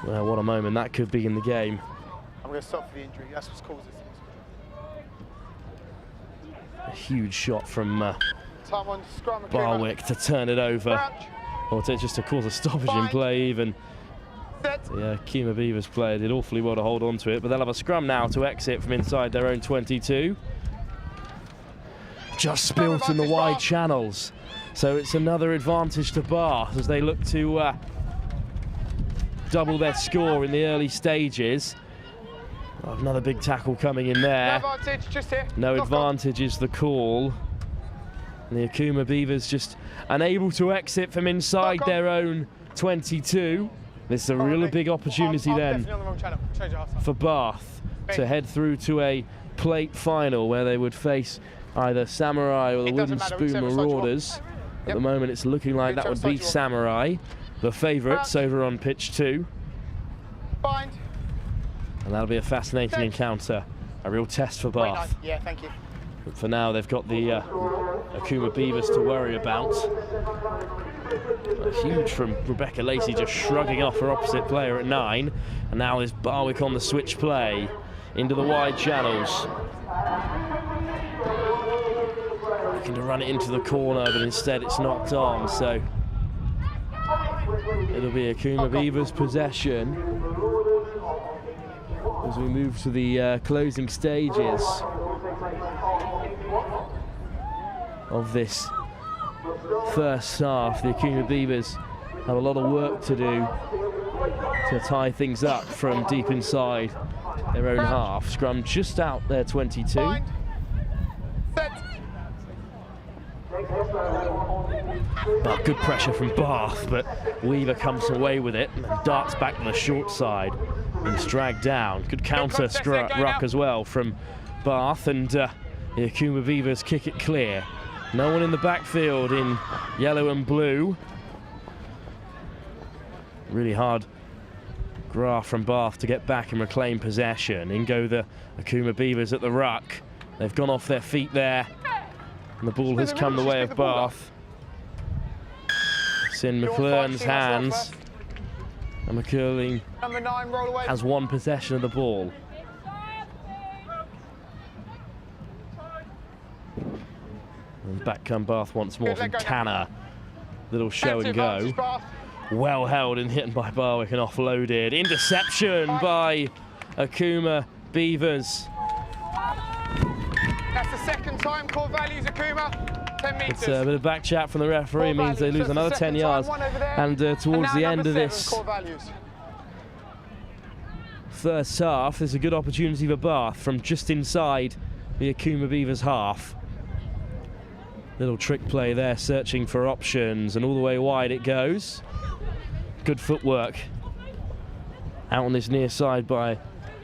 Well, what a moment that could be in the game. I'm going to stop for the injury. That's what's caused this. A huge shot from Time on scrum, Barwick to turn it over. Or just to cause a stoppage in play even. The Akuma Beavers player did awfully well to hold on to it, but they'll have a scrum now to exit from inside their own 22. Just spilt in the wide channels. So it's another advantage to Bath as they look to double their score in the early stages. Oh, another big tackle coming in there. No advantage, just here. No advantage is the call. And the Akuma Beavers just unable to exit from inside their own 22. This is a really big opportunity then for Bath to head through to a plate final where they would face either Samurai or the Wooden Spoon Marauders. At the moment it's looking like that would be Samurai, the favourites over on pitch 2. And that'll be a fascinating encounter, a real test for Bath. Yeah, thank you. But for now they've got the Akuma Beavers to worry about. Huge from Rebecca Lacey, just shrugging off her opposite player at 9. And now there's Barwick on the switch play into the wide channels. Looking to run it into the corner, but instead it's knocked on. So it'll be Akuma Beavers possession as we move to the closing stages of this first half. The Akuma Beavers have a lot of work to do to tie things up from deep inside their own half. Scrum just out their 22. Well, good pressure from Bath, but Weaver comes away with it and darts back to the short side and is dragged down. Good counter ruck as well from Bath, and the Akuma Beavers kick it clear. No one in the backfield in yellow and blue. Really hard graft from Bath to get back and reclaim possession. In go the Akuma Beavers at the ruck. They've gone off their feet there. And the ball has come the way of Bath. It's in McClern's hands. And McCurling has one possession of the ball. And back come Bath once more from Tanner. Little show and go. Well held and hit by Barwick and offloaded. Interception by Akuma Beavers. That's the second time core values Akuma. 10 metres. It's a bit of back chat from the referee, means they lose another 10 yards. And towards the end of this first half, there's a good opportunity for Bath from just inside the Akuma Beavers half. Little trick play there, searching for options, and all the way wide it goes. Good footwork out on this near side by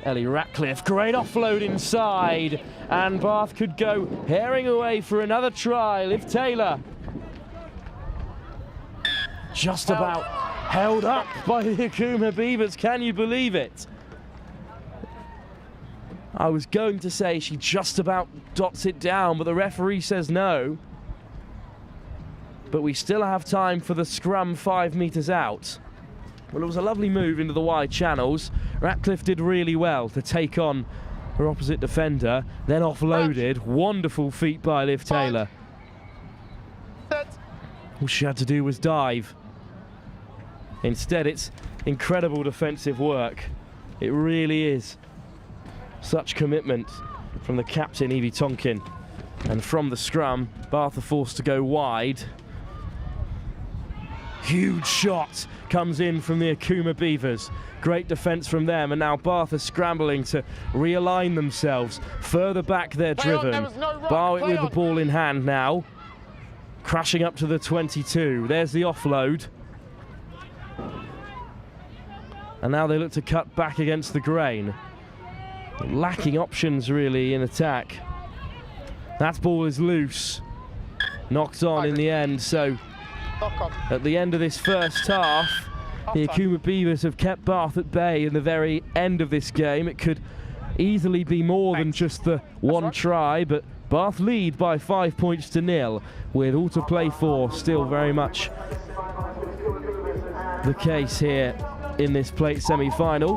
Ellie Ratcliffe. Great offload inside, and Bath could go herring away for another try. Liv Taylor just about held up by the Akuma Beavers. Can you believe it? I was going to say she just about dots it down, but the referee says no. But we still have time for the scrum 5 metres out. Well, it was a lovely move into the wide channels. Ratcliffe did really well to take on her opposite defender, then offloaded. Wonderful feat by Liv Taylor. All she had to do was dive. Instead, it's incredible defensive work. It really is. Such commitment from the captain, Evie Tonkin. And from the scrum, Bath are forced to go wide. Huge shot comes in from the Akuma Beavers. Great defence from them, and now Bath are scrambling to realign themselves. Further back they're driven. Barwick with the ball in hand now. Crashing up to the 22. There's the offload. And now they look to cut back against the grain. Lacking options really in attack. That ball is loose. Knocked on in the end, so at the end of this first half, the Akuma Beavers have kept Bath at bay in the very end of this game. It could easily be more than just the one try, but Bath lead by 5 points to 0, with all to play for. Still very much the case here in this plate semi-final.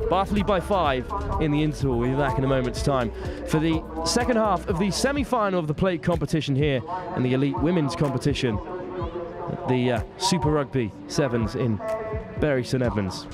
Bath lead by 5 in the interval. We'll be back in a moment's time for the second half of the semi-final of the plate competition here in the elite women's competition, the Super Rugby Sevens in Bury St Edmunds.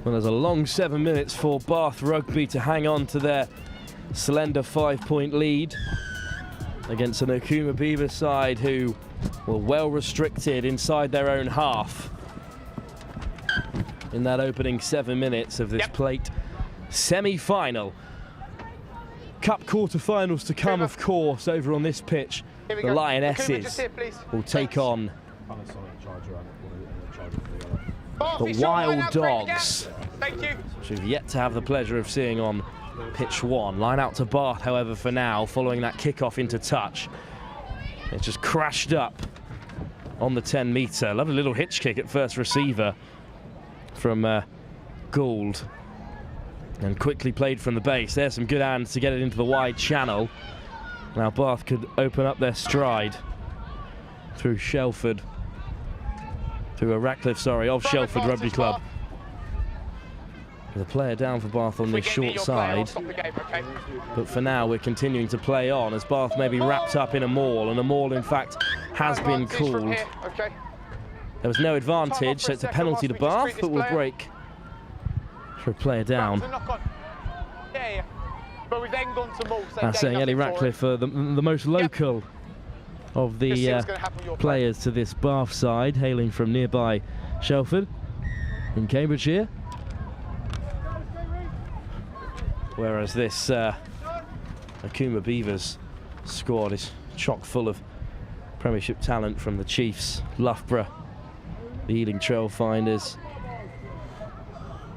Well, there's a long 7 minutes for Bath Rugby to hang on to their slender 5-point lead against an Akuma Beavers side who were well restricted inside their own half in that opening 7 minutes of this plate semi-final. Cup quarterfinals to come, of course, over on this pitch. The Lionesses will take on the Wild Dogs, which we've yet to have the pleasure of seeing on pitch 1. Line out to Bath, however, for now, following that kickoff into touch. It just crashed up on the 10-metre. Lovely little hitch kick at first receiver from Gould. And quickly played from the base. There's some good hands to get it into the wide channel. Now Bath could open up their stride through Shelford. Through Ratcliffe, of Shelford Rugby Club. With a player down for Bath on this short side. But for now, we're continuing to play on as Bath may be wrapped up in a maul, and a maul, in fact, has been called. There was no advantage, so it's a penalty to Bath, but will break for a player down. That's saying Ellie Ratcliffe, the most local of the players to this Bath side, hailing from nearby Shelford in Cambridgeshire. Whereas this Akuma Beavers squad is chock full of Premiership talent from the Chiefs, Loughborough, the Ealing Trailfinders,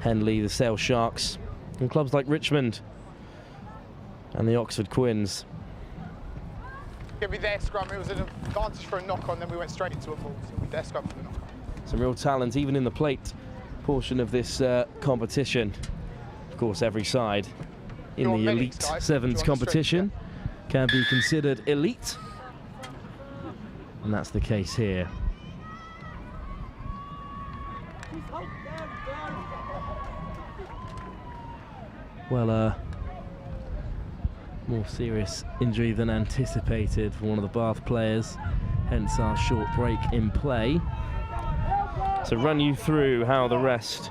Henley, the Sale Sharks, and clubs like Richmond and the Oxford Quins. With their scrum, it was an advantage for a knock-on, then we went straight into a ball. So with their scrum for the knock-on. Some real talent, even in the plate portion of this competition. Of course, every side in the elite sevens competition can be considered elite, and that's the case here. Well, more serious injury than anticipated for one of the Bath players, hence our short break in play. So run you through how the rest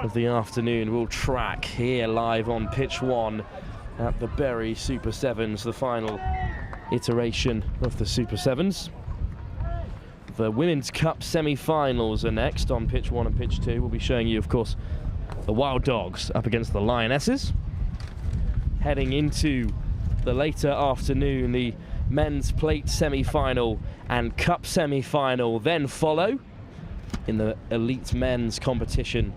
of the afternoon will track here live on pitch 1 at the Bury Super Sevens, the final iteration of the Super Sevens. The Women's Cup semi-finals are next on pitch 1 and pitch 2. We'll be showing you, of course, the Wild Dogs up against the Lionesses. Heading into the later afternoon, the men's plate semi-final and cup semi-final then follow in the elite men's competition,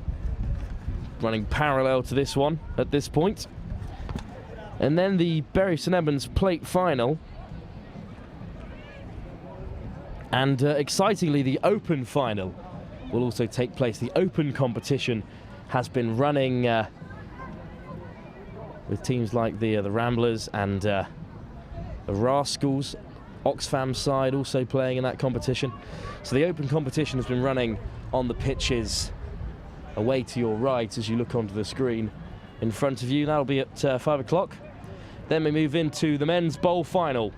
running parallel to this one at this point. And then the Bury St Edmunds plate final. And excitingly, the open final will also take place. The open competition has been running with teams like the Ramblers and the Rascals. Oxfam's side also playing in that competition. So the open competition has been running on the pitches away to your right as you look onto the screen in front of you. That'll be at 5 o'clock. Then we move into the men's bowl final.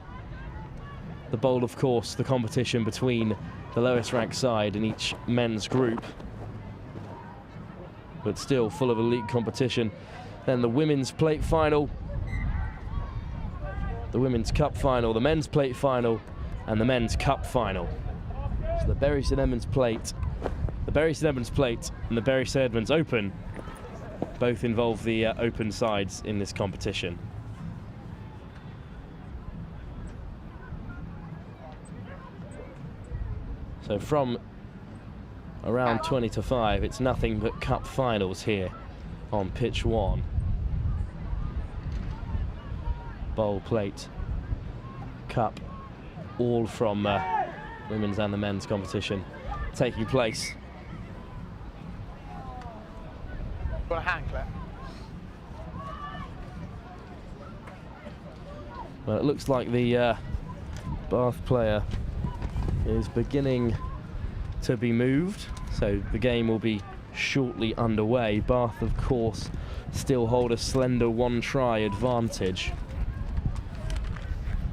The bowl, of course, the competition between the lowest ranked side in each men's group, but still full of elite competition. Then the women's plate final, the women's cup final, the men's plate final, and the men's cup final. So the Bury St Edmunds plate, the Bury St Edmunds plate, and the Bury St Edmunds Open both involve the open sides in this competition. So from around 20 to 5, it's nothing but cup finals here on pitch 1. Bowl, plate, cup, all from women's and the men's competition taking place. Got a hand clip. Well, it looks like the Bath player is beginning to be moved, so the game will be shortly underway. Bath, of course, still hold a slender 1 try advantage.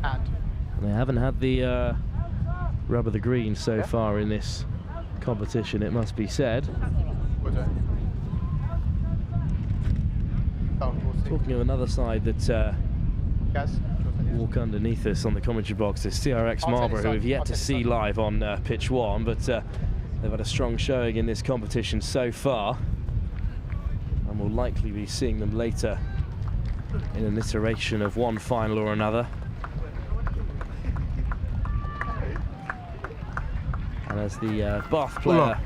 And they haven't had the rub of the green so far in this competition, it must be said. Talking of another side that walk underneath us on the commentary box is CRX Marlborough, who have yet to see live on pitch 1, but they've had a strong showing in this competition so far, and we'll likely be seeing them later in an iteration of one final or another. And as the Bath player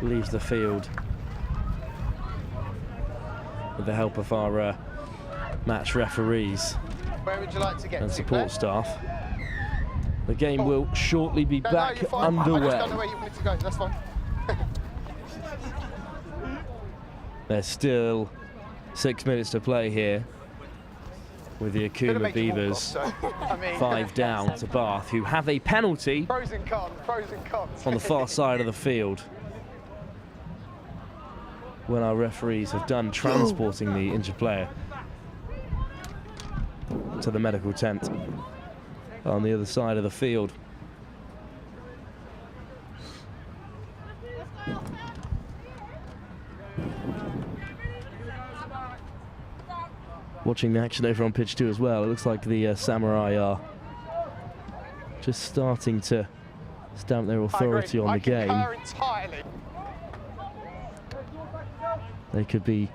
leaves the field with the help of our match referees where would you like to get and to, support staff, the game will shortly be No, back you're fine. underway. I just don't know where you wanted to go, that's fine. There's still 6 minutes to play here with the Akuma Beavers 5 down to Bath, who have a penalty Pros and cons. on the far side of the field when our referees have done transporting the injured player to the medical tent on the other side of the field. Watching the action over on pitch 2 as well, it looks like the Samurai are just starting to stamp their authority on the game. Entirely. They could be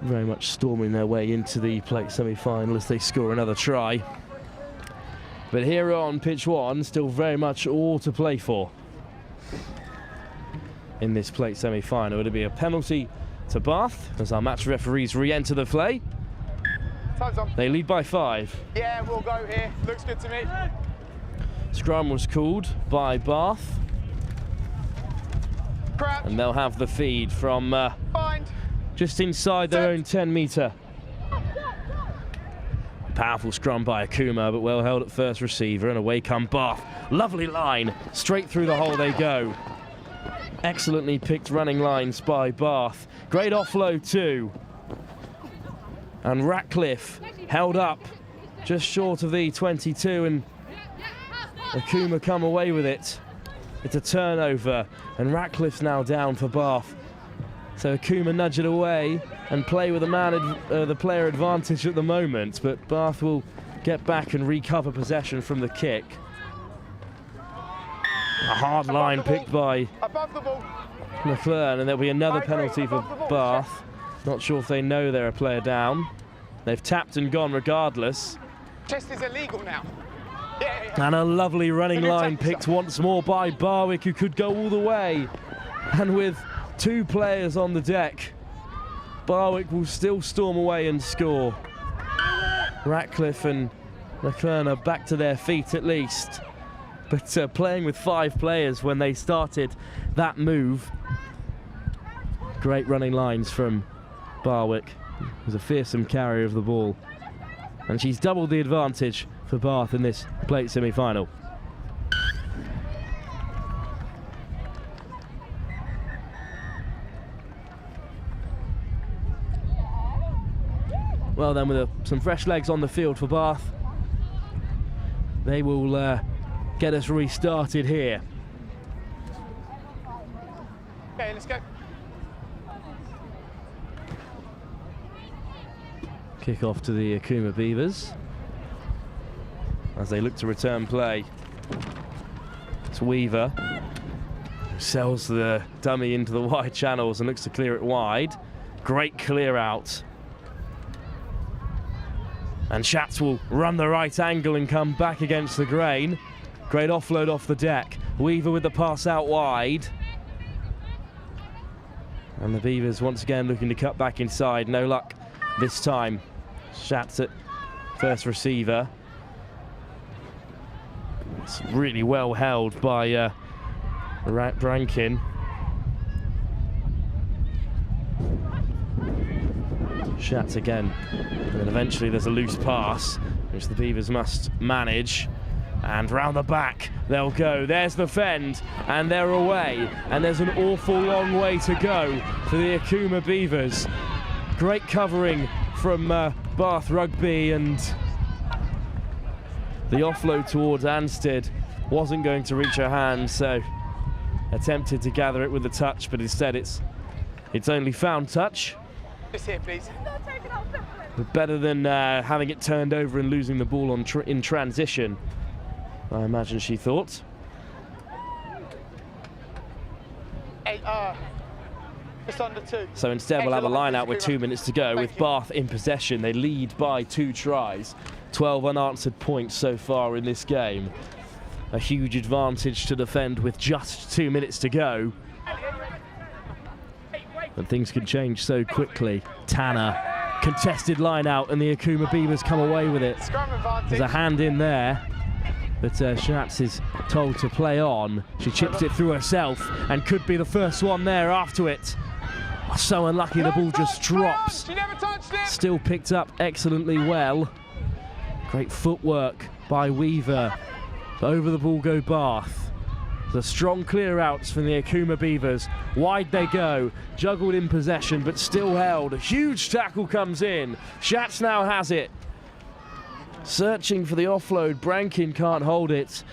very much storming their way into the plate semi-final as they score another try. But here on pitch 1, still very much all to play for in this plate semi-final. It'll be a penalty to Bath as our match referees re-enter the play. Time's on. They lead by 5. Yeah, we'll go here. Looks good to me. Scrum was called by Bath. Crouch. And they'll have the feed from Bind. just inside their own 10-metre. Powerful scrum by Akuma, but well held at first receiver, and away come Bath. Lovely line, straight through the hole they go. Excellently picked running lines by Bath. Great offload too. And Ratcliffe held up just short of the 22, and Akuma come away with it. It's a turnover, and Ratcliffe's now down for Bath. So Akuma nudge it away and play with the player advantage at the moment, but Bath will get back and recover possession from the kick. A hard line picked by McLean, and there'll be another penalty for Bath. Not sure if they know they're a player down. They've tapped and gone regardless. Chest is illegal now. And a lovely running line picked once more by Barwick, who could go all the way. And with 2 players on the deck, Barwick will still storm away and score. Ratcliffe and McLean are back to their feet at least. But playing with 5 players when they started that move. Great running lines from Barwick, who's a fearsome carrier of the ball. And she's doubled the advantage for Bath in this plate semi-final. Well then, with some fresh legs on the field for Bath, they will get us restarted here. Okay, let's go. Kick off to the Akuma Beavers as they look to return play. It's Weaver who sells the dummy into the wide channels and looks to clear it wide. Great clear out. And Schatz will run the right angle and come back against the grain. Great offload off the deck. Weaver with the pass out wide. And the Beavers once again looking to cut back inside. No luck this time. Schatz at first receiver. It's really well held by Brankin. Schatz again. And then eventually there's a loose pass, which the Beavers must manage. And round the back they'll go. There's the fend, and they're away. And there's an awful long way to go for the Akuma Beavers. Great covering from Bath Rugby, and the offload towards Anstead wasn't going to reach her hand, so attempted to gather it with the touch, but instead it's only found touch. Just here, please. But better than having it turned over and losing the ball in transition, I imagine she thought. Just under 2. So instead we'll have a line out with 2 minutes to go with Bath in possession. They lead by 2 tries. 12 unanswered points so far in this game. A huge advantage to defend with just 2 minutes to go. But things can change so quickly. Tanner, contested line out, and the Akuma Beavers come away with it. There's a hand in there, but Schatz is told to play on. She chips it through herself and could be the first one there after it. So unlucky, the ball just drops. Still picked up excellently well. Great footwork by Weaver. Over the ball go Bath. The strong clear outs from the Akuma Beavers. Wide they go, juggled in possession, but still held. A huge tackle comes in. Schatz now has it. Searching for the offload, Brankin can't hold it.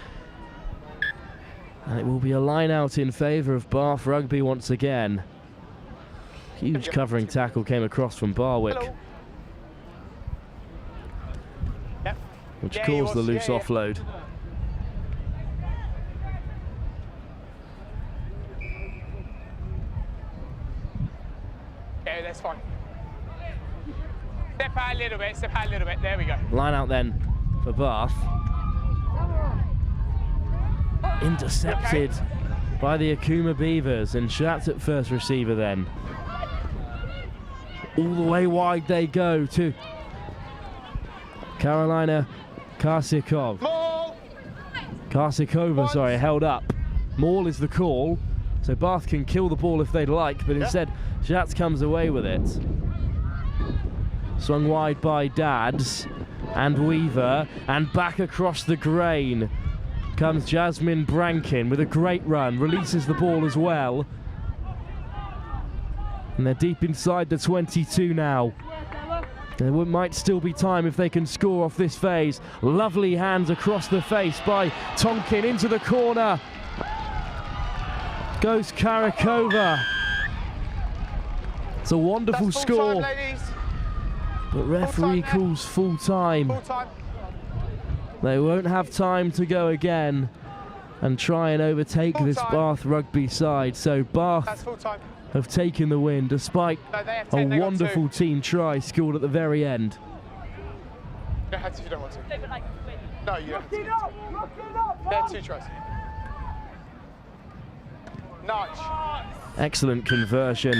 And it will be a line out in favour of Bath Rugby once again. Huge covering tackle came across from Barwick. Which caused the loose offload. Yeah, that's fine. Step out a little bit, there we go. Line out then for Bath. Intercepted by the Akuma Beavers, and Schatz at first receiver then. All the way wide they go to Carolina Karsikova, sorry, held up. Maul is the call, so Bath can kill the ball if they'd like, but instead Schatz comes away with it. Swung wide by Dads and Weaver, and back across the grain. comes Jasmine Brankin with a great run, releases the ball as well. And they're deep inside the 22 now. There might still be time if they can score off this phase. Lovely hands across the face by Tonkin into the corner. Goes Karakova. It's a wonderful score. Time, but referee calls full time. Full time. They won't have time to go again and try and overtake this Bath Rugby side. So Bath have taken the win despite a wonderful team try scored at the very end. You don't have to if you don't want to. No, you don't have to. There are 2 tries. Nudge. Excellent conversion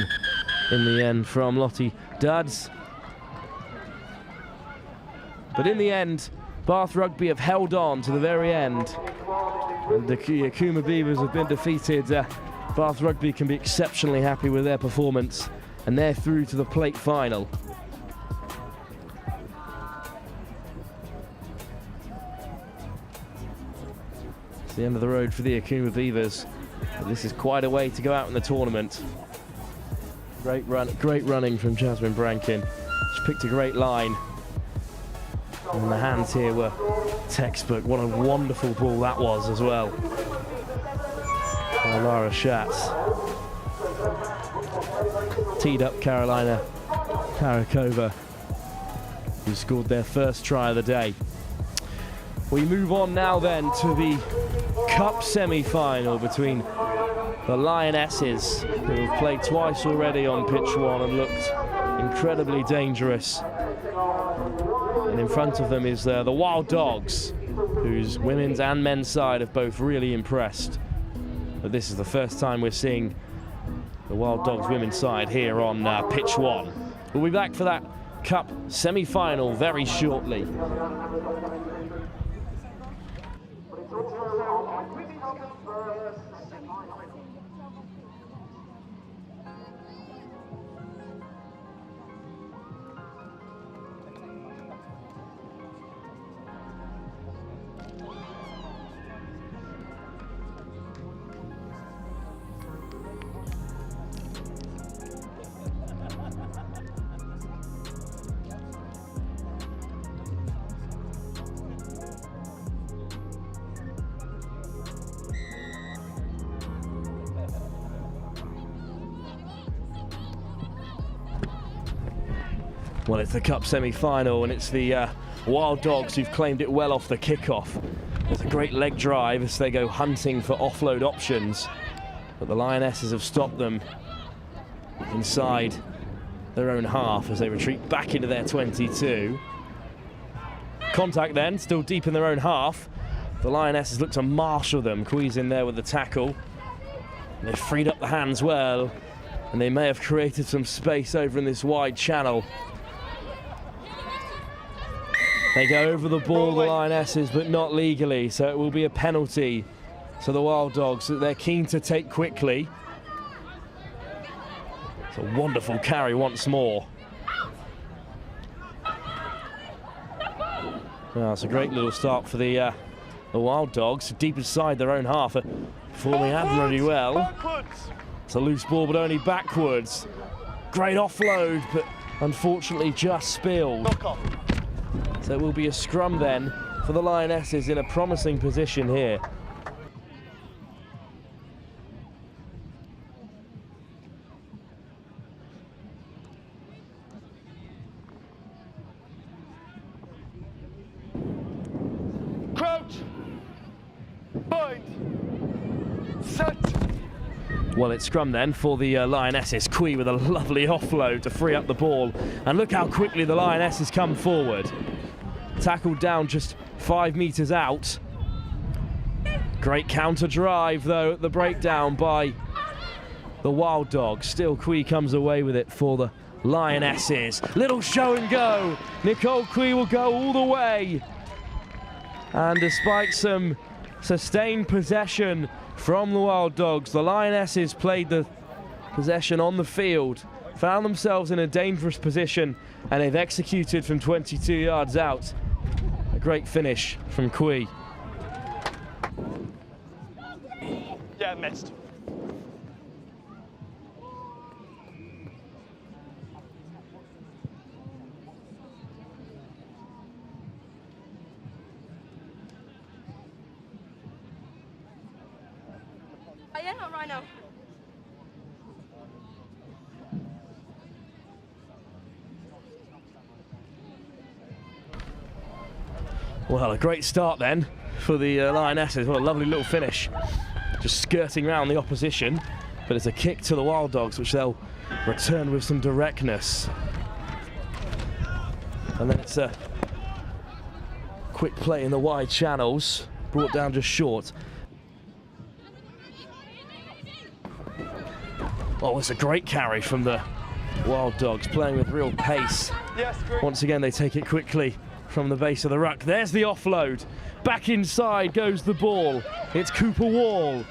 in the end from Lottie Duds. But in the end, Bath Rugby have held on to the very end. And the Akuma Beavers have been defeated. Bath Rugby can be exceptionally happy with their performance, and they're through to the plate final. It's the end of the road for the Akuma Beavers. But this is quite a way to go out in the tournament. Great running from Jasmine Brankin. She picked a great line. And the hands here were textbook. What a wonderful ball that was as well. By Lara Schatz. Teed up Carolina Karakova, who scored their first try of the day. We move on now then to the Cup semi-final between the Lionesses, who have played twice already on pitch 1 and looked incredibly dangerous. And in front of them is the Wild Dogs, whose women's and men's side have both really impressed. But this is the first time we're seeing the Wild Dogs women's side here on pitch 1. We'll be back for that Cup semi-final very shortly. Well, it's the Cup semi-final, and it's the Wild Dogs who've claimed it well off the kickoff. There's a great leg drive as they go hunting for offload options, but the Lionesses have stopped them inside their own half as they retreat back into their 22. Contact then, still deep in their own half. The Lionesses look to marshal them. Quee's in there with the tackle. They've freed up the hands well, and they may have created some space over in this wide channel. They go over the ball, the Lionesses, but not legally, so it will be a penalty to the Wild Dogs that they're keen to take quickly. It's a wonderful carry once more. Well, it's a great little start for the Wild Dogs, deep inside their own half, performing admirably well. It's a loose ball, but only backwards. Great offload, but unfortunately just spilled. So it will be a scrum then for the Lionesses in a promising position here. Crouch, bind, set. Well, it's scrum then for the Lionesses. Quee with a lovely offload to free up the ball. And look how quickly the Lionesses come forward. Tackled down just 5 meters out. Great counter drive though at the breakdown by the Wild Dogs. Still Quee comes away with it for the Lionesses. Little show and go. Nicole Quee will go all the way. And despite some sustained possession from the Wild Dogs, the Lionesses played the possession on the field, found themselves in a dangerous position, and they've executed from 22 yards out. A great finish from Quee. missed. Yeah, not right now. Well, a great start then for the Lionesses. What a lovely little finish. Just skirting around the opposition, but it's a kick to the Wild Dogs, which they'll return with some directness. And then it's a quick play in the wide channels, brought down just short. Oh, it's a great carry from the Wild Dogs, playing with real pace. Yes, great. Once again, they take it quickly from the base of the ruck. There's the offload. Back inside goes the ball. It's Cooper Wall,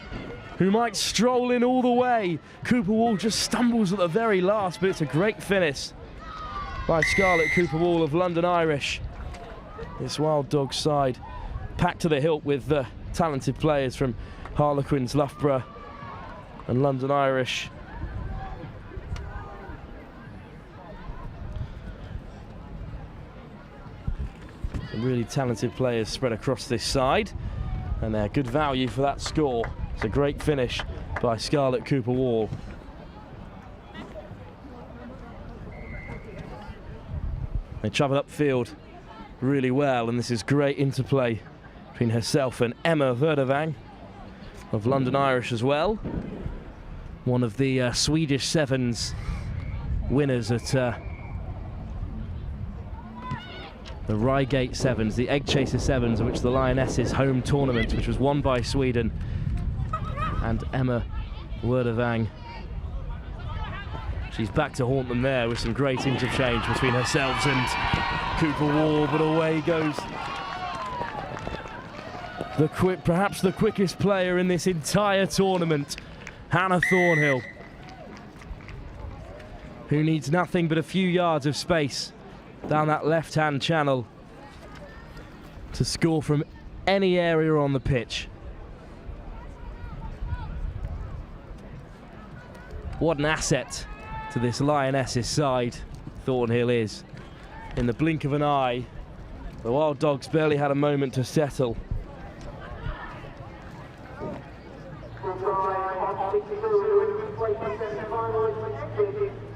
who might stroll in all the way. Cooper Wall just stumbles at the very last, but it's a great finish by Scarlett Cooper Wall of London Irish. This Wild Dogs side packed to the hilt with talented players from Harlequins, Loughborough and London Irish. Some really talented players spread across this side, and they're good value for that score. It's a great finish by Scarlett Cooper Wall. They travel upfield really well, and this is great interplay between herself and Emma Verdevang of London Irish as well. One of the Swedish Sevens winners at the Reigate Sevens, the Egg Chaser Sevens, which the Lionesses home tournament, which was won by Sweden. And Emma Verdevang, she's back to haunt them there with some great interchange between herself and Cooper Wall, but away goes perhaps the quickest player in this entire tournament, Hannah Thornhill, who needs nothing but a few yards of space down that left-hand channel to score from any area on the pitch. What an asset to this Lionesses side Thornhill is. In the blink of an eye, the Wild Dogs barely had a moment to settle.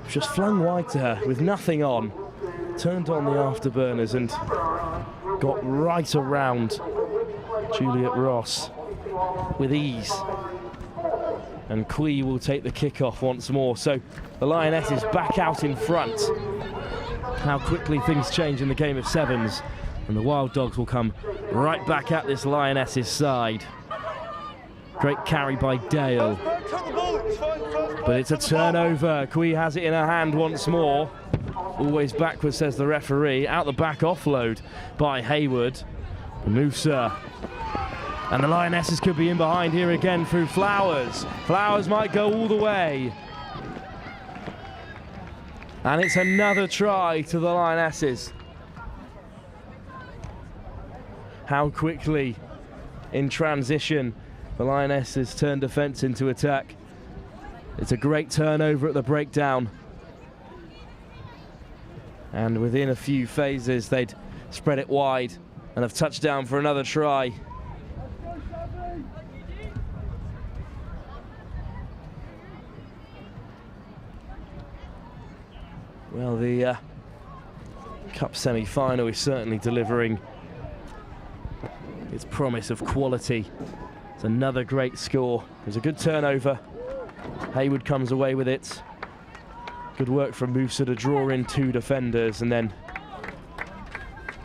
Just flung wide to her with nothing on. Turned on the afterburners and got right around Juliet Ross with ease. And Quee will take the kickoff once more. So the Lionesses back out in front. How quickly things change in the game of sevens. And the Wild Dogs will come right back at this Lionesses side. Great carry by Dale. But it's a turnover. Quee has it in her hand once more. Always backwards, says the referee. Out the back offload by Hayward. Musa. And the Lionesses could be in behind here again through Flowers. Flowers might go all the way. And it's another try to the Lionesses. How quickly in transition the Lionesses turn defence into attack. It's a great turnover at the breakdown. And within a few phases, they'd spread it wide and have touched down for another try. Well, the Cup semi-final is certainly delivering its promise of quality. It's another great score. It was a good turnover. Hayward comes away with it. Good work from Musa to draw in two defenders, and then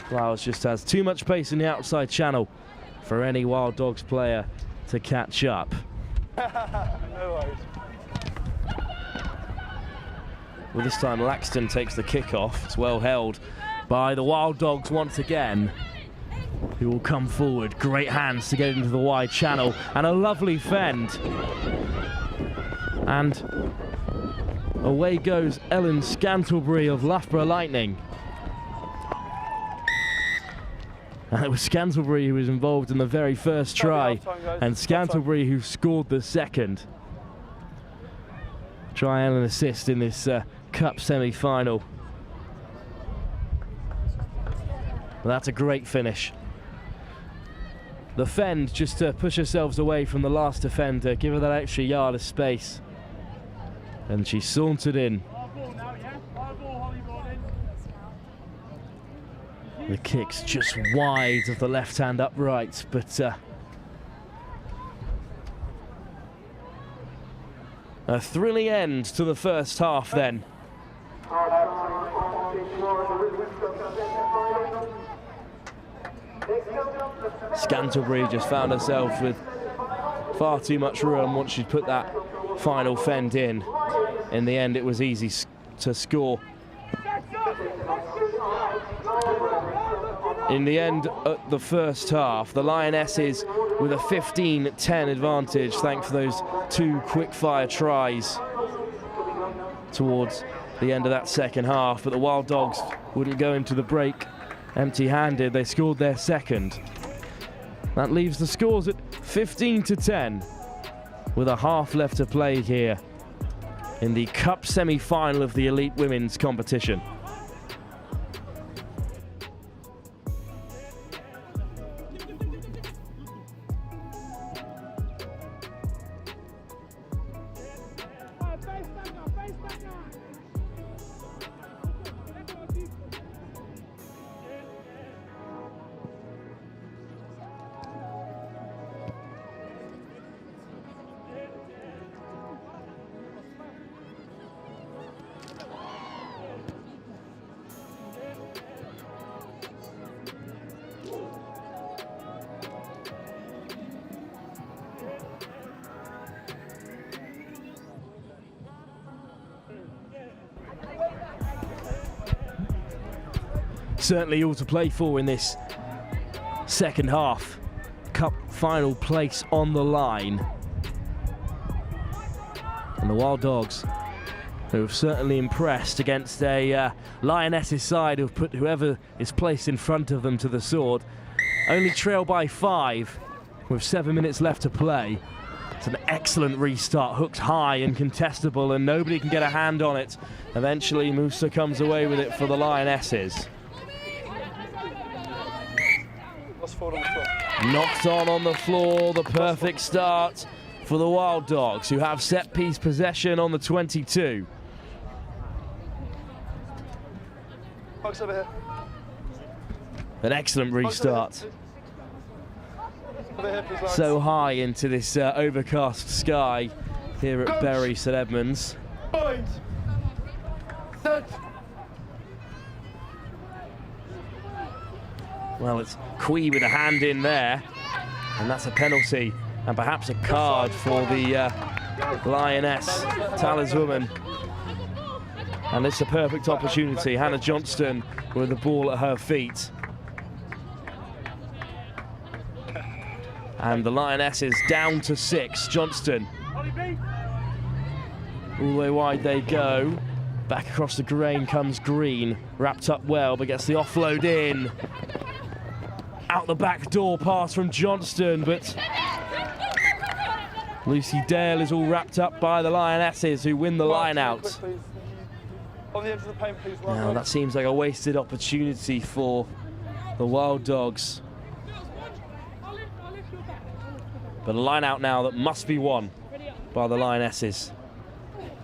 Flowers just has too much pace in the outside channel for any Wild Dogs player to catch up. No worries. Well, this time Laxton takes the kickoff. It's well held by the Wild Dogs once again, who will come forward. Great hands to get into the wide channel, and a lovely fend. And away goes Ellen Scantlebury of Loughborough Lightning. And it was Scantlebury who was involved in the very first try, and Scantlebury who scored the second. Try and an assist in this Cup semi-final. Well, that's a great finish. The fend just to push ourselves away from the last defender, give her that extra yard of space. And she sauntered in. The kick's just wide of the left-hand upright, but a thrilling end to the first half then. Scantlebury just found herself with far too much room once she'd put that final fend in. In the end, it was easy to score. In the end, at the first half, the Lionesses with a 15-10 advantage, thanks to those 2 quick-fire tries towards the end of that second half. But the Wild Dogs wouldn't go into the break empty-handed. They scored their second. That leaves the scores at 15-10, with a half left to play here in the Cup semi-final of the Elite Women's competition. Certainly all to play for in this second half. Cup final place on the line. And the Wild Dogs, who have certainly impressed against a Lionesses side who've put whoever is placed in front of them to the sword. Only trail by 5 with 7 minutes left to play. It's an excellent restart, hooked high and contestable, and nobody can get a hand on it. Eventually Musa comes away with it for the Lionesses. Knocked on the floor, the perfect start for the Wild Dogs, who have set piece possession on the 22. Over here. An excellent restart. Over here, please, so high into this overcast sky here at Bury St Edmunds. Well, it's Quee with a hand in there, and that's a penalty, and perhaps a card for the Lioness taliswoman. And it's a perfect opportunity. Hannah Johnston with the ball at her feet. And the Lionesses down to 6. Johnston. All the way wide they go. Back across the grain comes Green. Wrapped up well, but gets the offload in. Out the back door pass from Johnston, but Lucy Dale is all wrapped up by the Lionesses, who win the line out. On the edge of the paint, please. Now that seems like a wasted opportunity for the Wild Dogs. But a line out now that must be won by the Lionesses.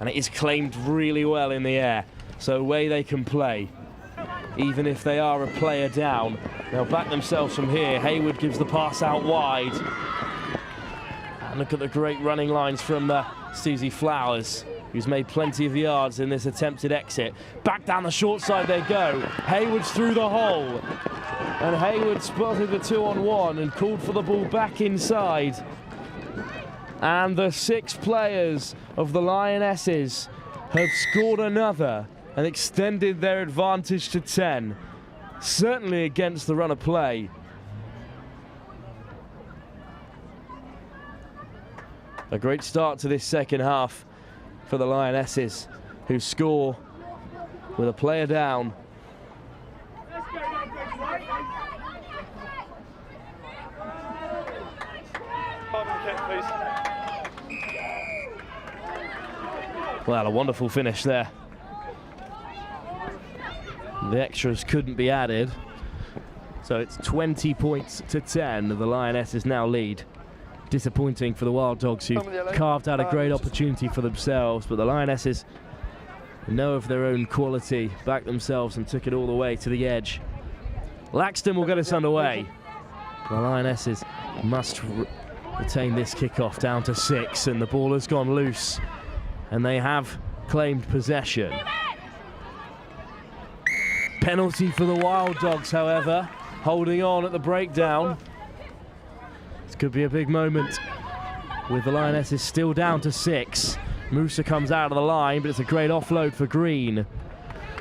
And it is claimed really well in the air, so away they can play. Even if they are a player down, they'll back themselves from here. Hayward gives the pass out wide. And look at the great running lines from Susie Flowers, who's made plenty of yards in this attempted exit. Back down the short side they go. Hayward's through the hole. And Hayward spotted the 2-on-1 and called for the ball back inside. And the 6 players of the Lionesses have scored another and extended their advantage to 10. Certainly against the run of play. A great start to this second half for the Lionesses, who score with a player down. please. Well, a wonderful finish there. The extras couldn't be added. So it's 20 points to 10. The Lionesses now lead. Disappointing for the Wild Dogs, who carved out a great opportunity for themselves, but the Lionesses know of their own quality, backed themselves and took it all the way to the edge. Laxton will get us underway. The Lionesses must retain this kickoff down to 6, and the ball has gone loose, and they have claimed possession. Penalty for the Wild Dogs, however, holding on at the breakdown. This could be a big moment with the Lionesses still down to 6. Musa comes out of the line, but it's a great offload for Green.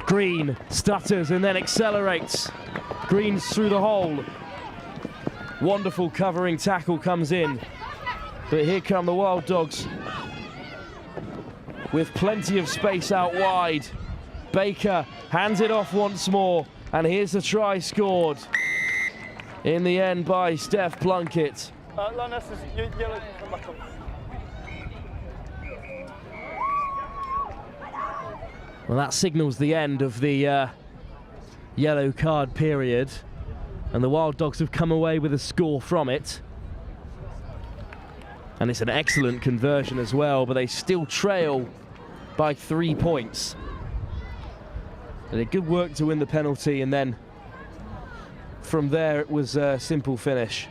Green stutters and then accelerates. Green's through the hole. Wonderful covering tackle comes in. But here come the Wild Dogs with plenty of space out wide. Baker hands it off once more, and here's the try scored in the end by Steph Plunkett. Lionesses, yellow, come back on. Well, that signals the end of the yellow card period, and the Wild Dogs have come away with a score from it. And it's an excellent conversion as well, but they still trail by 3 points. And it good work to win the penalty, and then from there it was a simple finish.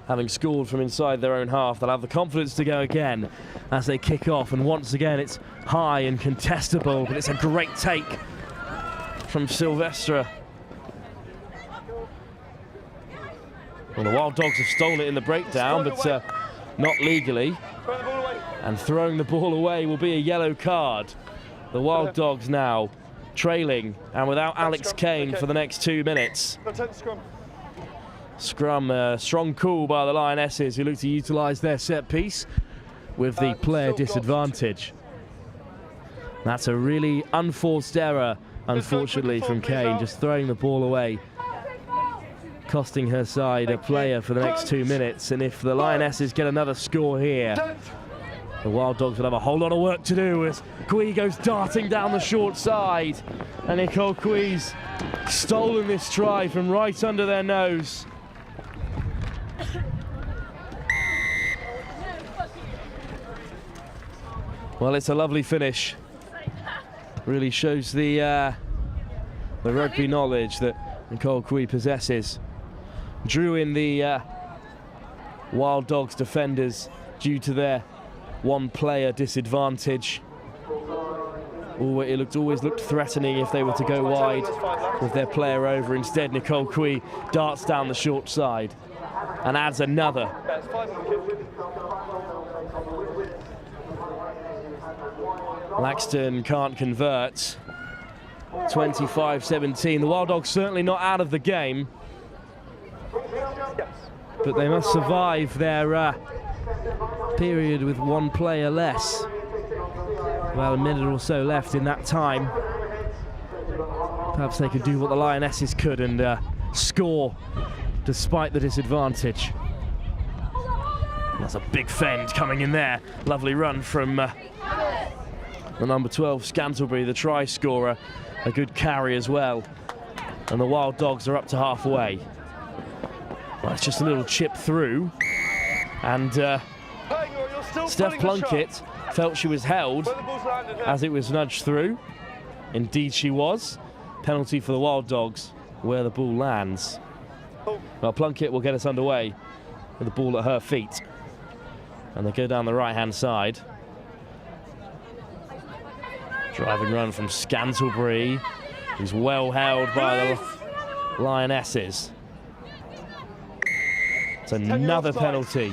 Having scored from inside their own half, they'll have the confidence to go again as they kick off, and once again it's high and contestable, but it's a great take from Silvestre. Well, the Wild Dogs have stolen it in the breakdown, but not legally. And throwing the ball away will be a yellow card. The Wild Dogs now trailing, and without Alex Kane for the next 2 minutes. Scrum, strong call by the Lionesses, who look to utilise their set piece with the player disadvantage. That's a really unforced error, unfortunately, from Kane, just throwing the ball away, costing her side a player for the next 2 minutes. And if the Lionesses get another score here, the Wild Dogs will have a whole lot of work to do as Cui goes darting down the short side. And Nicole Cui's stolen this try from right under their nose. Well, it's a lovely finish. Really shows the rugby knowledge that Nicole Cui possesses. Drew in the Wild Dogs defenders due to their one-player disadvantage. It always looked threatening if they were to go wide with their player over. Instead, Nicole Cui darts down the short side and adds another. Laxton can't convert. 25-17. The Wild Dogs certainly not out of the game, but they must survive their period with one player less. Well, a minute or so left in that time. Perhaps they could do what the Lionesses could and score despite the disadvantage. That's a big fend coming in there. Lovely run from the number 12, Scantlebury, the try scorer. A good carry as well. And the Wild Dogs are up to halfway. Well, it's just a little chip through. And Steph Plunkett felt she was held as it was nudged through. Indeed she was. Penalty for the Wild Dogs where the ball lands. Well, Plunkett will get us underway with the ball at her feet. And they go down the right-hand side. Driving run from Scantlebury, who's well held by the Lionesses. It's another penalty.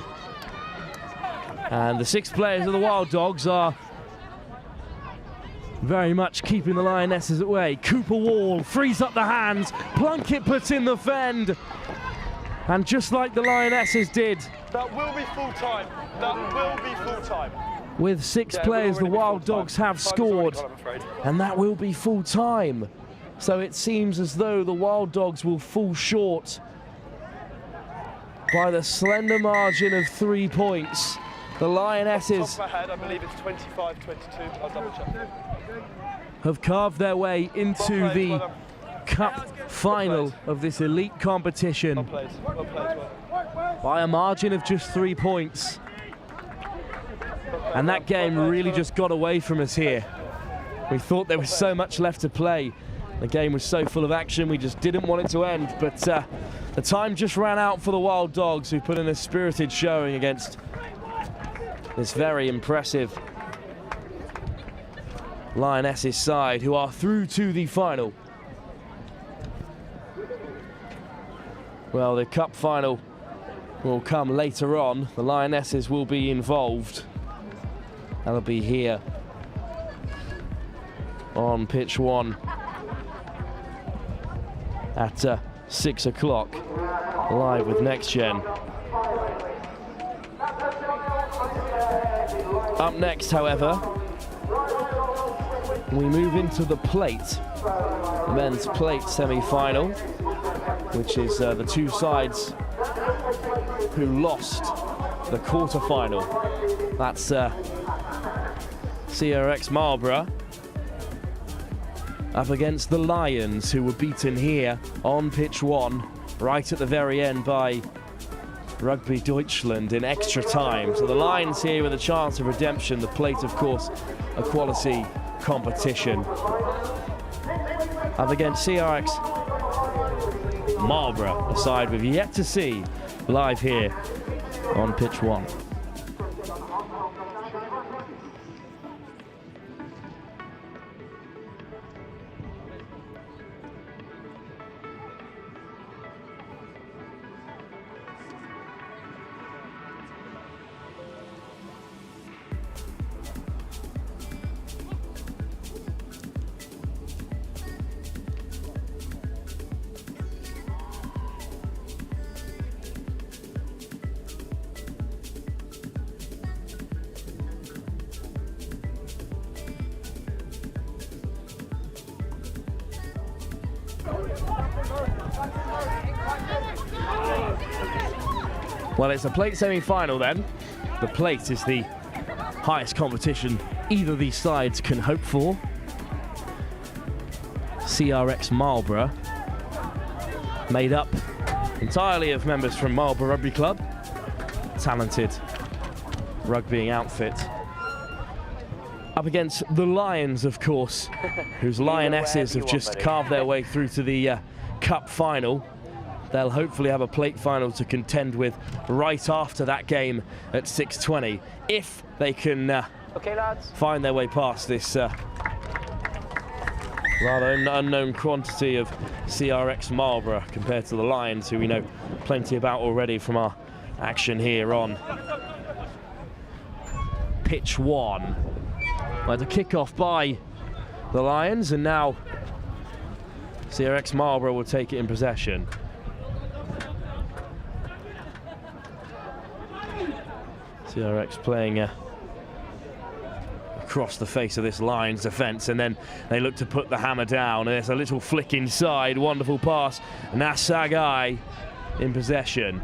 And the 6 players of the Wild Dogs are very much keeping the Lionesses at bay. Cooper Wall frees up the hands. Plunkett puts in the fend. And just like the Lionesses did. That will be full time. That will be full time. With 6 players, the Wild Dogs have scored. And that will be full time. So it seems as though the Wild Dogs will fall short by the slender margin of 3 points. The Lionesses Top of my head, I believe it's 25-22. I'll double check. have carved their way into Well played, the well done. cup final of this elite competition Well played, well played. Well. by a margin of just 3 points. And that game really just got away from us here. We thought there was so much left to play. The game was so full of action, we just didn't want it to end. But the time just ran out for the Wild Dogs, who put in a spirited showing against this very impressive Lionesses side, who are through to the final. Well, the cup final will come later on. The Lionesses will be involved. That'll be here on pitch 1 at 6 o'clock, live with NextGen. Up next, however, we move into the plate, the men's plate semi-final, which is the two sides who lost the quarterfinal. That's CRX Marlborough up against the Lions, who were beaten here on pitch 1 right at the very end by Rugby Deutschland in extra time. So the Lions here with a chance of redemption. The plate, of course, a quality competition. Up against CRX Marlborough, a side we've yet to see live here on pitch 1. Well, it's a plate semi-final then. The plate is the highest competition either of these sides can hope for. CRX Marlborough, made up entirely of members from Marlborough Rugby Club, talented rugbying outfit. Up against the Lions, of course, whose Lionesses have just carved their way through to the cup final. They'll hopefully have a plate final to contend with right after that game at 6:20, if they can find their way past this rather unknown quantity of CRX Marlborough compared to the Lions, who we know plenty about already from our action here on pitch 1. Well, the kickoff by the Lions, and now CRX Marlborough will take it in possession. CRX playing across the face of this Lions defence, and then they look to put the hammer down, and there's a little flick inside, wonderful pass, Nasagai in possession.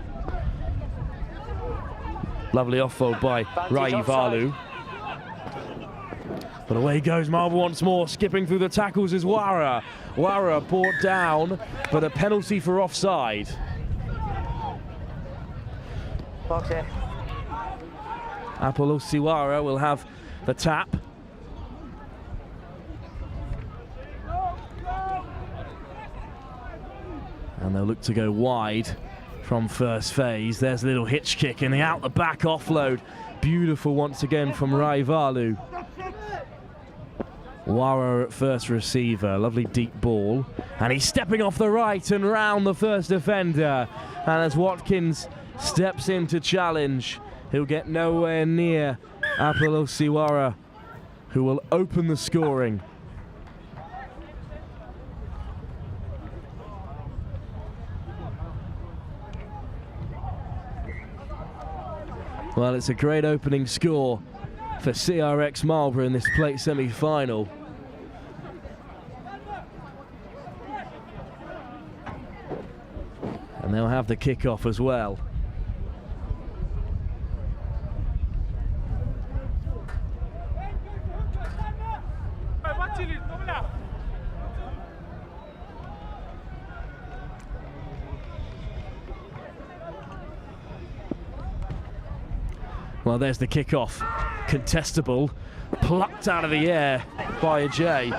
Lovely offload by Raivalu. But away goes Marlborough once more, skipping through the tackles is Wara. Wara brought down, but a penalty for offside. Okay. Apollo Siwara will have the tap. And they'll look to go wide from first phase. There's a little hitch kick and the out the back offload. Beautiful once again from Raivalu. Wara at first receiver, lovely deep ball. And he's stepping off the right and round the first defender. And as Watkins steps in to challenge, he'll get nowhere near Apollo Siwara, who will open the scoring. Well, it's a great opening score for CRX Marlborough in this plate semi-final. And they'll have the kickoff as well. Well, there's the kickoff. Contestable, plucked out of the air by Ajay.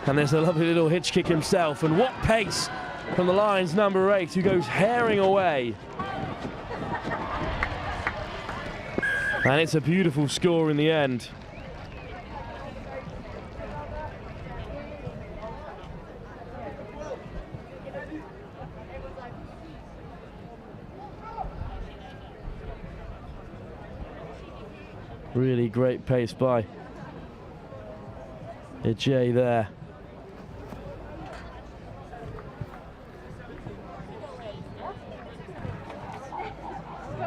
And there's a lovely little hitch kick himself. And what pace from the Lions number 8, who goes herring away. And it's a beautiful score in the end. Really great pace by Ajay there.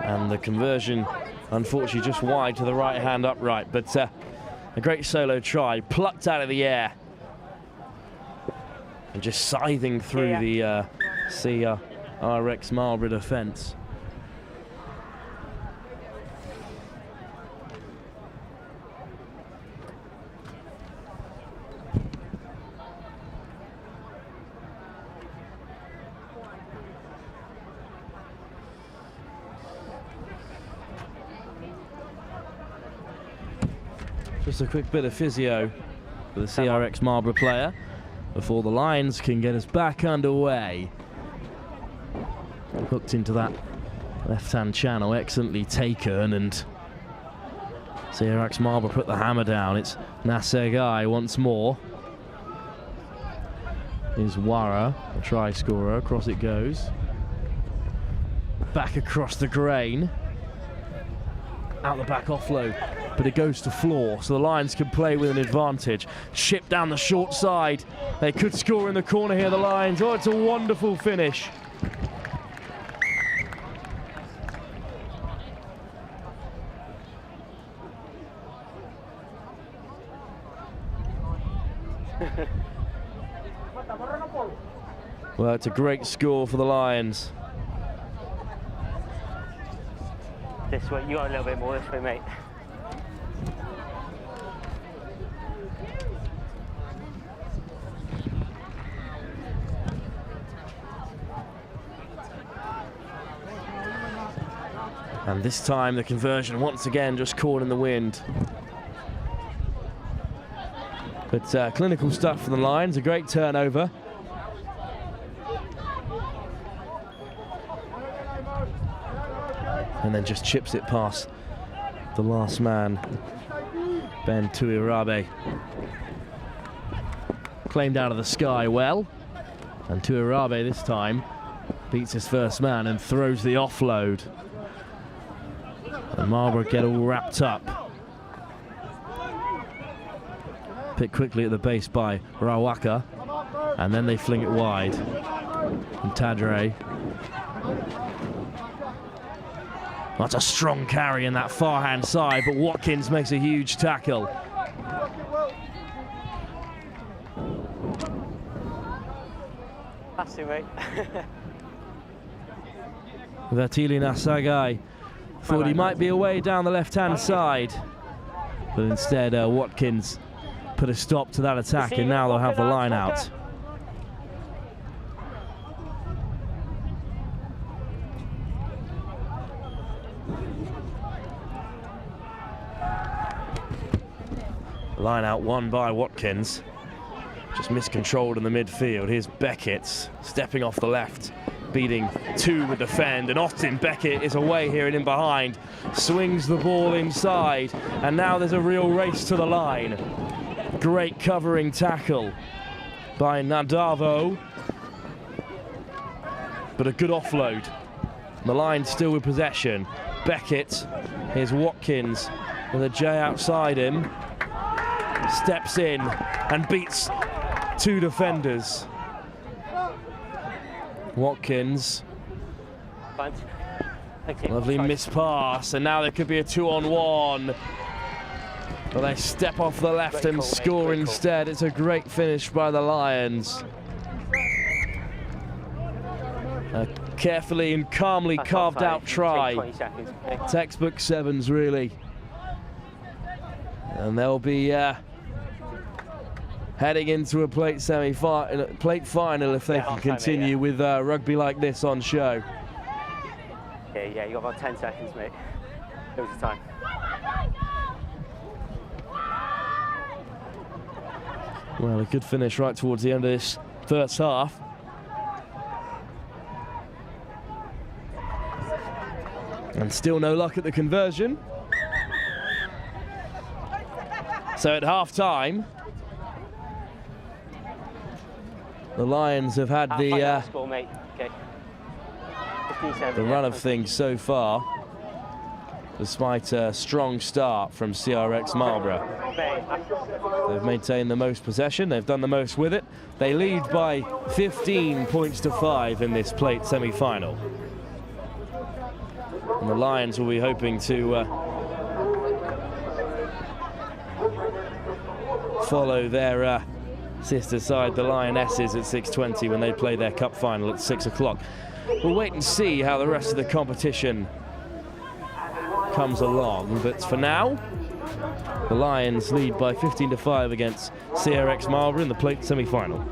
And the conversion, unfortunately, just wide to the right hand upright, but a great solo try, plucked out of the air. And just scything through the CRX Marlborough defence. Just a quick bit of physio for the CRX Marlborough player before the Lions can get us back underway. Hooked into that left-hand channel, excellently taken, and CRX Marlborough put the hammer down. It's Nasegai once more. Here's Wara, a try scorer, across it goes. Back across the grain. Out the back offload, but it goes to floor, so the Lions can play with an advantage. Chip down the short side. They could score in the corner here, the Lions. Oh, it's a wonderful finish. Well, it's a great score for the Lions. This way, you got a little bit more this way, mate. And this time the conversion once again just caught in the wind. But clinical stuff for the Lions, a great turnover. And then just chips it past the last man, Ben Tuirabe. Claimed out of the sky well, and Tuirabe this time beats his first man and throws the offload. And Marlborough get all wrapped up. Picked quickly at the base by Rawaka, and then they fling it wide. And Tadre. That's a strong carry in that far hand side, but Watkins makes a huge tackle. That's it, mate. Vatili Nasagai thought he might be away down the left-hand side, but instead Watkins put a stop to that attack, and now they'll have the line out. Line out won by Watkins. Just miscontrolled in the midfield. Here's Beckett stepping off the left, beating two with defend, and Austin Beckett is away here and in behind. Swings the ball inside, and now there's a real race to the line. Great covering tackle by Nadavo, but a good offload. The line still with possession. Beckett, here's Watkins with a J outside him. Steps in and beats two defenders. Watkins. Lovely missed pass, and now there could be a 2-on-1. But they step off the left and score instead. It's a great finish by the Lions. A Carefully and calmly carved out try. 20 seconds. Okay. Textbook sevens, really. And they'll be heading into a plate final if they can continue with rugby like this on show. Yeah, you got about 10 seconds, mate. Loads of time. Well, a good finish right towards the end of this first half. And still no luck at the conversion. So at half-time, the Lions have had the run of things so far, despite a strong start from CRX Marlborough. They've maintained the most possession, they've done the most with it. They lead by 15 points to 5 in this plate semi-final. And the Lions will be hoping to follow their sister side, the Lionesses, at 6:20 when they play their cup final at 6 o'clock. We'll wait and see how the rest of the competition comes along, but for now, the Lions lead by 15 to 5 against CRX Marlborough in the plate semi-final.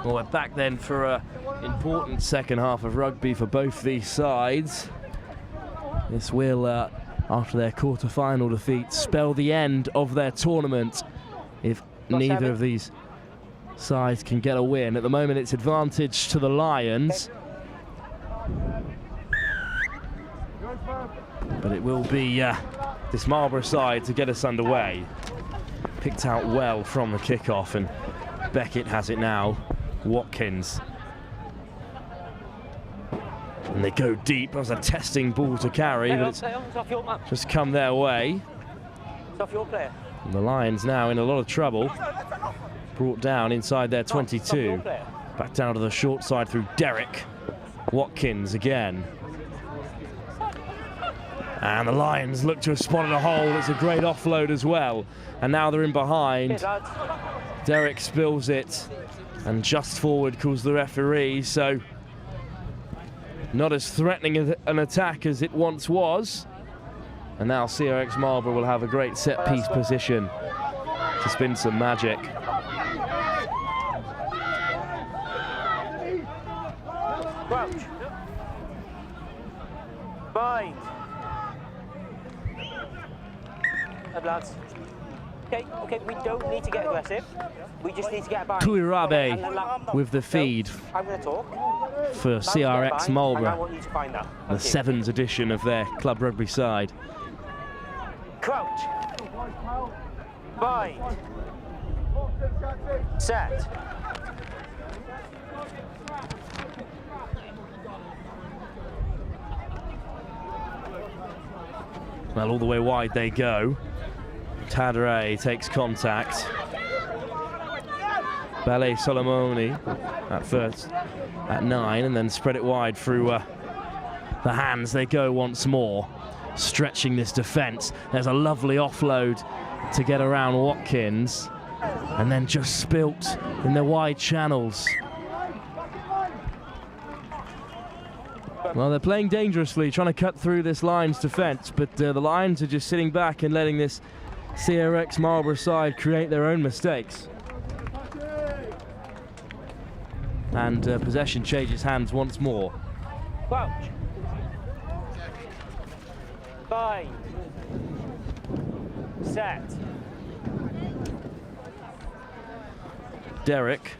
Well, we're back then for an important second half of rugby for both these sides. This will, after their quarter-final defeat, spell the end of their tournament if neither of these sides can get a win. At the moment, it's advantage to the Lions. But it will be this Marlborough side to get us underway. Picked out well from the kickoff, and Beckett has it now. Watkins. And they go deep. That was a testing ball to carry, but it's just come their way. It's off your player. And the Lions now in a lot of trouble. Brought down inside their 22. Back down to the short side through Derek. Watkins again. And the Lions look to have spotted a hole. It's a great offload as well. And now they're in behind. Derek spills it. And just forward calls the referee, so not as threatening an attack as it once was. And now CRX Marlborough will have a great set-piece position to spin some magic. Crouch. Bind. Lads. Okay, we don't need to get aggressive. We just need to get a bind. Kuirabe with the feed I'm going to talk. for CRX Marlborough, I want you to find that. the Sevens edition of their club rugby side. Crouch. Bind. Set. Well, all the way wide they go. Tadere takes contact. Ballet Solomoni at first at 9, and then spread it wide through the hands. They go once more, stretching this defence. There's a lovely offload to get around Watkins. and then just spilt in the wide channels. Well, they're playing dangerously, trying to cut through this Lions defence, but the Lions are just sitting back and letting this CRX Marlborough side create their own mistakes. And possession changes hands once more. Crouch. 5. Set. Derek.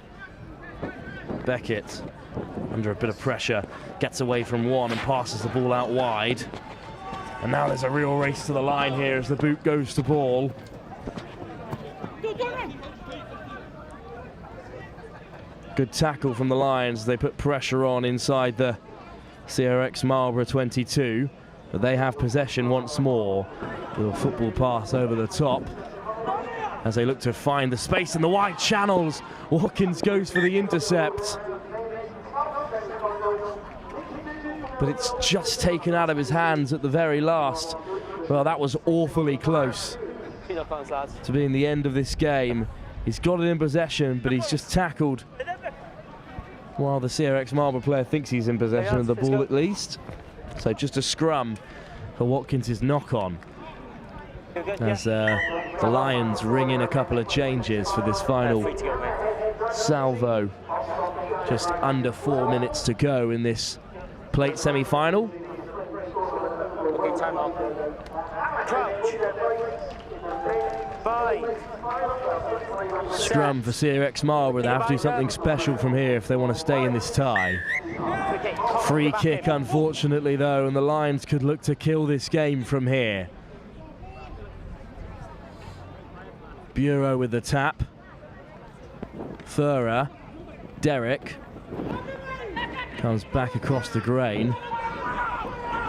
Beckett, under a bit of pressure, gets away from one and passes the ball out wide. And now there's a real race to the line here as the boot goes to ball. Good tackle from the Lions. They put pressure on inside the CRX Marlborough 22, but they have possession once more with a football pass over the top as they look to find the space in the wide channels. Watkins goes for the intercept, but it's just taken out of his hands at the very last. Well, that was awfully close to being the end of this game. He's got it in possession, but he's just tackled while the CRX Marlborough player thinks he's in possession of the ball at least. So just a scrum for Watkins' knock-on as the Lions ring in a couple of changes for this final salvo. Just under 4 minutes to go in this plate semi-final. Okay, time out. Crouch. 5. Scrum for CRX Marlborough. They have to do something special from here if they want to stay in this tie. Free kick, unfortunately, though, and the Lions could look to kill this game from here. Bureau with the tap. Thurer. Derek. Comes back across the grain.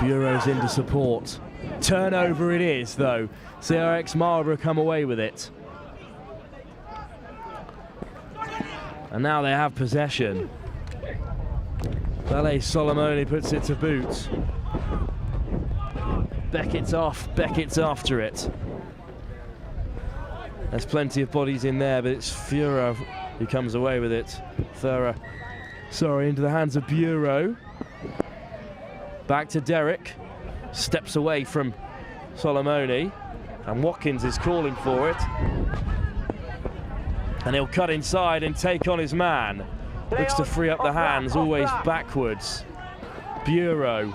Bureau's into support. Turnover it is, though. CRX Marlborough come away with it. And now they have possession. Valet Solomoni puts it to boot. Beckett's off, Beckett's after it. There's plenty of bodies in there, but it's Fura who comes away with it. Thura, sorry, into the hands of Bureau. Back to Derek. Steps away from Solomoni. And Watkins is calling for it. And he'll cut inside and take on his man. Looks to free up the hands, always backwards. Bureau.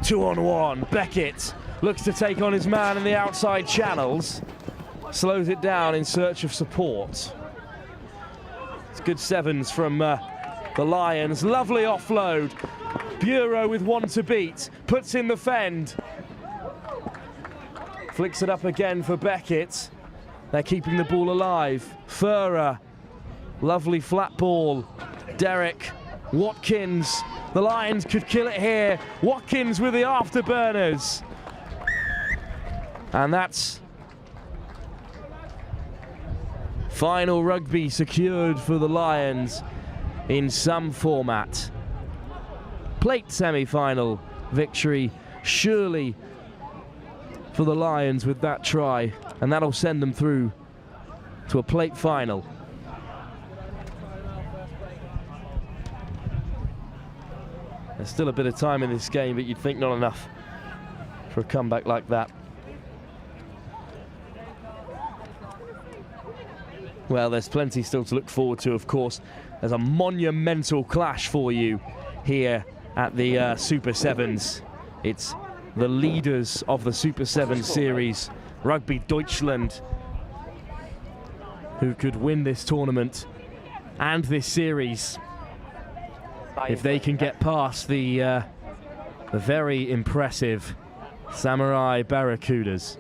2-on-1. Beckett looks to take on his man in the outside channels. Slows it down in search of support. It's good sevens from the Lions. Lovely offload. Bureau with one to beat. Puts in the fend. Flicks it up again for Beckett. They're keeping the ball alive. Fura. Lovely flat ball. Derek. Watkins. The Lions could kill it here. Watkins with the afterburners. And that's final rugby secured for the Lions in some format. Plate semi-final victory, surely for the Lions with that try, and that'll send them through to a plate final. There's still a bit of time in this game, but you'd think not enough for a comeback like that. Well, there's plenty still to look forward to, of course. There's a monumental clash for you here at the Super Sevens. It's the leaders of the Super Sevens series, Rugby Deutschland, who could win this tournament and this series if they can get past the very impressive Samurai Barracudas.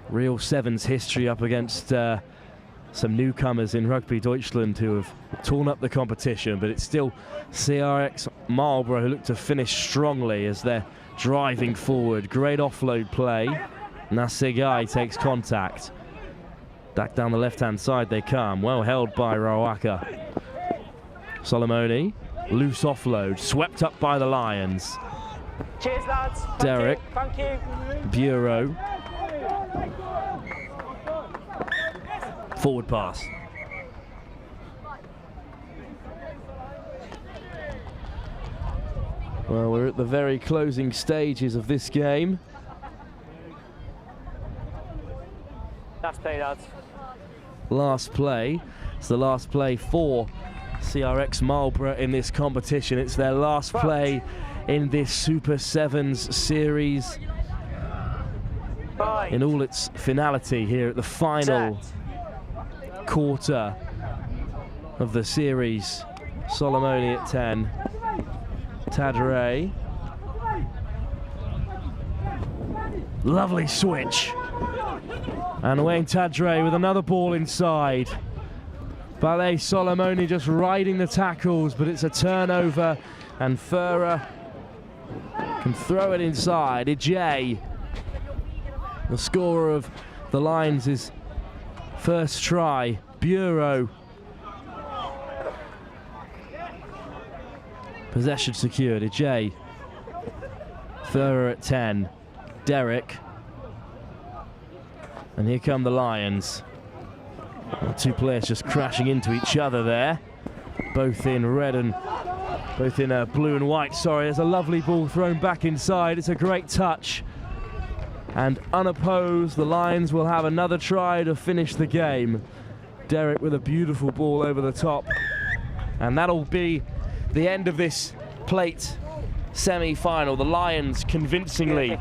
Real sevens history up against some newcomers in Rugby Deutschland who have torn up the competition, but it's still CRX Marlborough who look to finish strongly as they're driving forward. Great offload play. Nasegai takes contact. Back down the left-hand side they come. Well held by Rawaka. Solomoni, loose offload, swept up by the Lions. Cheers, lads. Derek. Thank you. Bureau. Forward pass. Well, we're at the very closing stages of this game. Last play, lads. Last play. It's the last play for CRX Marlborough in this competition. It's their last play in this Super Sevens series. In all its finality here at the final quarter of the series. Solomoni at 10. Tadray. Lovely switch. And Wayne Tadray with another ball inside. Ballet Solomoni just riding the tackles, but it's a turnover, and Furrer can throw it inside. Ijay, the scorer of the Lions' first try. Bureau. Possession secured. Ijay. Furrer at 10. Derek. And here come the Lions. Two players just crashing into each other there. Both in red and blue and white. Sorry, there's a lovely ball thrown back inside. It's a great touch. And unopposed, the Lions will have another try to finish the game. Derek with a beautiful ball over the top. And that'll be the end of this plate semi-final. The Lions convincingly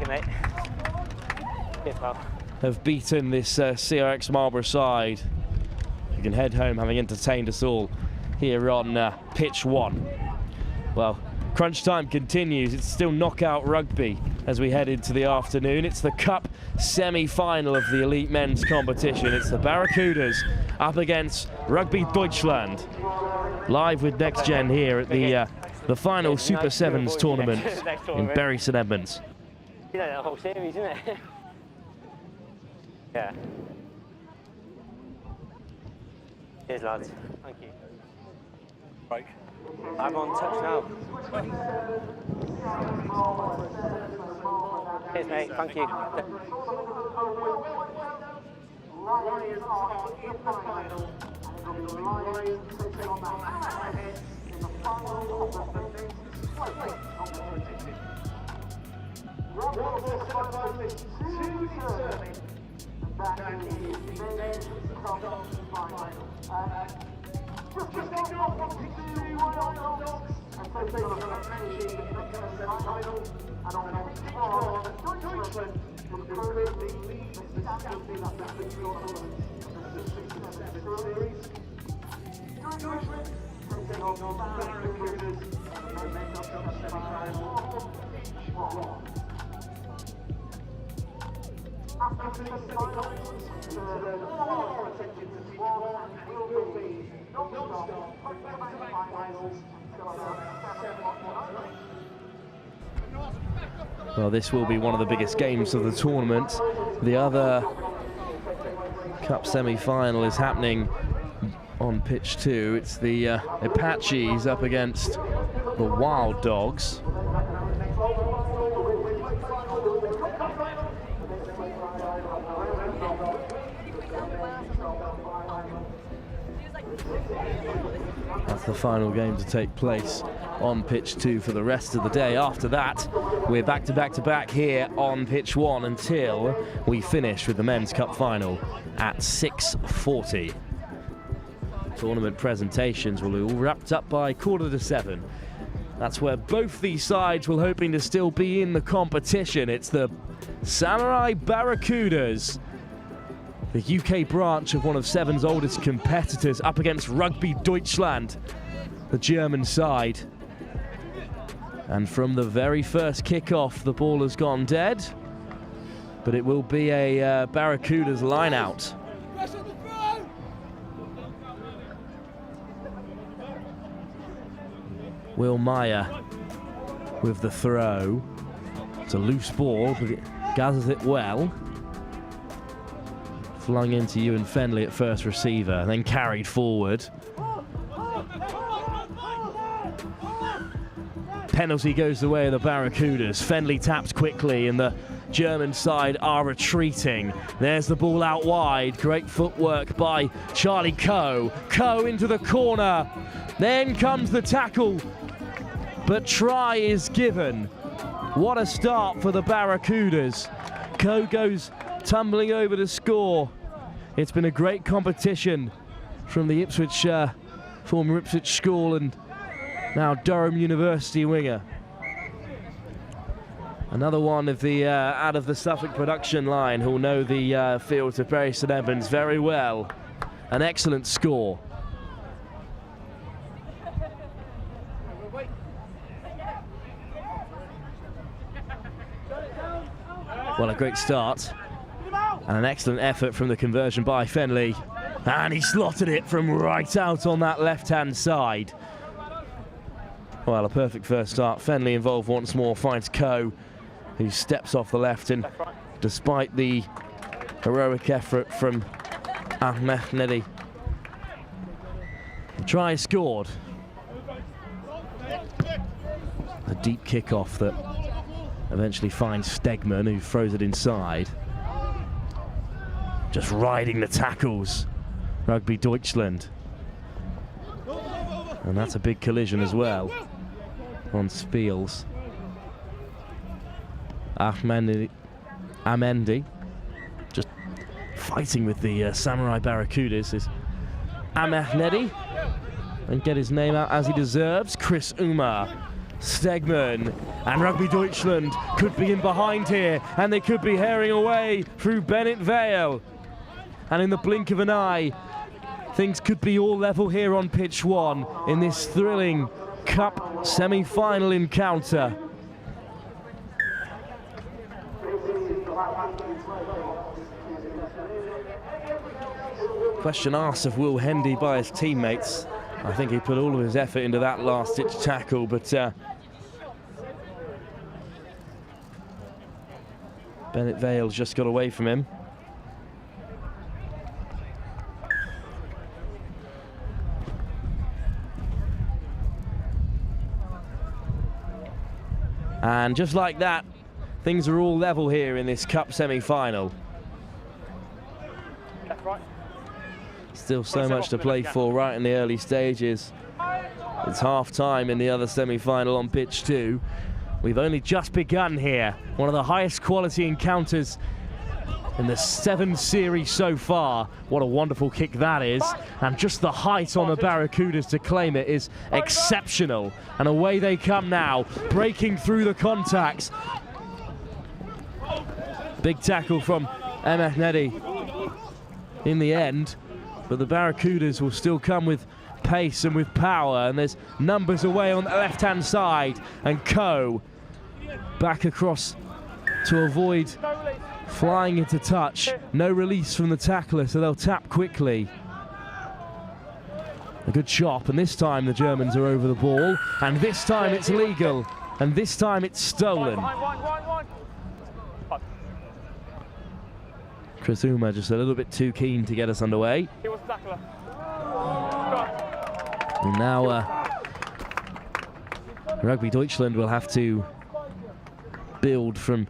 have beaten this CRX Marlborough side. You can head home having entertained us all here on pitch 1. Well, crunch time continues. It's still knockout rugby as we head into the afternoon. It's the cup semi-final of the elite men's competition. It's the Barracudas up against Rugby Deutschland. Live with Next Gen here at the final Super Sevens tournament in Bury St Edmunds. You know that whole series, isn't it? Yeah. Cheers, lads. Thank you. Break. I'm on touch now. Cheers, mate. Thank you. Well, this will be one of the biggest games of the tournament. The other cup semi-final is happening on pitch 2. It's the Apaches up against the Wild Dogs. That's the final game to take place on pitch 2 for the rest of the day. After that, we're back to back here on pitch 1 until we finish with the men's cup final at 6:40. Tournament presentations will be all wrapped up by 6:45. That's where both these sides will hoping to still be in the competition. It's the Samurai Barracudas, the UK branch of one of Seven's oldest competitors, up against Rugby Deutschland, the German side. And from the very first kickoff, the ball has gone dead, but it will be a Barracudas line out. Will Meyer with the throw. It's a loose ball, but it gathers it well. Flung into Ewan Fenley at first receiver, then carried forward. penalty goes the way of the Barracudas. Fenley taps quickly and the German side are retreating. There's the ball out wide. Great footwork by Charlie Coe. Coe into the corner. Then comes the tackle, but try is given. What a start for the Barracudas. Coe goes tumbling over to score. It's been a great competition from the Ipswich, former Ipswich school and now Durham University winger. Another one of the out of the Suffolk production line who'll know the fields of Bury St Edmunds very well. An excellent score. Well, a great start and an excellent effort from the conversion by Fenley, and he slotted it from right out on that left-hand side. Well, a perfect first start. Fenley involved once more, finds Coe, who steps off the left, and despite the heroic effort from Ahmed, the try is scored. A deep kickoff that eventually finds Stegman, who throws it inside. Just riding the tackles, Rugby Deutschland. And that's a big collision as well on Spiels. Amendi just fighting with the Samurai Barracudas is Ahmed and get his name out as he deserves. Chris Umar, Stegman, and Rugby Deutschland could be in behind here, and they could be herring away through Bennett Vale. And in the blink of an eye, things could be all level here on pitch one in this thrilling Cup semi-final encounter. Question asked of Will Hendy by his teammates. I think he put all of his effort into that last-ditch tackle, but Bennett Vale's just got away from him. And just like that, things are all level here in this Cup semi-final. Still so much to play for right in the early stages. It's half-time in the other semi-final on pitch two. We've only just begun here. One of the highest quality encounters in the SEVENS series so far. What a wonderful kick that is. And just the height on the Barracudas to claim it is exceptional. And away they come now, breaking through the contacts. Big tackle from Ahmed in the end. But the Barracudas will still come with pace and with power, and there's numbers away on the left-hand side, and Coe back across to avoid flying into touch. No release from the tackler, so they'll tap quickly. A good chop, and this time the Germans are over the ball, and this time it's legal, and this time it's stolen. Chris Uma just a little bit too keen to get us underway. And now Rugby Deutschland will have to build from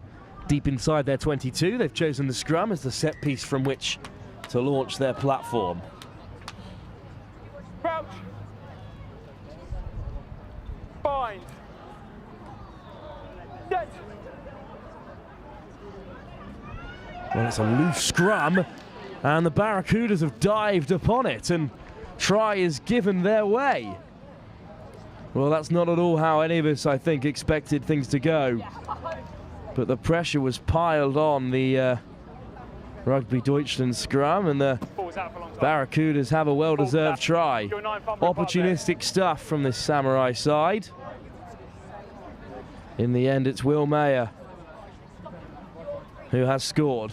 deep inside their 22. They've chosen the scrum as the set piece from which to launch their platform. Crouch. Bind. Set. Well, it's a loose scrum, and the Barracudas have dived upon it, and try is given their way. Well, that's not at all how any of us, I think, expected things to go. But the pressure was piled on the Rugby Deutschland scrum, and the Barracudas have a well-deserved try. Opportunistic stuff from this Samurai side. In the end, it's Will Mayer who has scored.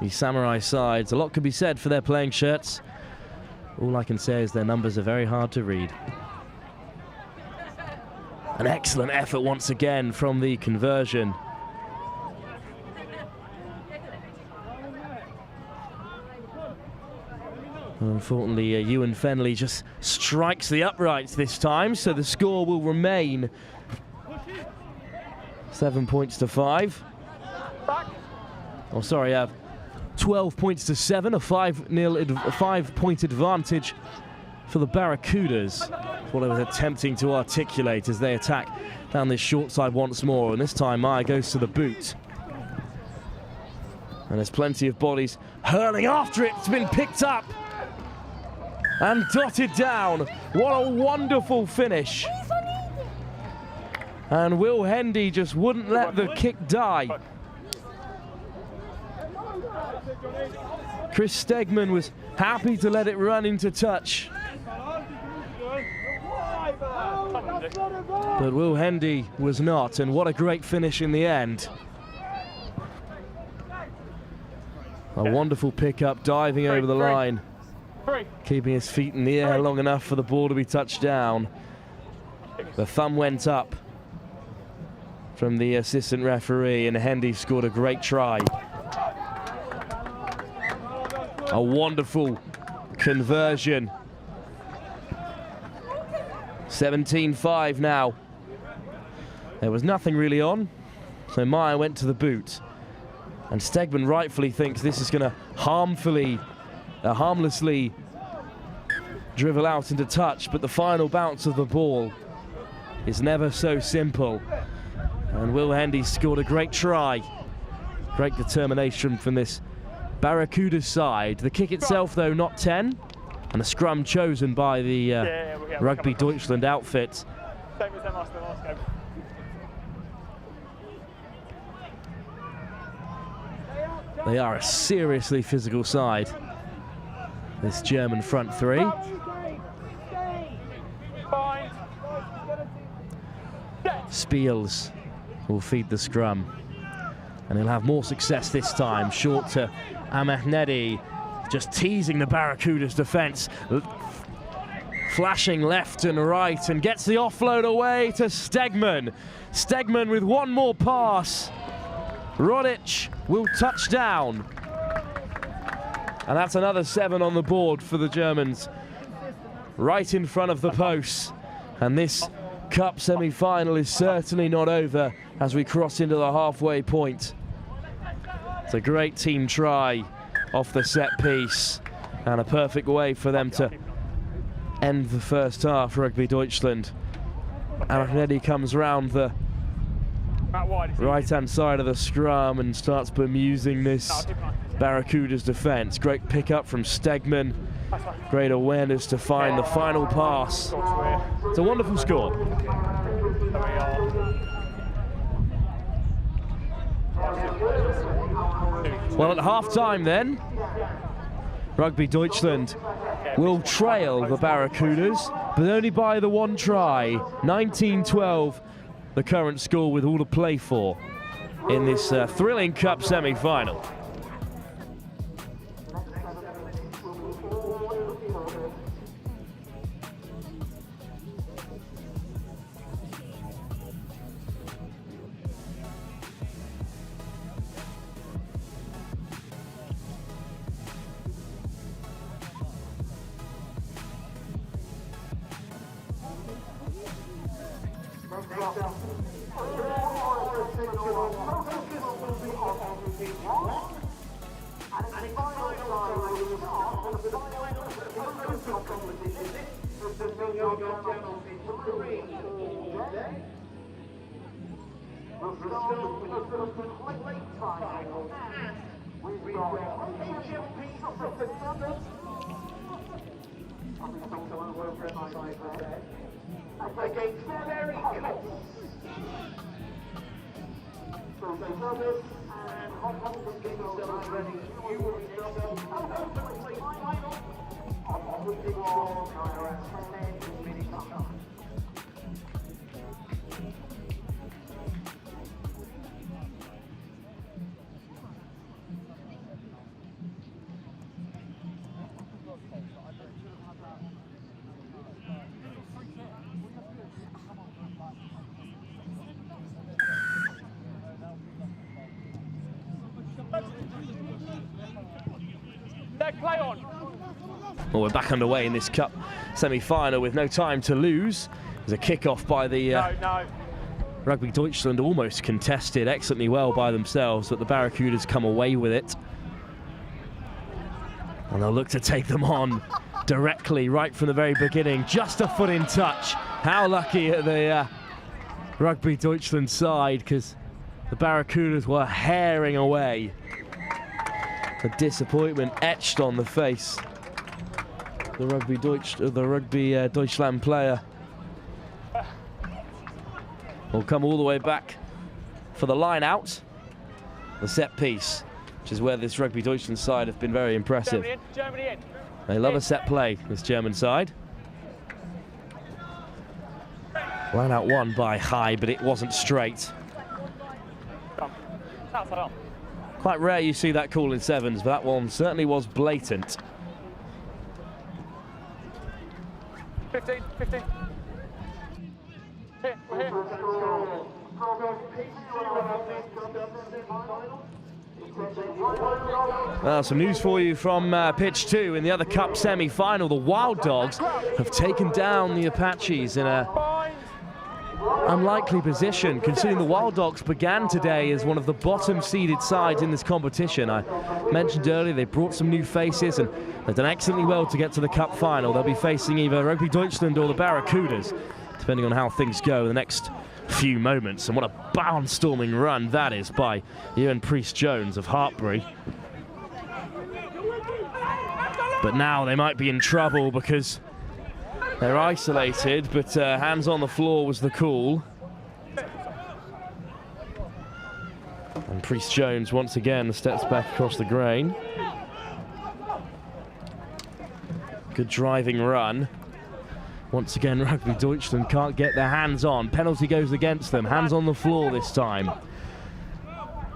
The Samurai sides, a lot can be said for their playing shirts. All I can say is their numbers are very hard to read. An excellent effort once again from the conversion. Unfortunately, Ewan Fenley just strikes the uprights this time, so the score will remain 7 points to 5. Oh, sorry, 12 points to 7, a 5-point advantage for the Barracudas. That's what I was attempting to articulate as they attack down this short side once more, and this time Meyer goes to the boot. And there's plenty of bodies hurling after it. It's been picked up and dotted down. What a wonderful finish. And Will Hendy just wouldn't let the kick die. Chris Stegman was happy to let it run into touch. But Will Hendy was not, and what a great finish in the end. A wonderful pickup, diving over the line, keeping his feet in the air long enough for the ball to be touched down. The thumb went up from the assistant referee, and Hendy scored a great try. A wonderful conversion. 17-5 now. There was nothing really on, so Meyer went to the boot. And Stegman rightfully thinks this is going to harmlessly drivel out into touch, but the final bounce of the ball is never so simple. And Will Hendy scored a great try. Great determination from this Barracuda side. The kick itself, though, not 10. And a scrum chosen by the Rugby Deutschland outfit. Same as them last game. They are a seriously physical side, this German front three. Spiels will feed the scrum, and he'll have more success this time. Short to Ahmednedi, just teasing the Barracudas defence, flashing left and right, and gets the offload away to Stegman. Stegman with one more pass. Rodic will touch down. And that's another 7 on the board for the Germans, right in front of the posts. And this cup semi-final is certainly not over as we cross into the halfway point. It's a great team try off the set piece, and a perfect way for them to end the first half, Rugby Deutschland. Ahmednedi comes round the right-hand side of the scrum and starts bemusing this Barracuda's defence. Great pick-up from Stegman. Great awareness to find the final pass. It's a wonderful score. Well, at half-time then, Rugby Deutschland will trail the Barracudas, but only by the one try. 19-12, the current score with all to play for in this thrilling cup semi-final. Leg play on. Well, we're back underway in this cup semi-final with no time to lose. There's a kickoff by the Rugby Deutschland, almost contested excellently well by themselves, but the Barracudas come away with it. And they'll look to take them on directly right from the very beginning. Just a foot in touch. How lucky at the Rugby Deutschland side, because the Barracudas were herring away. The disappointment etched on the face. The Rugby Deutschland player will come all the way back for the line out. The set piece, which is where this Rugby Deutschland side have been very impressive. Germany in. They love a set play, this German side. Line out won by High, but it wasn't straight. Quite rare you see that call in sevens, but that one certainly was blatant. 15. Here, we're here. Well, some news for you from pitch 2 in the other cup semi-final. The Wild Dogs have taken down the Apaches in a unlikely position, considering the Wild Dogs began today as one of the bottom seeded sides in this competition. I mentioned earlier they brought some new faces and they've done excellently well to get to the cup final. They'll be facing either Rugby Deutschland or the Barracudas, depending on how things go in the next few moments. And what a barnstorming run that is by Ewan Priest-Jones of Hartbury. But now they might be in trouble because they're isolated, but hands on the floor was the call. And Priest-Jones once again steps back across the grain. Good driving run. Once again, Rugby Deutschland can't get their hands on. Penalty goes against them. Hands on the floor this time.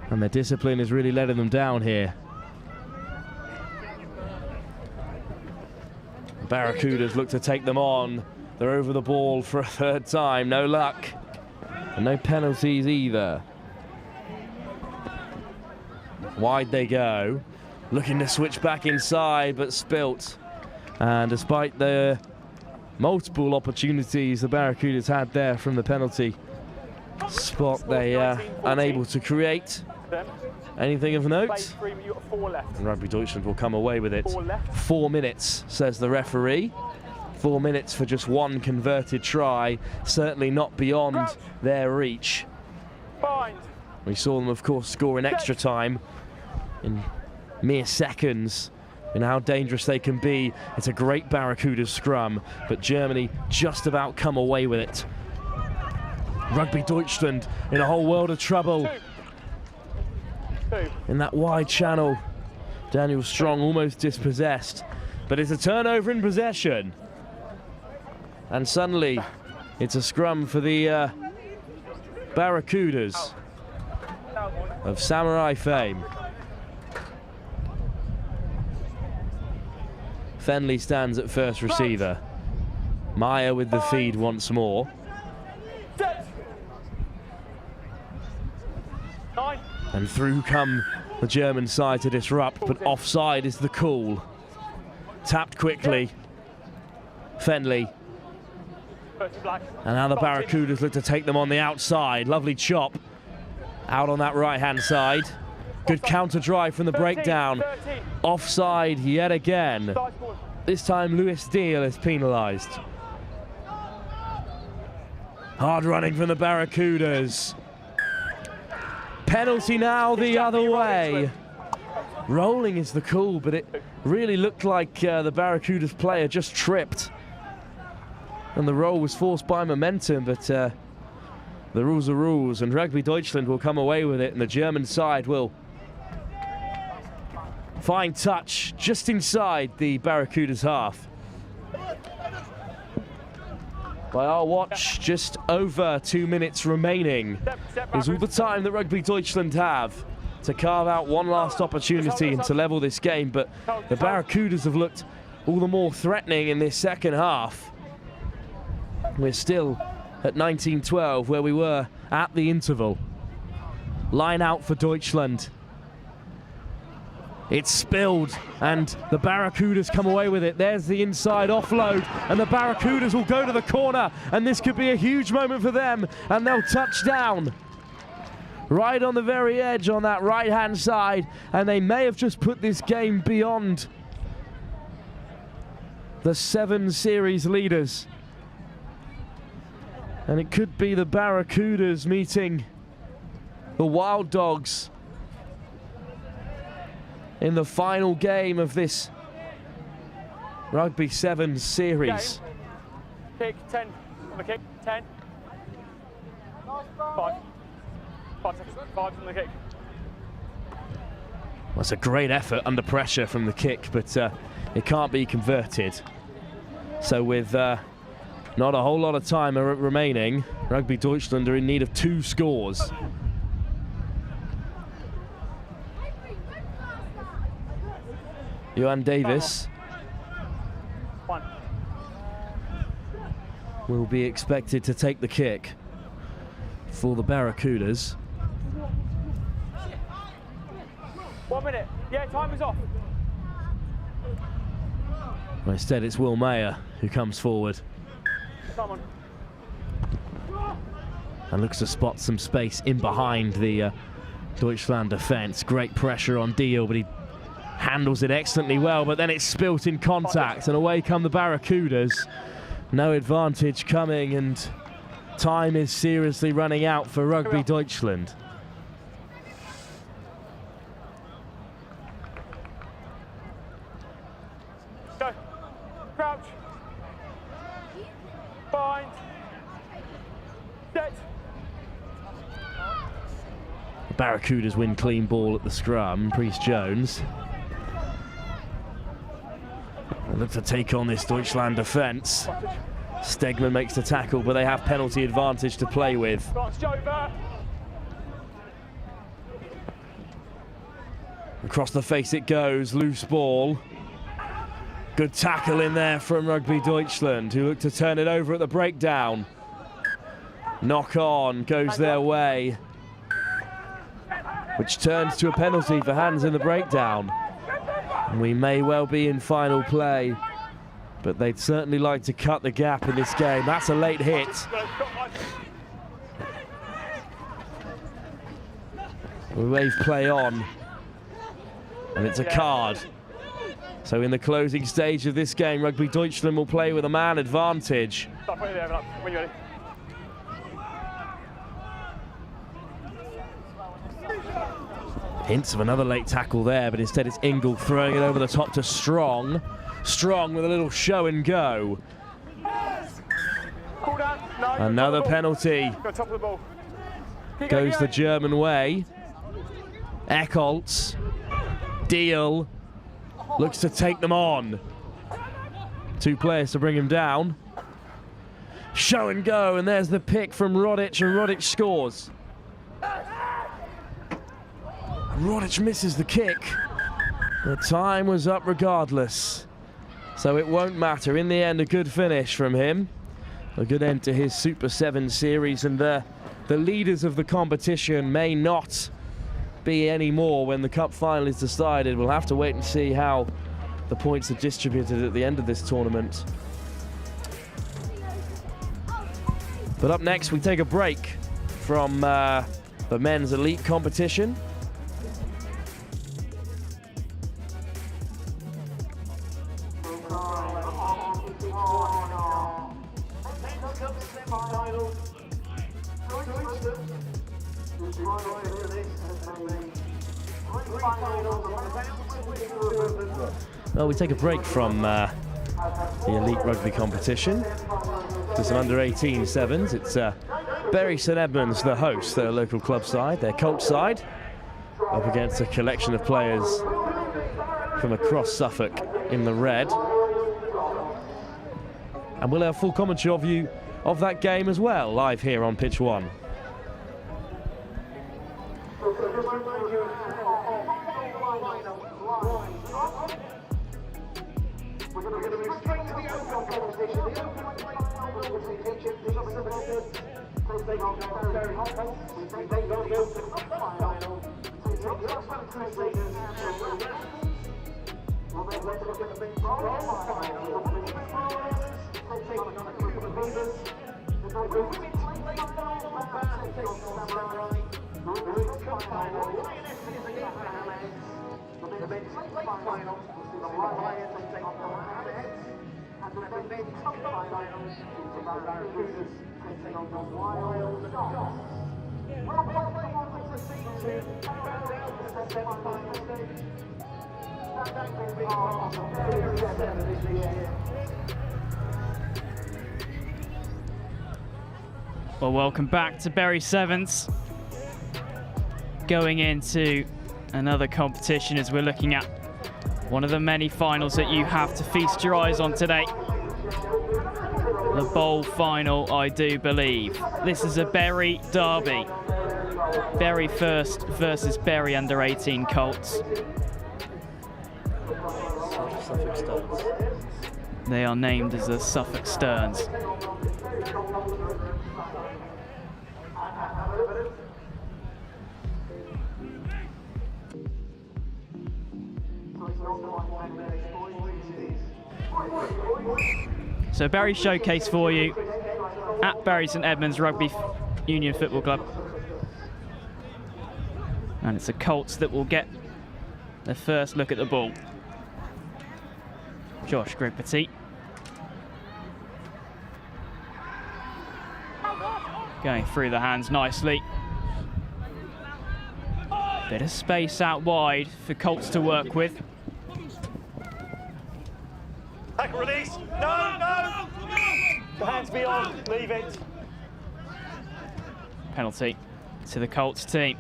And their discipline is really letting them down here. Barracudas look to take them on. They're over the ball for a third time. No luck. And no penalties either. Wide they go. Looking to switch back inside, but spilt. And despite the multiple opportunities the Barracudas had there from the penalty spot, they are unable to create anything of note. And Rugby Deutschland will come away with it. 4 minutes, says the referee. 4 minutes for just one converted try. Certainly not beyond their reach. We saw them, of course, score in extra time in mere seconds. And how dangerous they can be. It's a great Barracuda scrum, but Germany just about come away with it. Rugby Deutschland in a whole world of trouble. In that wide channel, Daniel Strong almost dispossessed, but it's a turnover in possession. And suddenly, it's a scrum for the Barracudas of Samurai fame. Fenley stands at first receiver. Meyer with the feed once more. And through come the German side to disrupt, but offside is the call. Tapped quickly. Fenley. And now the Barracudas look to take them on the outside. Lovely chop out on that right-hand side. Good counter drive from the breakdown. Offside yet again. This time Lewis Deal is penalised. Hard running from the Barracudas. Penalty now the other way. Rolling is the call, but it really looked like the Barracudas player just tripped. And the roll was forced by momentum, but the rules are rules, and Rugby Deutschland will come away with it, and the German side will fine touch just inside the Barracudas half. By our watch, just over 2 minutes remaining is all the time that Rugby Deutschland have to carve out one last opportunity and to level this game, but the Barracudas have looked all the more threatening in this second half. We're still at 19-12 where we were at the interval. Line out for Deutschland. It's spilled, and the Barracudas come away with it. There's the inside offload, and the Barracudas will go to the corner, and this could be a huge moment for them, and they'll touch down right on the very edge on that right-hand side, and they may have just put this game beyond the 7 series leaders. And it could be the Barracudas meeting the Wild Dogs in the final game of this Rugby 7 series. Kick, 10 on the kick, 10. 5. 5 seconds, 5 on the kick. That's a great effort under pressure from the kick, but it can't be converted. So with not a whole lot of time remaining, Rugby Deutschland are in need of 2 scores. Johan Davis will be expected to take the kick for the Barracudas. 1 minute. Yeah, time is off. Instead, it's Will Mayer who comes forward. Come on. And looks to spot some space in behind the Deutschland defence. Great pressure on Deal, but he handles it excellently well, but then it's spilt in contact, and away come the Barracudas. No advantage coming, and time is seriously running out for Rugby Deutschland. Go. Crouch. Bind. Set. The Barracudas win clean ball at the scrum. Priest Jones. They look to take on this Deutschland defence. Stegman makes the tackle, but they have penalty advantage to play with. Across the face it goes, loose ball. Good tackle in there from Rugby Deutschland, who look to turn it over at the breakdown. Knock on goes their way, which turns to a penalty for hands in the breakdown. And we may well be in final play, but they'd certainly like to cut the gap in this game. That's a late hit. We wave play on, and it's a card. So in the closing stage of this game, Rugby Deutschland will play with a man advantage. When you're ready. Hints of another late tackle there, but instead it's Ingle throwing it over the top to Strong. Strong with a little show and go. Another penalty. Goes the German way. Eckholtz. Deal. Looks to take them on. 2 players to bring him down. Show and go, and there's the pick from Rodic, and Rodic scores. Rodic misses the kick. The time was up regardless, so it won't matter. In the end, a good finish from him. A good end to his Super 7 series, and the leaders of the competition may not be any more when the cup final is decided. We'll have to wait and see how the points are distributed at the end of this tournament. But up next, we take a break from the men's elite competition. Well, we take a break from the elite rugby competition to some under-18 sevens. It's Bury St Edmunds, the host, their local club side, their coach side, up against a collection of players from across Suffolk in the red. And we'll have full commentary of that game as well, live here on Pitch 1. We're going to move straight to the open competition. The open final between HMP and Renegades. First they are very hot. They go to the open final. So it's not just Crusaders. let's look at the big quarterfinal. Taking on a group of the Beavers. The women's final, Panthers taking on Samurai. The women's final, Lionesses against the Renegades. The men's final, the Lionesses taking on the Renegades. And the men's final, the Barracudas taking on the Wild Stunts. We'll play on to proceed to the semi-final stage. That will be our Berry Sevens this year. Well, welcome back to Berry Sevens. Going into another competition as we're looking at one of the many finals that you have to feast your eyes on today. The bowl final, I do believe. This is a Berry derby. Berry first versus Berry under 18 Colts. Suffolk Sterns. They are named as the Suffolk Sterns. So Berry showcase for you at Bury St Edmunds Rugby Union Football Club. And it's the Colts that will get their first look at the ball. Josh Grigpetit. Going through the hands nicely. Bit of space out wide for Colts to work with. Tackle release. No, no. The hands beyond. Leave it. Penalty to the Colts team.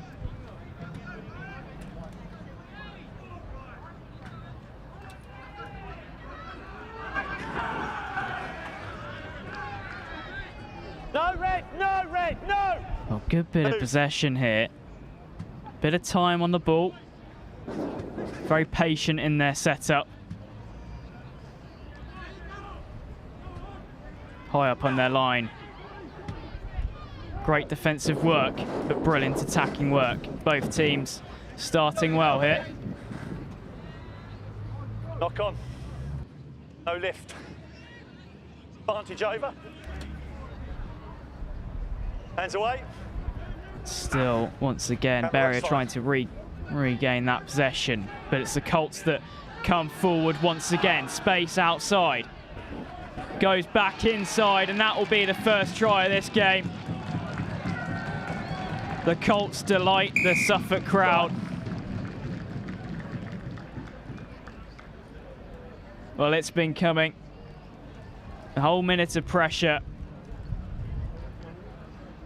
No red, no red, no! Well, good bit of possession here. Bit of time on the ball. Very patient in their setup. High up on their line. Great defensive work, but brilliant attacking work. Both teams starting well here. Knock on. No lift. Advantage over. Hands away. Still, once again, Berry are trying to regain that possession, but it's the Colts that come forward once again. Space outside. Goes back inside, and that will be the first try of this game. The Colts delight the Suffolk crowd. Well, it's been coming. A whole minute of pressure.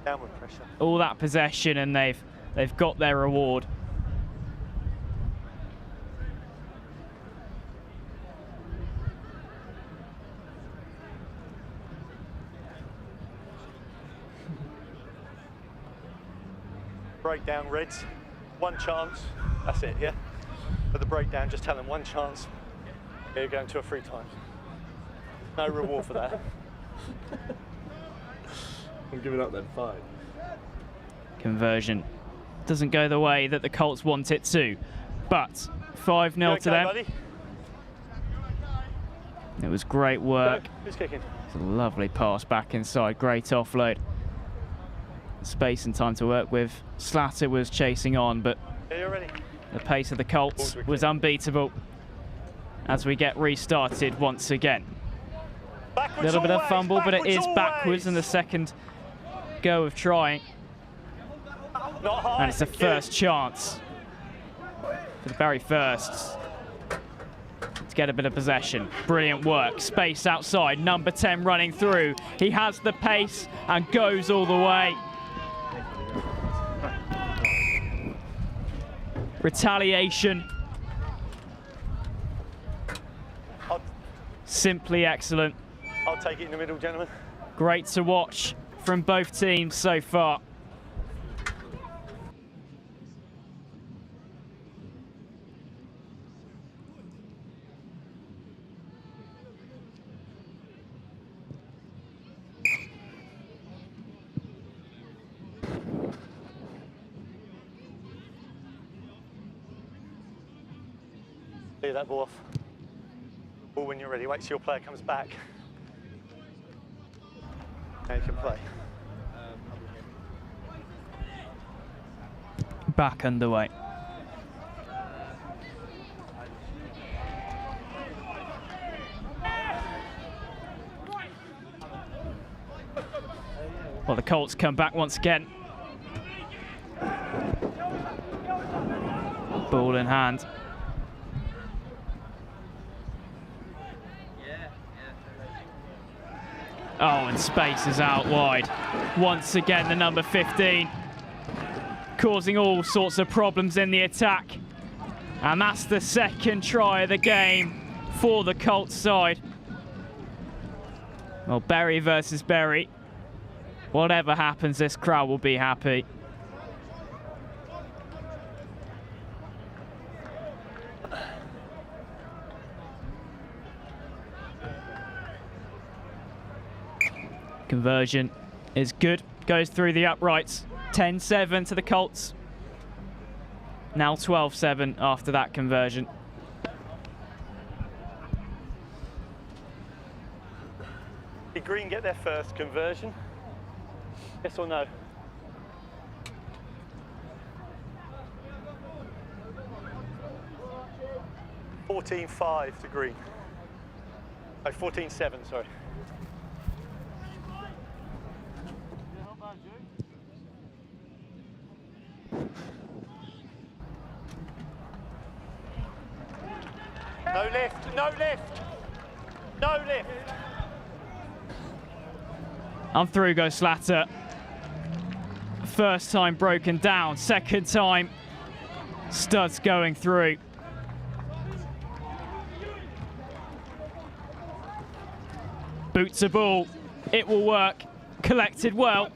Downward pressure. All that possession, and they've got their reward. Breakdown, Reds. One chance. That's it, yeah? For the breakdown, just tell them one chance. You're going 2 or 3 times. No reward for that. I'm giving up then, 5. Conversion doesn't go the way that the Colts want it to, but 5-0 to them. Buddy? It was great work. Go. Who's kicking? It's a lovely pass back inside, great offload. Space and time to work with. Slatter was chasing on, but Yeah, you're ready. the pace of the Colts was unbeatable as we get restarted once again. A little bit of fumble, but it is backwards in the second go of trying. Not high, And it's the first chance for the Berry Firsts to get a bit of possession. Brilliant work. Space outside. Number 10 running through. He has the pace and goes all the way. Retaliation. Simply excellent. I'll take it in the middle, gentlemen. Great to watch from both teams so far. Clear that ball off. Ball when you're ready. Wait till your player comes back. Now you can play. Back underway. Well, the Colts come back once again. Ball in hand. Oh, and space is out wide. Once again, the number 15 causing all sorts of problems in the attack. And that's the second try of the game for the Colts side. Well, Berry versus Berry. Whatever happens, this crowd will be happy. Conversion is good, goes through the uprights. 10-7 to the Colts. Now 12-7 after that conversion. Did Green get their first conversion? Yes or no? $14-5 to Green. Oh, 14-7, sorry. No lift, no lift, no lift. And through goes Slatter. First time broken down, second time Studs going through. Boots a ball, it will work, collected well.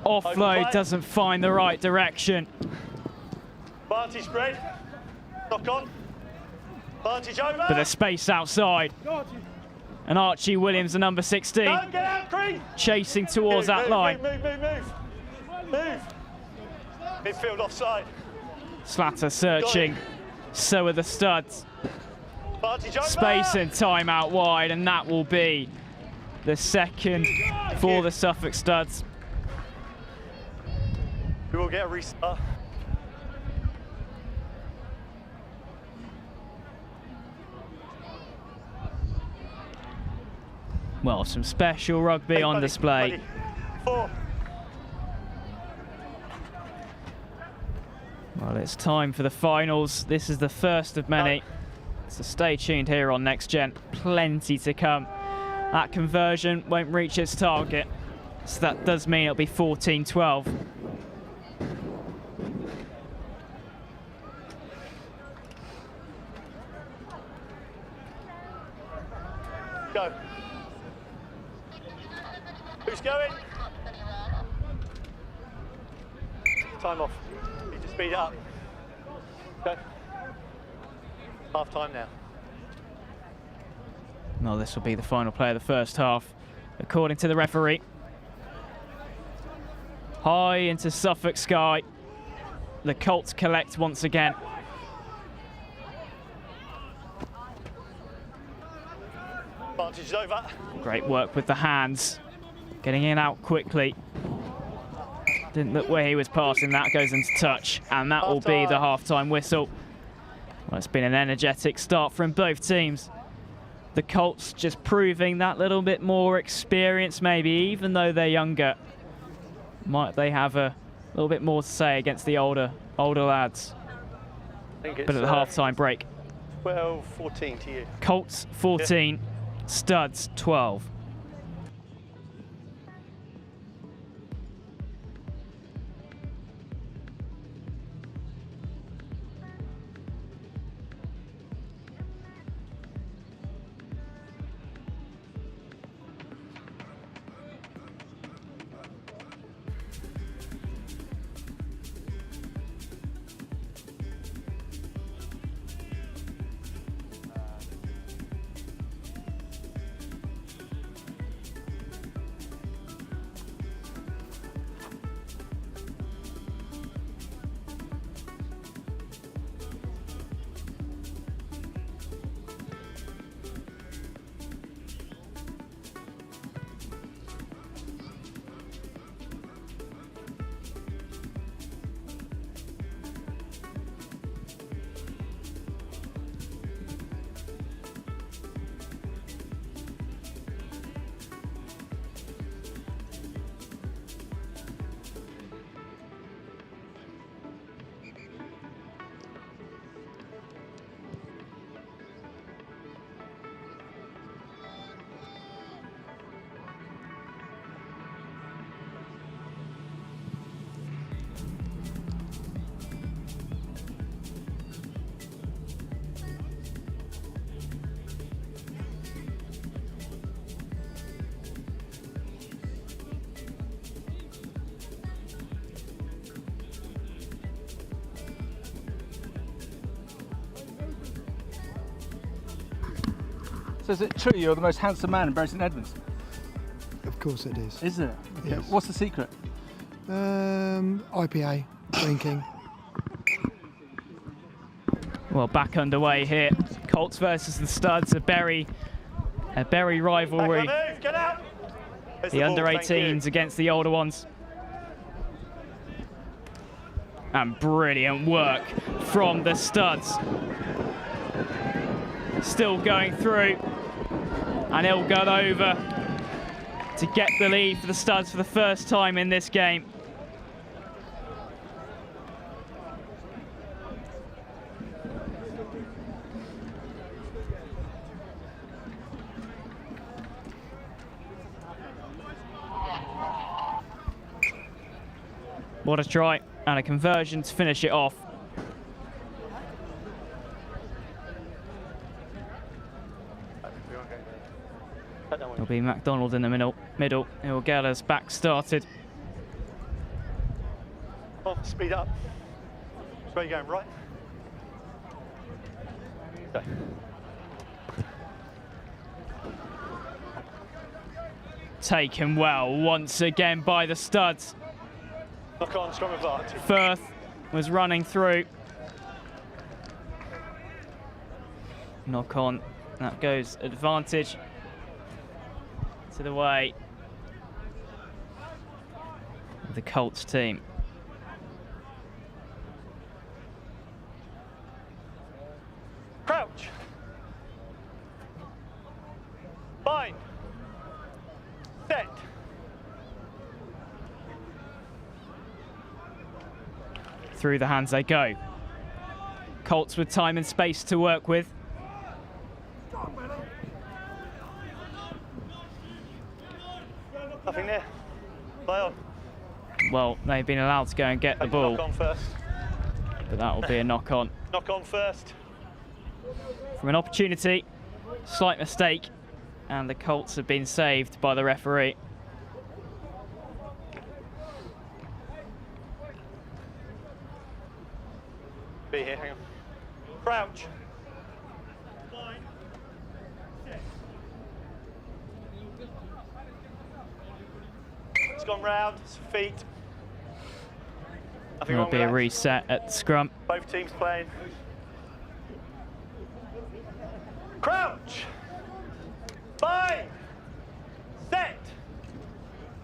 Offload doesn't find the right direction. Vantage spread, knock on. Vantage over. But there's space outside. And Archie Williams, the number 16, Get out, Green. chasing towards that line. Move. Midfield offside. Slatter searching, so are the Studs. Vantage over. Space and time out wide, and that will be the second for the Suffolk Studs. We will get a restart. Well, some special rugby on display. 4. Well, it's time for the finals. This is the first of many. So stay tuned here on Next Gen. Plenty to come. That conversion won't reach its target. So that does mean it'll be 14-12. Go. Who's going? Time off. Need to speed it up. Go. Half time now. Well, this will be the final play of the first half, according to the referee. High into Suffolk sky. The Colts collect once again. Advantage is over. Great work with the hands. Getting in out quickly. Didn't look where he was passing. That goes into touch. And that will be the half-time whistle. Well, it's been an energetic start from both teams. The Colts just proving that little bit more experience maybe, even though they're younger. Might they have a little bit more to say against the older lads. But at the half-time break. 12-14 to you. Colts 14, Studs 12. So is it true you're the most handsome man in Bury St Edmunds? Of course it is. Is it? Okay. Yes. What's the secret? IPA, drinking. Well, back underway here. Colts versus the Studs, a Bury rivalry. Get out. The under 18s against the older ones. And brilliant work from the Studs. Still going through. And he'll go over to get the lead for the Studs for the first time in this game. What a try, and a conversion to finish it off. It'll be McDonald in the middle. He'll get us back started. Oh, speed up. Where are you going, right? Okay. Taken well once again by the Studs. Knock on, scrum advantage. Firth was running through. Knock on, that goes advantage to the way of the Colts team. Crouch. Bind. Set. Through the hands they go. Colts with time and space to work with. Nothing there. Play on. Well, they've been allowed to go and get the ball. Knock on first. But that will be a knock on. Knock on first. From an opportunity, slight mistake, and the Colts have been saved by the referee. Be here, hang on. Crouch. It's gone round, it's feet. There will be a reset at the scrum. Both teams playing. Crouch. Bind. Set.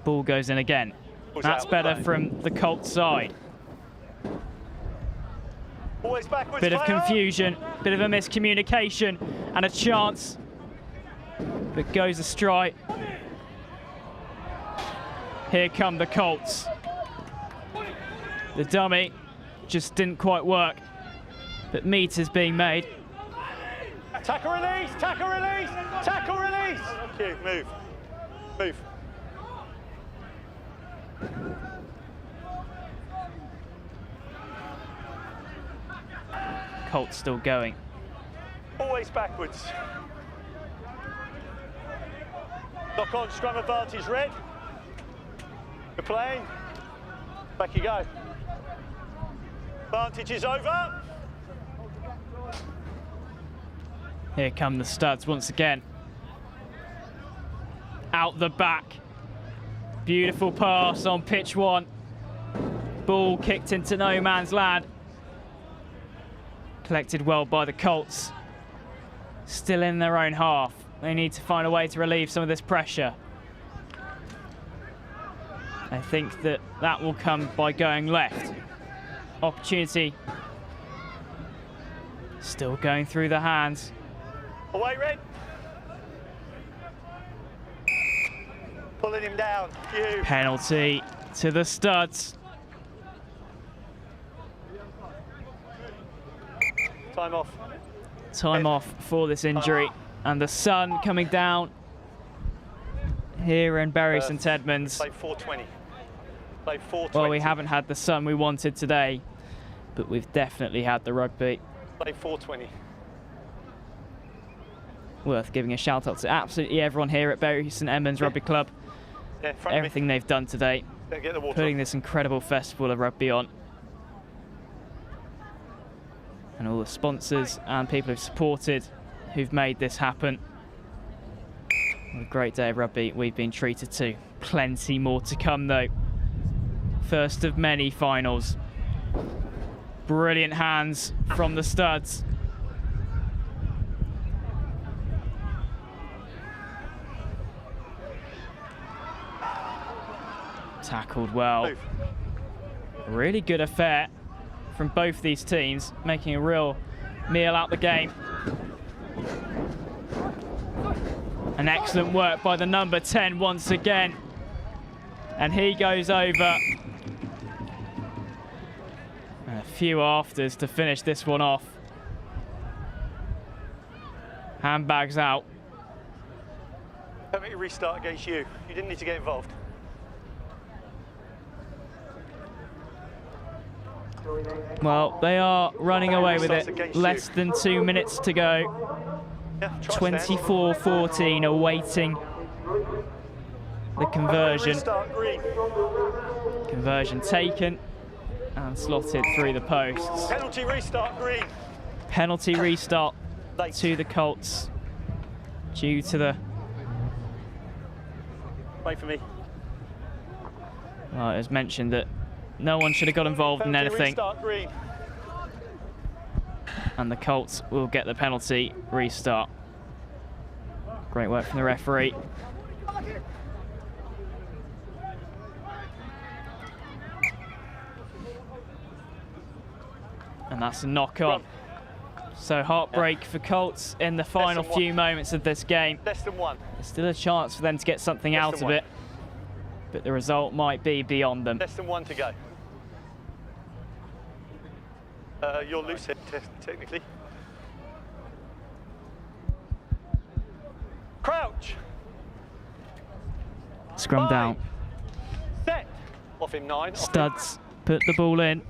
Ball goes in again. That's better from the Colts side. Always backwards. Bit of confusion, bit of a miscommunication, and a chance. But goes astray. Here come the Colts. The dummy just didn't quite work, but meat is being made. Tackle release, tackle release, tackle release. Thank you, move, move. Colts still going. Always backwards. Knock on, scrum advantage, red. You're playing. Back you go. Advantage is over. Here come the Studs once again. Out the back. Beautiful pass on pitch one. Ball kicked into no man's land. Collected well by the Colts. Still in their own half. They need to find a way to relieve some of this pressure. I think that that will come by going left. Opportunity. Still going through the hands. Away, red. Pulling him down. You. Penalty to the Studs. Time off. Time off for this injury. And the sun coming down here in Bury St Edmunds. Play 420. Play 420. Well, we haven't had the sun we wanted today, but we've definitely had the rugby. Play 420. Worth giving a shout out to absolutely everyone here at Bury St Edmunds Rugby Club. Yeah, for everything they've done today, get the water putting off. this incredible festival of rugby on. And all the sponsors and people who've supported, who've made this happen. What a great day of rugby we've been treated to. Plenty more to come though. First of many finals. Brilliant hands from the studs. Tackled well. Really good affair from both these teams, making a real meal out the game. An excellent work by the number 10 once again. And he goes over. And a few afters to finish this one off. Handbags out. Don't make a restart against you. You didn't need to get involved. Well, they are running away with it. Less than 2 minutes to go. 24-14, awaiting the conversion. Conversion taken and slotted through the posts. Penalty restart, green. Penalty restart to the Colts due to the... Wait for me. Well, it was mentioned that no one should have got involved in anything. Restart, green. And the Colts will get the penalty restart. Great work from the referee. And that's a knock on. So heartbreak for Colts in the final few moments of this game. Less than one. There's still a chance for them to get something out of it, but the result might be beyond them. Less than one to go. You're loose here, technically. Crouch. Scrum down. Set. Off him 9. Studs put the ball in.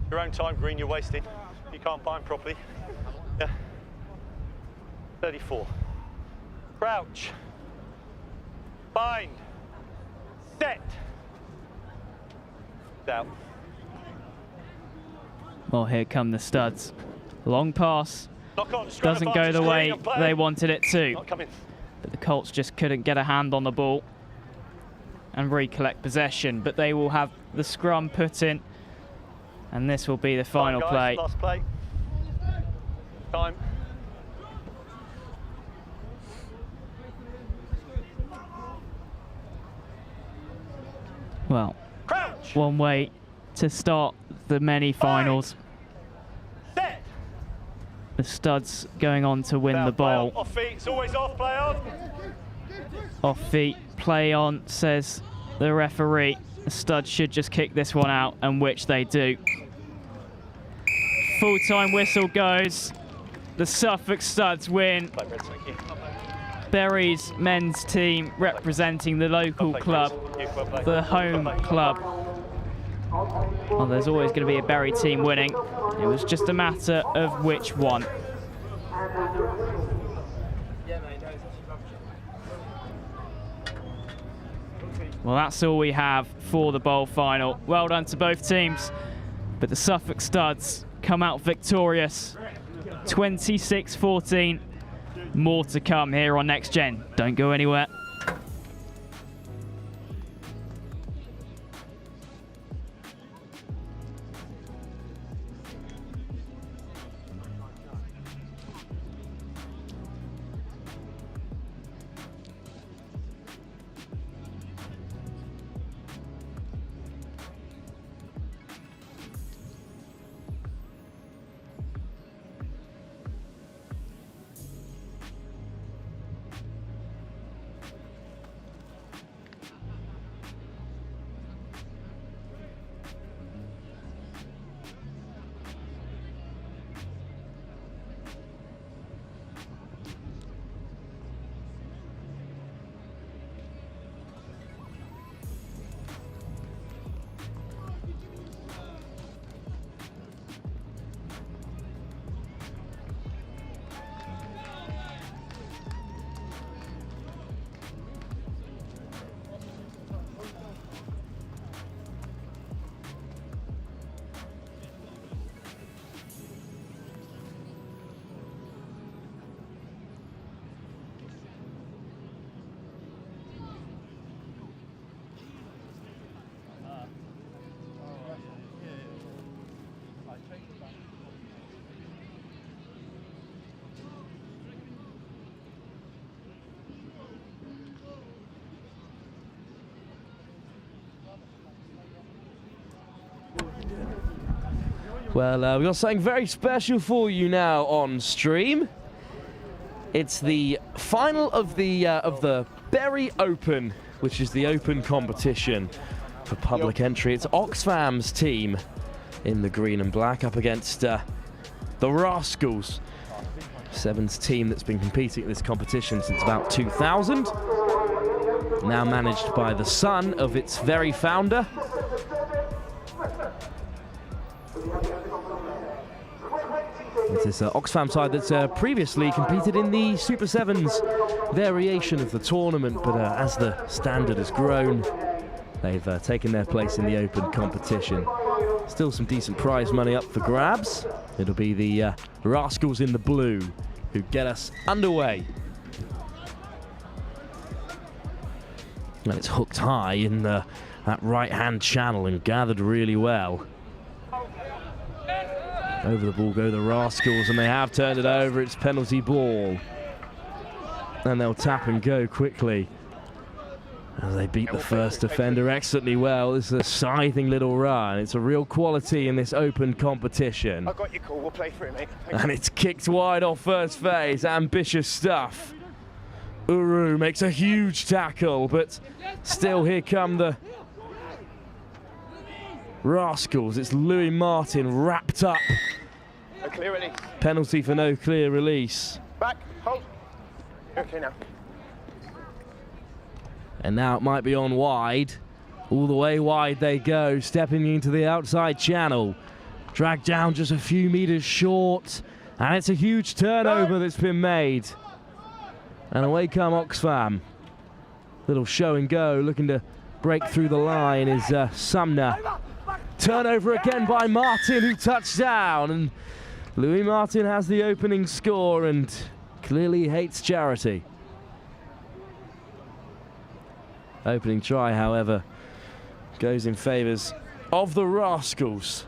Your own time, green, you're wasting. You can't bind properly. Yeah. 34. Crouch. Bind. Set. Out. Well, here come the studs. Long pass. Knock on, doesn't go the way they wanted it to. Not coming. But the Colts just couldn't get a hand on the ball and recollect possession. But they will have the scrum put in, and this will be the final play. Last play. Time. Well, Crouch. One way to start the many finals. Set. The studs going on to win the ball. Off feet, it's always off, play on. Off feet, play on, says the referee. The studs should just kick this one out, and which they do. Full-time whistle goes. The Suffolk Studs win. Bury's men's team representing the local club, the home club. Well, there's always going to be a Bury team winning. It was just a matter of which one. Well, that's all we have for the bowl final. Well done to both teams, but the Suffolk Studs come out victorious. 26-14. More to come here on Next Gen. Don't go anywhere. Well, we've got something very special for you now on stream. It's the final of the Berry Open, which is the open competition for public entry. It's Oxfam's team in the green and black up against the Rascals, Sevens team that's been competing in this competition since about 2000. Now managed by the son of its very founder. It's this Oxfam side that's previously competed in the Super Sevens variation of the tournament, but as the standard has grown, they've taken their place in the open competition. Still some decent prize money up for grabs. It'll be the Rascals in the blue who get us underway. And it's hooked high in that right-hand channel and gathered really well. Over the ball go the Rascals, and they have turned it over. It's penalty ball. And they'll tap and go quickly as they beat the first defender excellently well. This is a scything little run. It's a real quality in this open competition. I got your call. We'll play for it, mate. And it's kicked wide off first phase. Ambitious stuff. Uru makes a huge tackle, but still here come the Rascals. It's Louis Martin wrapped up. No clear release. Penalty for no clear release. Back, hold. Okay now. And now it might be on wide. All the way wide they go, stepping into the outside channel. Dragged down just a few meters short. And it's a huge turnover that's been made. And away come Oxfam. Little show and go, looking to break through the line is Sumner. Turnover again by Martin, who touched down, and Louis Martin has the opening score and clearly hates charity. Opening try, however, goes in favours of the Rascals.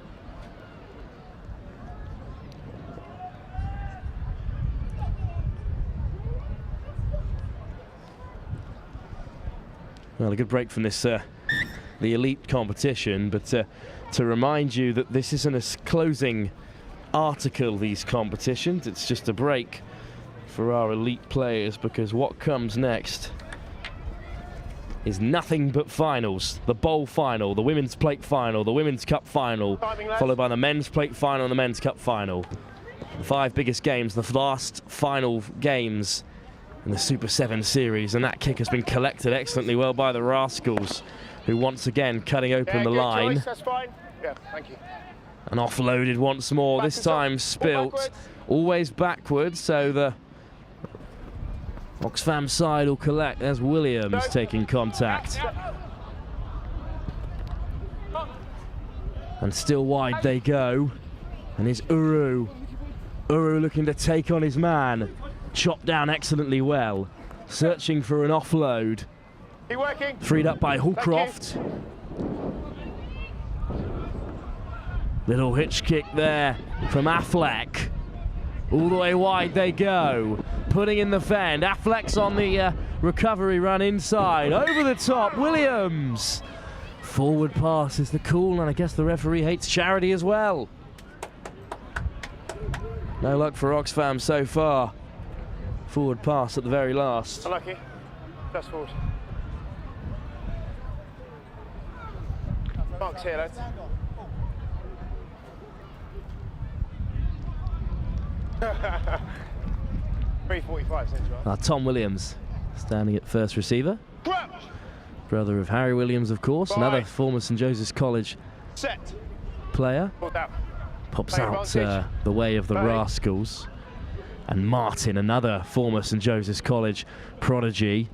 Well, a good break from this the elite competition, but to remind you that this isn't a closing article, these competitions. It's just a break for our elite players, because what comes next is nothing but finals. The bowl final, the women's plate final, the women's cup final, followed by the men's plate final and the men's cup final. The 5 biggest games, the last final games in the Super 7 series, and that kick has been collected excellently well by the Rascals, who once again cutting open the line. Choice, that's fine. Yeah, thank you. And offloaded once more, this time spilt. Always backwards, so the Oxfam side will collect. There's Williams taking contact. And still wide they go. And here's Uru. Uru looking to take on his man. Chopped down excellently well. Searching for an offload. Freed up by Hallcroft. Little hitch kick there from Affleck. All the way wide they go. Putting in the fend. Affleck's on the recovery run inside. Over the top, Williams. Forward pass is the call, and I guess the referee hates charity as well. No luck for Oxfam so far. Forward pass at the very last. Unlucky. Just forward. Mark's here, lads. $3.45 cents, right? Tom Williams standing at first receiver. Brother of Harry Williams, of course, another former St Joseph's College player. Pops out the way of the Rascals. And Martin, another former St Joseph's College prodigy.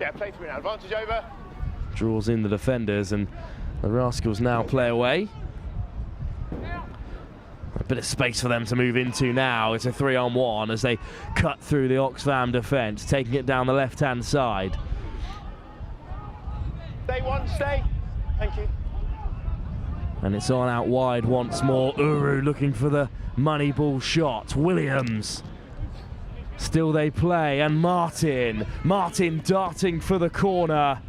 Yeah, play through now. Advantage over. Draws in the defenders, and the Rascals now play away. A bit of space for them to move into now. It's a 3-on-1 as they cut through the Oxfam defence, taking it down the left-hand side. Stay one, stay. Thank you. And it's on out wide once more. Uru looking for the money ball shot. Williams. Still they play, and Martin darting for the corner.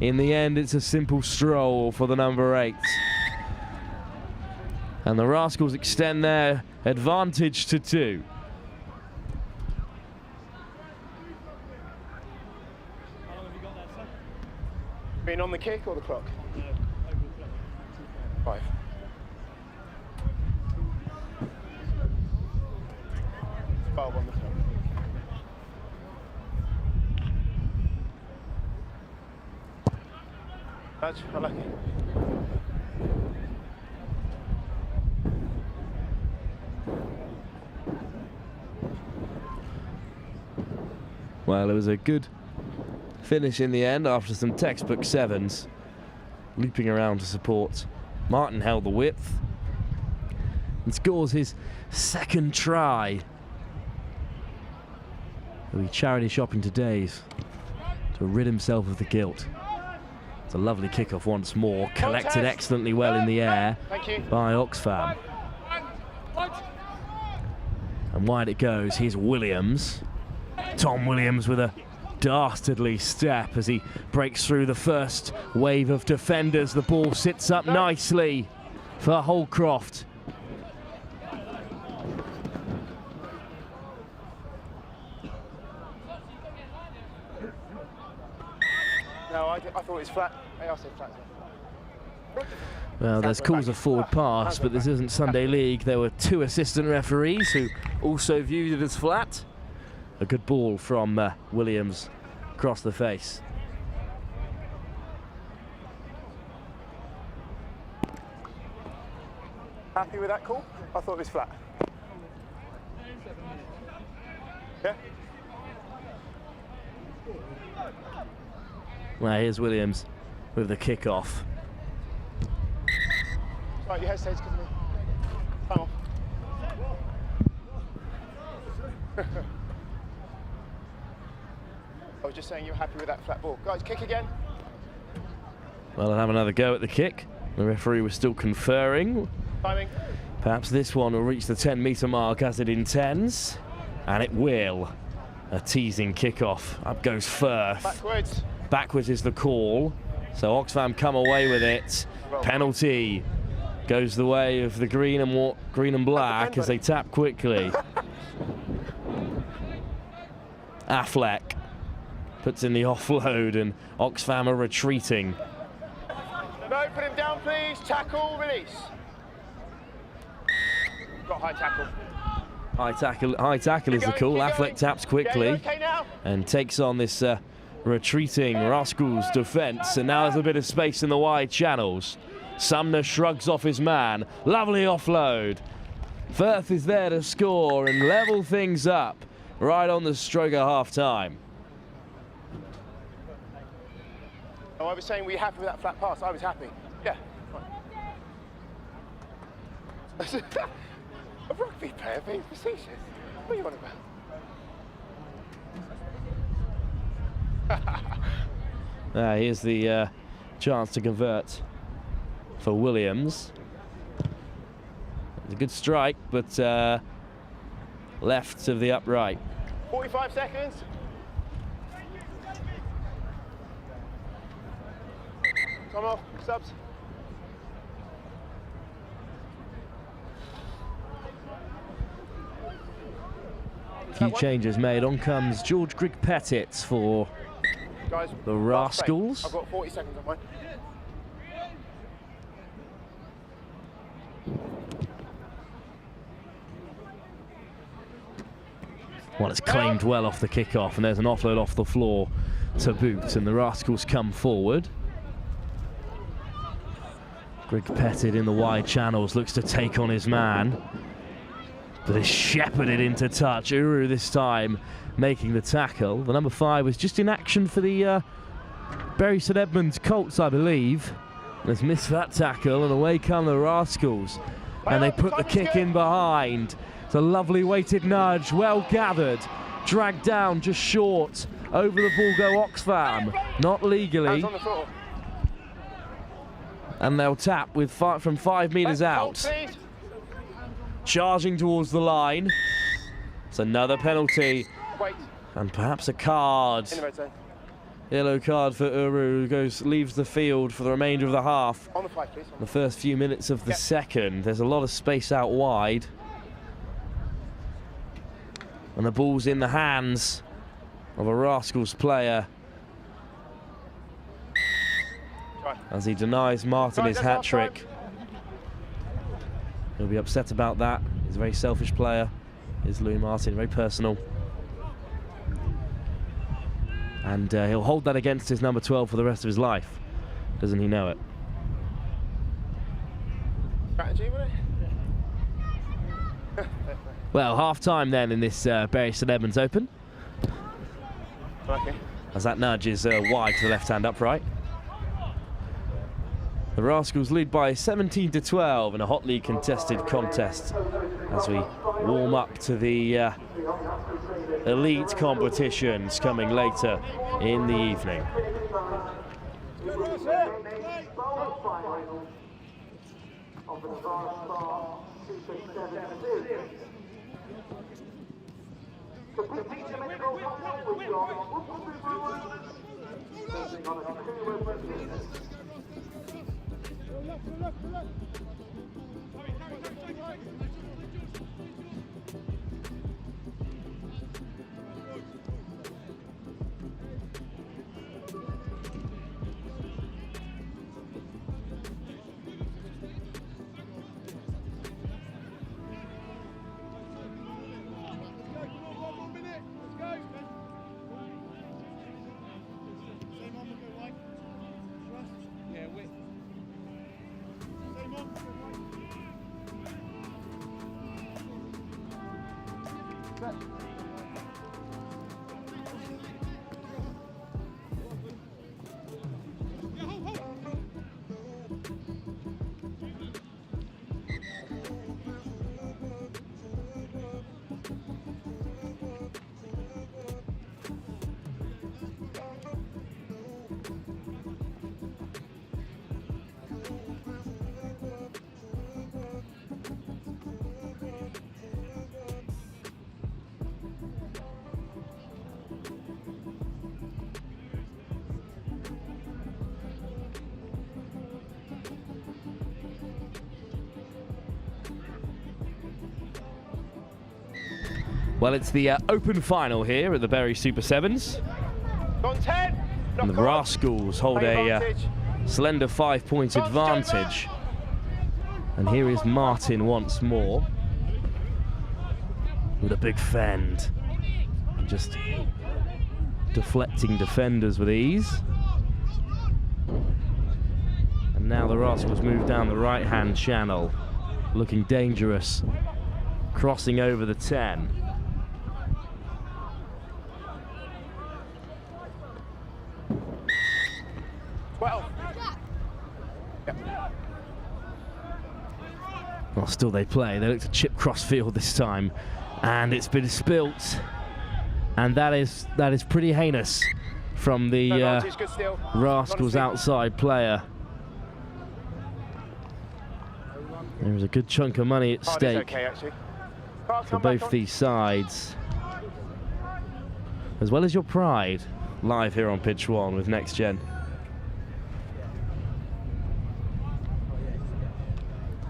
In the end, it's a simple stroll for the number 8. And the Rascals extend their advantage to 2. Being on the kick or the clock? 5. On the clock. Nudge, unlucky. Well, it was a good finish in the end after some textbook sevens. Looping around to support. Martin held the width and scores his second try. He'll be charity shopping today's to rid himself of the guilt. It's a lovely kickoff once more, collected excellently well in the air by Oxfam. And wide it goes, here's Williams. Tom Williams with a dastardly step as he breaks through the first wave of defenders. The ball sits up nicely for Holcroft. No, I thought it was flat. I said flat. Well, there's calls of forward pass, but this isn't Sunday League. There were 2 assistant referees who also viewed it as flat. A good ball from Williams across the face. Happy with that call? I thought it was flat. Yeah? Well, here's Williams with the kickoff. Right, you hesitated because of me. Time off. I was just saying you're happy with that flat ball. Guys, kick again. Well, I'll have another go at the kick. The referee was still conferring. Timing. Perhaps this one will reach the 10-metre mark as it intends. And it will. A teasing kickoff. Up goes Firth. Backwards. Backwards is the call. So Oxfam come away with it. Penalty goes the way of the green and black as they tap quickly. Affleck puts in the offload and Oxfam are retreating. No, put him down, please. Tackle, release. Got high tackle. High tackle is the call. Affleck taps quickly and takes on this retreating Rascals defence. And now there's a bit of space in the wide channels. Sumner shrugs off his man. Lovely offload. Firth is there to score and level things up right on the stroke of half-time. Oh, I was saying, were you happy with that flat pass? I was happy. Yeah. Fine. A rugby player being facetious. What are you on about? Here's the chance to convert for Williams. It's a good strike, but left of the upright. 45 seconds. Come off, subs. Few changes made. On comes George Grigg-Pettit for Guys, the Rascals. I've got 40 seconds on mine. Well, it's claimed well off the kickoff, and there's an offload off the floor to boot, and the Rascals come forward. Grigg-Pettit in the wide channels looks to take on his man, but is shepherded into touch. Uru this time making the tackle. The number 5 was just in action for the Bury St Edmunds Colts, I believe. Has missed that tackle, and away come the Rascals. And they put the kick in behind. It's a lovely weighted nudge, well gathered. Dragged down just short. Over the ball go Oxfam, not legally. And they'll tap with from 5 metres out. Charging towards the line. It's another penalty. Wait. And perhaps a card. Yellow card for Uru, who leaves the field for the remainder of the half. On the fly, please. The first few minutes of the second. There's a lot of space out wide. And the ball's in the hands of a Rascals player as he denies Martin his hat-trick. He'll be upset about that. He's a very selfish player, is Louis Martin, very personal. And he'll hold that against his number 12 for the rest of his life. Doesn't he know it? Strategy, would it? Well, half-time then in this Bury St Edmunds Open. Okay. As that nudge is wide to the left-hand upright. The Rascals lead by 17-12 in a hotly contested contest as we warm up to the elite competitions coming later in the evening. Well, it's the open final here at the Bury Super Sevens. And the Rascals hold a slender 5-point advantage. And here is Martin once more with a big fend. Just deflecting defenders with ease. And now the Rascals move down the right-hand channel, looking dangerous, crossing over the 10. Well, still they play. They look to chip cross field this time, and it's been spilt, and that is pretty heinous from the Rascals outside player. There's a good chunk of money at stake for both these sides, as well as your pride. Live here on pitch 1 with Next Gen.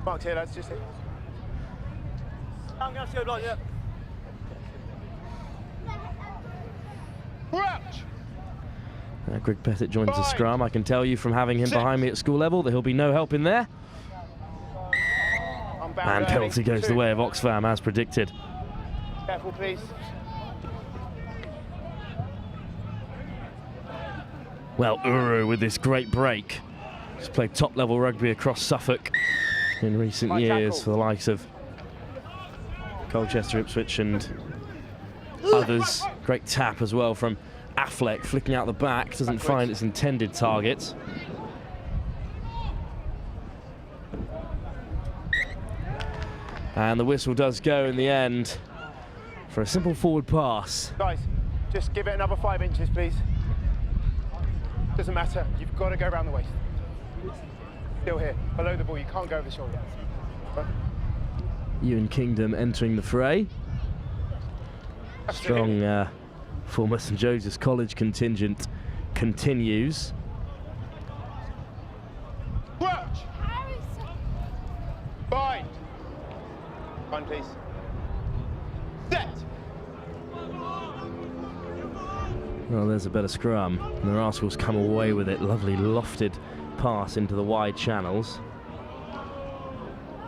Marked here, lads, just here. I'm going to go blind, yeah. Greg Pettit joins the scrum. I can tell you from having him behind me at school level that he'll be no help in there. And penalty goes the way of Oxfam as predicted. Careful, please. Well, Uru with this great break. He's played top-level rugby across Suffolk in recent years for the likes of Colchester, Ipswich and others. Great tap as well from Affleck, flicking out the back, doesn't find its intended target. And the whistle does go in the end for a simple forward pass. Guys, just give it another 5 inches, please. Doesn't matter, you've got to go around the waist. Still here, below the ball, you can't go over the shoulder. Right. Ewan Kingdom entering the fray. Strong former St Joseph's College contingent continues. Crouch. Bind. Bind, please. Set. Well, there's a better scrum. The Rascals come away with it. Lovely lofted pass into the wide channels.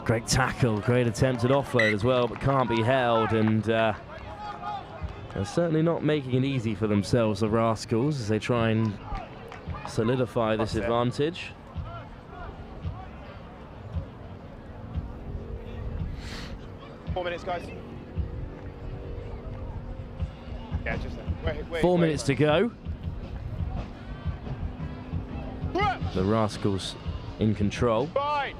Great tackle, great attempt at offload as well, but can't be held, and they're certainly not making it easy for themselves, the Rascals, as they try and solidify this advantage. Four minutes, guys. Yeah, just wait, 4 minutes to go. The Rascals in control. Fine.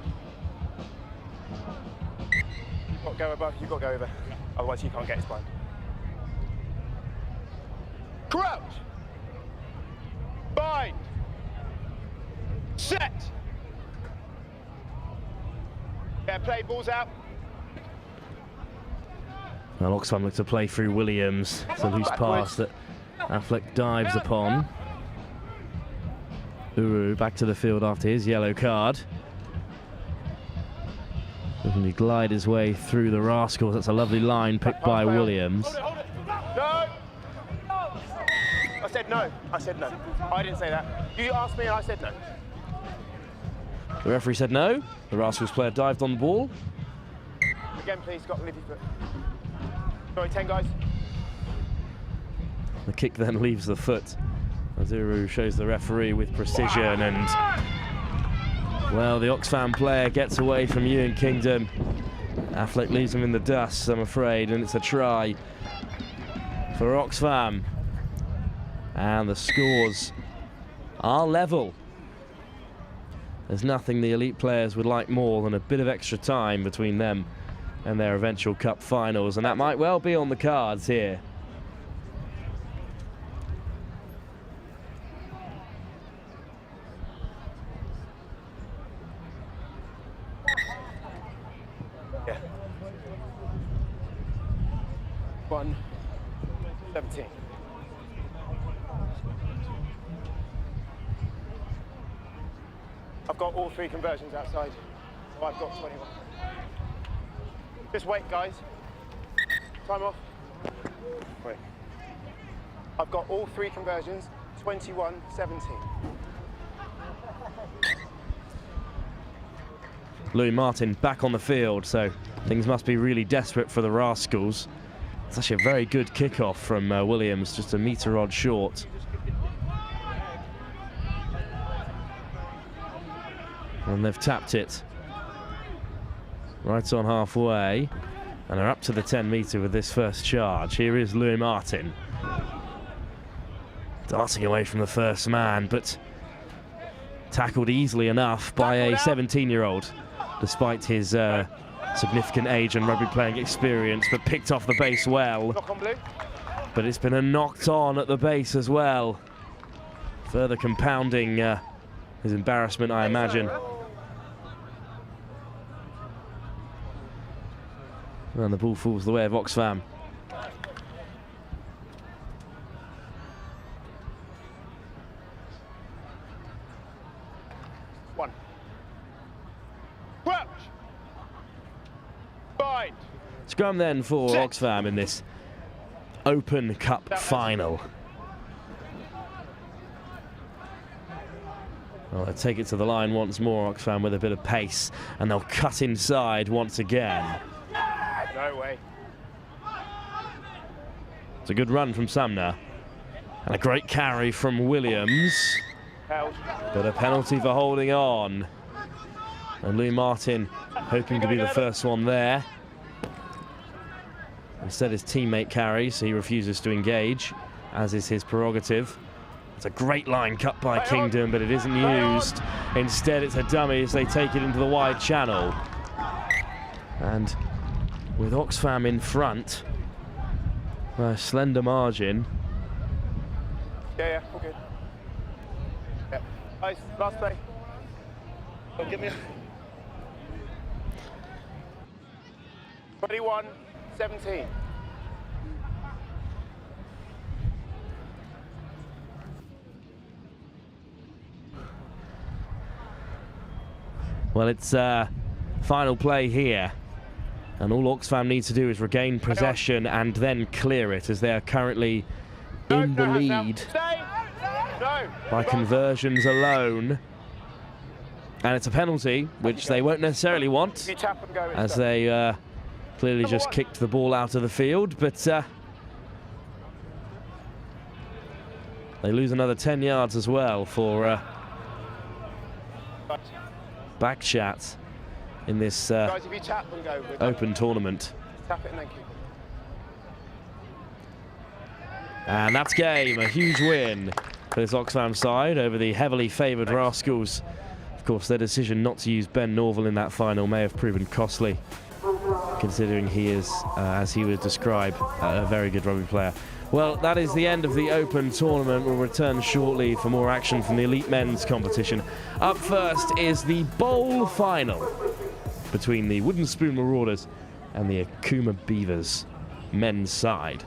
You've got to go above, you've got to go over. Otherwise you can't get his bind. Crouch. Bind. Set. Yeah, play, balls out. Well, Oxfam look to play through Williams. It's a loose pass that Affleck dives upon. Uru back to the field after his yellow card. Looking to glide his way through the Rascals. That's a lovely line picked by Williams. Hold it. No! I said no. I said no. I didn't say that. You asked me and I said no. The referee said no. The Rascals player dived on the ball. Again, please, got to lift your foot. Sorry, 10 guys. The kick then leaves the foot. Azuru shows the referee with precision, and well, the Oxfam player gets away from Ewan Kingdom. Affleck leaves him in the dust, I'm afraid, and it's a try for Oxfam. And the scores are level. There's nothing the elite players would like more than a bit of extra time between them and their eventual cup finals, and that might well be on the cards here. Yeah. 1:17. I've got all 3 conversions outside, so I've got 21. Just wait, guys. Time off. Wait. I've got all 3 conversions, 21-17. Louis Martin back on the field, so things must be really desperate for the Rascals. It's actually a very good kickoff from Williams, just a metre odd short. And they've tapped it right on halfway, and are up to the 10 metre with this first charge. Here is Louis Martin, darting away from the first man, but tackled easily enough by a 17-year-old, despite his significant age and rugby playing experience, but picked off the base well. But it's been a knocked on at the base as well, further compounding his embarrassment, I imagine. And the ball falls the way of Oxfam. One. Crouch. Bind. Scrum then for Oxfam in this Open Cup final. Well, they'll take it to the line once more, Oxfam, with a bit of pace, and they'll cut inside once again. No way. It's a good run from Sumner, and a great carry from Williams, but a penalty for holding on. And Louis Martin hoping to be the first one there. Instead his teammate carries, so he refuses to engage, as is his prerogative. It's a great line cut by Kingdom, but it isn't used. Instead it's a dummy as they take it into the wide channel. And with Oxfam in front, by a slender margin. Yeah, all good. Yeah. Nice, last play. Don't get me. 21-17. Well, it's final play here. And all Oxfam needs to do is regain possession and then clear it, as they are currently in the lead by conversions alone. And it's a penalty, which they won't necessarily want, as they clearly just kicked the ball out of the field. But they lose another 10 yards as well for back chat in this Guys, if you tap and go, open tournament. Tap it and then kick. And that's game, a huge win for this Oxfam side over the heavily favoured Rascals. Of course, their decision not to use Ben Norville in that final may have proven costly, considering he is, as he would describe, a very good rugby player. Well, that is the end of the Open tournament. We'll return shortly for more action from the Elite Men's competition. Up first is the bowl final between the Wooden Spoon Marauders and the Akuma Beavers men's side.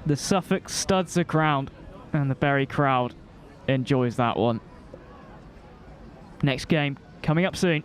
The Suffolk studs the ground, and the Bury crowd enjoys that one. Next game coming up soon.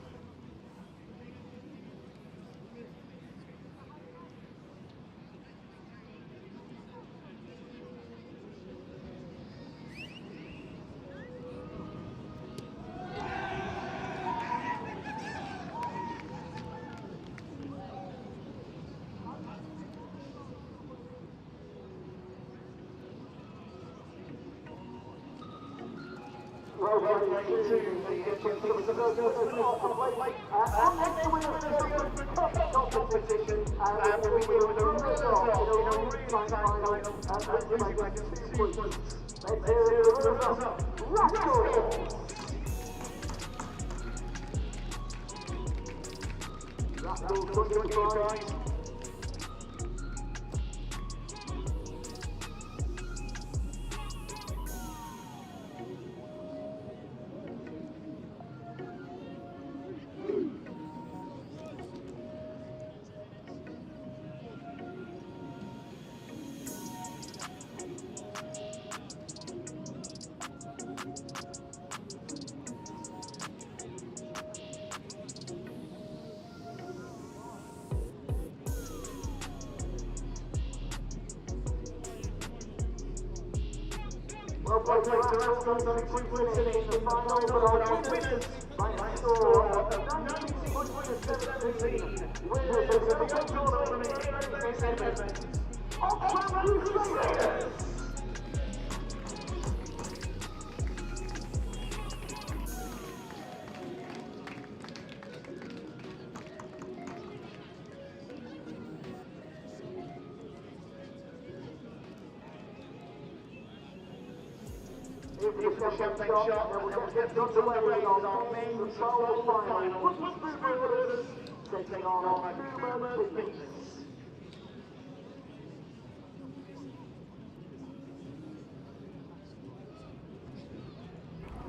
Well played to us, in the final, but our winners by a score of 96.17. Winners of the tournament in SEVENS, Rugby. Champagne shot, and we'll get underway with our main control final. Beavers taking on Akuma Beavers.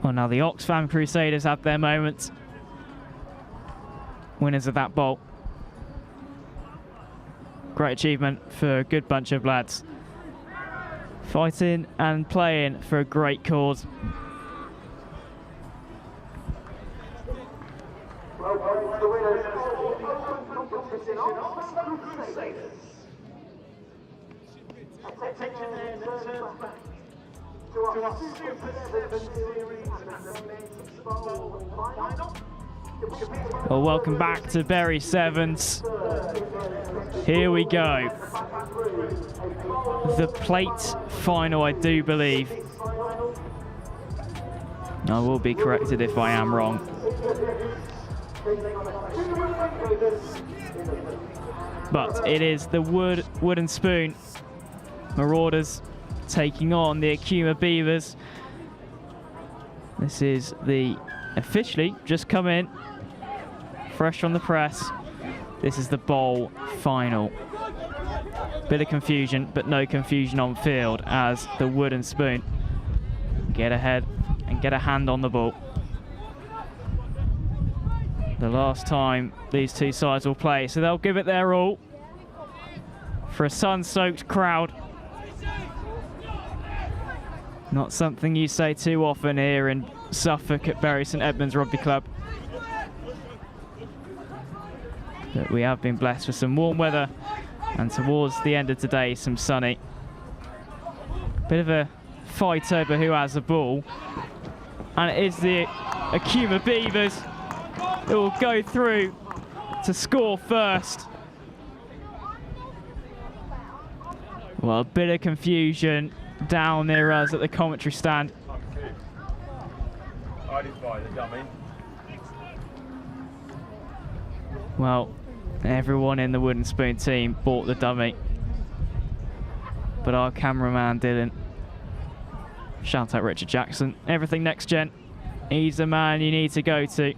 Well, now the Oxfam Crusaders have their moment. Winners of that bowl. Great achievement for a good bunch of lads. Fighting and playing for a great cause. Well, welcome back to Bury Sevens. Here we go. The plate final, I do believe. I will be corrected if I am wrong. But it is the wooden spoon Marauders taking on the Akuma Beavers. This is the officially just come in, fresh from the press. This is the bowl final. Bit of confusion, but no confusion on field as the wooden spoon get ahead and get a hand on the ball. The last time these two sides will play, so they'll give it their all for a sun-soaked crowd. Not something you say too often here in Suffolk at Bury St Edmunds Rugby Club. But we have been blessed with some warm weather, and towards the end of today, some sunny. Bit of a fight over who has the ball. And it is the Akuma Beavers that will go through to score first. Well, a bit of confusion down near us at the commentary stand. Well, everyone in the wooden spoon team bought the dummy, but our cameraman didn't. Shout out Richard Jackson. Everything Next Gen. He's the man you need to go to.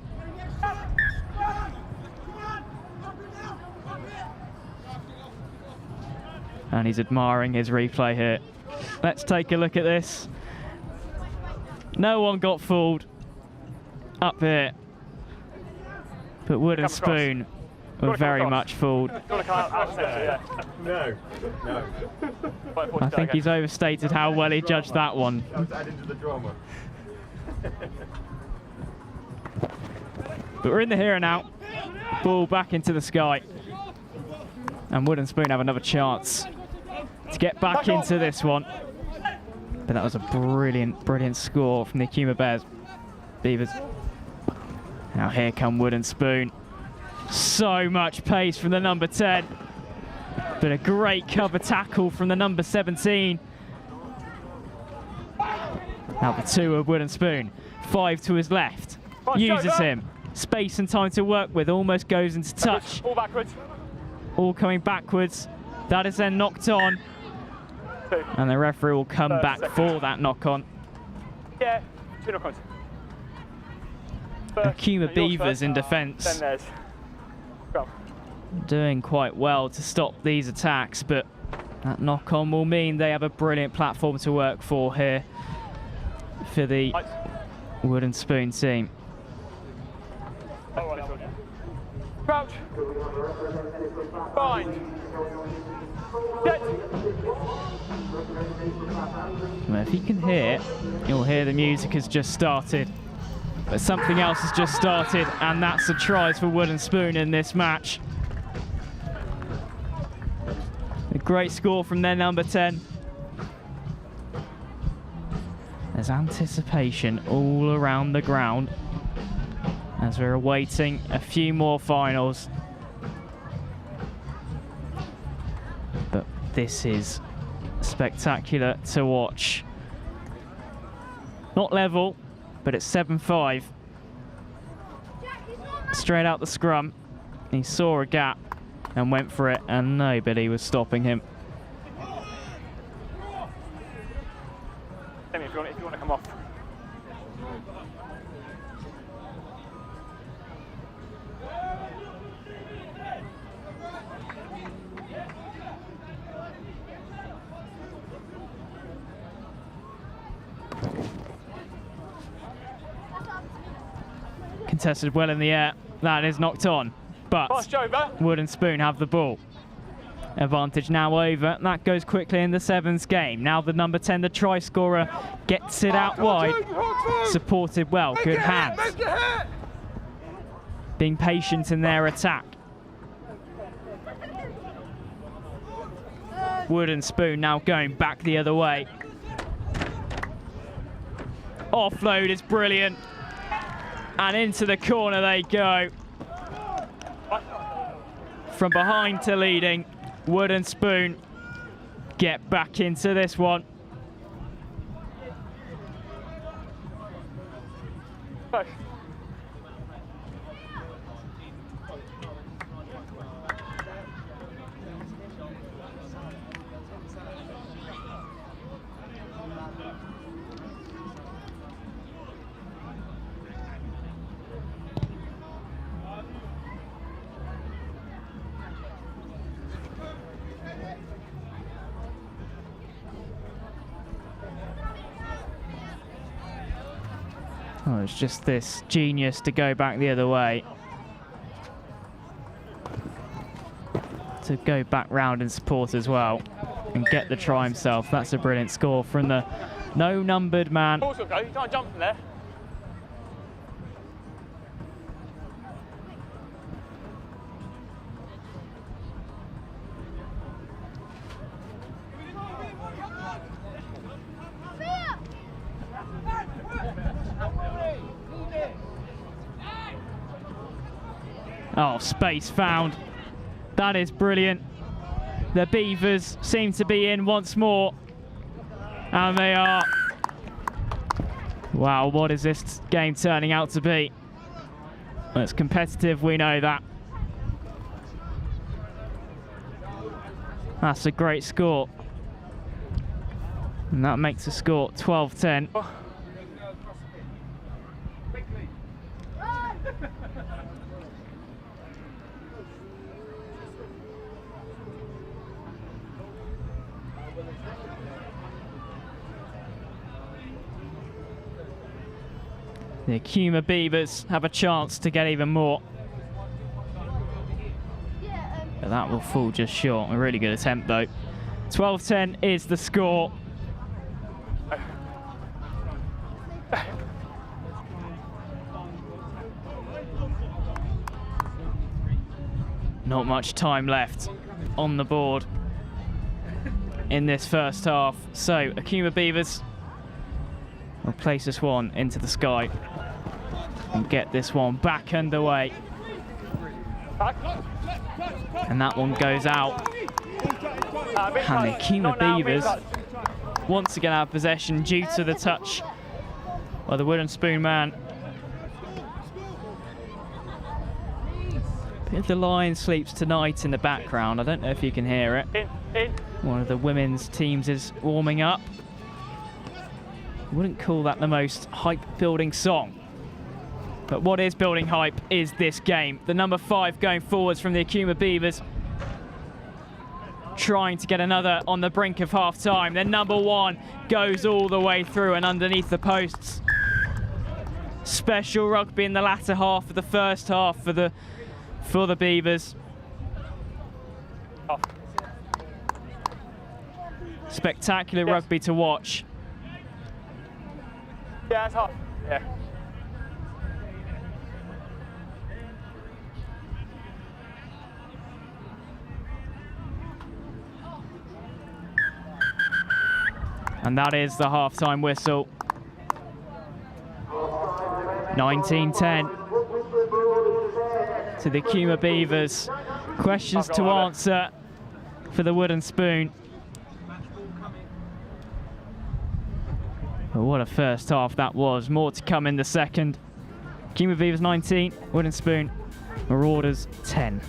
And he's admiring his replay here. Let's take a look at this. No one got fooled up here, but wooden spoon were very much fooled. No. I think he's overstated how well he judged that one. Adding to the drama. But we're in the here and now. Ball back into the sky. And wooden spoon have another chance to get back into this one. But that was a brilliant, brilliant score from the Akuma Beavers. Now here come wooden spoon. So much pace from the number 10. But a great cover tackle from the number 17. Now the two of wooden spoon. 5 to his left. Uses him. Space and time to work with. Almost goes into touch. All backwards. All coming backwards. That is then knocked on. 2. And the referee will come back for that knock on. Yeah, 2 knock-ons. Akuma Beavers in defence. Then there's. Go. Doing quite well to stop these attacks, but that knock-on will mean they have a brilliant platform to work for here for the Wooden Spoon team. Crouch. Bind. Set. Well, if you can hear, you'll hear the music has just started. But something else has just started, and that's the tries for Wooden Spoon in this match. A great score from their number 10. There's anticipation all around the ground as we're awaiting a few more finals. But this is spectacular to watch. Not level, but it's 7-5. Straight out the scrum, he saw a gap and went for it, and nobody was stopping him. Tell me if you want to come off. Contested well in the air. That is knocked on, but Wooden Spoon have the ball. Advantage now over. That goes quickly in the Sevens game. Now the number 10, the try scorer, gets it out wide. Supported well. Good hands. Being patient in their attack. Wooden Spoon now going back the other way. Offload is brilliant. And into the corner they go. From behind to leading. Wooden Spoon get back into this one. Oh, it's just this genius to go back the other way. To go back round and support as well. And get the try himself. That's a brilliant score from the no-numbered man. Also go, you can't jump from there. Oh, space found. That is brilliant. The Beavers seem to be in once more. And they are. Wow, what is this game turning out to be? Well, it's competitive, we know that. That's a great score. And that makes the score 12-10. The Akuma Beavers have a chance to get even more. But that will fall just short. A really good attempt though. 12-10 is the score. Not much time left on the board in this first half. So Akuma Beavers will place this one into the sky and get this one back underway. And that one goes out. And the Akuma Beavers once again have possession due to the touch Well, the wooden spoon man. Bit of the Lion Sleeps Tonight in the background. I don't know if you can hear it. One of the women's teams is warming up. Wouldn't call that the most hype-building song. But what is building hype is this game. The number 5 going forwards from the Akuma Beavers, trying to get another on the brink of half-time. Then number 1 goes all the way through and underneath the posts. Special rugby in the latter half of the first half for the Beavers. Spectacular rugby to watch. Yeah, it's hot. Yeah. And that is the half-time whistle. 19-10 to the Akuma Beavers. Questions to answer for the wooden spoon. But what a first half that was. More to come in the second. Akuma Beavers 19, wooden spoon, Marauders 10.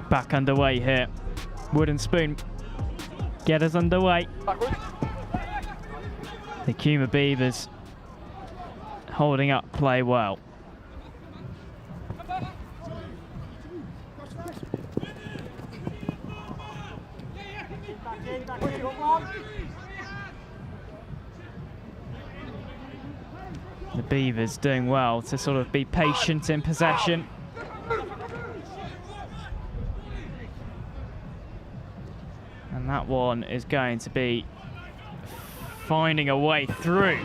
Back underway here. Wooden spoon get us underway. The Akuma Beavers holding up play well. The Beavers doing well to sort of be patient in possession. And that one is going to be finding a way through.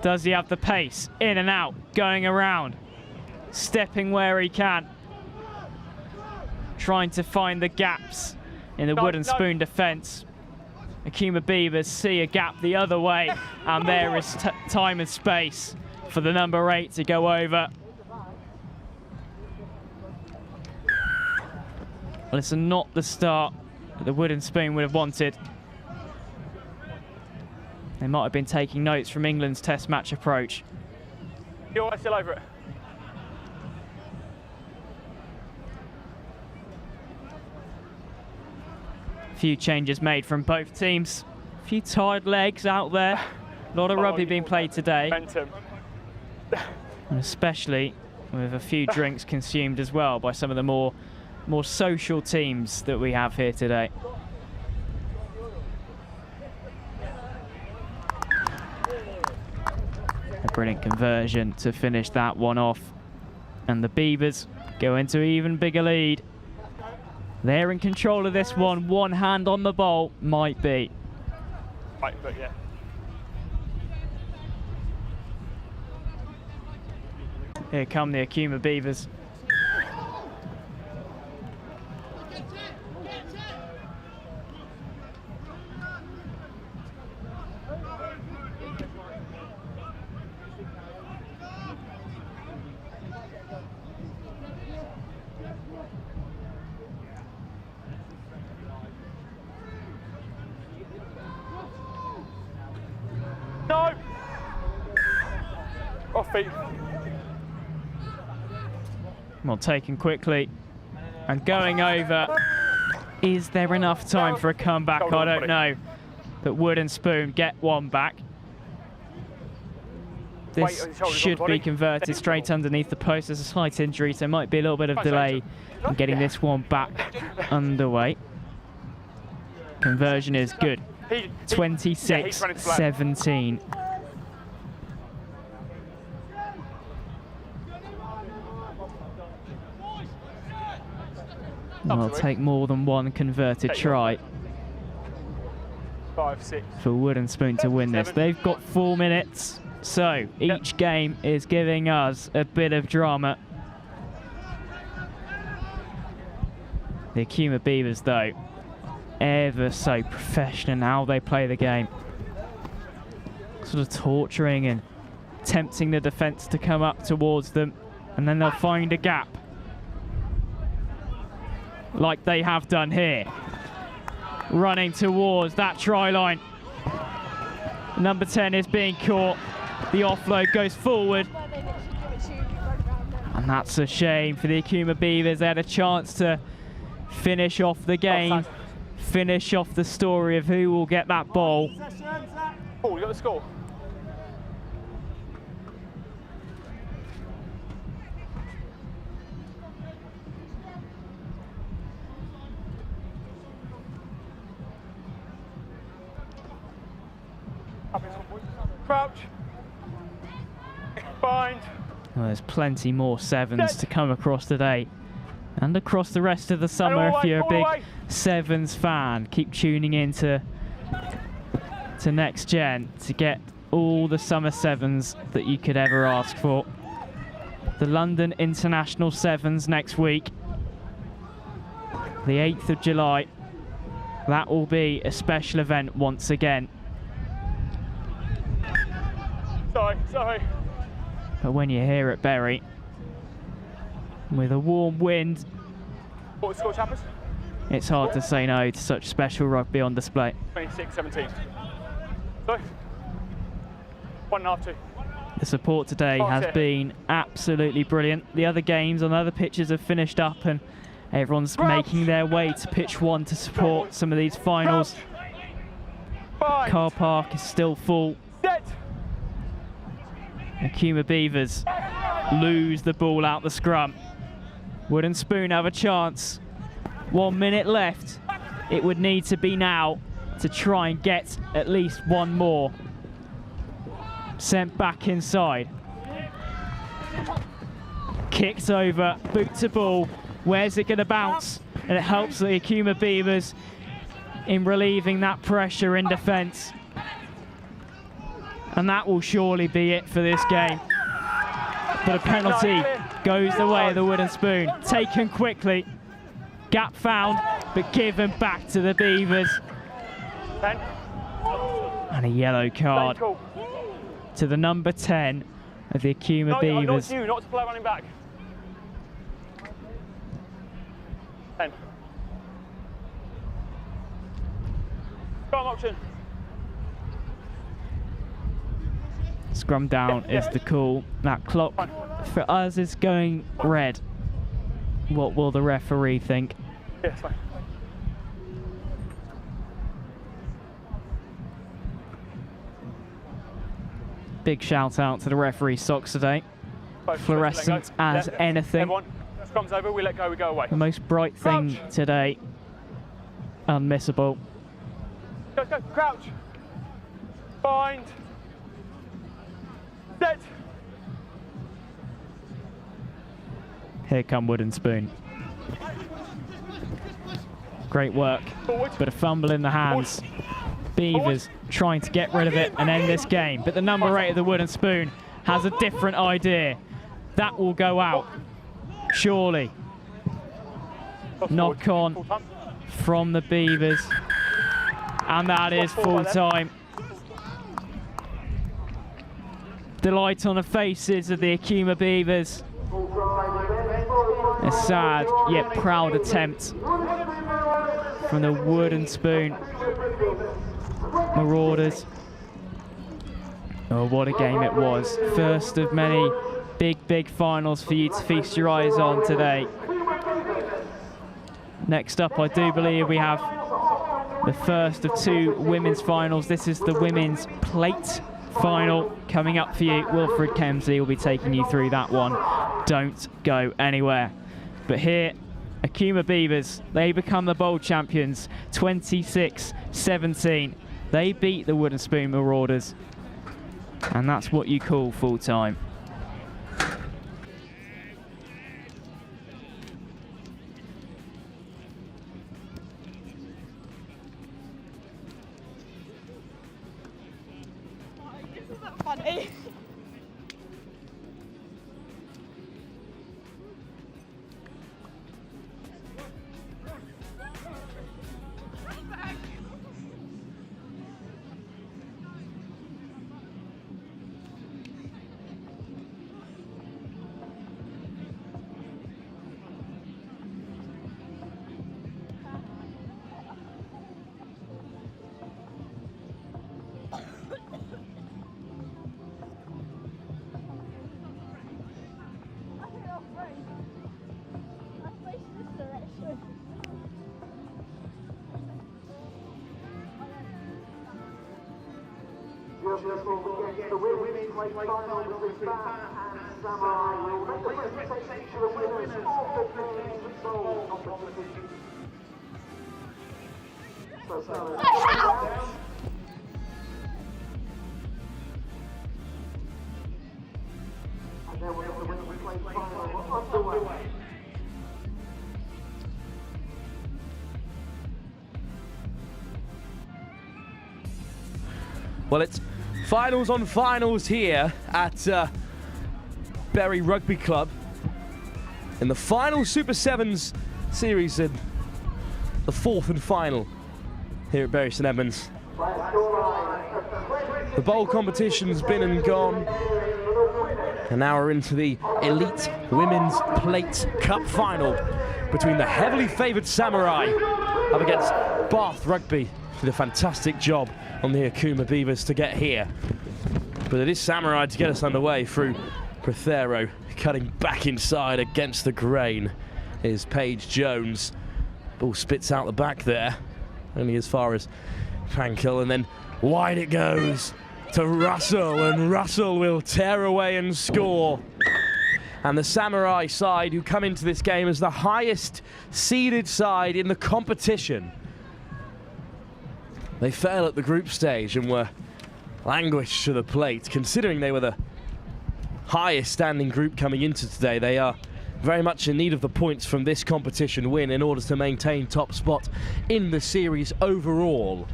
Does he have the pace? In and out, going around, stepping where he can. Trying to find the gaps in the wooden spoon defence. Akuma Beavers see a gap the other way, and there is time and space for the number 8 to go over. Well, it's not the start that the wooden spoon would have wanted. They might have been taking notes from England's test match approach. You're still over it. A few changes made from both teams. A few tired legs out there. A lot of rugby being played today. Momentum. And especially with a few drinks consumed as well by some of the more social teams that we have here today. A brilliant conversion to finish that one off. And the Beavers go into an even bigger lead. They're in control of this one. One hand on the ball, might be. Right, but yeah. Here come the Akuma Beavers. feet. Well, taken quickly and going over. Is there enough time for a comeback? I don't know. But Wood and Spoon get one back. This should be converted straight underneath the post. There's a slight injury, so there might be a little bit of delay in getting this one back underway. Conversion is good. 26-17. It'll take more than one converted try 5, 6. for Wood and Spoon to win this. They've got 4 minutes, so each game is giving us a bit of drama. The Akuma Beavers, though, ever so professional in how they play the game. Sort of torturing and tempting the defence to come up towards them, and then they'll find a gap, like they have done here. Running towards that try line. Number 10 is being caught. The offload goes forward. And that's a shame for the Akuma Beavers. They had a chance to finish off the game, finish off the story of who will get that ball. Oh, you got the score. Crouch. Bind. Well, there's plenty more sevens to come across today and across the rest of the summer. If you're a big sevens fan, keep tuning in to Next Gen to get all the summer sevens that you could ever ask for. The London International Sevens next week, the 8th of July. That will be a special event once again. Sorry. But when you're here at Bury, with a warm wind, What score, chappers? it's hard to say no to such special rugby on display. 26-17. Sorry. 1.5, 2. The support today has been absolutely brilliant. The other games on other pitches have finished up and everyone's making their way to pitch 1 to support some of these finals. Car park is still full. Akuma Beavers lose the ball out the scrum. Wood and Spoon have a chance. 1 minute left. It would need to be now to try and get at least one more. Sent back inside. Kicked over, boot to ball. Where's it going to bounce? And it helps the Akuma Beavers in relieving that pressure in defence. And that will surely be it for this game. But a penalty goes the way of the Wood and Spoon. Taken quickly. Gap found, but given back to the Beavers. And a yellow card to the number 10 of the Akuma Beavers. Not you, not to play running back. 10. Scrum option. Scrum down is the call. That clock for us is going red. What will the referee think? Yes, fine. Big shout out to the referee socks today. Fluorescent as anything. Everyone, scrum's over, we let go, we go away. The most bright thing today. Unmissable. Go, crouch. Bind. Set. Here come Wood and Spoon. Great work, but a fumble in the hands. Beavers trying to get rid of it and end this game, but the number 8 of the Wood and Spoon has a different idea. That will go out, surely. Knock on from the Beavers, and that is full time. Delight on the faces of the Akuma Beavers. A sad yet proud attempt from the Wood and Spoon Marauders. Oh, what a game it was. First of many big finals for you to feast your eyes on today. Next up, I do believe we have the first of 2 women's finals. This is the women's plate final coming up for you. Wilfred Kemsley will be taking you through that one. Don't go anywhere. But here, Akuma Beavers, they become the bowl champions, 26-17. They beat the Wooden Spoon Marauders, and that's what you call full time. Funny. The women's final between Bat and Samurai will make the presentation to the winners of the men's bowl competition. So Samurai. And then we have the women's plate final underway. Well, it's finals on finals here at Bury Rugby Club in the final Super Sevens series, in the 4th and final here at Bury St Edmunds. The bowl competition's been and gone, and now we're into the Elite Women's Plate Cup final between the heavily favoured Samurai up against Bath Rugby. Did a fantastic job on the Akuma Beavers to get here. But it is Samurai to get us underway through Prothero. Cutting back inside against the grain is Paige Jones. Ball spits out the back there, only as far as Pankel, and then wide it goes to Russell, and Russell will tear away and score. And the Samurai side, who come into this game as the highest seeded side in the competition, they fell at the group stage and were languished to the plate. Considering they were the highest standing group coming into today, they are very much in need of the points from this competition win in order to maintain top spot in the series overall.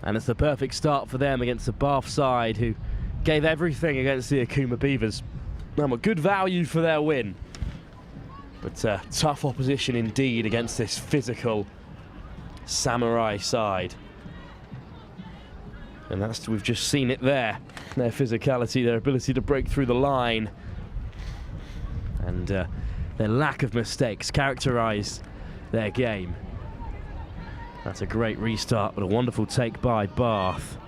And it's the perfect start for them against the Bath side, who gave everything against the Akuma Beavers. And a good value for their win. But tough opposition indeed against this physical Samurai side. And that's, we've just seen it there. Their physicality, their ability to break through the line, and their lack of mistakes characterised their game. That's a great restart, but a wonderful take by Bath.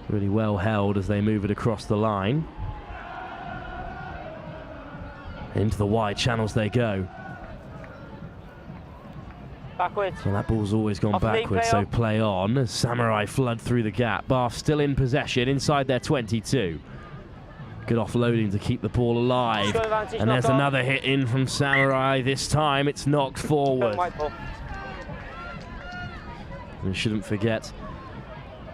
Really well held as they move it across the line. Into the wide channels they go. Backwards. Well, that ball's always gone backwards, so play on as Samurai flood through the gap. Bath still in possession inside their 22. Good offloading to keep the ball alive. And there's another hit in from Samurai. This time it's knocked forward. We shouldn't forget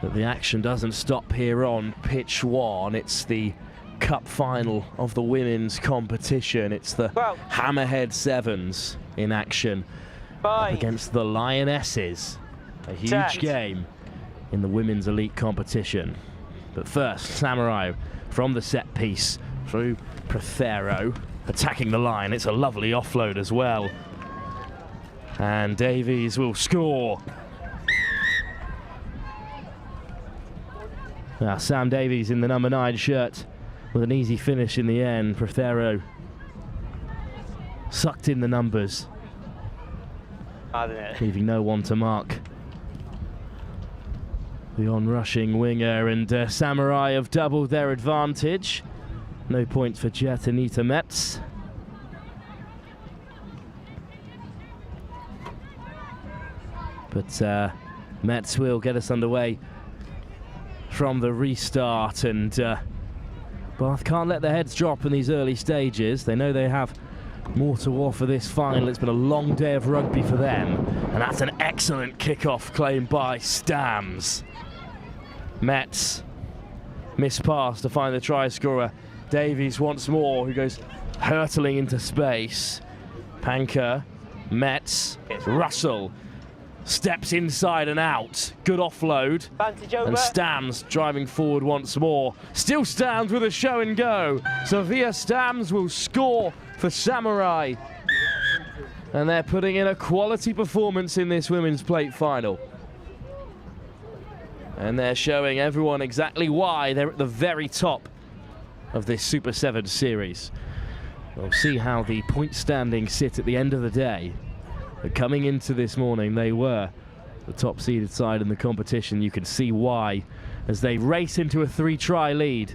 that the action doesn't stop here on pitch 1. It's the cup final of the women's competition. It's the Hammerhead Sevens in action up against the Lionesses. A huge game in the women's elite competition. But first, Samurai from the set piece through Prothero, attacking the line. It's a lovely offload as well. And Davies will score. Now, Sam Davies in the number 9 shirt with an easy finish in the end. Prothero sucked in the numbers, leaving no one to mark. the on-rushing winger, and Samurai have doubled their advantage. No points for Jet Anita Metz. But Metz will get us underway from the restart, and Bath can't let their heads drop in these early stages. They know they have more to offer this final. It's been a long day of rugby for them, and that's an excellent kickoff claimed by Stams. Metz missed pass to find the try scorer. Davies once more, who goes hurtling into space. Panker, Metz, Russell steps inside and out. Good offload. And Stams driving forward once more. Still Stams with a show and go. Sophia Stams will score for Samurai. And they're putting in a quality performance in this women's plate final. And they're showing everyone exactly why they're at the very top of this Super 7 series. We'll see how the point standings sit at the end of the day. But coming into this morning, they were the top seeded side in the competition. You can see why as they race into a 3-try lead.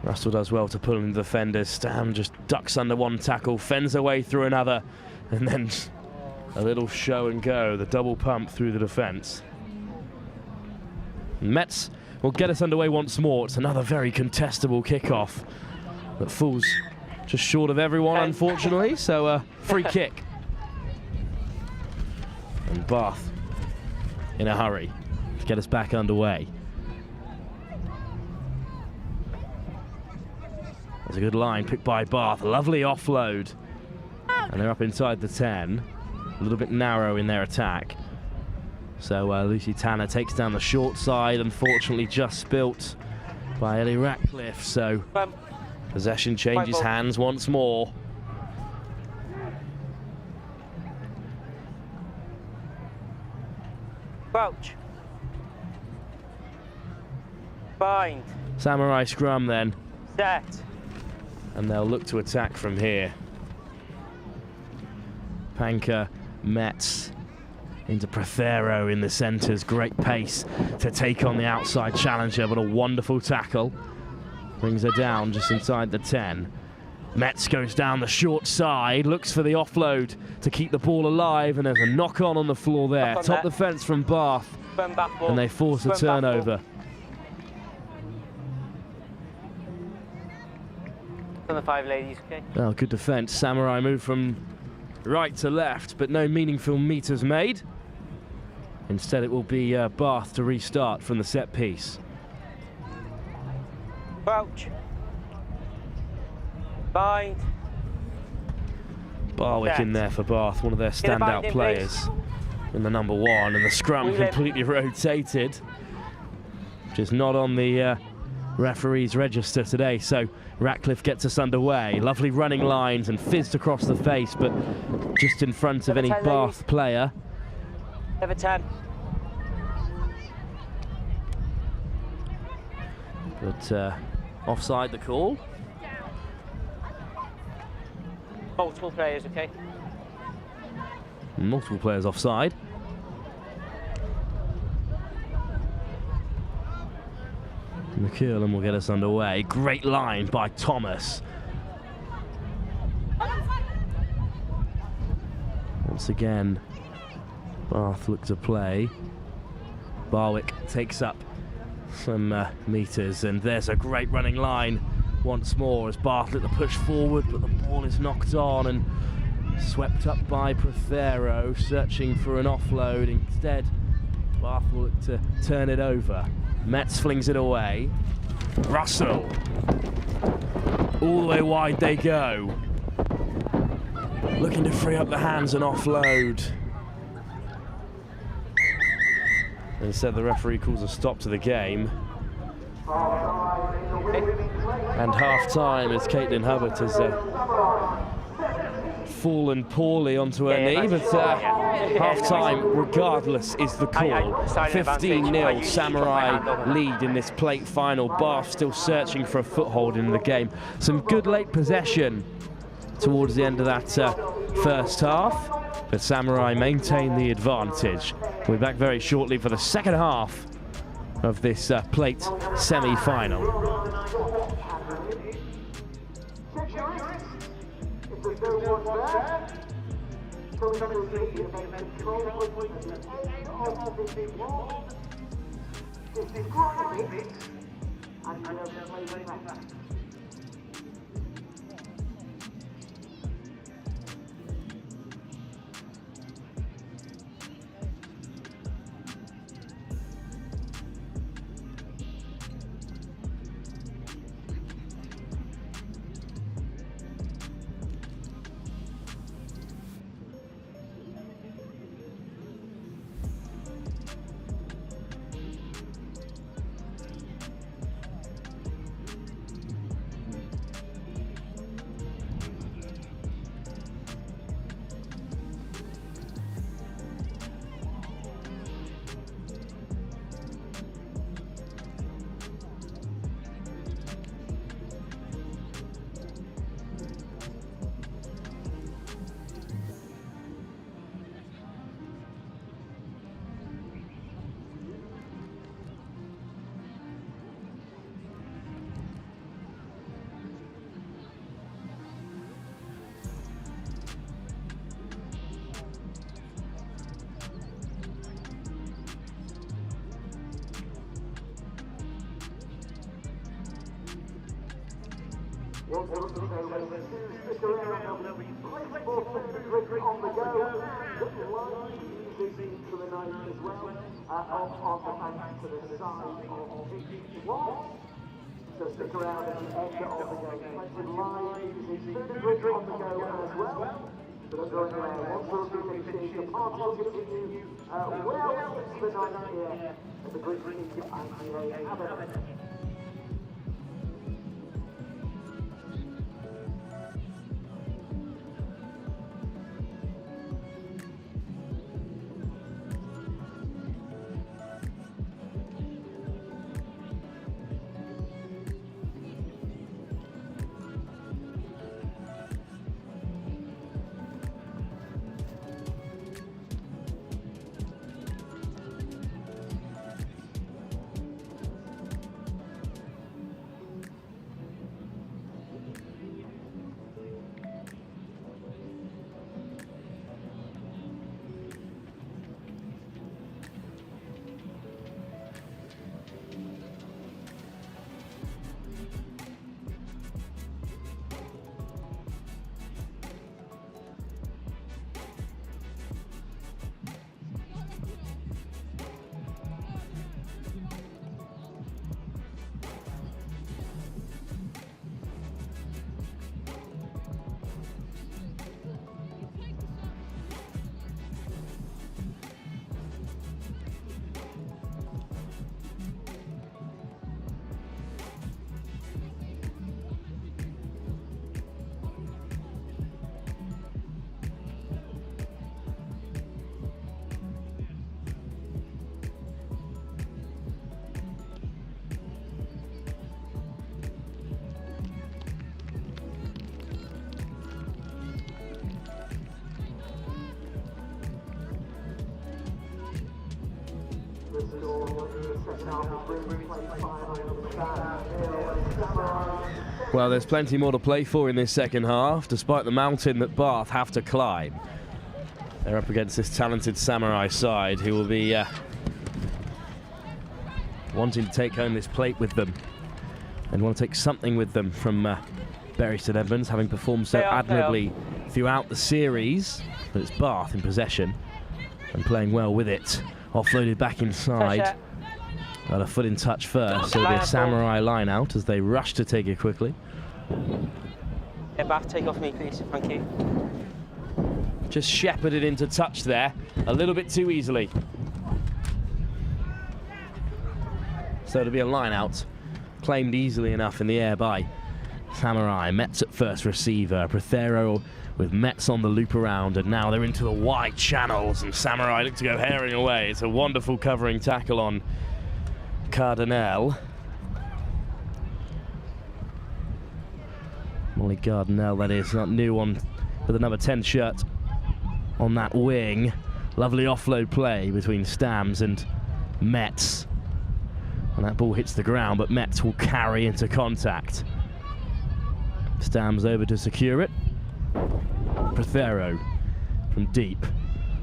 Russell does well to pull in the defenders. Stam just ducks under one tackle, fends away through another, and then a little show and go, the double pump through the defence. Metz will get us underway once more. It's another very contestable kickoff that falls just short of everyone, unfortunately, so free kick. And Bath in a hurry to get us back underway. There's a good line picked by Bath, lovely offload. And they're up inside the 10, a little bit narrow in their attack. So Lucy Tanner takes down the short side, unfortunately just spilt by Ellie Ratcliffe, so possession changes hands once more. Crouch. Bind. Samurai scrum then. Set. And they'll look to attack from here. Panker, Metz into Prothero in the centres. Great pace to take on the outside challenger, but a wonderful tackle. Brings her down just inside the 10. Metz goes down the short side, looks for the offload to keep the ball alive, and there's a knock-on on the floor there. Top defence from Bath, and they force a turnover. On the 5 ladies, okay? Oh, good defence. Samurai move from right to left, but no meaningful meters made. Instead, it will be Bath to restart from the set piece. Crouch. Bind. Barwick in there for Bath, one of their standout players in the number 1, and the scrum completely rotated, which is not on the referee's register today. So Ratcliffe gets us underway. Lovely running lines and fizzed across the face, but just in front of any Bath player. Never 10. But offside the call. Multiple players, okay? Multiple players offside. McKeown will get us underway. Great line by Thomas. Once again, Bath look to play. Barwick takes up some meters, and there's a great running line once more as Bath look to push forward, but the ball is knocked on and swept up by Prothero, searching for an offload. Instead, Bath will look to turn it over. Metz flings it away. Russell. All the way wide they go. Looking to free up the hands and offload. Instead, the referee calls a stop to the game. And half-time as Caitlin Hubbard has fallen poorly onto her knee, but half-time, regardless, is the call. 15-0 Samurai lead in this plate final. Bath still searching for a foothold in the game. Some good late possession towards the end of that first half, but Samurai maintain the advantage. We'll be back very shortly for the second half of this plate semi-final. So stick around at the end of the game. Plenty of lines, food and drink on the go as well. So don't go anywhere. Once we're finished, the party will continue well into the night here at the Greek IPA Apache. Well, there's plenty more to play for in this second half, despite the mountain that Bath have to climb. They're up against this talented Samurai side who will be wanting to take home this plate with them and want to take something with them from Bury St Edmunds, having performed so admirably throughout the series. But it's Bath in possession and playing well with it. Offloaded back inside. Got a foot in touch first, so it'll be a Samurai line out as they rush to take it quickly. Yeah, Bath, take off me, please. Thank you. Just shepherded into touch there, a little bit too easily. So it'll be a line out, claimed easily enough in the air by Samurai. Metz at first receiver, Prothero with Metz on the loop around, and now they're into the wide channels, and Samurai look to go herring away. It's a wonderful covering tackle on Cardinal. Molly Cardinal, that is, not new one with the number 10 shirt on that wing. Lovely offload play between Stams and Metz. And that ball hits the ground, but Metz will carry into contact. Stams over to secure it. Prothero from deep.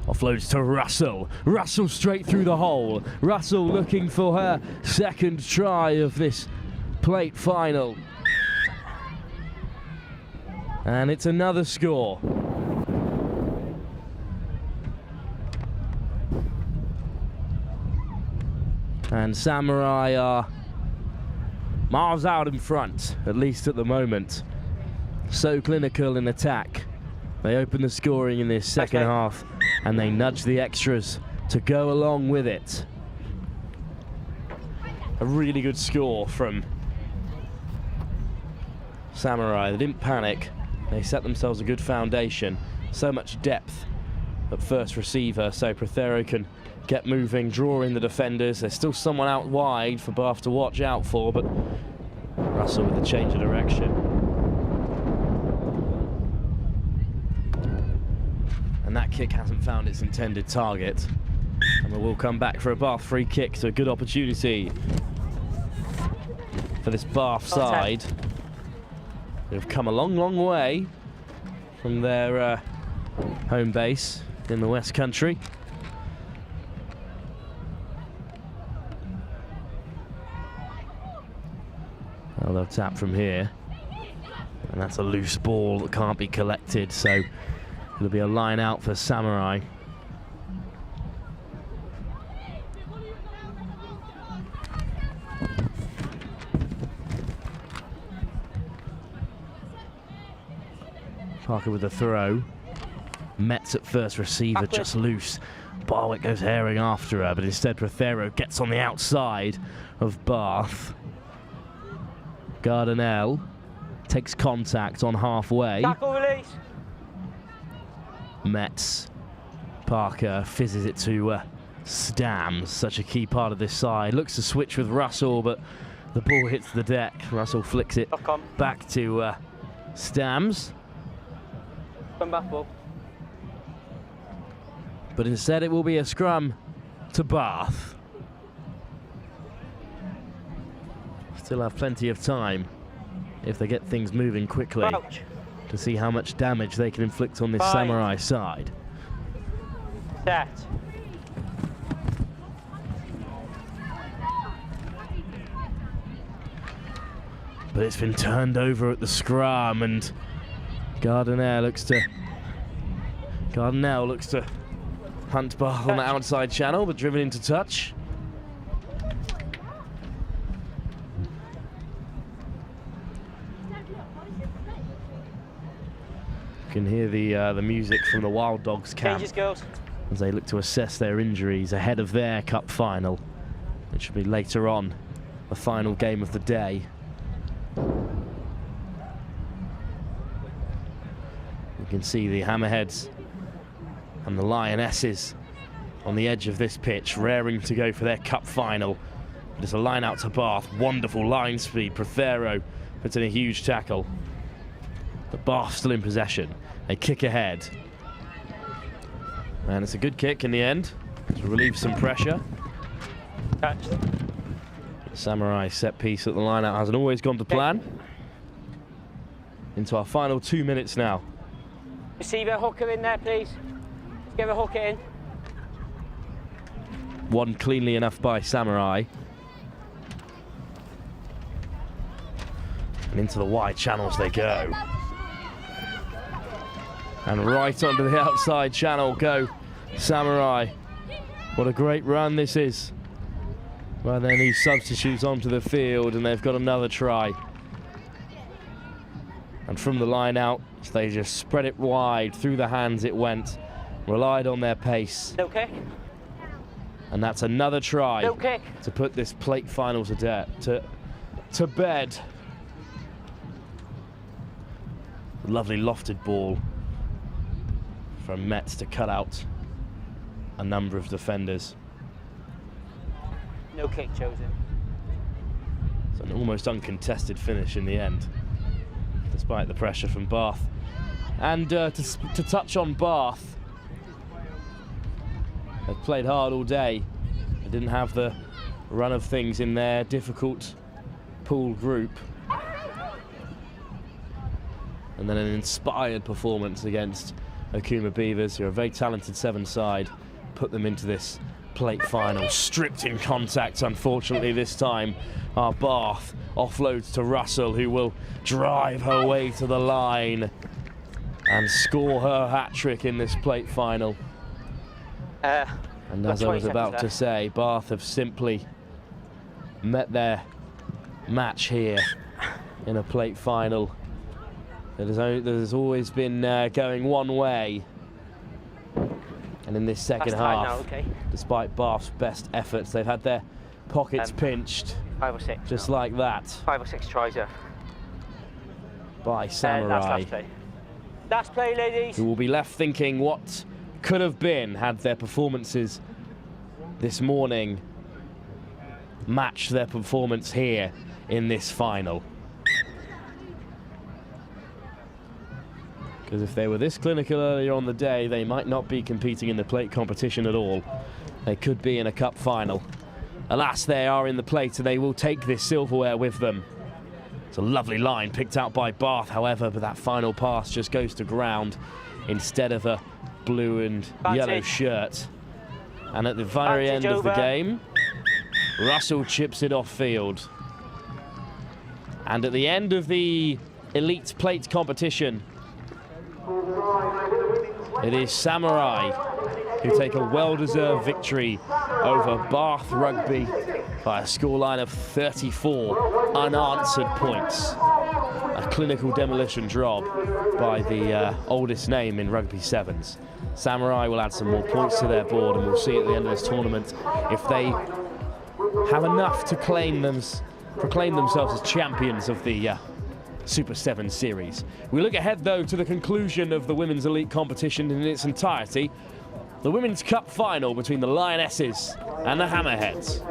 Offloads to Russell. Russell straight through the hole. Russell looking for her second try of this plate final. And it's another score. And Samurai are miles out in front, at least at the moment. So clinical in attack. They open the scoring in this second half, and they nudge the extras to go along with it. A really good score from Samurai. They didn't panic. They set themselves a good foundation. So much depth at first receiver, so Prothero can get moving, draw in the defenders. There's still someone out wide for Bath to watch out for, but Russell with the change of direction. And that kick hasn't found its intended target. And we will come back for a Bath free kick, so a good opportunity for this Bath side. They've come a long, long way from their home base in the West Country. Well, they'll tap from here, and that's a loose ball that can't be collected, so it'll be a line out for Samurai. Parker with the throw. Metz at first receiver, just loose. Barwick goes herring after her, but instead Prothero gets on the outside of Bath. Gardenell takes contact on halfway. Tackle release. Metz. Parker fizzes it to Stams, such a key part of this side. Looks to switch with Russell, but the ball hits the deck. Russell flicks it back to Stams. Come back, ball. But instead it will be a scrum to Bath. Still have plenty of time if they get things moving quickly to see how much damage they can inflict on this Samurai side. Set. But it's been turned over at the scrum, and Gardenell looks to hunt Bath on the outside channel, but driven into touch. You can hear the music from the Wild Dogs camp as they look to assess their injuries ahead of their cup final, which should be later on, the final game of the day. You can see the Hammerheads and the Lionesses on the edge of this pitch, raring to go for their cup final. But it's a line out to Bath, wonderful line speed. Prothero puts in a huge tackle. But Bath still in possession. They kick ahead. And it's a good kick in the end to relieve some pressure. Samurai set piece at the line out hasn't always gone to plan. Into our final 2 minutes now. Receiver, hooker in there, please. Let's get a hooker in. One cleanly enough by Samurai. And into the wide channels they go. And right onto the outside channel go Samurai. What a great run this is. Well, then these substitutes onto the field, and they've got another try. And from the line out, they just spread it wide. Through the hands it went. Relied on their pace. No kick. And that's another try no kick. To put this plate final to bed. A lovely lofted ball from Metz to cut out a number of defenders. No kick chosen. It's an almost uncontested finish in the end, despite the pressure from Bath. And to touch on Bath, They've played hard all day. They didn't have the run of things in their difficult pool group. And then an inspired performance against Akuma Beavers, who are a very talented Sevens side, put them into this plate final. Stripped in contact, unfortunately, this time. Our Bath offloads to Russell, who will drive her way to the line and score her hat-trick in this plate final. And as I was about to say, Bath have simply met their match here in a plate final. There's always been going one way. And in this second half, despite Bath's best efforts, they've had their pockets pinched. 5 or 6. Just like that. 5 or 6 tries, yeah. By Samurai. That's last play. Last play, ladies. Who will be left thinking what could have been had their performances this morning matched their performance here in this final. Because if they were this clinical earlier on the day, they might not be competing in the plate competition at all. They could be in a cup final. Alas, they are in the plate and they will take this silverware with them. It's a lovely line picked out by Bath, however, but that final pass just goes to ground instead of a blue and yellow shirt. And at the very end of the game, Russell chips it off field. And at the end of the elite plate competition, it is Samurai who take a well-deserved victory over Bath Rugby by a scoreline of 34 unanswered points. A clinical demolition job by the oldest name in Rugby Sevens. Samurai will add some more points to their board, and we'll see at the end of this tournament if they have enough to proclaim themselves as champions of the Super 7 series. We look ahead though to the conclusion of the Women's Elite competition in its entirety. The Women's Cup final between the Lionesses and the Hammerheads.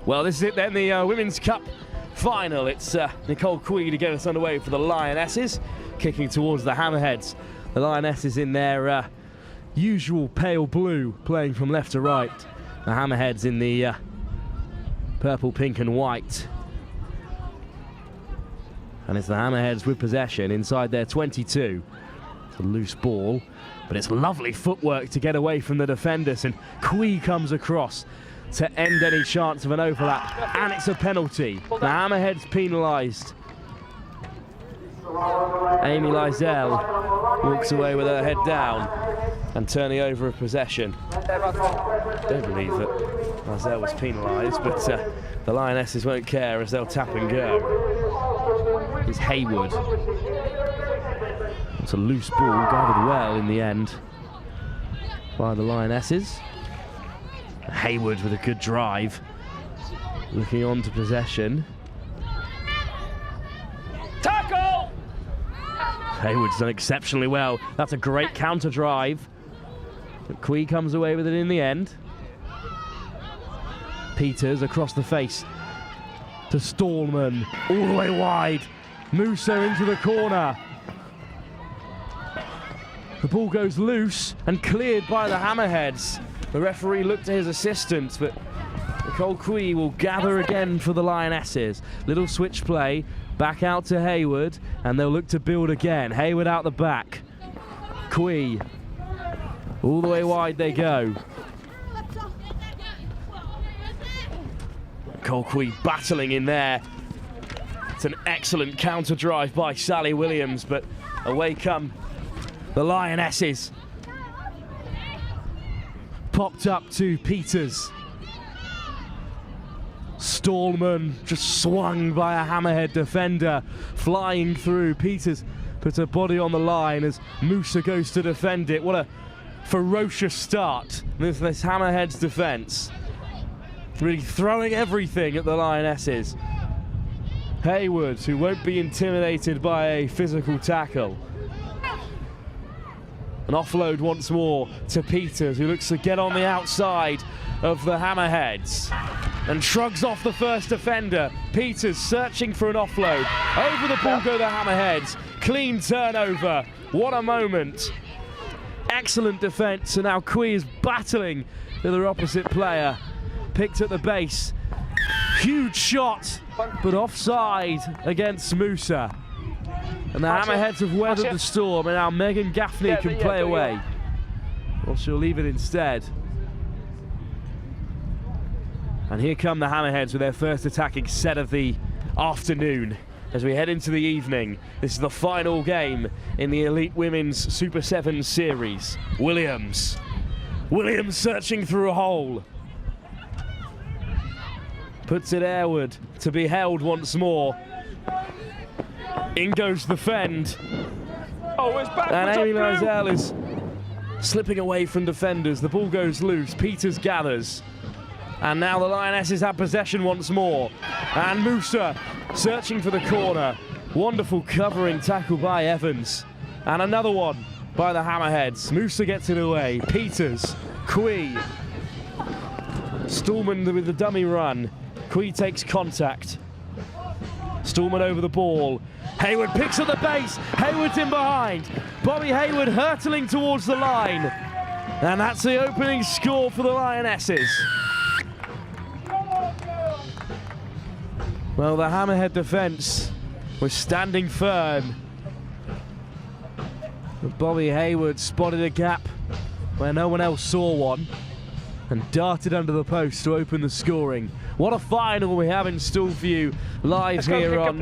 Well, this is it then, the Women's Cup final. It's Nicole Quee to get us underway for the Lionesses, kicking towards the Hammerheads. The Lionesses in their usual pale blue, playing from left to right. The Hammerheads in the purple, pink and white. And it's the Hammerheads with possession inside their 22. It's a loose ball, but it's lovely footwork to get away from the defenders, and Quee comes across to end any chance of an overlap, and it's a penalty. The Hammerheads penalised. Amy Lizell walks away with her head down and turning over a possession. Don't believe that Lizell was penalised, but the Lionesses won't care as they'll tap and go. It's Haywood. It's a loose ball, gathered well in the end by the Lionesses. Haywood with a good drive, looking on to possession. Tackle! Haywood's done exceptionally well. That's a great counter drive. But Quee comes away with it in the end. Peters across the face to Stallman, all the way wide. Musa into the corner. The ball goes loose and cleared by the Hammerheads. The referee looked to his assistant, but Nicole Quee will gather again for the Lionesses. Little switch play, back out to Hayward, and they'll look to build again. Hayward out the back. Quee, all the way wide they go. Nicole Quee battling in there. It's an excellent counter drive by Sally Williams, but away come the Lionesses. Popped up to Peters. Stallman just swung by a Hammerhead defender, flying through. Peters puts her body on the line as Musa goes to defend it. What a ferocious start with this Hammerhead's defence. Really throwing everything at the Lionesses. Hayward, who won't be intimidated by a physical tackle. An offload once more to Peters, who looks to get on the outside of the Hammerheads and shrugs off the first defender. Peters searching for an offload. Over the ball go the Hammerheads. Clean turnover. What a moment. Excellent defence, and now Quee is battling with her opposite player. Picked at the base. Huge shot, but offside against Musa. And the Hammerheads have weathered the storm, and now Megan Gaffney can play away. Well, she'll leave it instead. And here come the Hammerheads with their first attacking set of the afternoon. As we head into the evening, this is the final game in the Elite Women's Super 7 series. Williams searching through a hole. Puts it airward to be held once more. In goes the fend. Oh, it's back. And Amy Lizelle is slipping away from defenders. The ball goes loose. Peters gathers. And now the Lionesses have possession once more. And Musa searching for the corner. Wonderful covering tackle by Evans. And another one by the Hammerheads. Musa gets it away. Peters, Quee. Stallman with the dummy run. Quee takes contact. Stallman over the ball. Hayward picks at the base. Hayward's in behind. Bobby Hayward hurtling towards the line. And that's the opening score for the Lionesses. Well, the Hammerhead defence was standing firm. But Bobby Hayward spotted a gap where no one else saw one and darted under the post to open the scoring. What a final we have in store for you live here on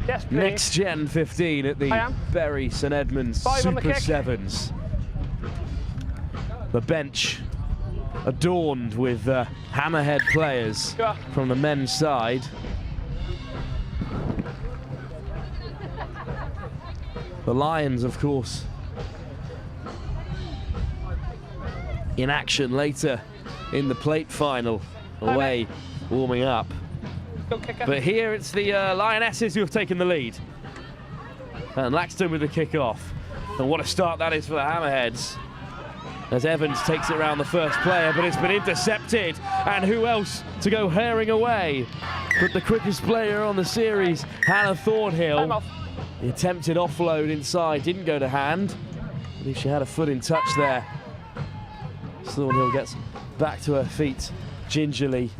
NextGen15 at the Bury St Edmunds Super Sevens. The bench adorned with Hammerhead players from the men's side. The Lions, of course, in action later in the plate final, away warming up. But here it's the Lionesses who have taken the lead. And Laxton with the kickoff. And what a start that is for the Hammerheads. As Evans takes it around the first player, but it's been intercepted. And who else to go herring away but the quickest player on the series, Hannah Thornhill. The attempted offload inside didn't go to hand. I believe she had a foot in touch there. Thornhill gets back to her feet gingerly.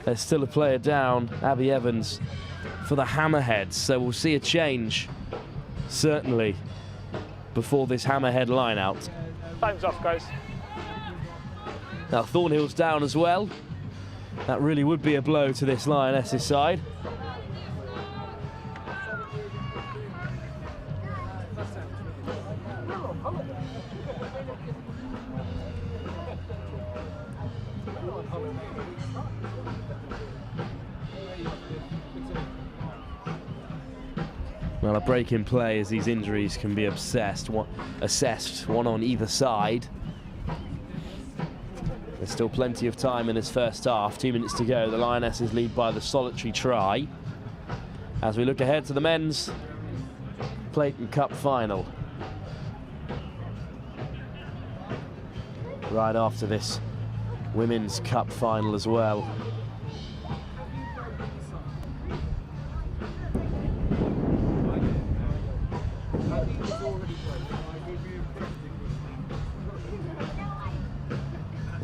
There's still a player down, Abby Evans, for the Hammerheads. So we'll see a change, certainly, before this Hammerhead line-out. Time's off, guys. Now Thornhill's down as well. That really would be a blow to this Lionesses side. Well, a break in play as these injuries can be assessed, one on either side. There's still plenty of time in this first half, 2 minutes to go. The Lionesses lead by the solitary try. As we look ahead to the men's plate and cup final. Right after this women's cup final as well.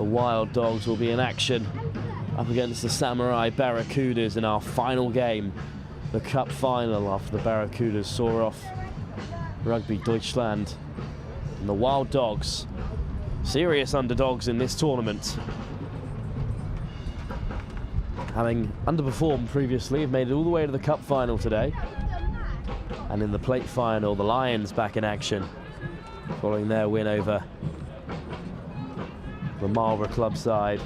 The Wild Dogs will be in action up against the Samurai Barracudas in our final game, the Cup final, after the Barracudas saw off Rugby Deutschland. And the Wild Dogs, serious underdogs in this tournament, having underperformed previously, have made it all the way to the Cup final today. And in the plate final, the Lions back in action, following their win over the Marlborough club side.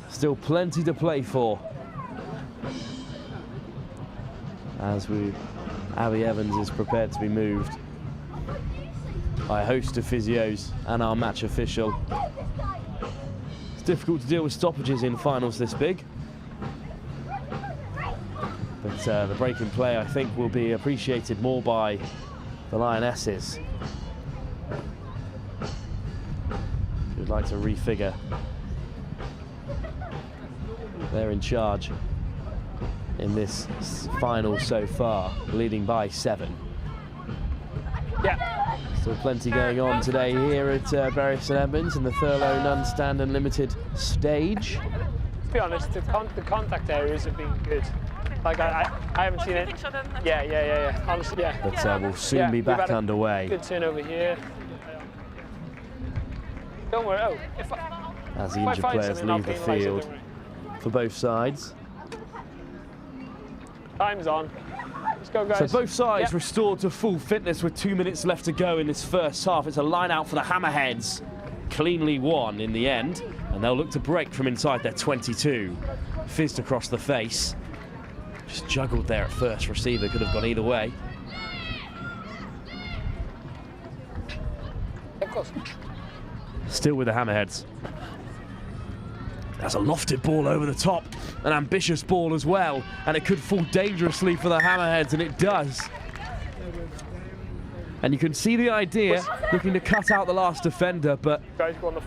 Still plenty to play for, as Abby Evans is prepared to be moved by a host of physios and our match official. It's difficult to deal with stoppages in finals this big, but the break in play, I think, will be appreciated more by the Lionesses, who'd like to refigure. They're in charge in this final so far, leading by 7. Yeah. Still plenty going on today here at Bury St Edmunds in the Thurlow Non-Stand Unlimited stage. To be honest, the contact areas have been good. Like I haven't seen it. Yeah. Honestly, yeah. But we'll soon be back underway. Good turn over here. Don't worry. Oh, as the injured players leave the field for both sides. Time's on. Let's go, guys. So both sides restored to full fitness with 2 minutes left to go in this first half. It's a line out for the Hammerheads. Cleanly won in the end, and they'll look to break from inside their 22. Fizzed across the face. Just juggled there at first. Receiver could have gone either way. Of course. Still with the Hammerheads. That's a lofted ball over the top, an ambitious ball as well, and it could fall dangerously for the Hammerheads, and it does. And you can see the idea, looking to cut out the last defender, but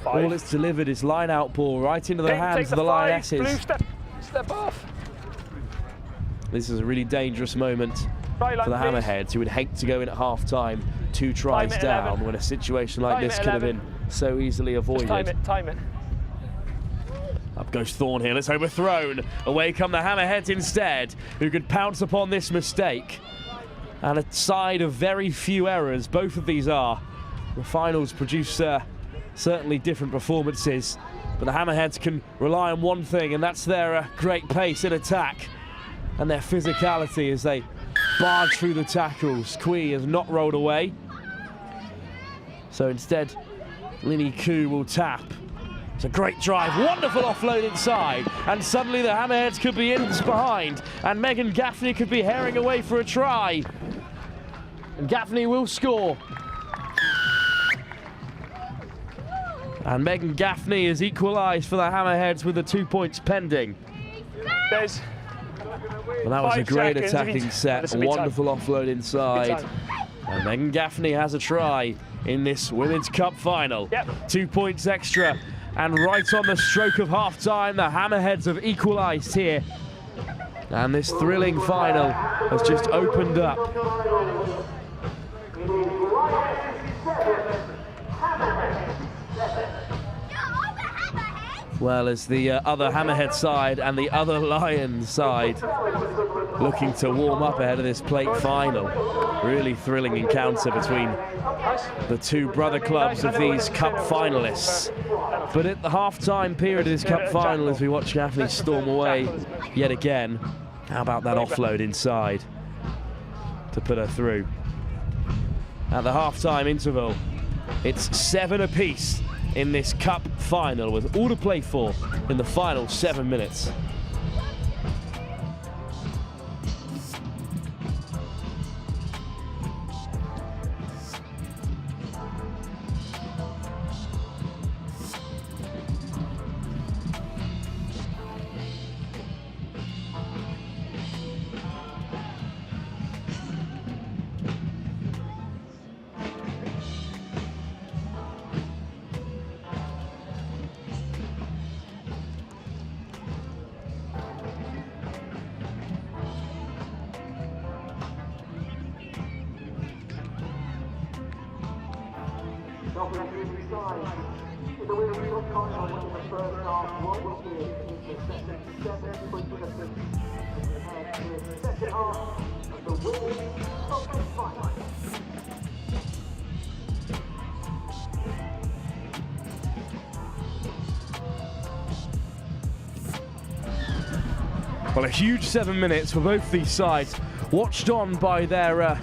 all it's delivered is line-out ball right into the hands of the Lionesses. Blue, step off. This is a really dangerous moment for the Hammerheads, who would hate to go in at half-time 2 tries down when a situation like this could have been so easily avoided. Time it. Up goes Thornhill, it's overthrown. Away come the Hammerheads instead, who could pounce upon this mistake. And a side of very few errors, both of these are. The finals produce certainly different performances, but the Hammerheads can rely on one thing, and that's their great pace in attack and their physicality as they barge through the tackles. Kui has not rolled away. So instead, Linny Koo will tap. It's a great drive, wonderful offload inside, and suddenly the Hammerheads could be in behind, and Megan Gaffney could be herring away for a try. And Gaffney will score. And Megan Gaffney is equalised for the Hammerheads with the 2 points pending. Well, that was a great attacking set, a wonderful offload inside. And Megan Gaffney has a try in this Women's Cup final. 2 points extra. And right on the stroke of half-time, the Hammerheads have equalised here. And this thrilling final has just opened up. Well, as the other Hammerhead side and the other Lions side looking to warm up ahead of this plate final. Really thrilling encounter between the two brother clubs of these cup finalists. But at the half-time period of this cup final, as we watch Gaffney storm away yet again, how about that offload inside to put her through? At the half-time interval, it's 7 apiece in this cup final, with all to play for in the final 7 minutes. Well, a huge 7 minutes for both these sides, watched on by their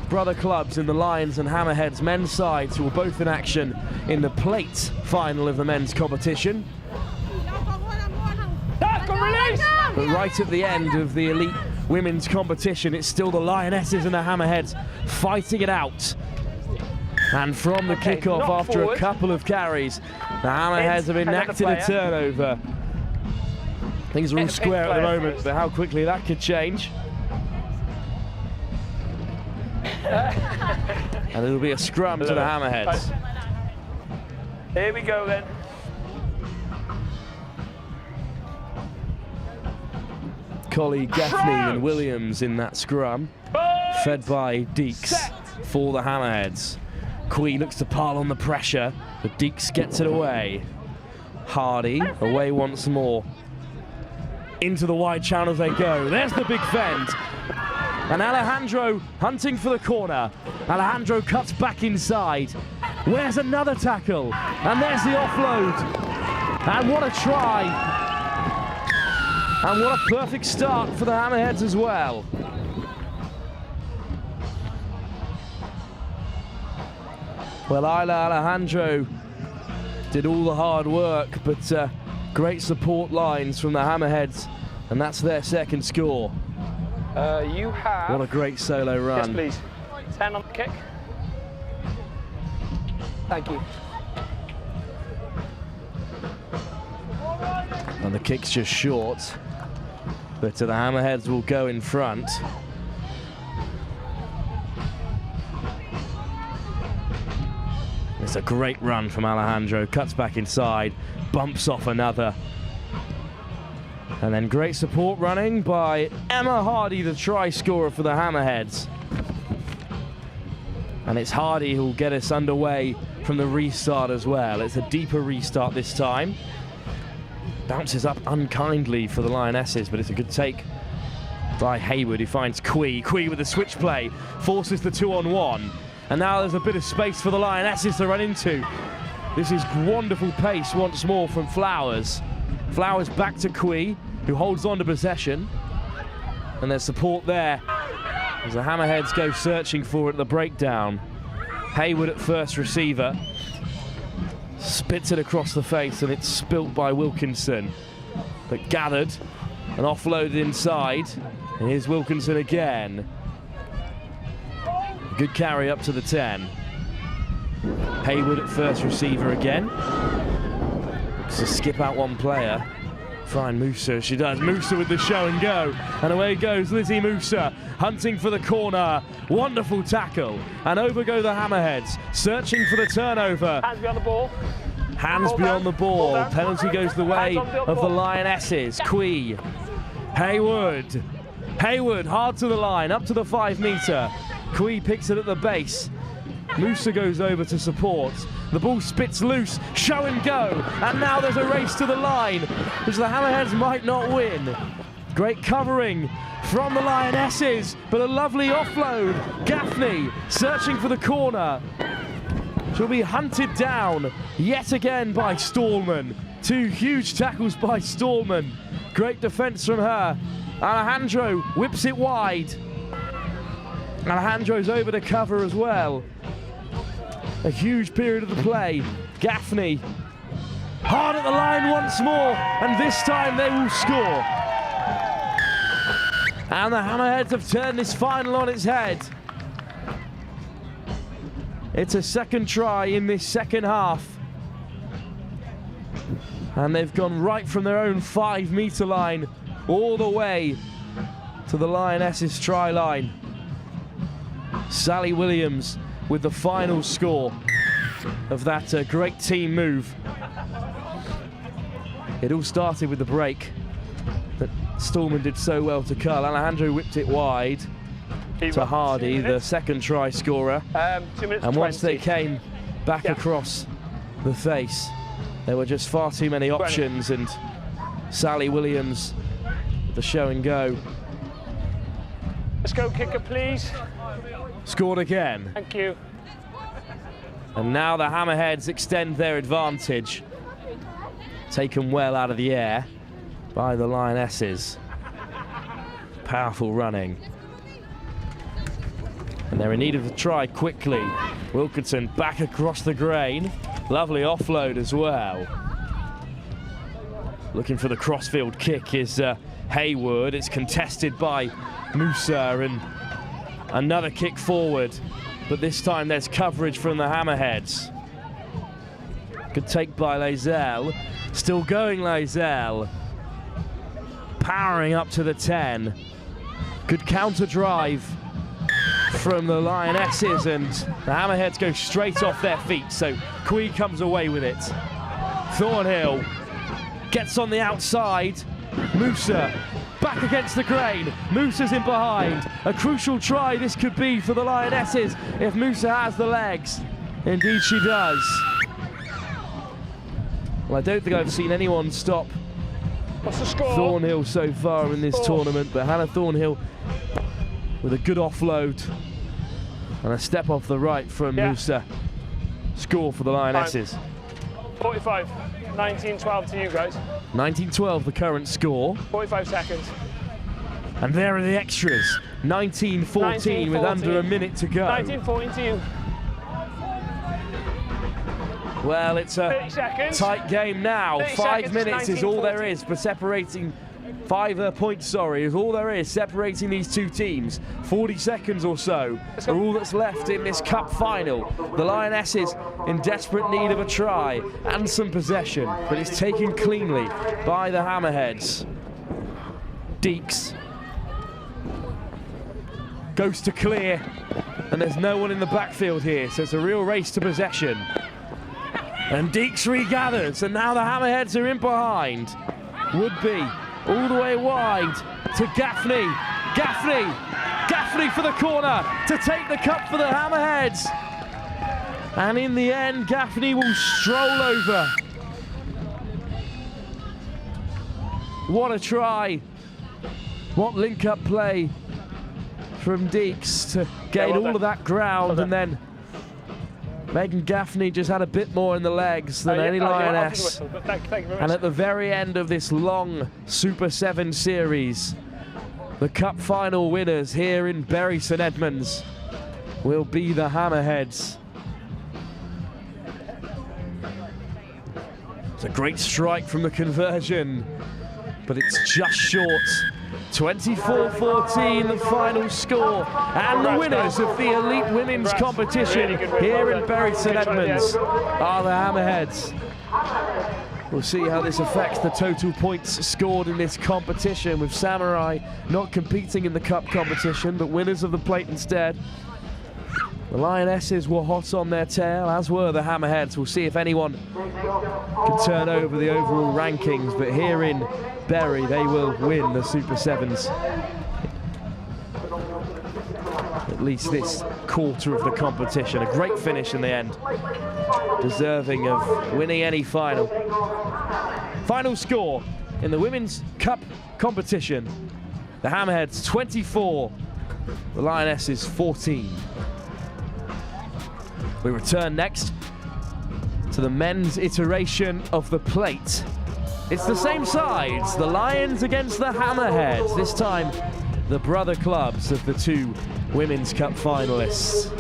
brother clubs in the Lions and Hammerheads men's sides, who were both in action in the plate final of the men's competition. But right at the end of the elite women's competition, it's still the Lionesses and the Hammerheads fighting it out. And from the kickoff, after a couple of carries, the Hammerheads have enacted a turnover. Things are all square at the moment, but how quickly that could change. And it'll be a scrum to the Hammerheads. Here we go then. Collie, Gaffney and Williams in that scrum, fed by Deeks for the Hammerheads. Quee looks to pile on the pressure, but Deeks gets it away. Hardy away once more. Into the wide channels they go. There's the big fend. And Alejandro hunting for the corner. Alejandro cuts back inside. Where's another tackle? And there's the offload. And what a try. And what a perfect start for the Hammerheads as well. Well, Alejandro did all the hard work, but great support lines from the Hammerheads, and that's their second score. You have... What a great solo run. Yes, please. 10 on the kick. Thank you. And the kick's just short, but the Hammerheads will go in front. It's a great run from Alejandro, cuts back inside, bumps off another. And then great support running by Emma Hardy, the try scorer for the Hammerheads. And it's Hardy who will get us underway from the restart as well. It's a deeper restart this time. Bounces up unkindly for the Lionesses, but it's a good take by Haywood, who finds Quee. Quee with the switch play, forces the 2-on-1. And now there's a bit of space for the Lionesses to run into. This is wonderful pace once more from Flowers. Flowers back to Quee, who holds on to possession. And there's support there as the Hammerheads go searching for it at the breakdown. Haywood at first receiver. Spits it across the face and it's spilt by Wilkinson. But gathered and offloaded inside. And here's Wilkinson again. Good carry up to the 10. Haywood at first receiver again. Looks to skip out one player. Find Musa, she does. Musa with the show and go. And away goes Lizzie Musa, hunting for the corner. Wonderful tackle. And over go the Hammerheads, searching for the turnover. Hands beyond the ball. Hands beyond the ball. Penalty goes the way of the Lionesses. Quee. Haywood. Haywood hard to the line, up to the 5 metre. Quee picks it at the base. Musa goes over to support. The ball spits loose, show and go. And now there's a race to the line, which the Hammerheads might not win. Great covering from the Lionesses, but a lovely offload. Gaffney searching for the corner. She'll be hunted down yet again by Stallman. 2 huge tackles by Stallman. Great defense from her. Alejandro whips it wide. Alejandro's over to cover as well. A huge period of the play. Gaffney hard at the line once more, and this time they will score. And the Hammerheads have turned this final on its head. It's a second try in this second half. And they've gone right from their own 5 metre line all the way to the Lionesses try line. Sally Williams with the final score of that great team move. It all started with the break that Stallman did so well to curl. Alejandro whipped it wide to Hardy, the second try scorer. 2 minutes and once they came back across the face. There were just far too many options, and Sally Williams, the show and go. Let's go, kicker, please. Scored again. Thank you. And now the Hammerheads extend their advantage. Taken well out of the air by the Lionesses. Powerful running. And they're in need of a try quickly. Wilkinson back across the grain. Lovely offload as well. Looking for the crossfield kick is Haywood. It's contested by Musa, and another kick forward. But this time there's coverage from the Hammerheads. Good take by Lazelle. Still going Lazelle. Powering up to the 10. Good counter drive from the Lionesses, and the Hammerheads go straight off their feet, so Quee comes away with it. Thornhill gets on the outside. Musa back against the grain. Musa's in behind. A crucial try this could be for the Lionesses if Musa has the legs. Indeed she does. Well, I don't think I've seen anyone stop What's the score? Thornhill so far in this tournament, but Hannah Thornhill with a good offload and a step off the right from Musa. Score for the Lionesses. 45, 19-12 to you guys. 19-12 the current score. 45 seconds. And there are the extras. 19-14 with under a minute to go. 19-14 to you. Well, it's a tight game now. 5 minutes is all there is for separating, 5 points, sorry, is all there is separating these two teams. 40 seconds or so are all that's left in this cup final. The Lionesses in desperate need of a try and some possession, but it's taken cleanly by the Hammerheads. Deeks goes to clear, and there's no one in the backfield here, so it's a real race to possession. And Deeks regathers, and now the Hammerheads are in behind. Would-be all the way wide to Gaffney. Gaffney for the corner to take the cup for the Hammerheads. And in the end, Gaffney will stroll over. What a try. What link-up play from Deeks to gain all of that ground, and then Megan Gaffney just had a bit more in the legs than any Lioness. And at the very end of this long Super 7 series, the cup final winners here in Bury St Edmunds will be the Hammerheads. It's a great strike from the conversion, but it's just short. 24-14 the final score, and the winners of the elite women's competition here in Bury St Edmunds are the Hammerheads. We'll see how this affects the total points scored in this competition, with Samurai not competing in the cup competition but winners of the plate instead. The Lionesses were hot on their tail, as were the Hammerheads. We'll see if anyone can turn over the overall rankings, but here in Bury they will win the Super 7s. At least this quarter of the competition. A great finish in the end, deserving of winning any final. Final score in the Women's Cup competition: the Hammerheads 24, the Lionesses 14. We return next to the men's iteration of the plate. It's the same sides, the Lions against the Hammerheads. This time, the brother clubs of the two Women's Cup finalists.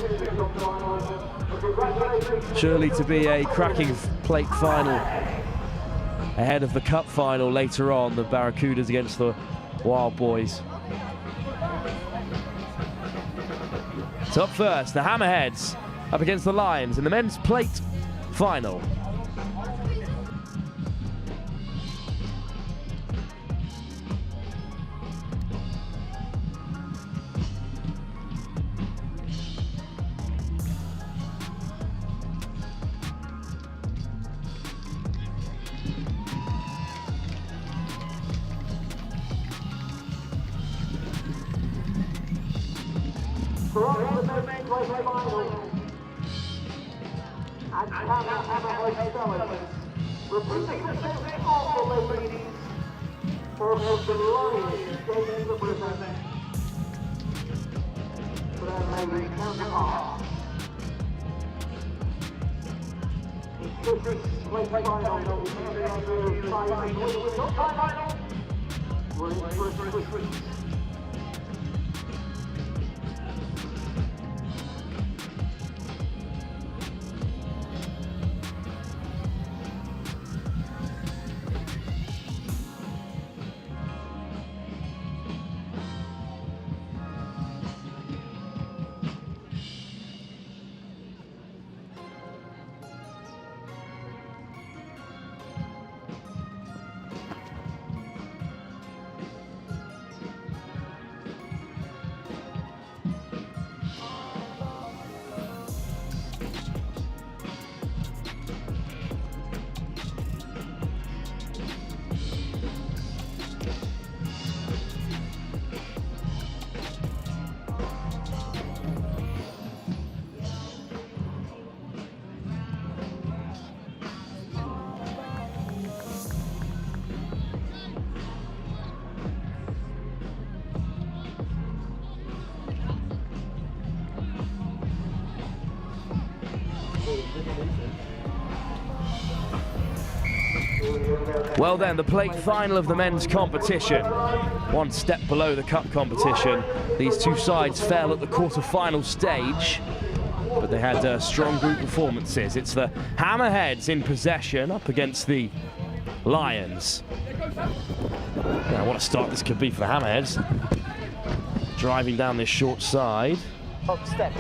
Surely to be a cracking plate final ahead of the cup final later on, the Barracudas against the Wild Boys. So up first, the Hammerheads up against the Lions in the men's plate final. and Hammerhead Fellas. Repeating the same awful ladies for the Lionesses taking the present. For their ladies counterpart. Play final. We're in for a treat. Well then, the plate final of the men's competition. One step below the cup competition. These two sides fell at the quarter-final stage, but they had strong group performances. It's the Hammerheads in possession up against the Lions. Now, what a start this could be for the Hammerheads. Driving down this short side. Top step.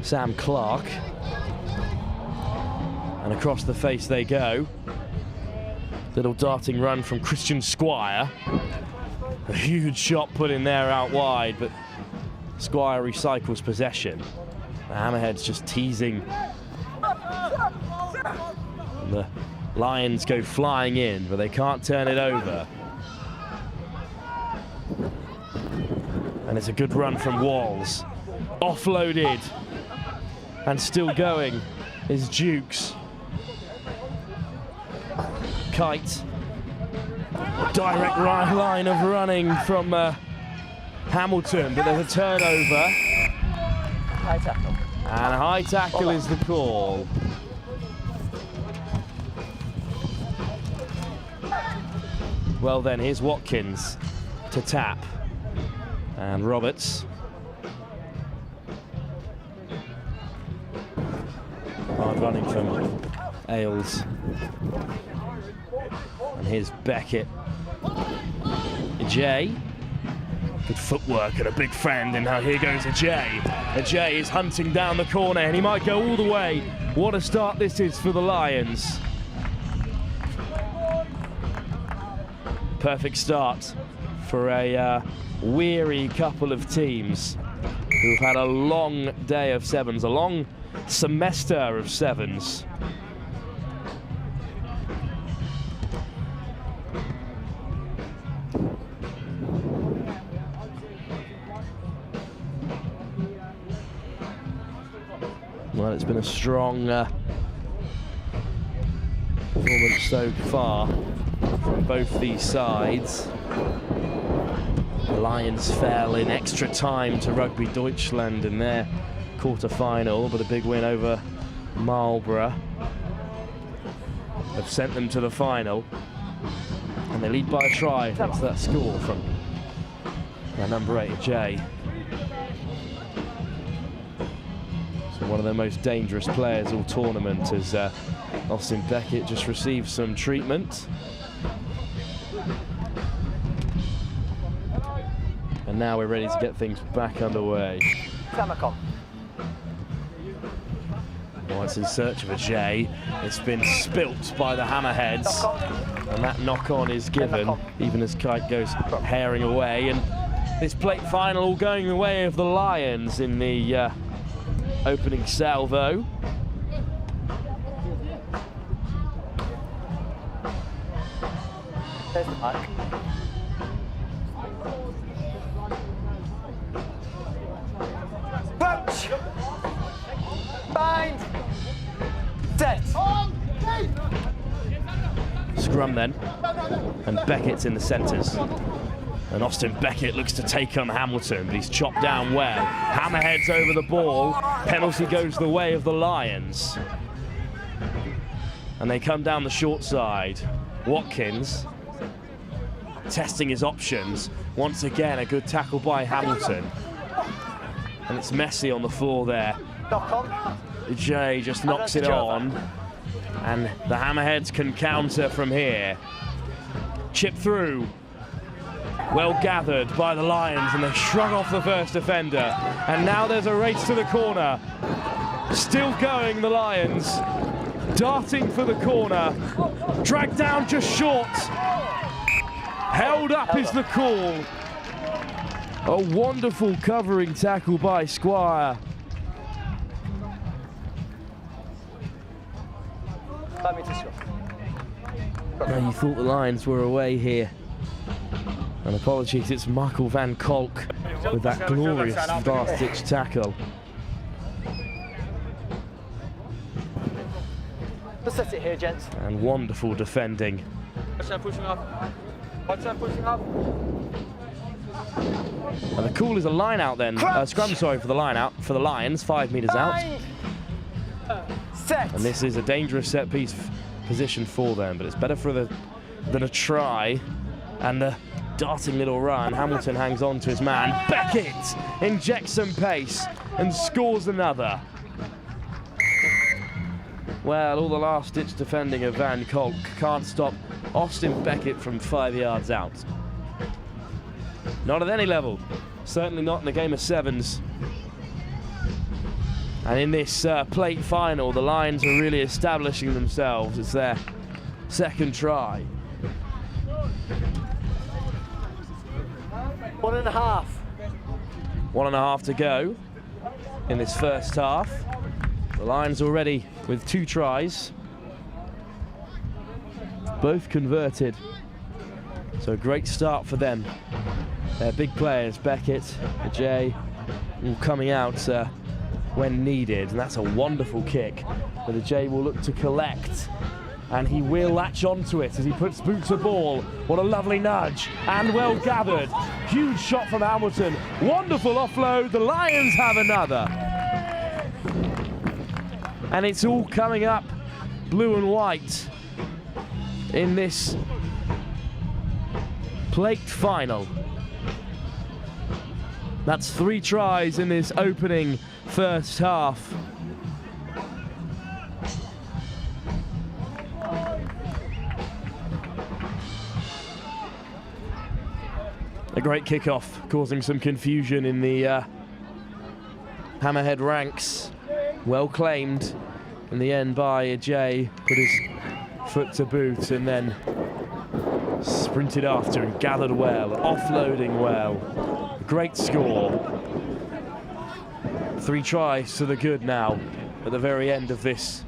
Sam Clark. And across the face they go. Little darting run from Christian Squire. A huge shot put in there out wide, but Squire recycles possession. The Hammerheads just teasing. And the Lions go flying in, but they can't turn it over. And it's a good run from Walls. Offloaded. And still going is Dukes. Kite. Direct line of running from Hamilton, but there's a turnover. High tackle. And a high tackle is the call. Well then, here's Watkins to tap. And Roberts. Hard running from Ailes. And here's Beckett. Ajay. Good footwork and a big friend, and now here goes Ajay. Ajay is hunting down the corner, and he might go all the way. What a start this is for the Lions. Perfect start for a weary couple of teams who've had a long day of sevens, a long semester of sevens. Well, it's been a strong performance so far from both these sides. The Lions fell in extra time to Rugby Deutschland in their quarter-final, but a big win over Marlborough have sent them to the final. And they lead by a try. That's that score from number 8, Jay. So one of their most dangerous players all tournament as Austin Beckett just received some treatment. And now we're ready to get things back underway. Samacon. Well, it's in search of a J. It's been spilt by the Hammerheads. And that knock-on is given, even as Kite goes herring away. And this plate final all going the way of the Lions in the opening salvo. There's the puck. Punch! Bind! scrum then. And Beckett's in the centres. And Austin Beckett looks to take on Hamilton, but he's chopped down well. Hammerheads over the ball. Penalty goes the way of the Lions. And they come down the short side. Watkins testing his options. Once again, a good tackle by Hamilton. And it's messy on the floor there. Jay just knocks it on. And the Hammerheads can counter from here. Chip through. Well gathered by the Lions, and they shrug off the first defender. And now there's a race to the corner. Still going, the Lions. Darting for the corner. Dragged down just short. Held up is the call. A wonderful covering tackle by Squire. Now you thought the Lions were away here. And apologies, it's Michael van Kolk with that glorious last-ditch tackle. Let's set it here, gents. And wonderful defending. Pushing up. Pushing up. And the call is a line out then. Scrum, sorry, for the line out for the Lions, 5 metres out. Set. And this is a dangerous set piece position for them, but it's better than a try. And the darting little run. Hamilton hangs on to his man. Beckett injects some pace and scores another. Well, all the last-ditch defending of Van Kolk can't stop Austin Beckett from 5 yards out. Not at any level. Certainly not in the game of sevens. And in this plate final, the Lions are really establishing themselves. It's their second try. 1.5. 1.5 to go in this first half. The Lions already with 2 tries. Both converted. So a great start for them. They're big players, Beckett, Jay, all coming out when needed. And that's a wonderful kick. But Jay will look to collect. And he will latch onto it as he puts boot to ball. What a lovely nudge, and well gathered. Huge shot from Hamilton. Wonderful offload, the Lions have another. And it's all coming up blue and white in this plate final. That's 3 tries in this opening first half. A great kickoff, causing some confusion in the Hammerhead ranks. Well claimed in the end by Jay. Put his foot to boot and then sprinted after and gathered well, offloading well. Great score. 3 tries to the good now at the very end of this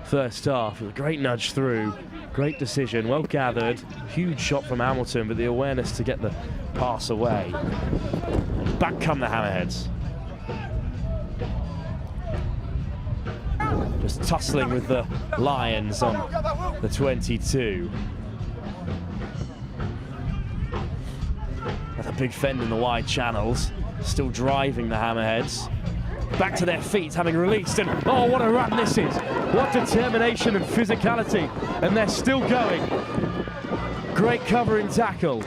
first half. A great nudge through. Great decision, well gathered. Huge shot from Hamilton, but the awareness to get the pass away. And back come the Hammerheads. Just tussling with the Lions on the 22. That's a big fend in the wide channels. Still driving the Hammerheads. Back to their feet, having released, and oh, what a run this is. What determination and physicality, and they're still going. Great covering tackle.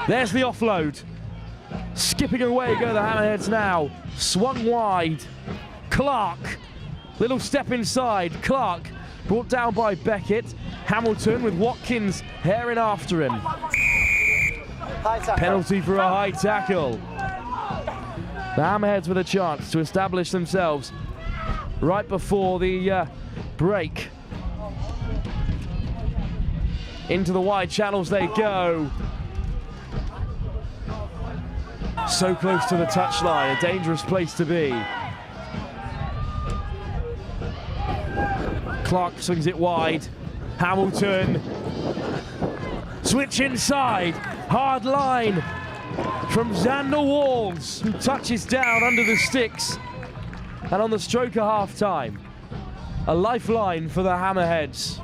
There's the offload. Skipping away go the Hammerheads now. Swung wide. Clark, little step inside. Clark brought down by Beckett. Hamilton with Watkins herring after him. Penalty for a high tackle. The Hammerheads with a chance to establish themselves right before the break. Into the wide channels they go. So close to the touchline, a dangerous place to be. Clark swings it wide. Hamilton. Switch inside. Hard line from Xander Walls, who touches down under the sticks. And on the stroke of half time, a lifeline for the Hammerheads.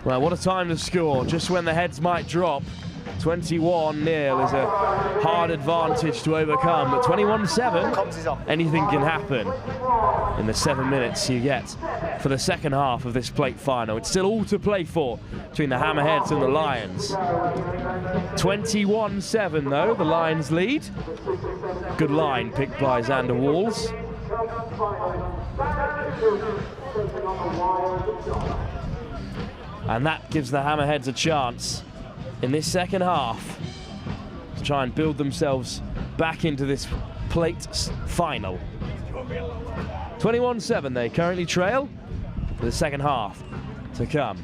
Well, what a time to score, just when the heads might drop. 21-0 is a hard advantage to overcome, but 21-7, anything can happen in the 7 minutes you get for the second half of this plate final. It's still all to play for between the Hammerheads and the Lions. 21-7 though, the Lions lead. Good line picked by Xander Walls. And that gives the Hammerheads a chance in this second half to try and build themselves back into this plate final. 21-7 they currently trail for the second half to come.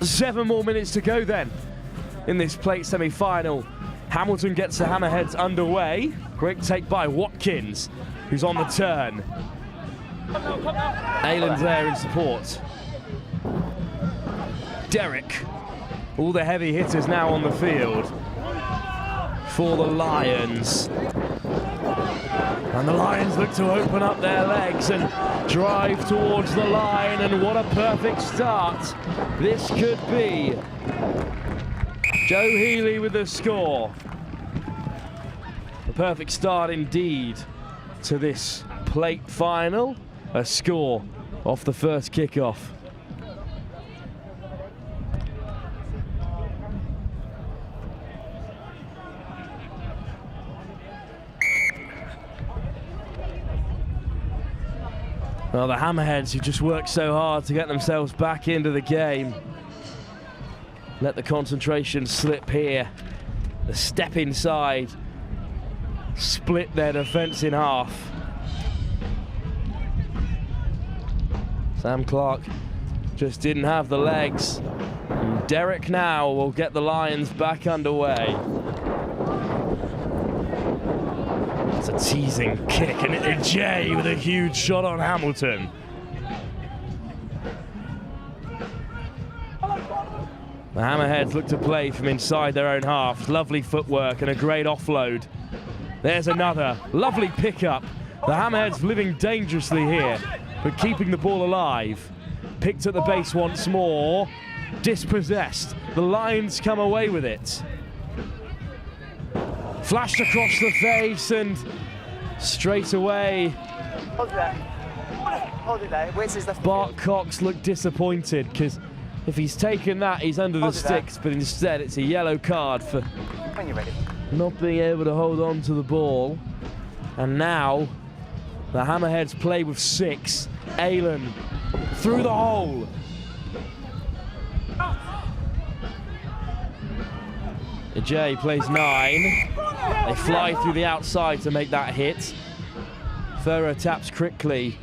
Seven more minutes to go then in this plate semi-final. Hamilton gets the Hammerheads underway. Great take by Watkins, who's on the turn. Aylan's there in support. Derek, all the heavy hitters now on the field for the Lions. And the Lions look to open up their legs and drive towards the line, and what a perfect start this could be. Joe Healy with the score. A perfect start indeed to this plate final. A score off the first kickoff. Well, the Hammerheads, who just worked so hard to get themselves back into the game, let the concentration slip here. The step inside, split their defense in half. Sam Clark just didn't have the legs. And Derek now will get the Lions back underway. A teasing kick, and Jay with a huge shot on Hamilton. The Hammerheads look to play from inside their own half. Lovely footwork and a great offload. There's another lovely pickup. The Hammerheads living dangerously here, but keeping the ball alive. Picked at the base once more. Dispossessed. The Lions come away with it. Flashed across the face and straight away. Hold it there. Hold it there. Where's his left? Bart Cox looked disappointed because if he's taken that, he's under the sticks, but instead it's a yellow card for when you're ready. Not being able to hold on to the ball. And now the Hammerheads play with 6. Aylan through the hole. Ajay plays 9. They fly through the outside to make that hit. Furrow taps quickly.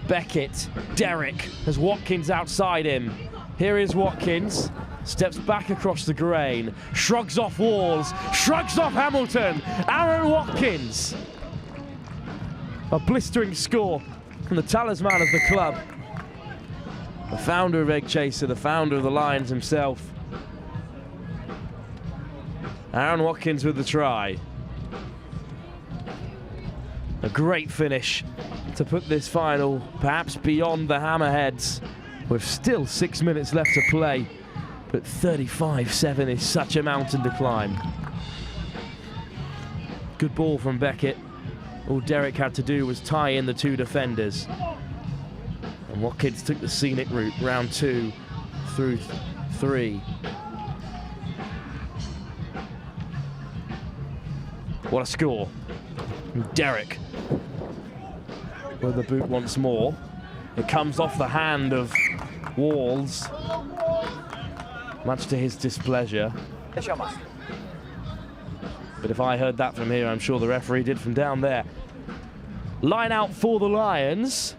Beckett, Derek has Watkins outside him. Here is Watkins, steps back across the grain, shrugs off Walls, shrugs off Hamilton. Aaron Watkins. A blistering score from the talisman of the club. The founder of Egg Chaser, the founder of the Lions himself. Aaron Watkins with the try. A great finish to put this final perhaps beyond the Hammerheads, with still 6 minutes left to play, but 35-7 is such a mountain to climb. Good ball from Beckett. All Derek had to do was tie in the 2 defenders. Watkins took the scenic route, round 2 through 3. What a score. Derek with the boot once more. It comes off the hand of Walls, much to his displeasure. But if I heard that from here, I'm sure the referee did from down there. Line out for the Lions,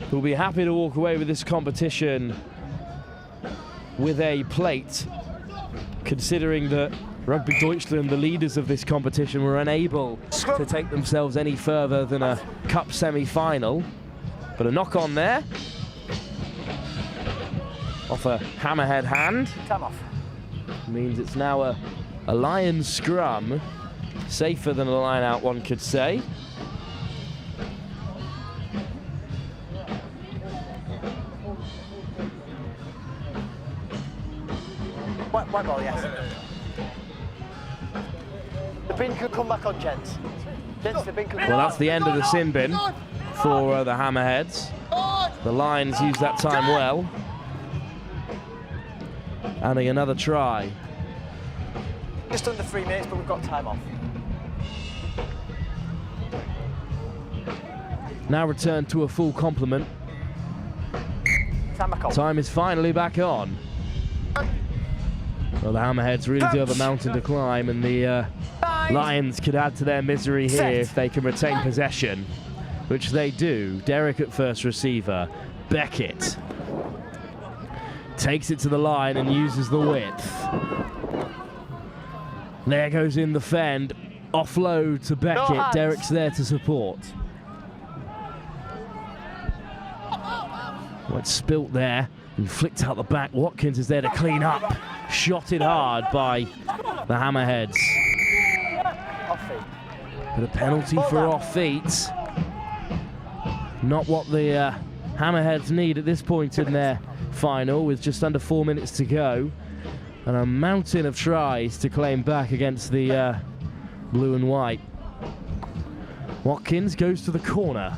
who'll be happy to walk away with this competition with a plate, considering that Rugby Deutschland, the leaders of this competition, were unable to take themselves any further than a cup semi-final. But a knock on there, off a hammerhead hand. Time off. Means it's now a Lions scrum, safer than a line out, one could say. White ball, yes. The bin could come back on, gents. Gents, the bin could come Well, that's the end of the sin bin for the Hammerheads. The Lions used that time well. Adding another try. Just under 3 minutes, but we've got time off. Now return to a full complement. Time back on. Time is finally back on. Well, the Hammerheads really do have a mountain to climb, and the Lions could add to their misery here if they can retain possession, which they do. Derek at first receiver. Beckett takes it to the line and uses the width. There goes in the fend. Offload to Beckett. Derek's there to support. Well, it's spilt there and flicked out the back. Watkins is there to clean up. Shotted hard by the Hammerheads. But a penalty for off feet. Not what the Hammerheads need at this point in their final, with just under 4 minutes to go. And a mountain of tries to claim back against the blue and white. Watkins goes to the corner.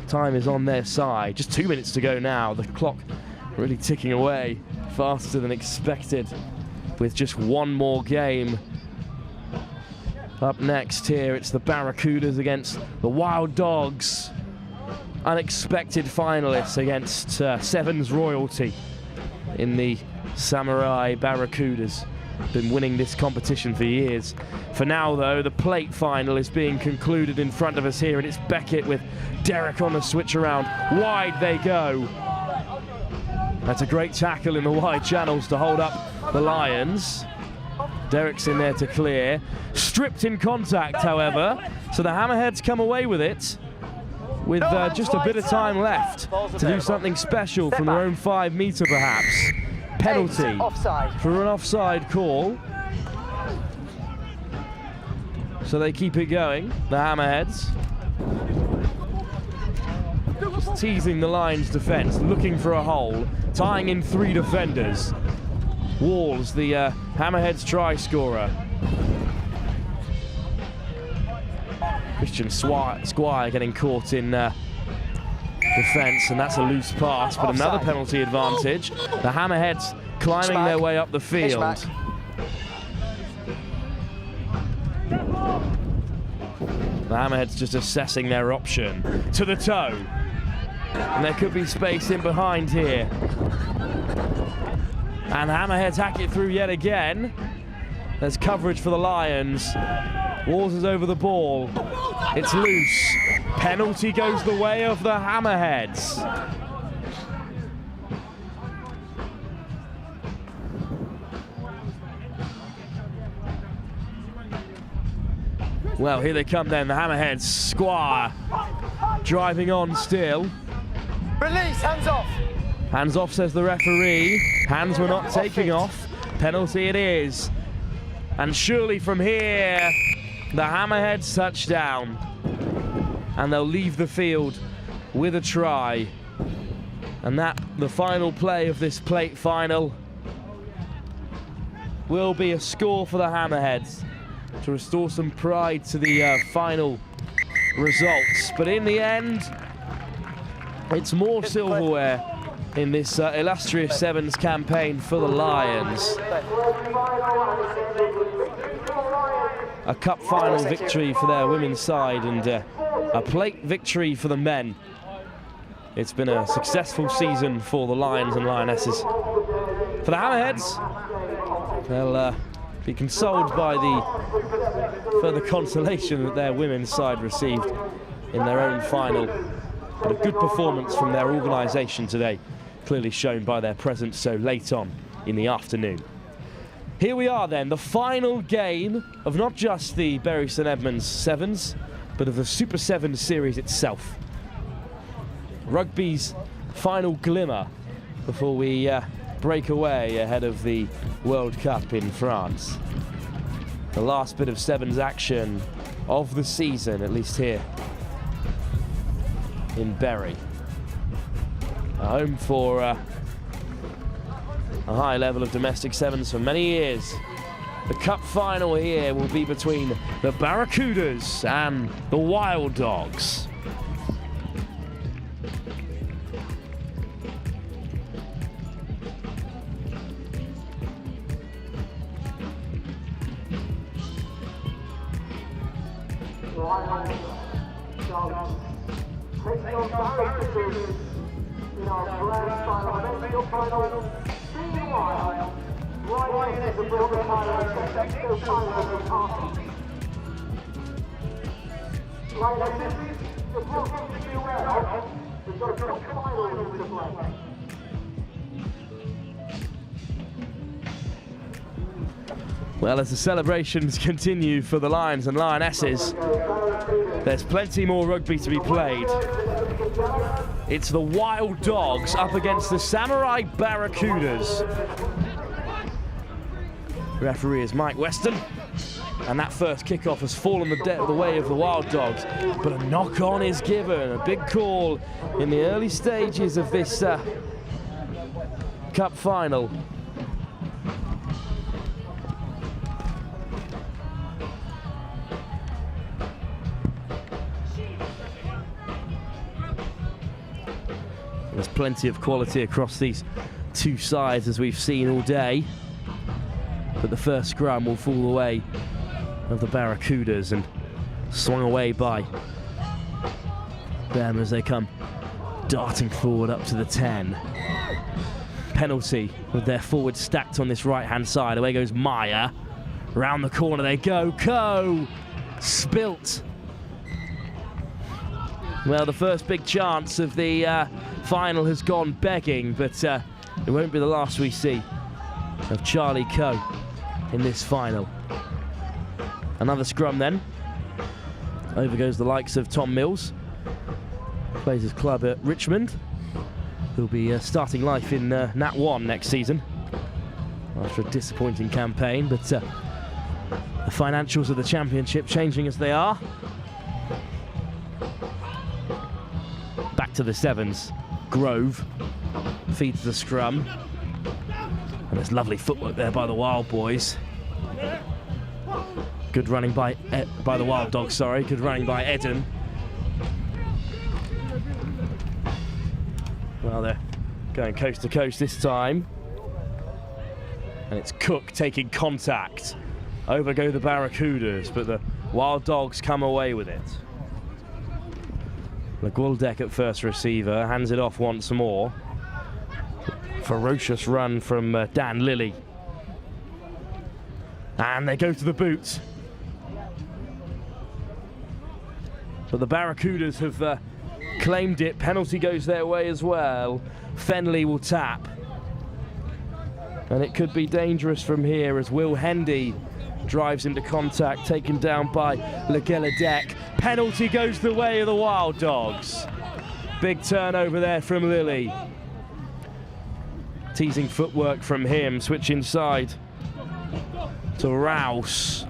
Time is on their side. Just 2 minutes to go now. The clock really ticking away faster than expected, with just one more game. Up next here, it's the Barracudas against the Wild Dogs. Unexpected finalists against Sevens royalty in the Samurai Barracudas. Been winning this competition for years. For now, though, the plate final is being concluded in front of us here, and it's Beckett with Derek on the switch around. Wide they go. That's a great tackle in the wide channels to hold up the Lions. Derek's in there to clear. Stripped in contact, however, so the Hammerheads come away with it, with just a bit of time left to do something special from their own 5 metre perhaps. Penalty for an offside call. So they keep it going, the Hammerheads. Just teasing the Lions' defence, looking for a hole, tying in 3 defenders. Walls, the Hammerheads try scorer. Christian Squire getting caught in defence, and that's a loose pass, but another penalty advantage. The Hammerheads climbing their way up the field. The Hammerheads just assessing their option. To the toe. And there could be space in behind here. And Hammerheads hack it through yet again. There's coverage for the Lions. Walls is over the ball. It's loose. Penalty goes the way of the Hammerheads. Well, here they come then, the Hammerheads. Squire driving on still. Release, hands off. Hands off, says the referee. Hands were not taking off. Penalty it is. And surely from here, the Hammerheads touchdown. And they'll leave the field with a try. And that, the final play of this plate final, will be a score for the Hammerheads to restore some pride to the final results. But in the end, It's more silverware in this illustrious Sevens campaign for the Lions. A cup final victory for their women's side and a plate victory for the men. It's been a successful season for the Lions and Lionesses. For the Hammerheads, they'll be consoled by the further consolation that their women's side received in their own final. But a good performance from their organisation today, clearly shown by their presence so late on in the afternoon. Here we are then, the final game of not just the Bury St Edmunds Sevens, but of the Super Sevens series itself. Rugby's final glimmer before we break away ahead of the World Cup in France. The last bit of Sevens action of the season, at least here in Bury. A home for a high level of domestic Sevens for many years. The cup final here will be between the Barracudas and the Wild Dogs. Well, as the celebrations continue for the Lions and Lionesses, there's plenty more rugby to be played. It's the Wild Dogs up against the Samurai Barracudas. Referee is Mike Weston, and that first kickoff has fallen the way of the Wild Dogs, but a knock-on is given. A big call in the early stages of this cup final. There's plenty of quality across these two sides, as we've seen all day. But the first scrum will fall the way of the Barracudas and swung away by them as they come darting forward up to the 10. Penalty with their forward stacked on this right-hand side. Away goes Maya. Round the corner they go. Coe! Spilt. Well, the first big chance of the final has gone begging, but it won't be the last we see of Charlie Coe in this final. Another scrum then. Over goes the likes of Tom Mills. Plays his club at Richmond. He'll be starting life in Nat 1 next season after a disappointing campaign, but the financials of the championship changing as they are. Back to the Sevens. Grove feeds the scrum. And there's lovely footwork there by the Wild Boys. Good running by the Wild Dogs, sorry. Good running by Eden. Well, they're going coast to coast this time. And it's Cook taking contact. Over go the Barracudas, but the Wild Dogs come away with it. McGuldek at first receiver, hands it off once more. Ferocious run from Dan Lilly. And they go to the boot. But the Barracudas have claimed it. Penalty goes their way as well. Fenley will tap. And it could be dangerous from here as Will Hendy drives into contact, taken down by Legeladek. Penalty goes the way of the Wild Dogs. Big turnover there from Lilly. Teasing footwork from him, switch inside to Rouse.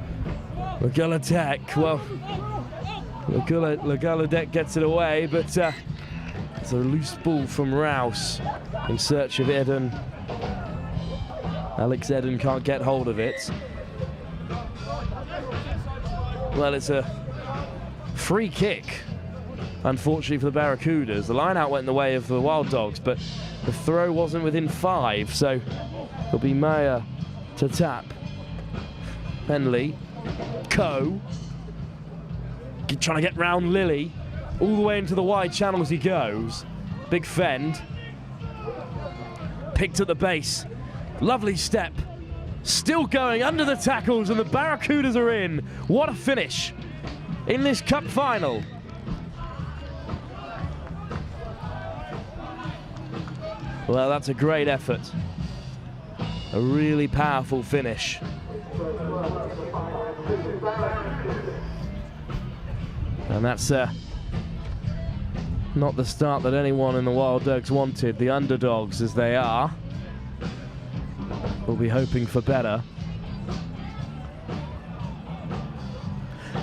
Legeladek, well, Legeladek gets it away, but it's a loose ball from Rouse in search of Eden. Alex Eden can't get hold of it. Well, it's a free kick unfortunately for the Barracudas. The line out went in the way of the Wild Dogs, but the throw wasn't within 5, so it'll be Maya to tap. Penley, Coe, trying to get round Lily, all the way into the wide channel as he goes. Big fend, picked at the base, lovely step, still going under the tackles, and the Barracudas are in. What a finish in this cup final. Well, that's a great effort. A really powerful finish. And that's not the start that anyone in the Wild Dogs wanted. The underdogs, as they are, will be hoping for better.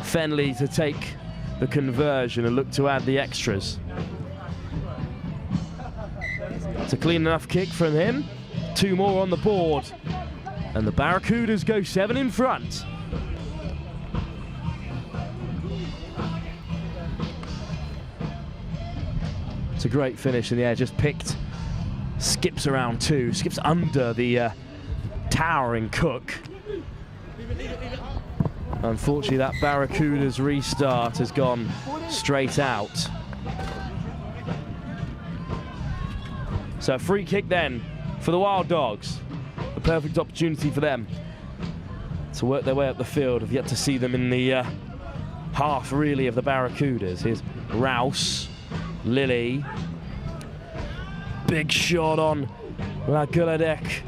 Fenley to take the conversion and look to add the extras. It's a clean enough kick from him. 2 more on the board. And the Barracudas go 7 in front. It's a great finish in the air, just picked. Skips around 2, skips under the towering Cook. Unfortunately, that Barracudas restart has gone straight out. So a free kick then for the Wild Dogs. A perfect opportunity for them to work their way up the field. I've yet to see them in the half, really, of the Barracudas. Here's Rouse, Lily. Big shot on Guladek.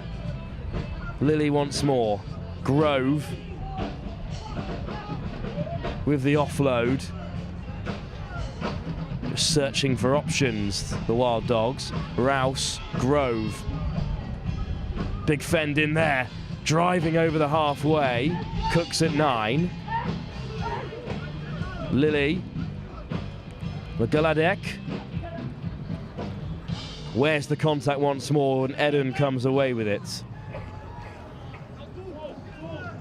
Lily once more. Grove with the offload. Just searching for options, the Wild Dogs. Rouse, Grove. Big fend in there. Driving over the halfway. Cooks at 9. Lily. Guladek. Where's the contact once more, and Eden comes away with it.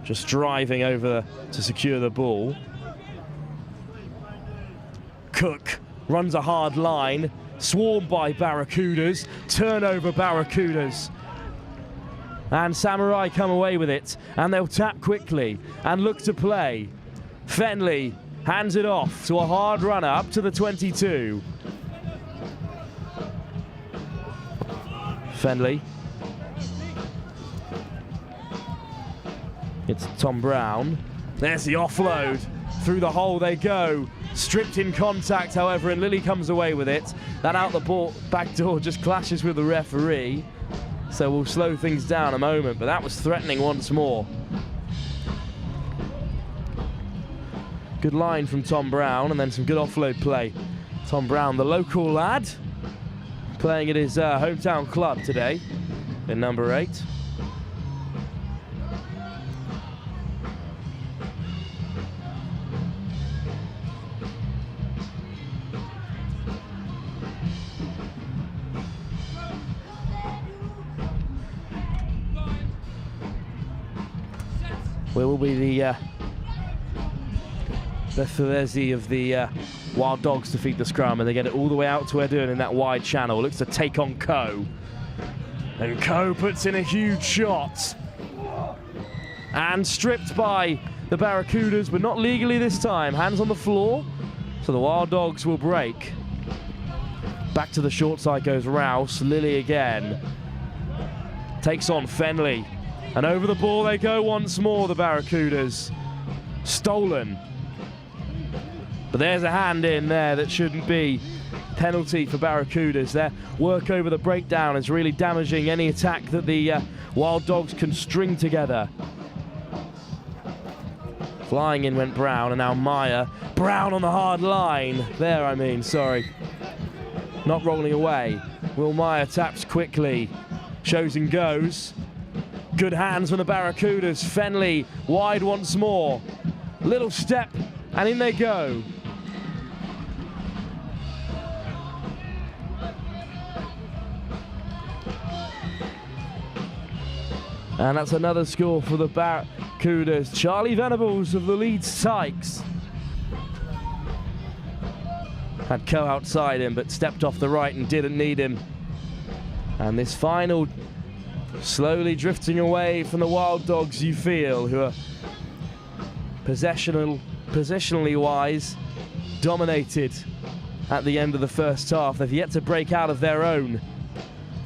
Just driving over to secure the ball. Cook runs a hard line, swarmed by Barracudas, turnover Barracudas. And Samurai come away with it, and they'll tap quickly and look to play. Fenley hands it off to a hard runner up to the 22. Fenley. It's Tom Brown. There's the offload. Through the hole they go. Stripped in contact, however, and Lily comes away with it. That out the back door just clashes with the referee. So we'll slow things down a moment, but that was threatening once more. Good line from Tom Brown, and then some good offload play. Tom Brown, the local lad, playing at his hometown club today in number 8. Where will be the Ferezi of the Wild Dogs to feed the scrum, and they get it all the way out to Eden in that wide channel. Looks to take on Coe. And Coe puts in a huge shot. And stripped by the Barracudas, but not legally this time. Hands on the floor, so the Wild Dogs will break. Back to the short side goes Rouse. Lily again. Takes on Fenley. And over the ball they go once more, the Barracudas. Stolen. But there's a hand in there that shouldn't be. Penalty for Barracudas. Their work over the breakdown is really damaging any attack that the Wild Dogs can string together. Flying in went Brown, and now Meyer. Brown on the hard line. There, I mean, sorry. Not rolling away. Will Meyer taps quickly. Shows and goes. Good hands from the Barracudas. Fenley wide once more. Little step, and in they go. And that's another score for the Barracudas. Charlie Venables of the Leeds Tykes. had Coe outside him, but stepped off the right and didn't need him. And this final slowly drifting away from the Wild Dogs, you feel, who are positionally wise, dominated at the end of the first half. They've yet to break out of their own.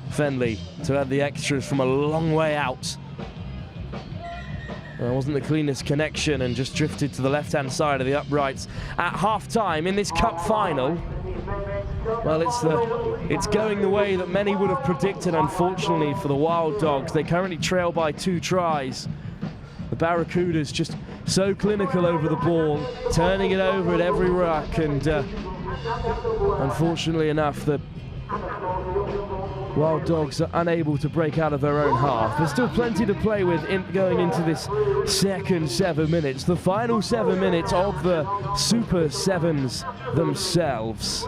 Fenley to add the extras from a long way out. It wasn't the cleanest connection and just drifted to the left-hand side of the uprights. At half-time in this cup final, well, it's going the way that many would have predicted, unfortunately, for the Wild Dogs. They currently trail by 2 tries. The Barracudas just so clinical over the ball, turning it over at every ruck, and unfortunately enough, the Wild Dogs are unable to break out of their own half. There's still plenty to play with going into this second 7 minutes, the final 7 minutes of the Super Sevens themselves.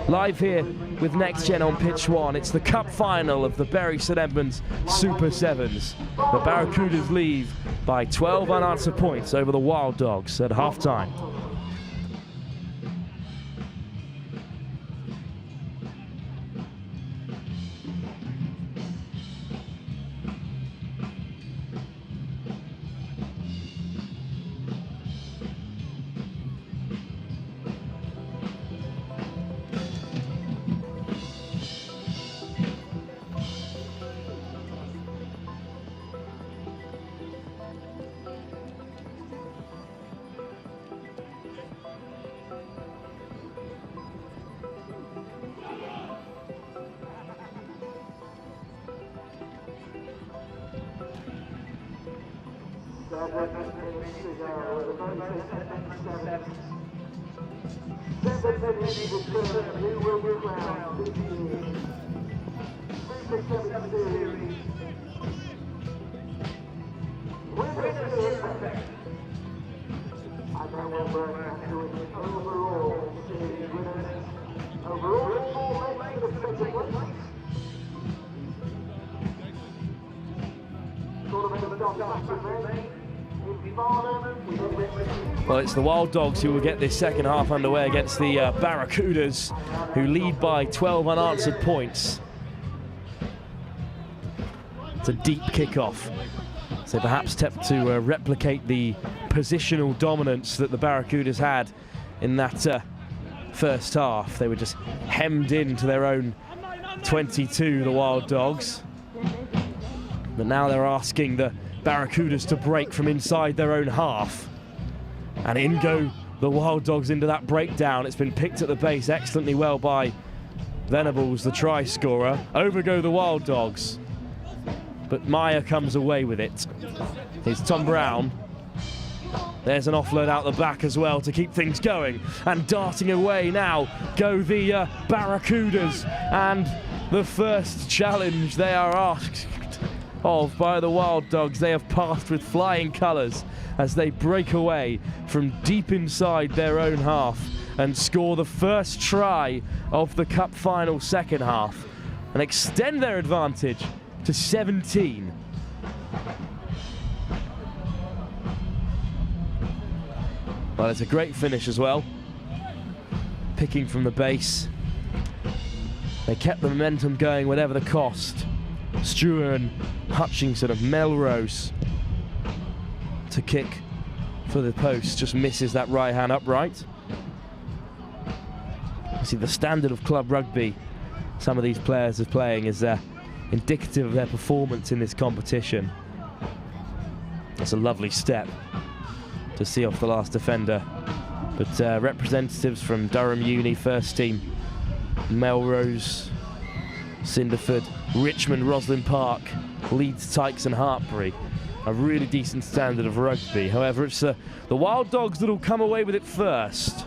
Live here with Next Gen on pitch 1, it's the cup final of the Bury St Edmunds Super Sevens. The Barracudas lead by 12 unanswered points over the Wild Dogs at half-time. Well, it's the Wild Dogs who will get this second half underway against the Barracudas, who lead by 12 unanswered points. It's a deep kickoff, so perhaps attempt to replicate the positional dominance that the Barracudas had in that first half. They were just hemmed into their own 22, the Wild Dogs. But now they're asking the Barracudas to break from inside their own half. And in go the Wild Dogs into that breakdown. It's been picked at the base excellently well by Venables, the try scorer. Over go the Wild Dogs. But Meyer comes away with it. Here's Tom Brown. There's an offload out the back as well to keep things going. And darting away now go the Barracudas. And the first challenge they are asked of by the Wild Dogs, they have passed with flying colours as they break away from deep inside their own half and score the first try of the cup final second half and extend their advantage to 17. Well, it's a great finish as well. Picking from the base. They kept the momentum going whatever the cost. Stewart and Hutchinson of Melrose to kick for the post, just misses that right hand upright. You see the standard of club rugby some of these players are playing is indicative of their performance in this competition. That's a lovely step to see off the last defender, but representatives from Durham Uni first team, Melrose, Cinderford, Richmond, Roslyn Park, Leeds, Tykes and Hartbury. A really decent standard of rugby. However, it's the Wild Dogs that'll come away with it first.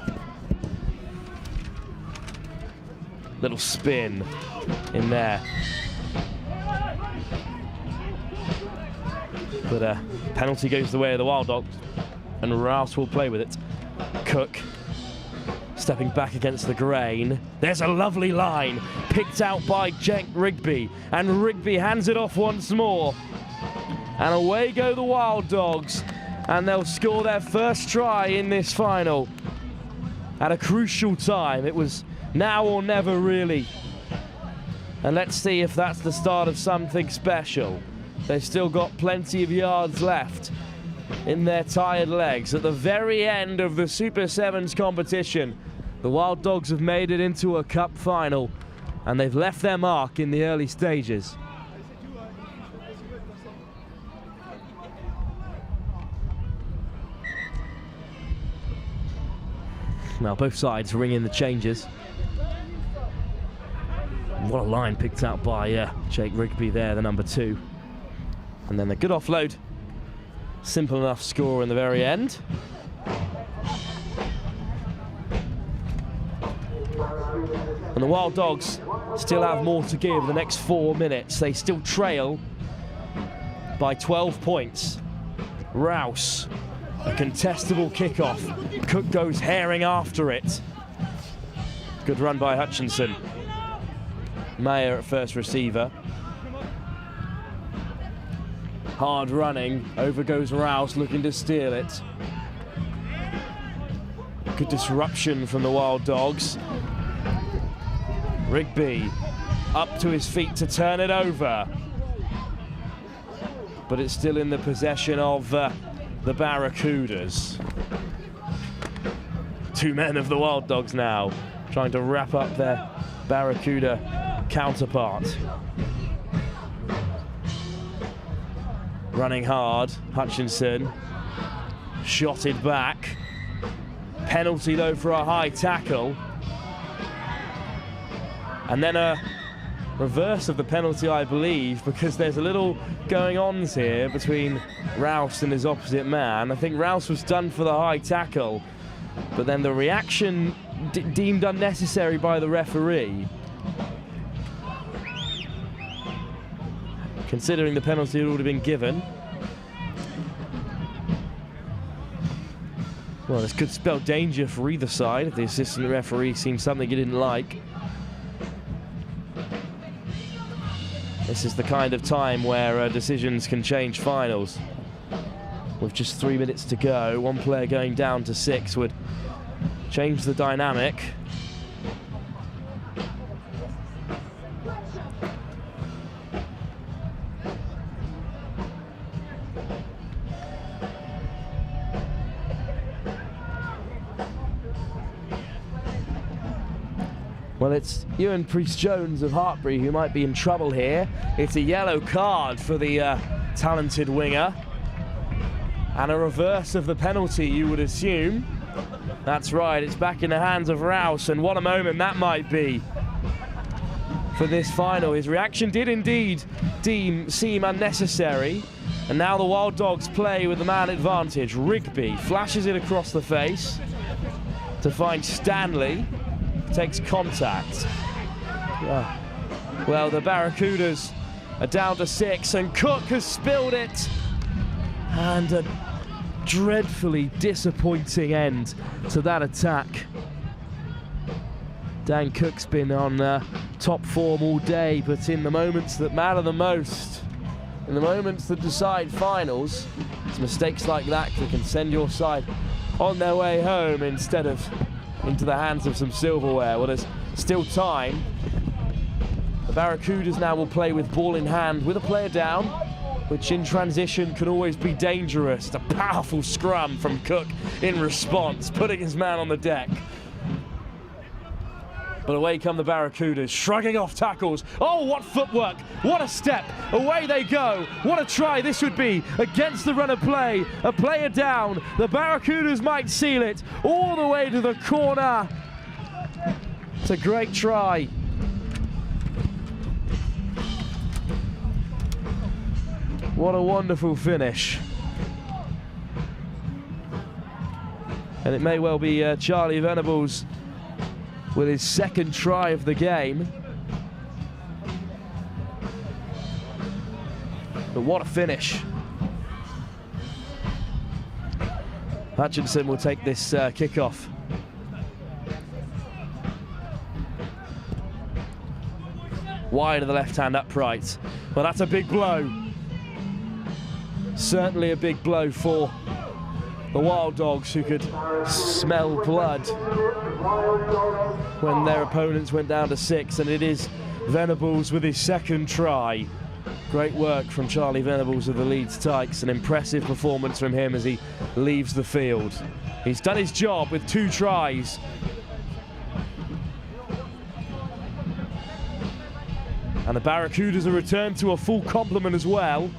Little spin in there. But a penalty goes the way of the Wild Dogs, and Rouse will play with it. Cook stepping back against the grain. There's a lovely line picked out by Rigby, and Rigby hands it off once more. And away go the Wild Dogs, and they'll score their first try in this final. at a crucial time. It was now or never, really. And let's see if that's the start of something special. They've still got plenty of yards left in their tired legs. At the very end of the Super Sevens competition, the Wild Dogs have made it into a cup final, and they've left their mark in the early stages. Now both sides ring in the changes. What a line picked out by Jake Rugby there, the number 2. And then the good offload. Simple enough score in the very end. And the Wild Dogs still have more to give the next 4 minutes. They still trail by 12 points. Rouse, a contestable kickoff. Cook goes herring after it. Good run by Hutchinson. Mayer at first receiver. Hard running, over goes Rouse looking to steal it. Good disruption from the Wild Dogs. Rugby up to his feet to turn it over. But it's still in the possession of the Barracudas. 2 men of the Wild Dogs now, trying to wrap up their Barracuda counterpart. Running hard, Hutchinson, shotted back. Penalty though for a high tackle. And then a reverse of the penalty, I believe, because there's a little going on here between Rouse and his opposite man. I think Rouse was done for the high tackle, but then the reaction deemed unnecessary by the referee. Considering the penalty had already been given. Well, this could spell danger for either side if the assistant referee seen something he didn't like. This is the kind of time where decisions can change finals. With just 3 minutes to go, one player going down to 6 would change the dynamic. Well, it's Ewan Priest-Jones of Hartbury who might be in trouble here. It's a yellow card for the talented winger. And a reverse of the penalty, you would assume. That's right, it's back in the hands of Rouse, and what a moment that might be for this final. His reaction did indeed seem unnecessary, and now the Wild Dogs play with the man advantage. Rugby flashes it across the face to find Stanley. Takes contact. Well, the Barracudas are down to 6, and Cook has spilled it. And a dreadfully disappointing end to that attack. Dan Cook's been on top form all day, but in the moments that matter the most, in the moments that decide finals, it's mistakes like that that can send your side on their way home instead of into the hands of some silverware. Well, there's still time. The Barracudas now will play with ball in hand with a player down, which in transition can always be dangerous. A powerful scrum from Cook in response, putting his man on the deck. But away come the Barracudas, shrugging off tackles. Oh, what footwork, what a step, away they go. What a try this would be against the run of play. A player down, the Barracudas might seal it all the way to the corner. It's a great try. What a wonderful finish. And it may well be Charlie Venables with his second try of the game. But what a finish. Hutchinson will take this kickoff. Wide of the left-hand upright. Well, that's a big blow. Certainly a big blow for the Wild Dogs, who could smell blood when their opponents went down to 6, and it is Venables with his second try. Great work from Charlie Venables of the Leeds Tykes, an impressive performance from him as he leaves the field. He's done his job with 2 tries. And the Barracudas are returned to a full complement as well.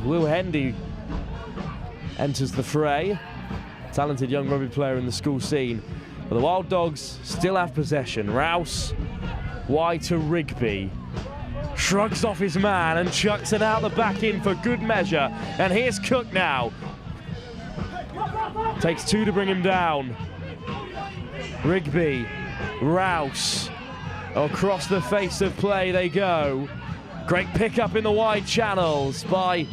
Will Hendy enters the fray. Talented young rugby player in the school scene. But the Wild Dogs still have possession. Rouse, wide to Rugby. Shrugs off his man and chucks it out the back in for good measure. And here's Cook now. Takes 2 to bring him down. Rugby, Rouse. Across the face of play they go. Great pickup in the wide channels by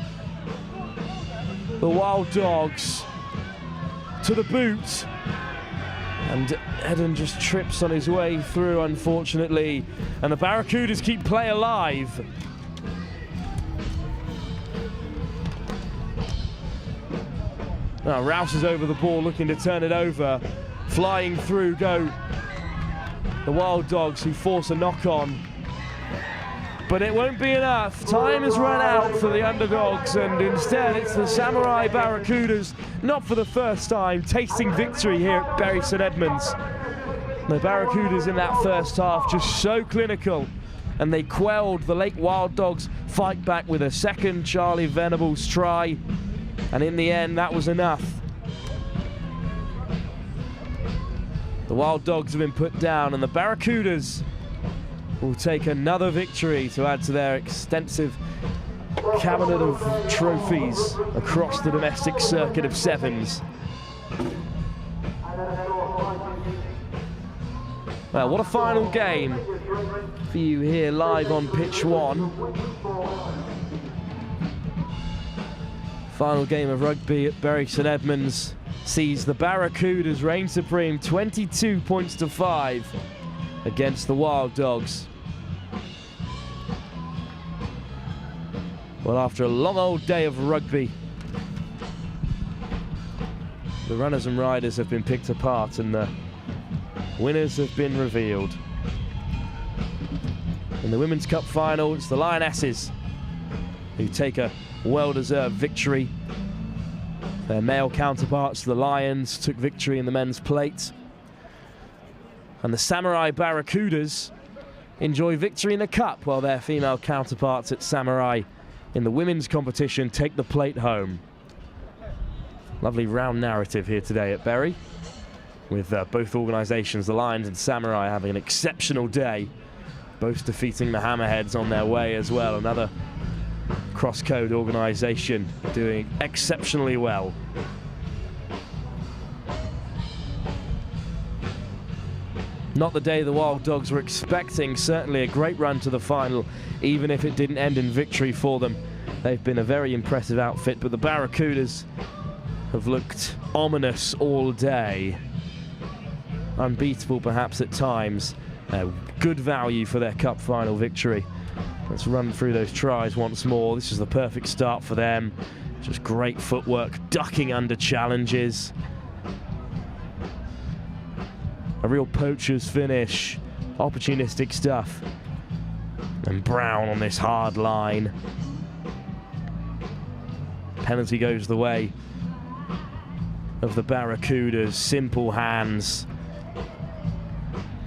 the Wild Dogs. To the boot. And Eden just trips on his way through, unfortunately. And the Barracudas keep play alive. Now Rouse is over the ball, looking to turn it over. Flying through go the Wild Dogs, who force a knock-on. But it won't be enough. Time has run out for the underdogs, and instead it's the Samurai Barracudas, not for the first time, tasting victory here at Bury St Edmunds. The Barracudas in that first half just so clinical, and they quelled the Lake Wild Dogs' fight back with a second Charlie Venables try, and in the end that was enough. The Wild Dogs have been put down, and the Barracudas will take another victory to add to their extensive cabinet of trophies across the domestic circuit of sevens. Well, what a final game for you here live on pitch 1. Final game of rugby at Bury St Edmunds sees the Barracudas reign supreme 22 points to 5 against the Wild Dogs. Well, after a long old day of rugby, the runners and riders have been picked apart and the winners have been revealed. In the Women's Cup final, it's the Lionesses who take a well-deserved victory. Their male counterparts, the Lions, took victory in the men's plate. And the Samurai Barracudas enjoy victory in the cup, while their female counterparts at Samurai in the women's competition take the plate home. Lovely round narrative here today at Bury, with both organisations, the Lions and Samurai, having an exceptional day, both defeating the Hammerheads on their way as well. Another cross-code organisation doing exceptionally well. Not the day the Wild Dogs were expecting. Certainly a great run to the final, even if it didn't end in victory for them. They've been a very impressive outfit, but the Barracudas have looked ominous all day. Unbeatable perhaps at times. Good value for their cup final victory. Let's run through those tries once more. This is the perfect start for them. Just great footwork, ducking under challenges. A real poacher's finish. Opportunistic stuff. And Brown on this hard line. Penalty goes the way of the Barracudas. Simple hands.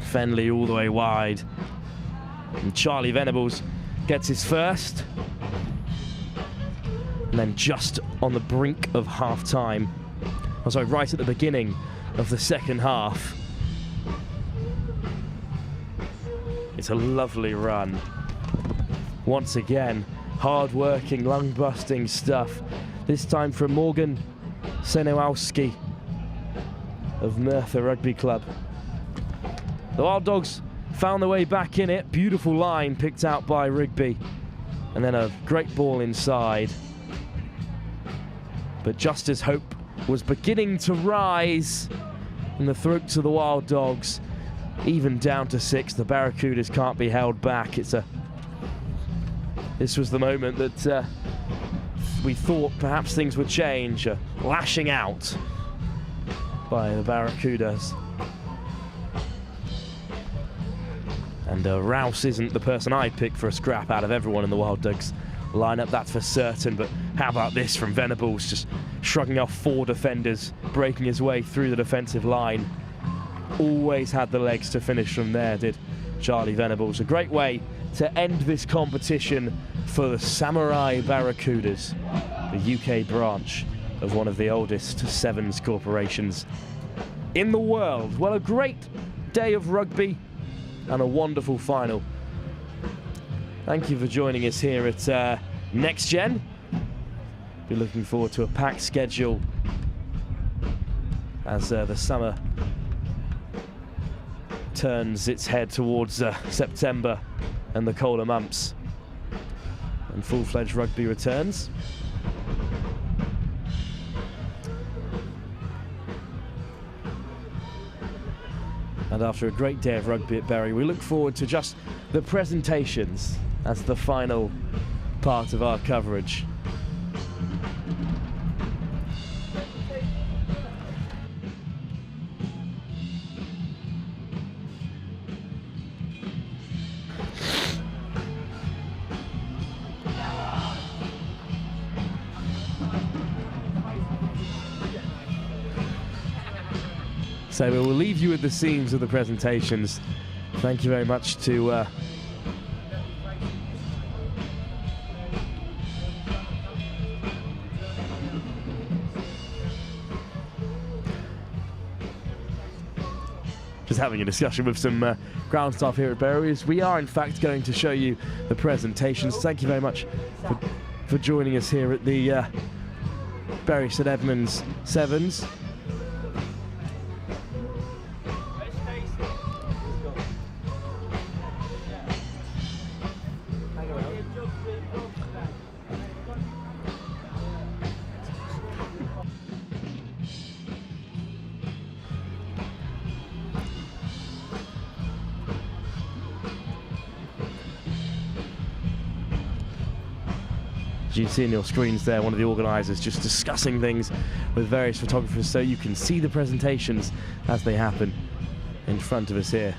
Fenley all the way wide. And Charlie Venables gets his first. And then just on the brink of half-time, oh sorry, right at the beginning of the second half. It's a lovely run. Once again, hard-working, lung-busting stuff. This time from Morgan Senowalski of Merthyr Rugby Club. The Wild Dogs found their way back in it. Beautiful line picked out by Rugby. And then a great ball inside. But just as hope was beginning to rise in the throats of the Wild Dogs, even down to 6, the Barracudas can't be held back. This was the moment that we thought perhaps things would change, lashing out by the Barracudas. And Rouse isn't the person I'd pick for a scrap out of everyone in the Wild Dogs lineup, that's for certain. But how about this from Venables, just shrugging off 4 defenders, breaking his way through the defensive line. Always had the legs to finish from there, did Charlie Venables. A great way to end this competition for the Samurai Barracudas, the UK branch of one of the oldest Sevens corporations in the world. Well, a great day of rugby and a wonderful final. Thank you for joining us here at Next Gen. Be looking forward to a packed schedule as the summer turns its head towards September and the colder months, and full-fledged rugby returns. And after a great day of rugby at Bury, we look forward to just the presentations as the final part of our coverage. So we'll leave you with the scenes of the presentations. Thank you very much to just having a discussion with some ground staff here at Barriers. We are in fact going to show you the presentations. Thank you very much for joining us here at the Bury St Edmunds Sevens. As you can see on your screens there, one of the organisers just discussing things with various photographers, so you can see the presentations as they happen in front of us here.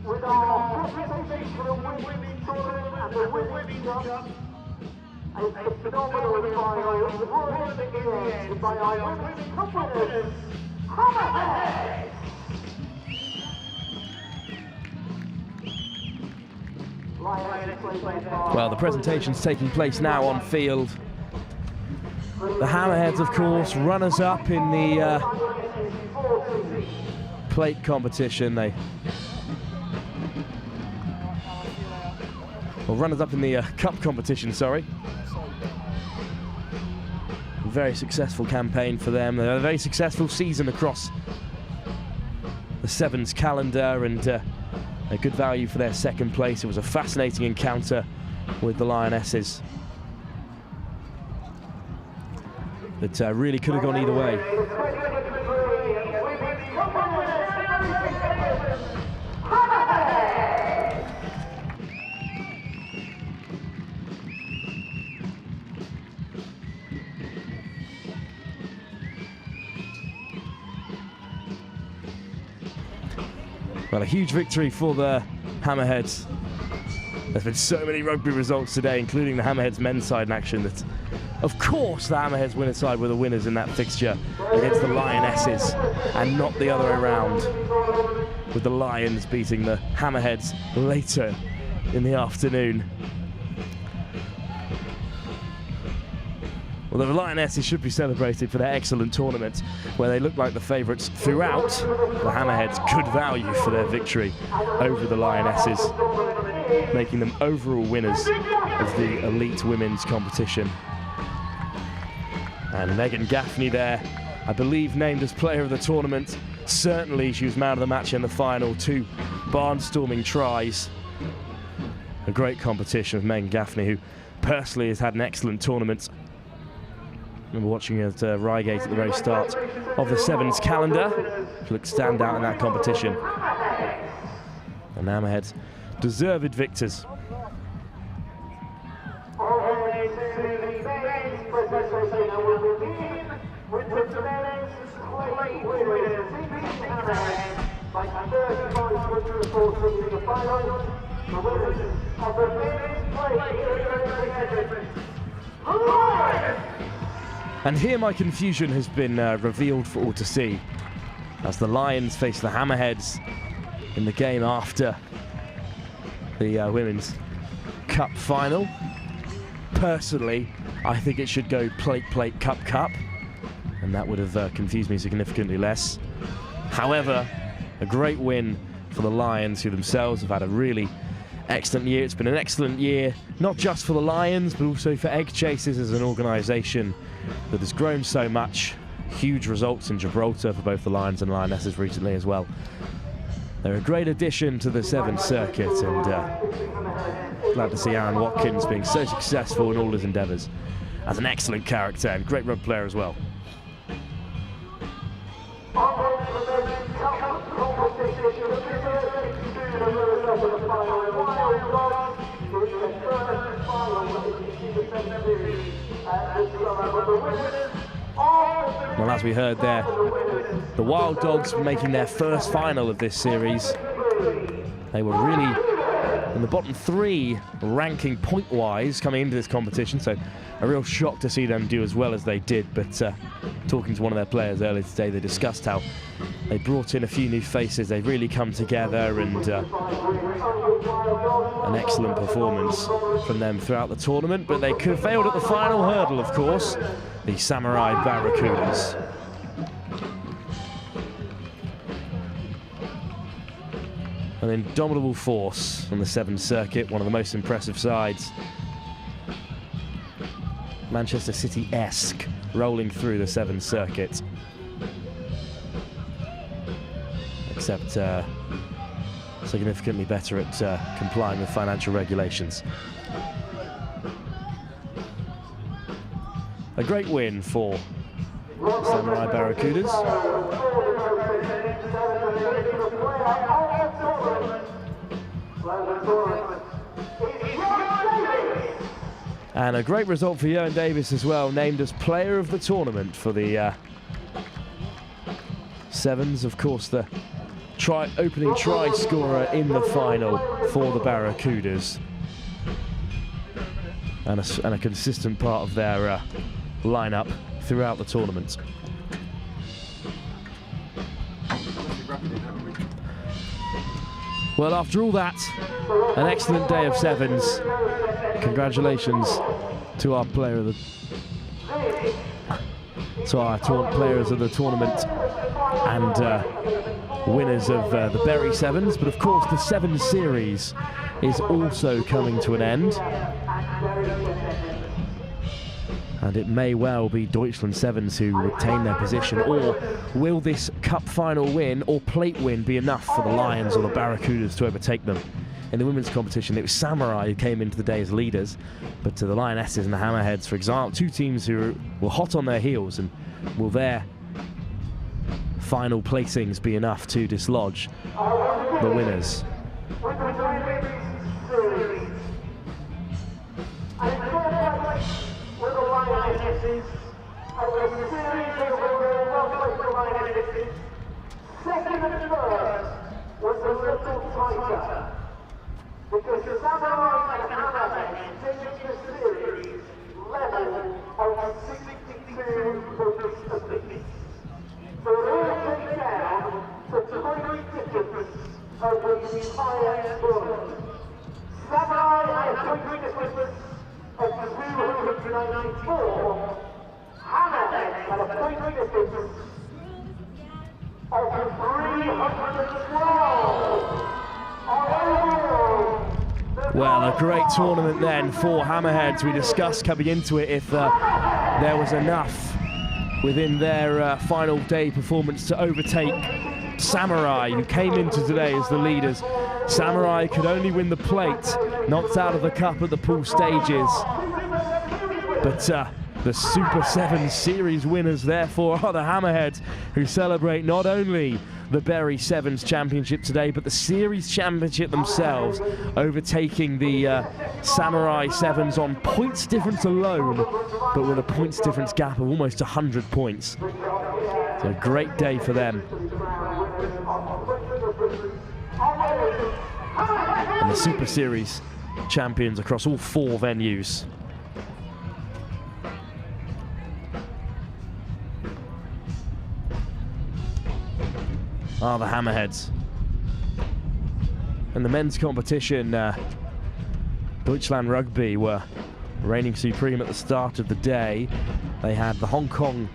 With our presentation of women's children and the women's cup, a phenomenal final brought in the end by our women's cup winners, Hammerheads! Well, the presentation's taking place now on field. The Hammerheads, of course, runners-up in the plate competition. They runners-up in the cup competition, sorry. Very successful campaign for them. They had a very successful season across the Sevens calendar, and a good value for their second place. It was a fascinating encounter with the Lionesses that really could have gone either way. Well, a huge victory for the Hammerheads. There's been so many rugby results today, including the Hammerheads men's side in action, that of course the Hammerheads winner's side were the winners in that fixture against the Lionesses, and not the other way around, with the Lions beating the Hammerheads later in the afternoon. Well, the Lionesses should be celebrated for their excellent tournament, where they looked like the favourites throughout. The Hammerheads, good value for their victory over the Lionesses, making them overall winners of the elite women's competition. And Megan Gaffney there, I believe, named as player of the tournament. Certainly she was man of the match in the final, 2 barnstorming tries. A great competition with Megan Gaffney, who personally has had an excellent tournament. I remember watching her at Renegades at the very start of the Sevens calendar. She looked standout in that competition. And Hammerheads, deserved victors. And here my confusion has been revealed for all to see, as the Lions face the Hammerheads in the game after the Women's Cup final. Personally, I think it should go plate, plate, cup, cup, and that would have confused me significantly less. However, a great win for the Lions, who themselves have had a really excellent year. It's been an excellent year, not just for the Lions, but also for Egg Chasers as an organisation that has grown so much. Huge results in Gibraltar for both the Lions and Lionesses recently as well. They're a great addition to the Sevens circuit, and glad to see Aaron Watkins being so successful in all his endeavours as an excellent character and great rugby player as well. Well, as we heard there, the Wild Dogs making their first final of this series. They were really in the bottom 3 ranking point-wise coming into this competition, so a real shock to see them do as well as they did. But talking to one of their players earlier today, they discussed how they brought in a few new faces. They've really come together, and an excellent performance from them throughout the tournament. But they could have failed at the final hurdle, of course, the Samurai Barracudas. An indomitable force on the Sevens circuit, one of the most impressive sides. Manchester City-esque, rolling through the Sevens circuit. Except significantly better at complying with financial regulations. A great win for Samurai Barracudas. And a great result for Johan Davis as well, named as player of the tournament for the Sevens. Of course, the opening try scorer in the final for the Barracudas, and a consistent part of their lineup throughout the tournament. Well, after all that, an excellent day of Sevens. Congratulations to our player of the players of the tournament, and winners of the Bury Sevens, but of course the Sevens series is also coming to an end. And it may well be Deutschland Sevens who retain their position, or will this cup final win or plate win be enough for the Lions or the Barracudas to overtake them? In the women's competition, it was Samurai who came into the day as leaders, but the Lionesses and the Hammerheads, for example, two teams who were hot on their heels, and will their final placings be enough to dislodge the winners? Second and first was a little tighter, because the Samurai and Hammerheads finished the series level on 62 points apiece. So it all came down to 20 difference over the entire tournament. Samurai had a point difference of 294. Hammerheads had a point difference of 312. Well, a great tournament then for Hammerheads. We discussed coming into it if there was enough within their final day performance to overtake Samurai, who came into today as the leaders. Samurai could only win the plate, knocked out of the cup at the pool stages. But the Super 7 series winners, therefore, are the Hammerheads, who celebrate not only the Bury Sevens Championship today, but the Series Championship themselves, overtaking the Samurai Sevens on points difference alone, but with a points difference gap of almost 100 points. So a great day for them. And the Super Series champions across all 4 venues. Are the Hammerheads. In the men's competition, Deutschland Rugby were reigning supreme at the start of the day. They had the Hong Kong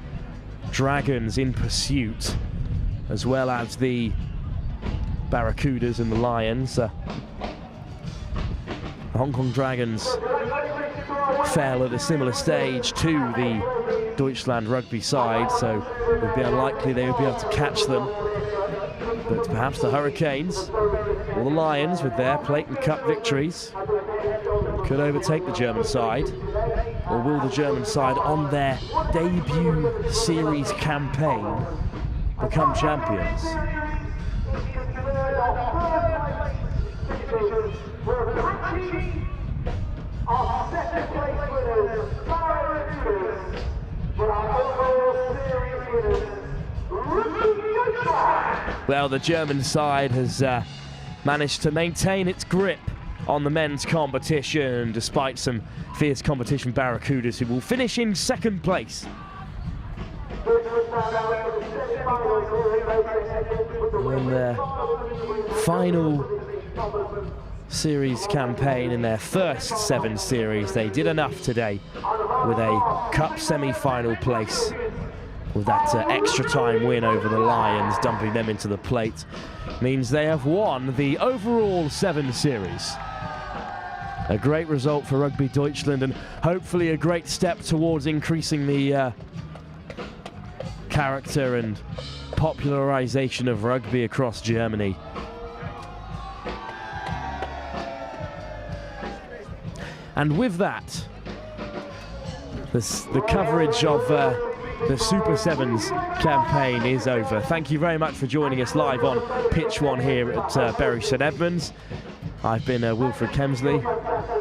Dragons in pursuit, as well as the Barracudas and the Lions. The Hong Kong Dragons fell at a similar stage to the Deutschland Rugby side, so it would be unlikely they would be able to catch them. But perhaps the Hurricanes or the Lions, with their plate and cup victories, could overtake the German side. Or will the German side, on their debut series campaign, become champions? Well, the German side has managed to maintain its grip on the men's competition, despite some fierce competition Barracudas, who will finish in second place. In their final series campaign, in their first 7 series, they did enough today with a cup semi-final place, with that extra time win over the Lions, dumping them into the plate. Means they have won the overall 7 series. A great result for Rugby Deutschland, and hopefully a great step towards increasing the character and popularization of rugby across Germany. And with that, the coverage of the Super Sevens campaign is over. Thank you very much for joining us live on Pitch 1 here at Bury St Edmunds. I've been Wilfred Kemsley,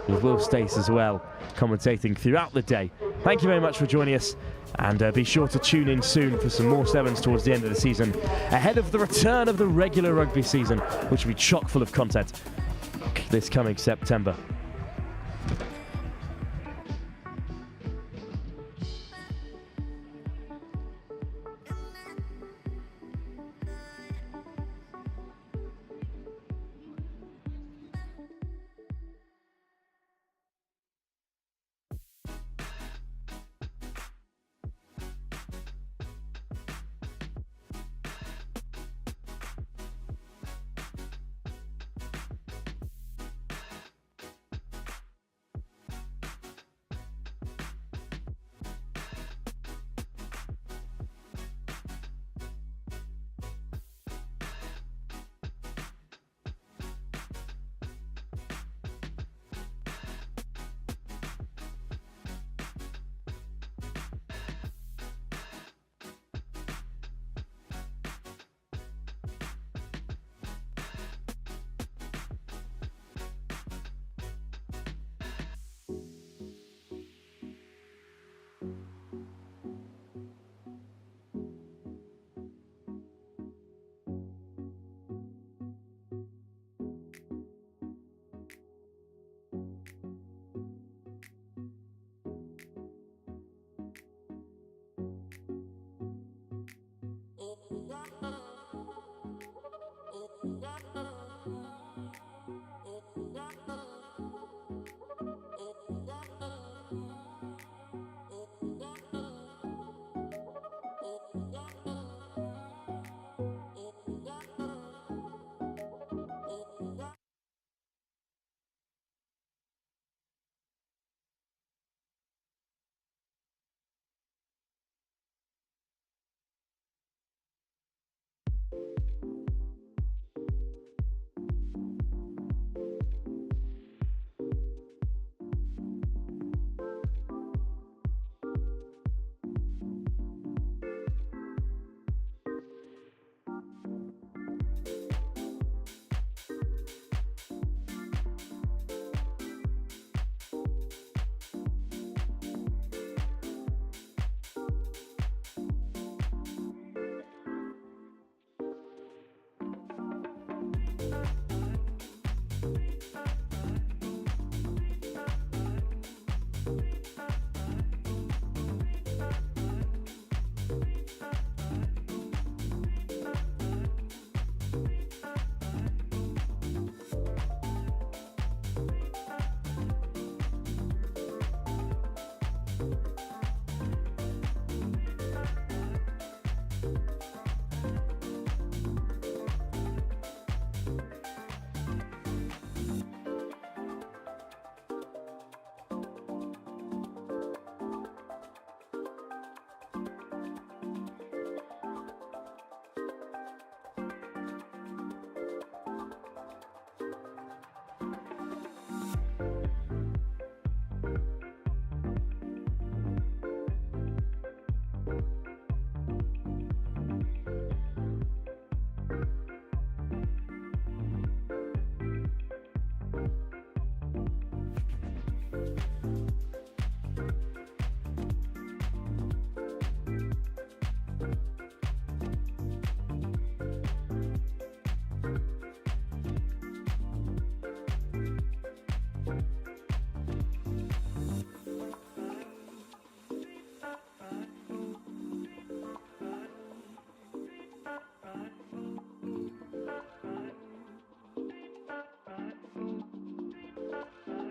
with Will Stace as well, commentating throughout the day. Thank you very much for joining us, and be sure to tune in soon for some more Sevens towards the end of the season, ahead of the return of the regular rugby season, which will be chock full of content this coming September.